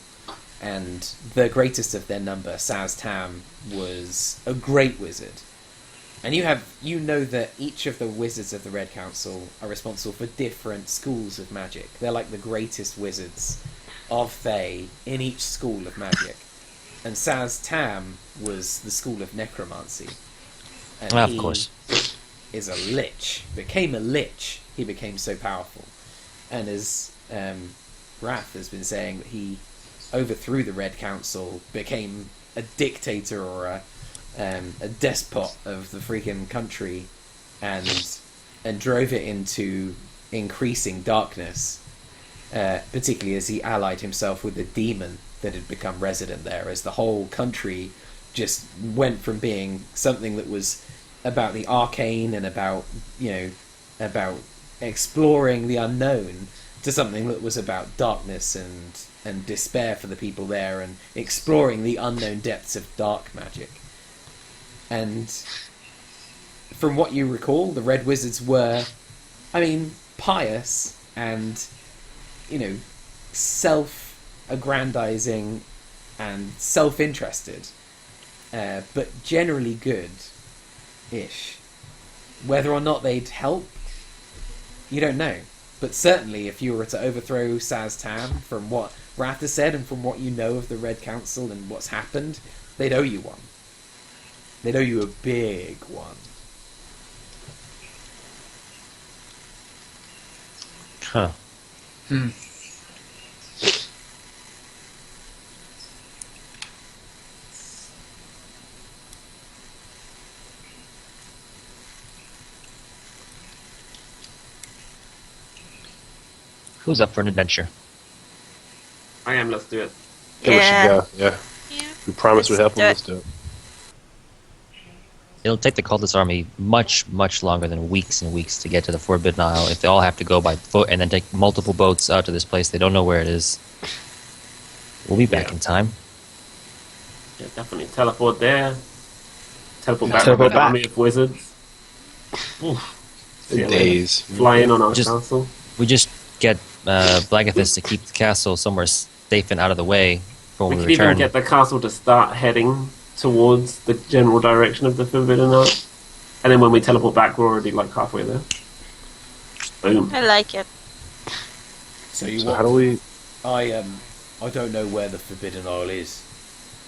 and the greatest of their number, Saz Tam, was a great wizard. And you know that each of the wizards of the Red Council are responsible for different schools of magic. They're like the greatest wizards of Thay in each school of magic. And Saz Tam was the school of necromancy. And Of he course. is a lich. Became a lich. He became so powerful. And as Rath has been saying, that he overthrew the Red Council, became a dictator or a despot of the freaking country, and drove it into increasing darkness, particularly as he allied himself with the demon that had become resident there, as the whole country just went from being something that was about the arcane and about exploring the unknown to something that was about darkness and despair for the people there and exploring the unknown depths of dark magic. And from what you recall, the Red Wizards were, pious and, self-aggrandizing and self-interested, but generally good-ish. Whether or not they'd help, you don't know. But certainly, if you were to overthrow Saz-Tam, from what Rath has said and from what you know of the Red Council and what's happened, they'd owe you one. They'd owe you a big one. Huh. Who's up for an adventure? I am. Let's do it. Yeah, we should go. Yeah. Yeah. We promised we'd help them. Let's Let's do it. It'll take the cultist army much, much longer than weeks and weeks to get to the Forbidden Isle if they all have to go by foot and then take multiple boats out to this place. They don't know where it is. We'll be back in time. Yeah, definitely. Teleport there. Teleport back Teleport with an back. army of wizards. Oof. In Yeah, days. Fly in on our Just- castle. We just get Blagathis to keep the castle somewhere safe and out of the way for We when could we even return. get the castle to start heading towards the general direction of the Forbidden Isle. And then when we teleport back, we're already like halfway there. Boom. I like it. So you So how do we? I don't know where the Forbidden Isle is.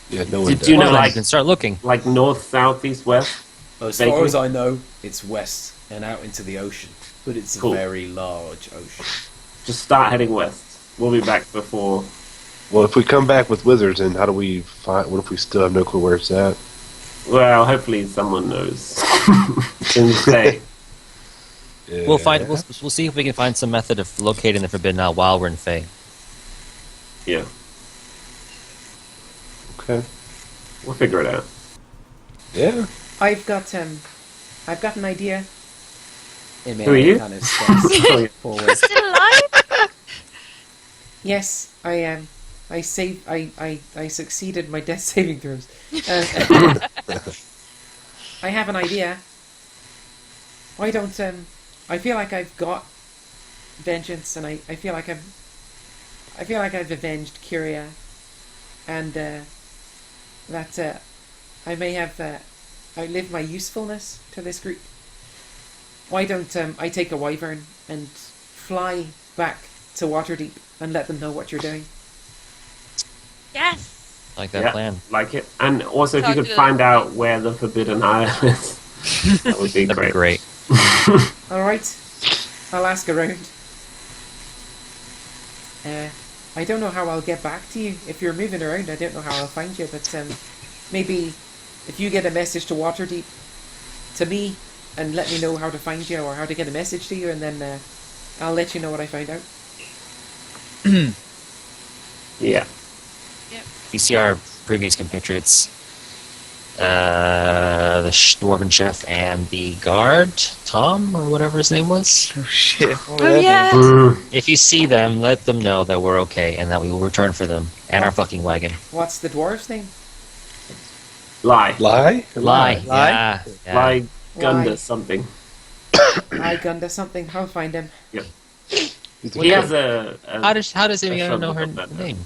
Yeah, no one Did you does. know, Well, like- you can start looking. Like north, south, east, west. As Vaguely. far as I know, it's west and out into the ocean. But it's Cool. a very large ocean. Just start heading west. We'll be back before. Well, if we come back with wizards, then how do we find? What if we still have no clue where it's at? Well, hopefully someone knows. Can say. Yeah. We'll find. We'll see if we can find some method of locating the Forbidden Isle while we're in Thay. Yeah, Okay. we'll figure it out. Yeah. I've got an idea. Who are you? Kind of steps Oh, yeah. forward. Still alive? Yes, I am. I succeeded my death saving throws. I have an idea. Why don't I feel like I've got vengeance, and I feel like I've avenged Curia, and that I may have outlived my usefulness to this group. Why don't I take a wyvern and fly back to Waterdeep and let them know what you're doing? Yes. Like that Yeah, plan. like it. And also, if you Talk could to find them. out where the Forbidden Isle is, that would be That'd great. be great. All right, I'll ask around. I don't know how I'll get back to you if you're moving around. I don't know how I'll find you, but maybe if you get a message to Waterdeep to me and let me know how to find you or how to get a message to you, and then I'll let you know what I find out. Yeah. You see our previous compatriots, the dwarven chef and the guard, Tom or whatever his name was. Oh shit. Oh yeah. If you see them, let them know that we're okay and that we will return for them and our fucking wagon. What's the dwarf's name? Lie. Lie. Lie. Lie? Yeah. yeah. Lie Gunda Lie. something. I Gunda something. I'll find him. He has a How does he I even shouldn't know her have done that. name?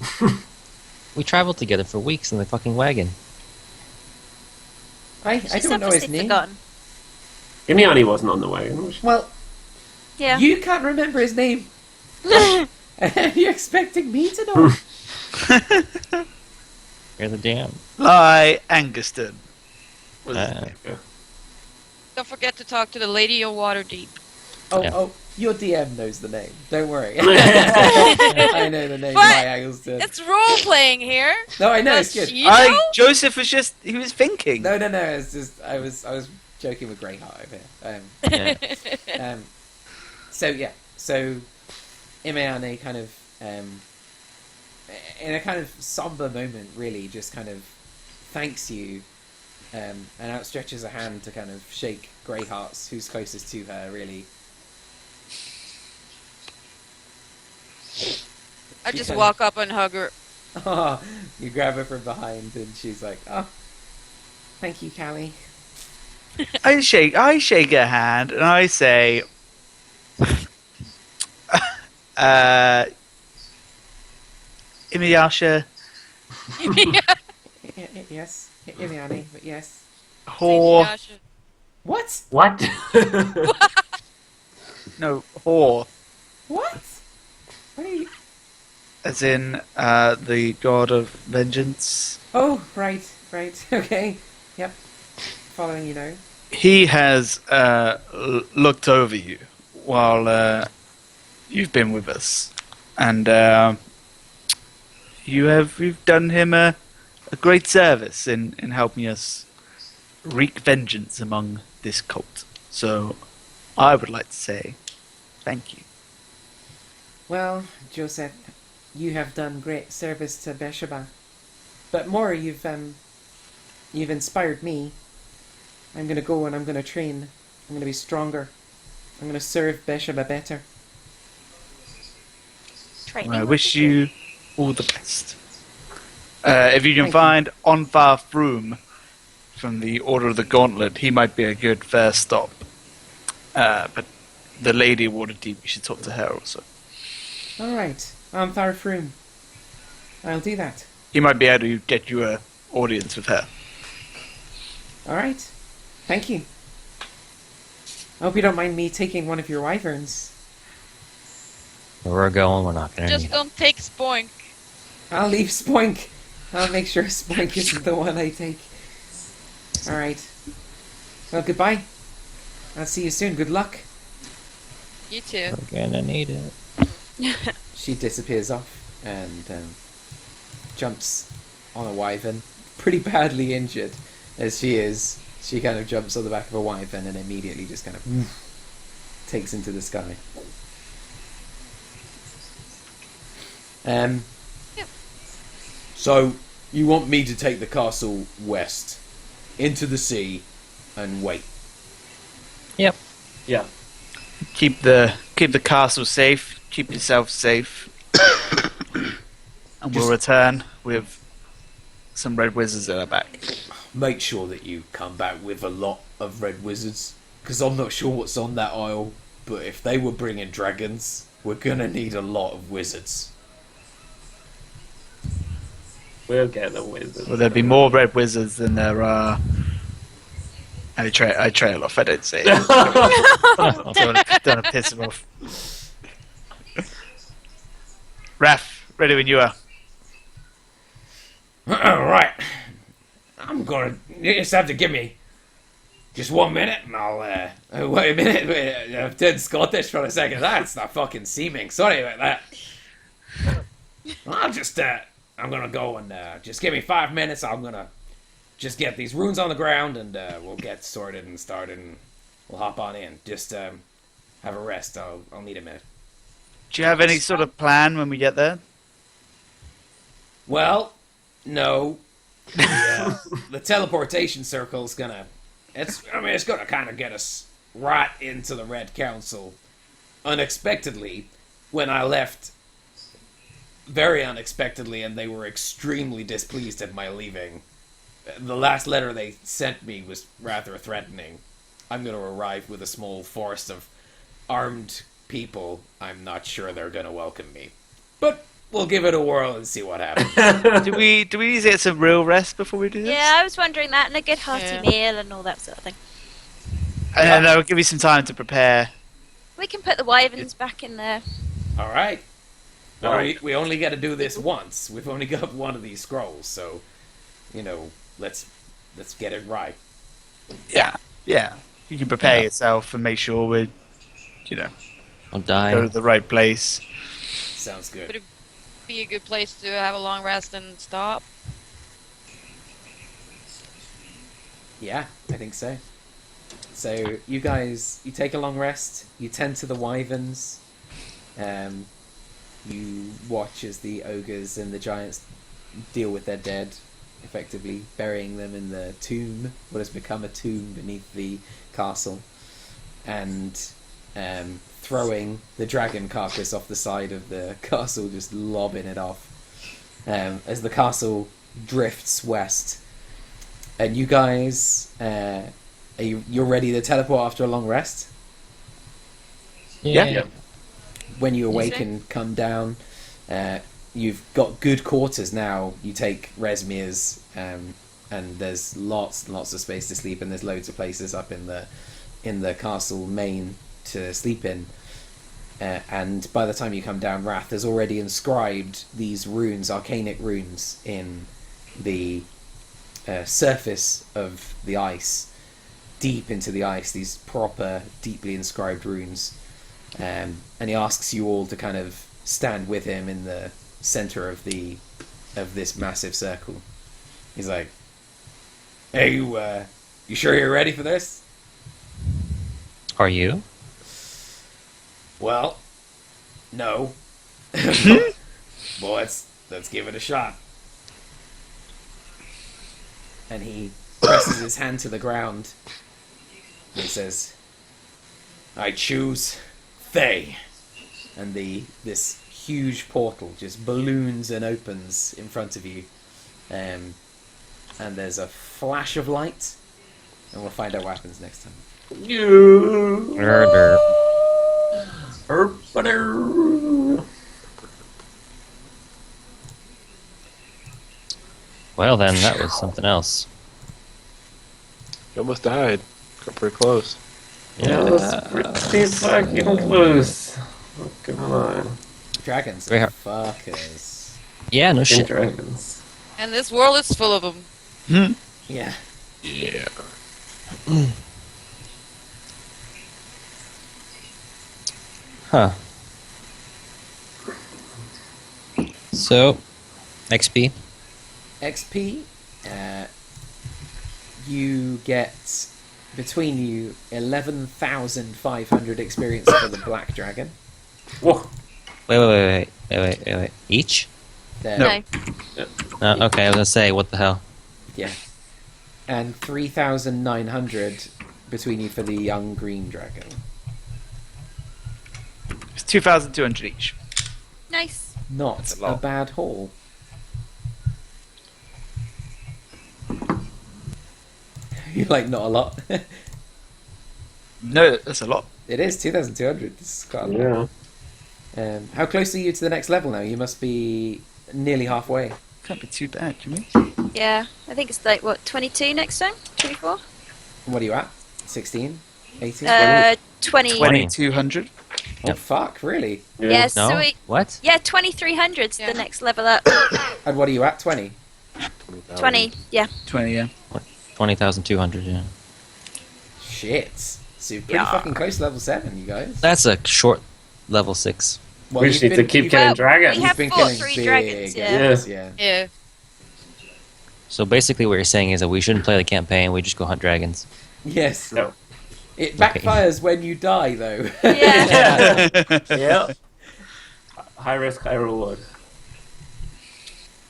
We traveled together for weeks in the fucking wagon. I She's don't know his obviously name. forgotten. Imiani wasn't on the wagon, was she? Well, Yeah. you can't remember his name. You're expecting me to know? You're the damn. Lie Anguston. Was his Uh, name. Don't forget to talk to the Lady of Waterdeep. Yeah. Oh, your DM knows the name. Don't worry. I know the name. What? By Eggleston. It's role playing here. No, I know it's Does good. she know? Joseph was just he was thinking. No, it's just I was joking with Greyheart over here. Yeah. So Imeane kind of in a kind of somber moment, really, just kind of thanks you, and outstretches a hand to kind of shake Greyhearts, who's closest to her, really. I She just kinda- walk up and hug her. Oh, you grab her from behind, and she's like, "Oh, thank you, Callie." I shake her hand and I say, Inuyasha, Yes, Iliani, but yes. whore, Yasha. What? What? no, whore, What? What are you? as in the god of vengeance. Oh, right. Okay. Yep. Following you now. He has looked over you while you've been with us, and you've done him a great service in helping us wreak vengeance among this cult. So I would like to say thank you. Well, Joseph, you have done great service to Beshaba. But more, you've inspired me. I'm gonna go and I'm gonna train. I'm gonna be stronger. I'm gonna serve Beshaba better. Training. I wish you all the best. If you can Thank you. find Onfar Froom from the Order of the Gauntlet, he might be a good first stop. But the Lady of Waterdeep, you should talk to her also. Alright, I'm Tharfroom. I'll do that. He might be able to get you a audience with her. Alright. Thank you. I hope you don't mind me taking one of your wyverns. Where we're going, we're not gonna Just need it. don't take Spoink. I'll leave Spoink. I'll make sure Spoink isn't the one I take. Alright. Well, goodbye. I'll see you soon. Good luck. You too. We're gonna need it. She disappears off and jumps on a wyvern. Pretty badly injured as she is. She kind of jumps on the back of a wyvern and immediately just kind of takes into the sky. Yep. So, you want me to take the castle west, into the sea, and wait? Yep. Yeah. Keep the castle safe. Keep yourself safe. And we'll return with some red wizards at our back. Make sure that you come back with a lot of red wizards, because I'm not sure what's on that isle, but if they were bringing dragons, we're gonna need a lot of wizards. We'll get the wizard. Will there be more red wizards than there are? I trail off. I don't say. Don't want to piss him off. Rath, ready when you are. Right. You just have to give me just 1 minute, and I'll, wait a minute, I've turned Scottish for a second. That's not fucking seeming. Sorry about that. I'll just, I'm gonna go and, just give me 5 minutes. I'm gonna just get these runes on the ground, and, we'll get sorted and started, and we'll hop on in. Just, have a rest. I'll need a minute. Do you have any sort of plan when we get there? Well, no. The teleportation circle's gonna... it's gonna kind of get us right into the Red Council. Unexpectedly, when I left... Very unexpectedly, and they were extremely displeased at my leaving. The last letter they sent me was rather threatening. I'm gonna arrive with a small force of armed people. I'm not sure they're gonna welcome me. But we'll give it a whirl and see what happens. Do we need to get some real rest before we do this? Yeah, I was wondering that, and a good hearty Yeah. meal and all that sort of thing. And I'll give you some time to prepare. We can put the wyverns back in there. Alright. Well, Alright. we only got to do this once. We've only got one of these scrolls, so, let's get it right. Yeah. You can prepare yourself and make sure we're, I'll go to die. the right place. Sounds good. Would it be a good place to have a long rest and stop? Yeah, I think so. So, you guys, you take a long rest, you tend to the wyverns, you watch as the ogres and the giants deal with their dead, effectively burying them in the tomb, what has become a tomb beneath the castle, and throwing the dragon carcass off the side of the castle, just lobbing it off as the castle drifts west. And you guys, you're ready to teleport after a long rest? Yeah. When you awaken, come down. You've got good quarters now. You take Resmir's, and there's lots and lots of space to sleep, and there's loads of places up in the castle main to sleep in. And by the time you come down, Rath has already inscribed these runes, arcanic runes, in the surface of the ice, deep into the ice. These proper, deeply inscribed runes. And he asks you all to kind of stand with him in the center of this massive circle. He's like, "Hey, you sure you're ready for this?" Are you? Well, no. Well, let's give it a shot. And he presses his hand to the ground. And he says, "I choose Thay." And this huge portal just balloons and opens in front of you. And there's a flash of light. And we'll find out what happens next time. Murder. Well then, that was something else. You almost died. Got pretty close. Yeah, that's pretty fucking close. Not gonna lie. Dragons Very are hard. fuckers. Yeah, no Fucking shit. dragons. And this world is full of them. Yeah. Yeah. Huh. So, XP. XP, you get, between you, 11,500 experience for the Black Dragon. Whoa. Wait. Each? There. No. Okay, I was gonna say, what the hell? Yeah. And 3,900 between you for the Young Green Dragon. It's 2,200 each. Nice. Not That's a a lot. bad haul. You're like, not a lot. No, that's a lot. It is 2,200. This is quite a lot. Yeah. How close are you to the next level now? You must be nearly halfway. Can't be too bad, Jimmy. Yeah, I think it's like, what, 22 next time? 24? What are you at? 16? 18? 20. 2,200. Oh, fuck, really? Yeah, No? so What? yeah, 2,300's Yeah. the next level up. And what are you at? 20? 20, yeah. 20, yeah. 20,200, yeah. Shit. So you're pretty Yeah. fucking close to level 7, you guys. That's a short level 6. Well, We just you've need to been- keep you've- killing Well, dragons. we have You've been fought killing 3 big dragons, yeah. enemies, yeah. Yeah. So basically what you're saying is that we shouldn't play the campaign, we just go hunt dragons. Yes. No. It backfires when you die, though. Yeah. Yeah. High risk, high reward.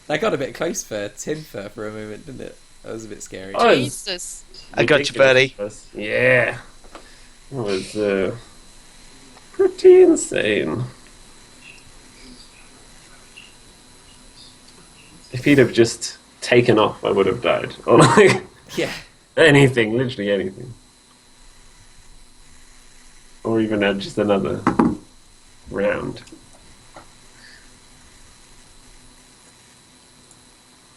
That got a bit close for Tinfer for a moment, didn't it? That was a bit scary. Oh, Jesus. I got you, buddy. Yeah. It was pretty insane. If he'd have just taken off, I would have died. Or like Yeah. anything, literally anything. Or even had just another round.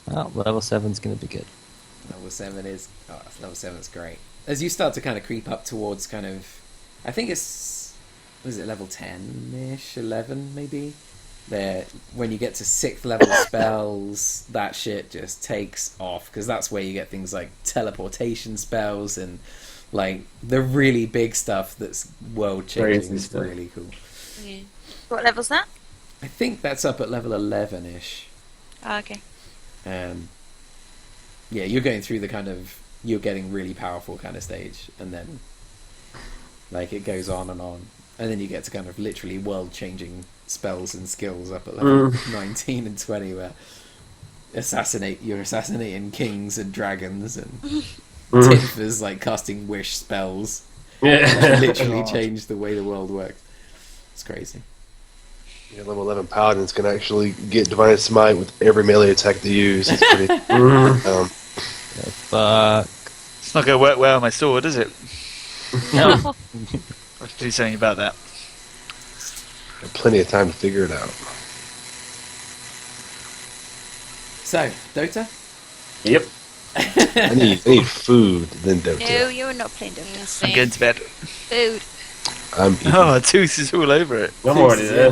Well, level 7's gonna be good. Level 7 is... Oh, level 7's great. As you start to kind of creep up towards kind of... I think it's... Was it level 10-ish? 11, maybe? There, when you get to 6th level spells, that shit just takes off. Because that's where you get things like teleportation spells and... Like, the really big stuff that's world-changing Crazy is stuff. really cool. Yeah. What level's that? I think that's up at level 11-ish. Oh, okay. Yeah, you're going through the kind of... You're getting really powerful kind of stage. And then, like, it goes on. And then you get to kind of literally world-changing spells and skills up at level 19 and 20, where You're assassinating kings and dragons, and Mhm. Tiff is like casting wish spells. Yeah. Literally changed the way the world works. It's crazy. Yeah, level 11 paladins can actually get divine smite with every melee attack they use. It's pretty. Mhm. Fuck. It's not going to work well on my sword, is it? No. I have to do something about that. Plenty of time to figure it out. So, Dota? Yep. I need food, then Dota. No, you're not playing Dota. I'm Same. going to bed. Food. I'm eating. Oh, Tooth is all over it. I'm already there.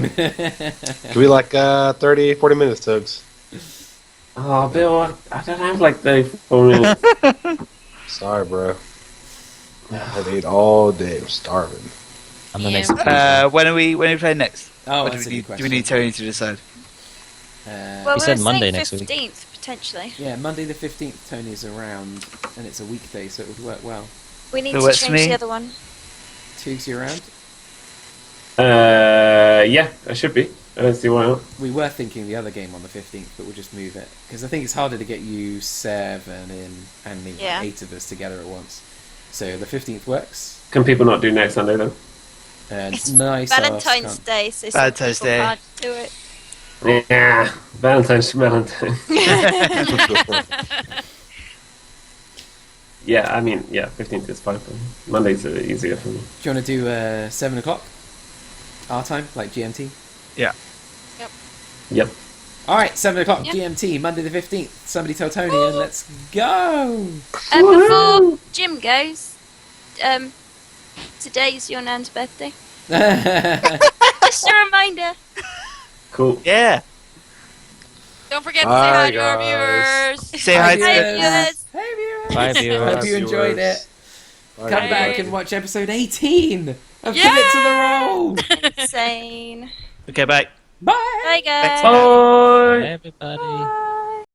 Can we like 30, 40 minutes, Tugs? Oh, Bill, I don't have like 34 minutes. Sorry, bro. I've ate all day. I'm starving. I'm the Yeah. next. When are we playing next? Oh, Or that's a good do question. we need Tony to decide? Well, He said we were Monday saying next week. 15th, potentially. Yeah, Monday the 15th, Tony's around, and it's a weekday, so it would work well. We need Who to works for change me? the other one. Toogs, you around? Yeah, I should be. I don't see why not. We were thinking the other game on the 15th, but we'll just move it. Because I think it's harder to get you 7 in, and me, Yeah. 8 of us together at once. So the 15th works. Can people not do next Sunday then? It's Nice Valentine's ass Day, so some Valentine's people Day. can't do it. Yeah, Valentine's. Yeah, I mean, yeah, 15th is fine for me. Mondays are easier for me. Do you want to do 7 o'clock? Our time, like GMT? Yep. Alright, 7 o'clock Yeah. GMT, Monday the 15th. Somebody tell Tony and let's go! Before Jim goes, today's your nan's birthday. Just a reminder. Cool. Yeah. Don't forget to say Bye, hi to our guys. viewers. Say hi to Hi, them. viewers. Hey viewers! Bye, viewers. Hope you enjoyed it. Bye, Come guys. back and watch episode 18 of Yay! Commit to the Roll! Insane. Okay, bye. Bye! Bye, guys. Bye. Everybody.